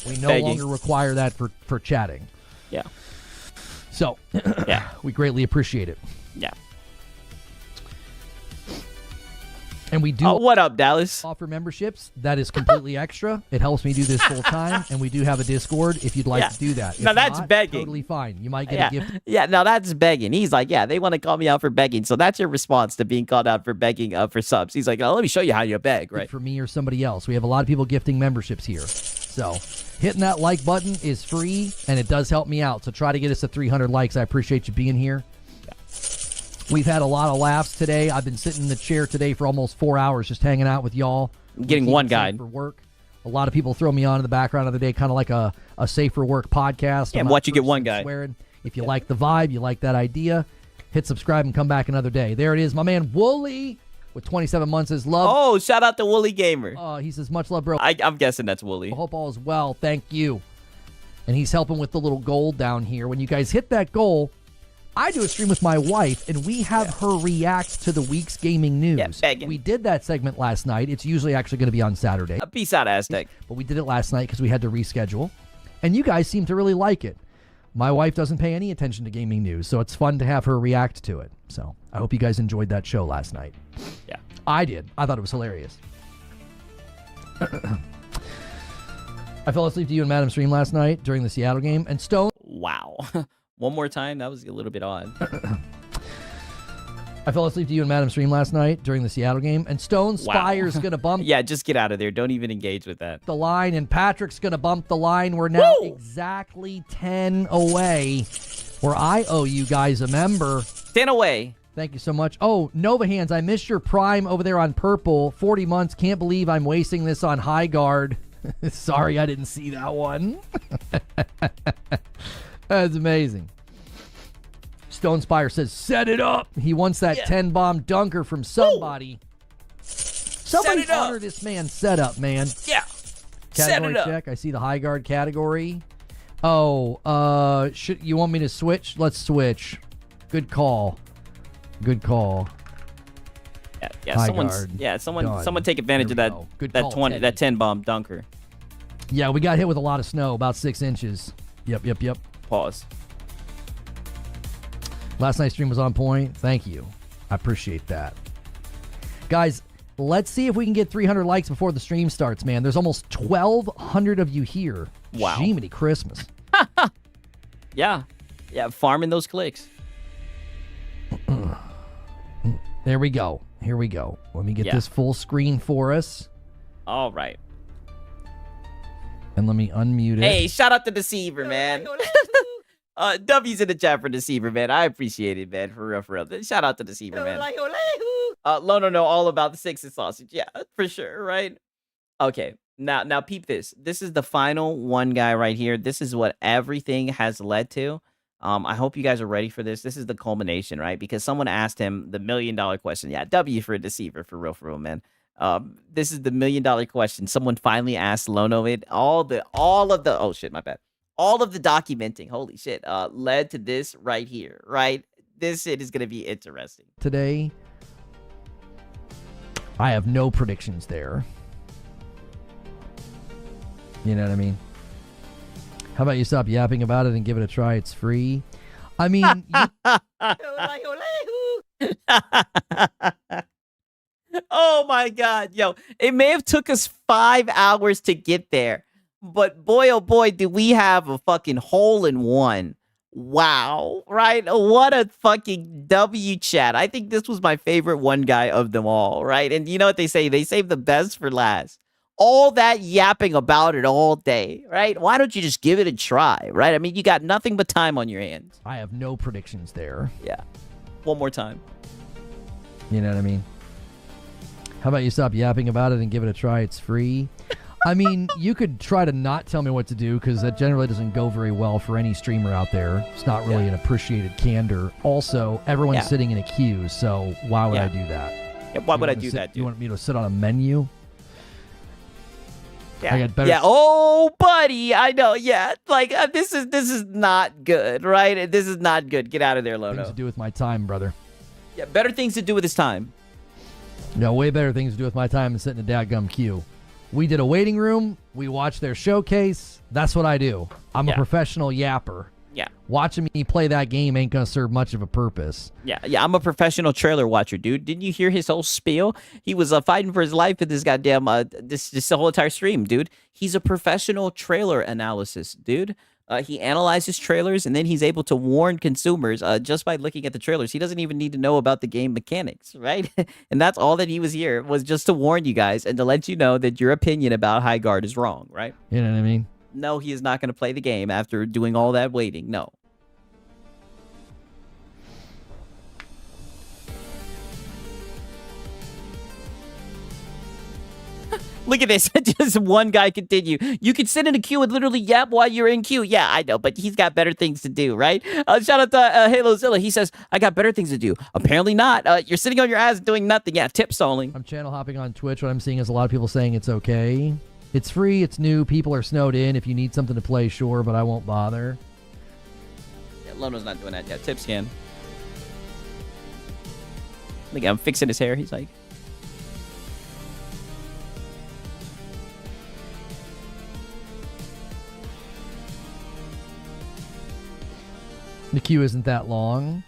We no longer require that for chatting.
Yeah.
So,
yeah,
we greatly appreciate it.
Yeah.
And we do
what up, Dallas?
Offer memberships. That is completely extra. It helps me do this full time. And we do have a Discord if you'd like to do that.
Now that's begging.
Totally fine. You might get a gift.
Yeah, now that's begging. He's like, yeah, they want to call me out for begging. So that's your response to being called out for begging for subs. He's like, oh, let me show you how you beg, right?
For me or somebody else. We have a lot of people gifting memberships here. So hitting that like button is free and it does help me out. So try to get us to 300 likes. I appreciate you being here. We've had a lot of laughs today. I've been sitting in the chair today for almost 4 hours just hanging out with y'all.
Getting one guide.
For work. A lot of people throw me on in the background of the day, kind of like a Safer Work podcast.
Yeah, watch you get one guide.
Swearing. If you like the vibe, you like that idea, hit subscribe and come back another day. There it is. My man Wooly with 27 months is love.
Oh, shout out to Wooly Gamer.
He says, much love, bro.
I'm guessing that's Wooly.
I hope all is well. Thank you. And he's helping with the little goal down here. When you guys hit that goal, I do a stream with my wife, and we have her react to the week's gaming news. We did that segment last night. It's usually actually going to be on Saturday.
Peace out, Aztec.
But we did it last night because we had to reschedule. And you guys seem to really like it. My wife doesn't pay any attention to gaming news, so it's fun to have her react to it. So I hope you guys enjoyed that show last night.
Yeah.
I did. I thought it was hilarious. I fell asleep to you and Madam stream last night during the Seattle game, and Stone...
Wow. One more time? That was a little bit odd.
I fell asleep to you and Madam stream last night during the Seattle game, and Stone Spire's going to bump...
Yeah, just get out of there. Don't even engage with that.
...the line, and Patrick's going to bump the line. We're now exactly 10 away, where I owe you guys a member.
10 away.
Thank you so much. Oh, Nova Hands, I missed your Prime over there on Purple. 40 months. Can't believe I'm wasting this on High Guard. Sorry, I didn't see that one. That's amazing. Stone Spire says, set it up. He wants that 10-bomb dunker from somebody. Somebody honor this man's setup, man.
Yeah.
Category check. I see the high guard category. Oh, you want me to switch? Let's switch. Good call. Good call.
Yeah,
High
someone's
guard.
someone take advantage of that
Good
that
call,
20
Teddy.
that 10-bomb dunker.
Yeah, we got hit with a lot of snow, about 6 inches. Yep.
Pause.
Last night's stream was on point. Thank you. I appreciate that. Guys, let's see if we can get 300 likes before the stream starts, man. There's almost 1,200 of you here.
Wow.
Jiminy Christmas.
Yeah, farming those clicks.
There we go. Here we go. Let me get this full screen for us.
All right.
And let me unmute it.
Hey, shout out to Deceiver, man. W's in the chat for Deceiver, man. I appreciate it, man. For real. Shout out to Deceiver, man. Lono know all about the 6 and sausage. Yeah, for sure, right? Okay. Now peep this. This is the final one guy right here. This is what everything has led to. I hope you guys are ready for this. This is the culmination, right? Because someone asked him the $1 million question. Yeah, W for a Deceiver, for real, man. This is the $1 million question. Someone finally asked Lono it. All of the oh shit, my bad. All of the documenting, holy shit, led to this right here, right? This shit is gonna be interesting.
Today, I have no predictions there. You know what I mean? How about you stop yapping about it and give it a try? It's free. I mean,
oh my god, yo, it may have took us 5 hours to get there, but boy, oh boy, do we have a fucking hole in one. Wow, right? What a fucking W, chat. I think this was my favorite one guy of them all, right? And you know what they say? They save the best for last. All that yapping about it all day, right? Why don't you just give it a try, right? I mean, you got nothing but time on your hands.
I have no predictions there.
Yeah. One more time.
You know what I mean? How about you stop yapping about it and give it a try? It's free. I mean, you could try to not tell me what to do because that generally doesn't go very well for any streamer out there. It's not really an appreciated candor. Also, everyone's sitting in a queue, so why would I do that?
Yeah, why would I do that, dude?
You want me to sit on a menu?
Yeah.
I got better
Yeah. Oh, buddy. I know. Yeah. Like this is not good, right? This is not good. Get out of there, Lono.
things to do with my time, brother.
Yeah. Better things to do with his time.
No, way better things to do with my time than sit in a dadgum queue. We did a waiting room. We watched their showcase. That's what I do. I'm a professional yapper.
Yeah.
Watching me play that game ain't gonna serve much of a purpose.
Yeah. I'm a professional trailer watcher, dude. Didn't you hear his whole spiel? He was fighting for his life in this goddamn this whole entire stream, dude. He's a professional trailer analysis, dude. He analyzes trailers and then he's able to warn consumers just by looking at the trailers. He doesn't even need to know about the game mechanics, right? And that's all that he was here, was just to warn you guys and to let you know that your opinion about High Guard is wrong, right?
You know what I mean?
No, he is not going to play the game after doing all that waiting. No. Look at this. Just one guy continue. You can sit in a queue and literally yap while you're in queue. Yeah, I know, but he's got better things to do, right? Shout out to HaloZilla. He says, I got better things to do. Apparently not. You're sitting on your ass doing nothing. Yeah, tip stalling.
I'm channel hopping on Twitch. What I'm seeing is a lot of people saying it's okay. It's free. It's new. People are snowed in. If you need something to play, sure, but I won't bother.
Yeah, Lono's not doing that yet. Tip scan. Look, I'm fixing his hair. He's like...
The queue isn't that long.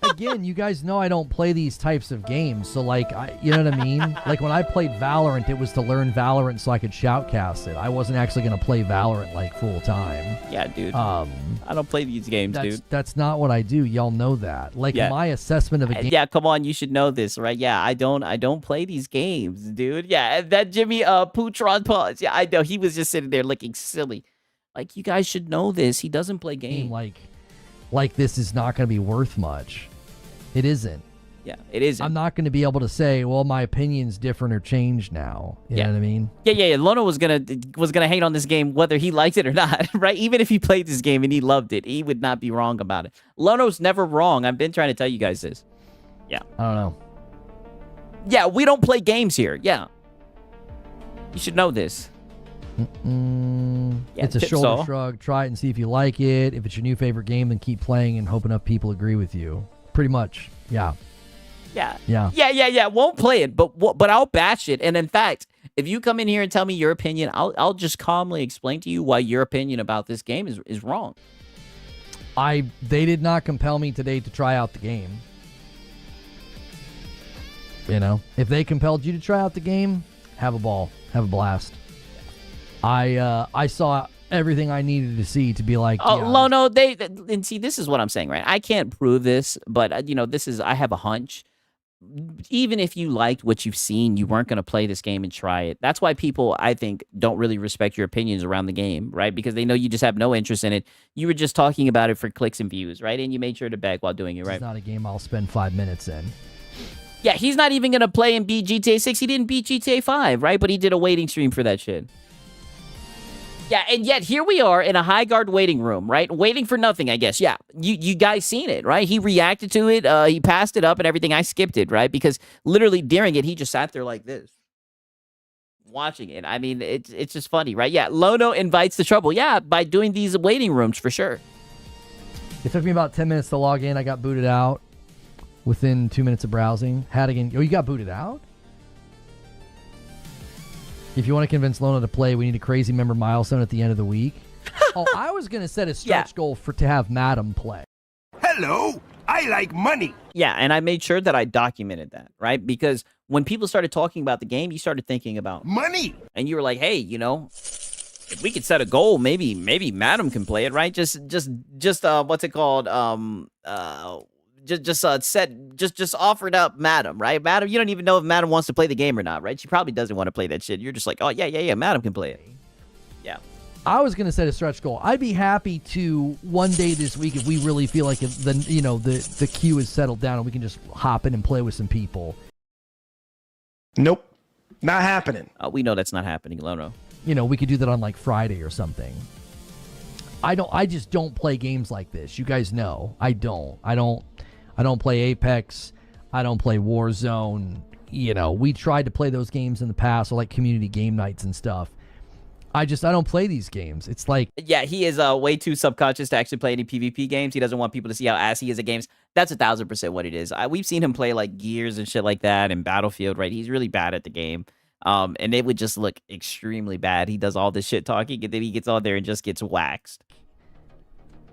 Again, you guys know I don't play these types of games, so like, you know what I mean? Like when I played Valorant, it was to learn Valorant so I could shoutcast it. I wasn't actually going to play Valorant like full time.
Yeah, dude. I don't play these games, dude.
That's not what I do. Y'all know that. Like my assessment of a game.
Yeah, come on, you should know this, right? Yeah, I don't play these games, dude. Yeah, that Jimmy Poutron pause. Yeah, I know. He was just sitting there looking silly. Like, you guys should know this. He doesn't play games.
Like this is not going to be worth much. It isn't.
Yeah, it isn't.
I'm not going to be able to say, well, my opinion's different or changed now. You know what I mean?
Yeah. Lono was gonna hate on this game whether he liked it or not, right? Even if he played this game and he loved it, he would not be wrong about it. Lono's never wrong. I've been trying to tell you guys this. Yeah.
I don't know.
Yeah, we don't play games here. Yeah. You should know this.
It's a shoulder shrug. Try it and see if you like it. If it's your new favorite game, then keep playing and hope enough people agree with you. Pretty much. Yeah.
Yeah. Won't play it, but I'll bash it. And in fact, if you come in here and tell me your opinion, I'll just calmly explain to you why your opinion about this game is wrong.
They did not compel me today to try out the game. You know, if they compelled you to try out the game, have a ball, have a blast. I saw everything I needed to see to be like,
Lono, and see, this is what I'm saying, right? I can't prove this, but I have a hunch. Even if you liked what you've seen, you weren't going to play this game and try it. That's why people, I think, don't really respect your opinions around the game, right? Because they know you just have no interest in it. You were just talking about it for clicks and views, right? And you made sure to beg while doing it, right?
It's not a game I'll spend 5 minutes in.
Yeah, he's not even going to play and beat GTA 6. He didn't beat GTA 5, right? But he did a waiting stream for that shit. Yeah, and yet here we are in a high guard waiting room, right? Waiting for nothing, I guess. Yeah, you guys seen it, right? He reacted to it. He passed it up and everything. I skipped it, right? Because literally during it, he just sat there like this, watching it. I mean, it's just funny, right? Yeah, Lono invites the trouble. Yeah, by doing these waiting rooms for sure.
It took me about 10 minutes to log in. I got booted out within 2 minutes of browsing. Had again. Oh, you got booted out? If you want to convince Lono to play, we need a crazy member milestone at the end of the week. I was going to set a stretch goal to have Madam play.
Hello, I like money.
Yeah, and I made sure that I documented that, right? Because when people started talking about the game, you started thinking about
money.
And you were like, hey, if we could set a goal, maybe Madam can play it, right? Just what's it called? Just offered up Madam, right? Madam, you don't even know if Madam wants to play the game or not, right? She probably doesn't want to play that shit. You're just like, oh yeah, Madam can play it. Yeah.
I was gonna set a stretch goal. I'd be happy to one day this week if we really feel like the queue is settled down and we can just hop in and play with some people.
Nope, not happening.
We know that's not happening, Lono.
We could do that on like Friday or something. I just don't play games like this. You guys know I don't play Apex. I don't play Warzone. We tried to play those games in the past, or like community game nights and stuff. I don't play these games. It's like...
Yeah, he is way too subconscious to actually play any PvP games. He doesn't want people to see how ass he is at games. That's 1,000% what it is. We've seen him play like Gears and shit like that and Battlefield, right? He's really bad at the game. And it would just look extremely bad. He does all this shit talking and then he gets on there and just gets waxed.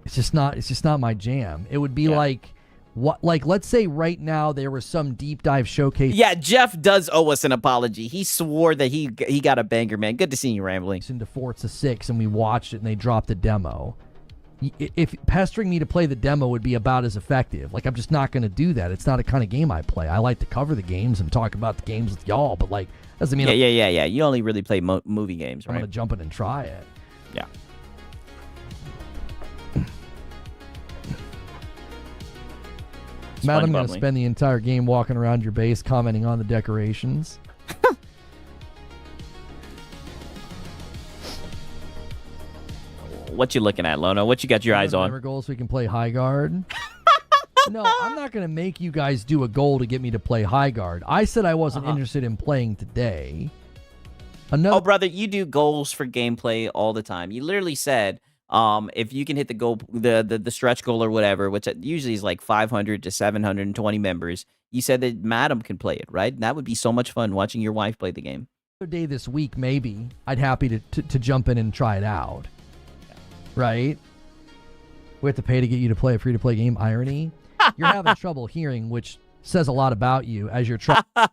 It's just not my jam. It would be like... let's say right now there was some deep dive showcase.
Yeah, Jeff does owe us an apology. He swore that he got a banger, man. Good to see you, Rambling.
Into Forza 6 and we watched it and they dropped a demo. If pestering me to play the demo would be about as effective. Like, I'm just not going to do that. It's not a kind of game I play. I like to cover the games and talk about the games with y'all, but like, doesn't mean...
Yeah. You only really play movie games, right?
I'm going to jump in and try it.
Yeah.
Madam, going to spend the entire game walking around your base commenting on the decorations.
What you looking at, Lono? What you got your eyes on?
Remember goals, we can play high guard. No, I'm not going to make you guys do a goal to get me to play high guard. I said I wasn't interested in playing today.
Oh, brother, you do goals for gameplay all the time. You literally said... if you can hit the goal, the stretch goal or whatever, which usually is like 500 to 720 members, you said that Madam can play it, right? That would be so much fun watching your wife play the game.
Another day this week, maybe I'd happy to jump in and try it out. Right? We have to pay to get you to play a free-to-play game. Irony. You're having trouble hearing, which says a lot about you as you're trying to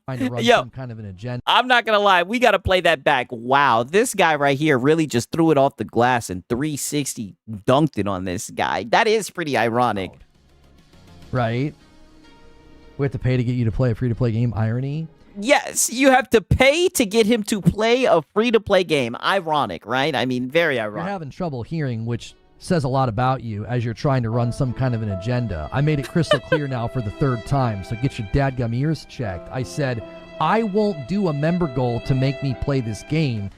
run some kind of an agenda.
I'm not going to lie. We got to play that back. Wow. This guy right here really just threw it off the glass and 360 dunked it on this guy. That is pretty ironic.
Right? We have to pay to get you to play a free-to-play game. Irony.
Yes, you have to pay to get him to play a free-to-play game. Ironic, right? I mean, very ironic.
You're having trouble hearing, which says a lot about you as you're trying to run some kind of an agenda. I made it crystal clear now for the 3rd time, so get your dadgum ears checked. I said, I won't do a member goal to make me play this game.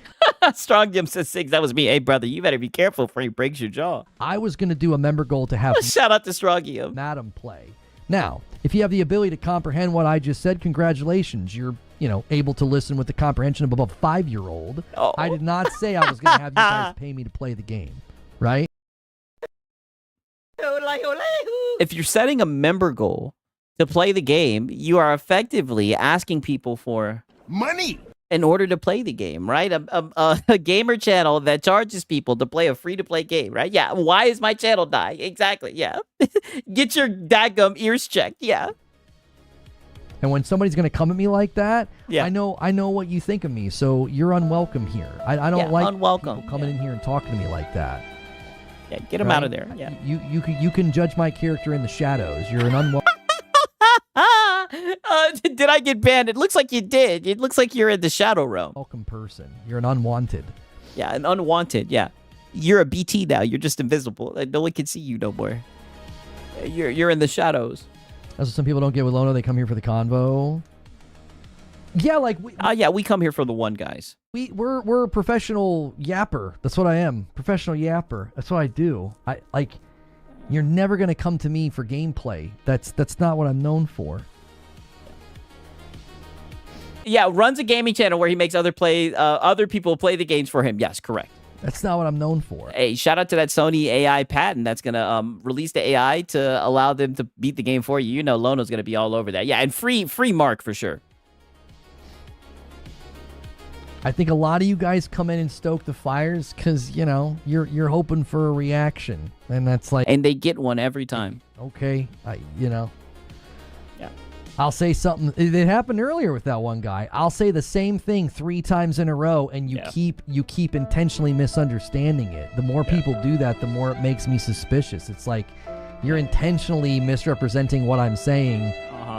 Strong Jim says 6. That was me. Hey, brother, you better be careful before he breaks your jaw.
I was going to do a member goal to have
Shout out to Strong Jim.
Madam play. Now, if you have the ability to comprehend what I just said, congratulations. You're, able to listen with the comprehension of a 5-year-old.
Oh.
I did not say I was going to have you guys pay me to play the game, right?
If you're setting a member goal to play the game, you are effectively asking people for
money
in order to play the game, right? A gamer channel that charges people to play a free-to-play game, right? Yeah. Why is my channel dying? Exactly. Yeah. Get your dadgum ears checked. Yeah.
And when somebody's going to come at me like that,
yeah.
I know what you think of me. So you're unwelcome here. I don't like
unwelcome
people coming in here and talking to me like that.
Yeah, get him out of there. Yeah.
You can judge my character in the shadows. You're an unwelcome.
Did I get banned? It looks like you did. It looks like you're in the shadow realm.
Welcome person. You're an unwanted.
Yeah, an unwanted. Yeah, you're a BT now. You're just invisible. No one can see you no more. You're in the shadows.
That's what some people don't get with Lono. They come here for the convo. Yeah, like
we come here for the one guys.
We're a professional yapper. That's what I am. Professional yapper. That's what I do. You're never gonna come to me for gameplay. That's not what I'm known for.
Yeah, runs a gaming channel where he makes other people play the games for him. Yes, correct.
That's not what I'm known for.
Hey, shout out to that Sony AI patent that's gonna release the AI to allow them to beat the game for you. You know, Lono's gonna be all over that. Yeah, and free mark for sure.
I think a lot of you guys come in and stoke the fires because you're hoping for a reaction, and that's like,
and they get one every time.
Okay,
Yeah.
I'll say something. It happened earlier with that one guy. I'll say the same thing 3 times in a row, and you keep intentionally misunderstanding it. The more people do that, the more it makes me suspicious. It's like you're intentionally misrepresenting what I'm saying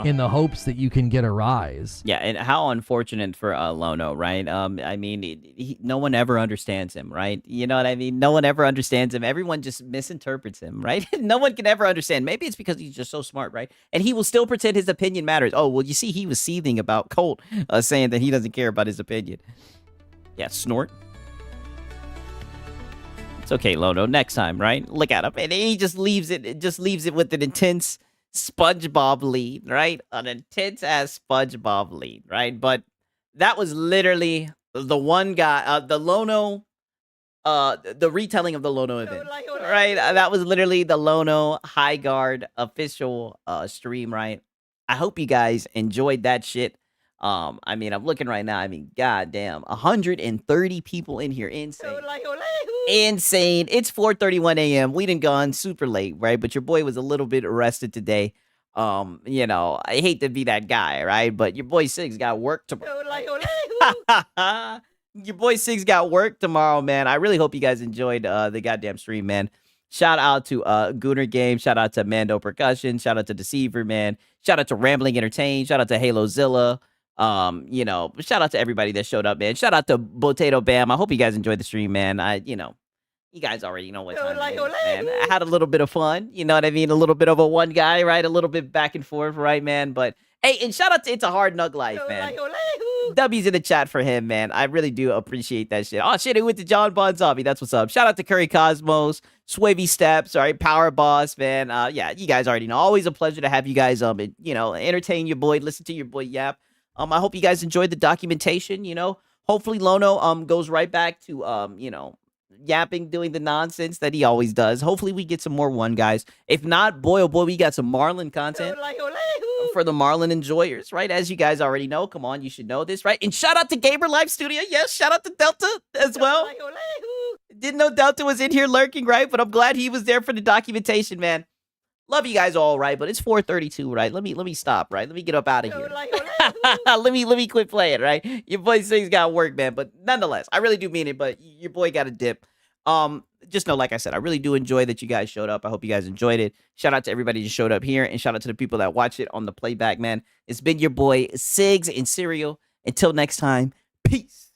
in the hopes that you can get a rise.
Yeah, and how unfortunate for Lono, right? I mean, no one ever understands him, right? You know what I mean? No one ever understands him. Everyone just misinterprets him, right? No one can ever understand. Maybe it's because he's just so smart, right? And he will still pretend his opinion matters. Oh, well, you see, he was seething about Colt saying that he doesn't care about his opinion. Yeah, snort. It's okay, Lono. Next time, right? Look at him. And he just leaves it with an intense SpongeBob lead, right? An intense ass SpongeBob lead, right? But that was literally the one guy, the Lono, the retelling of the Lono event, right? That was literally the Lono High Guard official stream, right? I hope you guys enjoyed that shit. I mean, I'm looking right now. I mean, goddamn, 130 people in here. Insane. Insane. It's 4:31 a.m. We done gone super late, right? But your boy was a little bit arrested today. I hate to be that guy, right? But your boy Sig's got work tomorrow. Your boy Sig's got work tomorrow, man. I really hope you guys enjoyed the goddamn stream, man. Shout out to Gooner Game. Shout out to Mando Percussion. Shout out to Deceiver, man. Shout out to Rambling Entertain. Shout out to Halozilla. Shout out to everybody that showed up, man. Shout out to Potato Bam. I hope you guys enjoyed the stream, man. You guys already know what time it is, man. I had a little bit of fun, you know what I mean? A little bit of a one guy, right? A little bit back and forth, right, man? But, hey, and shout out to It's a Hard Nug Life, man. W's in the chat for him, man. I really do appreciate that shit. Oh, shit, it went to John Bon Zombie. That's what's up. Shout out to Curry Cosmos, Swavy Steps, all right, Power Boss, man. Yeah, you guys already know. Always a pleasure to have you guys, entertain your boy, listen to your boy yap. I hope you guys enjoyed the documentation, Hopefully Lono goes right back to yapping, doing the nonsense that he always does. Hopefully we get some more one guys. If not, boy oh boy, we got some Marlin content for the Marlin enjoyers, right? As you guys already know. Come on, you should know this, right? And shout out to Gamer Live Studio. Yes, shout out to Delta as well. Didn't know Delta was in here lurking, right? But I'm glad he was there for the documentation, man. Love you guys all, right? But it's 4:32, right? Let me stop, right? Let me get up out of here. let me quit playing, right? Your boy Sig's got work, man. But nonetheless, I really do mean it. But your boy got a dip. Just know, like I said, I really do enjoy that you guys showed up. I hope you guys enjoyed it. Shout out to everybody who showed up here, and shout out to the people that watch it on the playback, man. It's been your boy Sigs and Cereal. Until next time, peace.